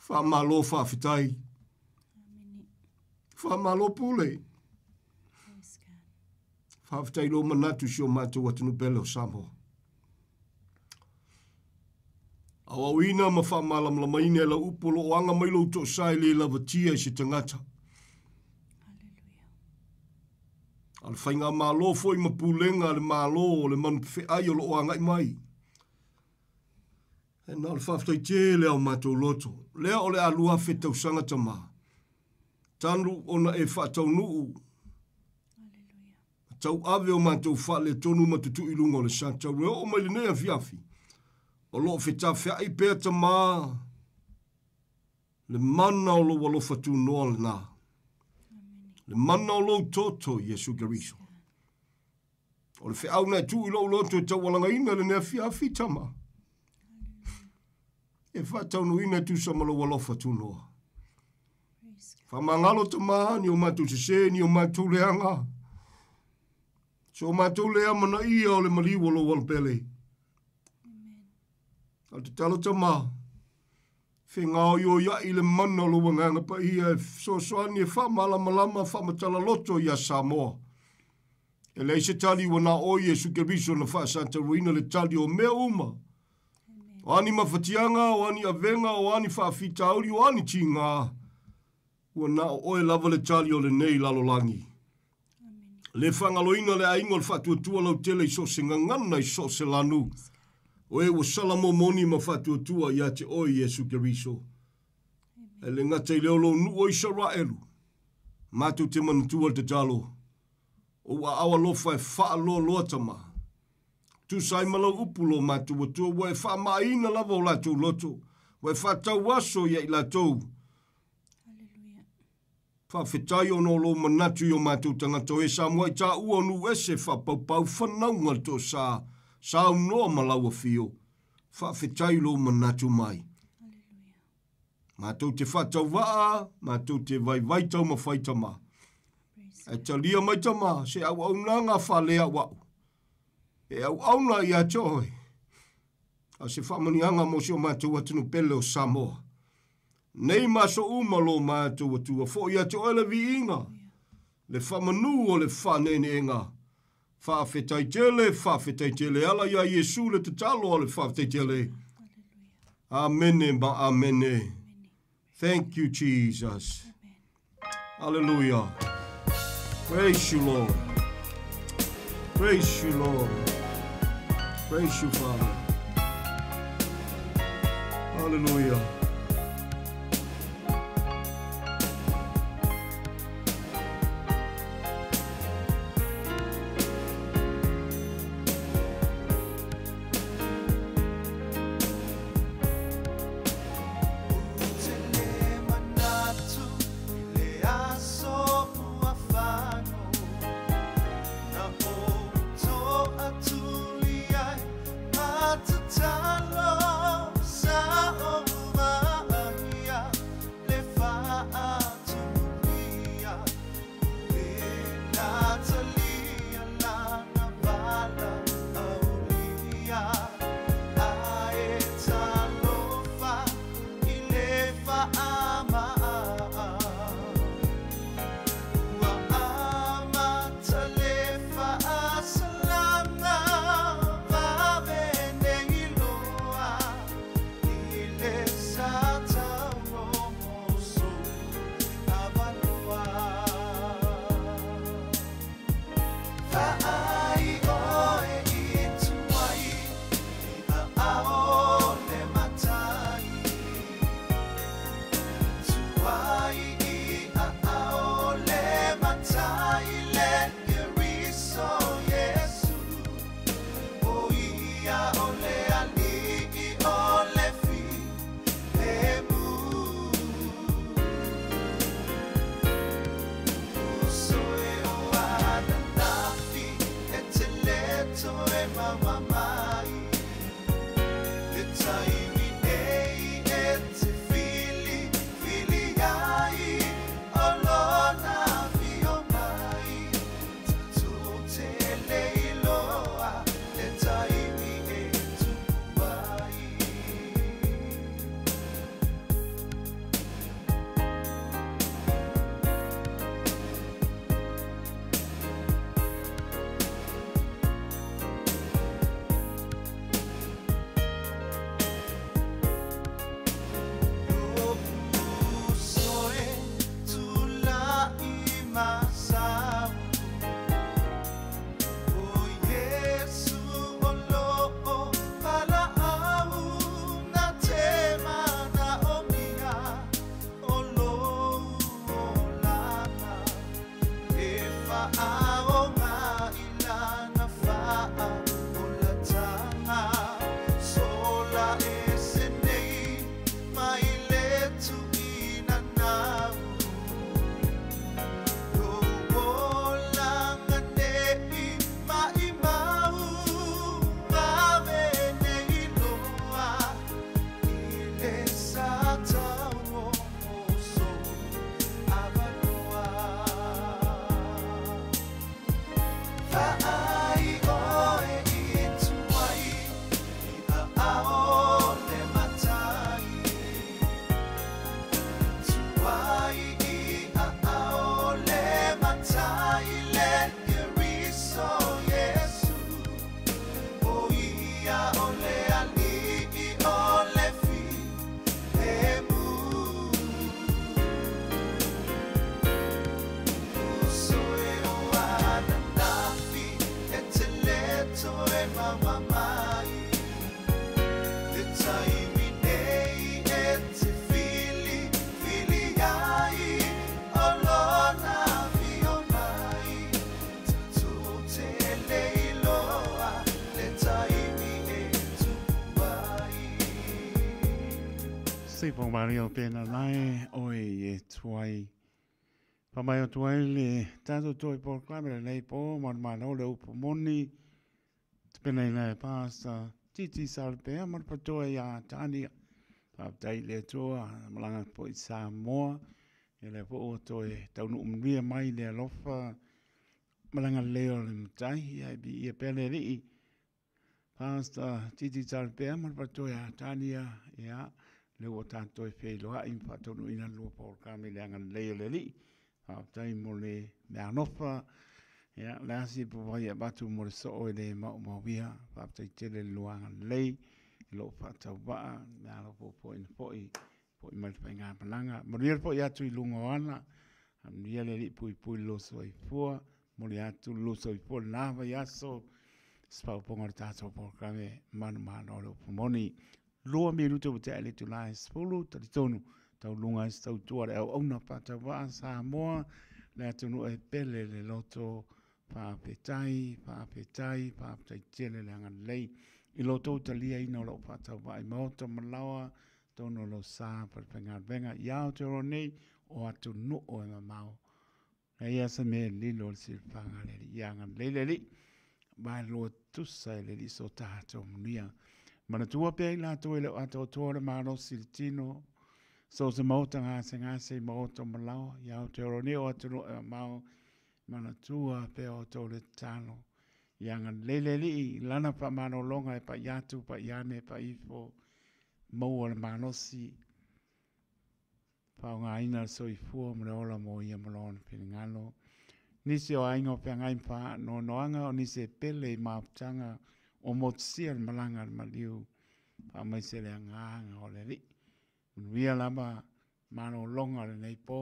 Wha malo whawhitai. Wha malo pule. Whawhitai lo manatu si o mātou watunu pele o Samoa. Awawina ma wha malam la maine la upolo o anga mai lo to sai le la vatia I se tangata. Al whainga malo foi ma pulenga le malo le man fe ai o lo anga I mai. E na le whaftai te leo matou loto. Lea o le alua fe tau sanga tama. Tanu ona e whatau nuu. Tau ave o matou wha le tonu matutu ilunga o le santa. Reo o mai le nea fiafi. O lo fe ta fea I pēr tama. Le mana o lo walo fatu noa le nā. Le mana o lo toto Yesu Keriso. O le fe au na tu ilo loto tau walanga ina le nea fiafi tama. E whatau no ina tu samalo walo fatu noa. Whamangalo tama ni o matu se ni o matu leanga. So matu lea mana ia o le maliwalo walpele. Al te talo tama. Whengao yo ia I le mana lo wanganga pa ia so soani e whamala malama whamatala loto ia Samoa. E lei se tali wana o Yesu Keriso na wha Santa Ruina le tali o mea uma. O ani mawhatianga, o ani avenga, o ani whaafitauri, o ani tinga. Wana o e lava le tali o le nei lalolangi. Le whangaloina le aingo le whatuatua lau tele I so se ngangana I so se lanu. O e wa salamo moni ma whatuatua ia te o Yesu Keriso. E le ngata I leo lo nu o Israelu. Matu te manutua te talo. O wa awa lofa e wha lo loa tama. Tu sai malau upulo matuatua wa e wha maina lava o lato loto. Wa e wha tau waso ia I lato. Whawhetai o no lo manatu I o mātou tangata e sa mua I tā ua nu ese whapau whanaunga to sa unoa malaua fio. Whawhetai lo manatu mai. Mātou te whatau waa, mātou te vai tau ma whaitama. E talia mai tama, se au nanga whalea wau. E au na I atoe. A se whamanianga mo se o mātou atunu pele o Samoa. Nei maso umalo mātou atua, fo ia te oele vi inga. Le whamanu o le whanene enga. Whawhetai tele, ala ia Yesu le te talo o le whawhetai tele. Amene ma amene. Thank you, Jesus. Hallelujah. Praise you, Lord. Praise you, Lord. Praise you, Father. Hallelujah. taimi nei e te fili, fili ai, o lona fio mai, tu te leiloa, le taimi e tu mai. Sipo Mario pena lai oi e tuai. Pamai o tuai le tatu toi por klamere nei po man o le upo moni. Pena nei pasta titi salpea man patoa ya tania. Paptai le toa malanga po i Samoa. E le po o toi taunu umria mai le alofa. Malanga leo le mtai ia bi ia pele rii. Pasta titi salpea man patoa ya tania ia. Le o tātou e whei loa i whatonu ina lua por kame le angan leo le li. Tai mo le mea nofa. Le asi po vai a batu mo le soo e le mau mauia. Whaptai tele lua angan lei. Lo whatau waa. Mea lopo po ina poi. Po i malipai ngā pananga. Mo ria po i atu i lunga wana. Ria le li pui pui loso i fua. Mo le atu loso i fua. Nāwa i aso. Spau ponga le tātou por kame. Manu mano le upumoni. Loa minuto o te ale tu lai spulu, tari tonu, tau lunga is tau tuare au auna pata waa Samoa, le atunu e pele le loto pāpetai tele le angan lei, i loto utalia ina o lau pata waa i maota malawa, tono lo sā parpenga venga, iau te ronei o atu no o e mamau. Na ia sa me lilo le sirpanga le li, iangan le li, mai loa tusa le li so tātou munia, mana tua pe la to ile ato tore mano siltino so se mota ngase mota malao ya o te roni o atu mau mana tua pe o to le tano yanga leleli lana pa mano longa e pa yatu pa yane pa ifo mo le mano si pa nga ina so i fu mo ola mo ia malon pinngalo nisi o aingo pe ngai pa no noanga o nisi pele maptanga o motsia malanga maliu pa mai se le nganga o le li via lama mano longa le nei po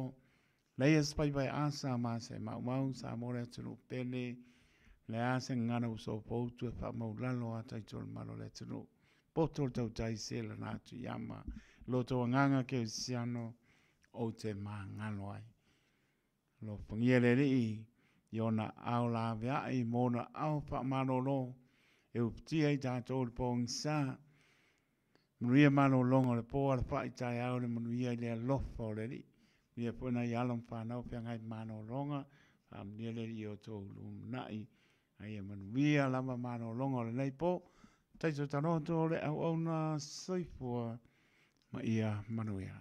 le espai vai asa ma se mau sa more tulu pele le asa ngana uso po tu fa mau lalo ata i tol malo le tulu poto tau tai se la na tu yama loto nganga ke siano o te mangalo ai lo pangiele li yona aula via i mona au fa mano lo e uptia i tātou le pōng sā. Manuia mano longa le pō ala whai tai au le manuia i lea lofa o le li. Manuia pōna i alam whanau pia ngai mano longa. Manuia le li o tō lumnai. Aia manuia lama mano longa o le nei pō. Taito tanoto le au au na soifua ma ia manuia.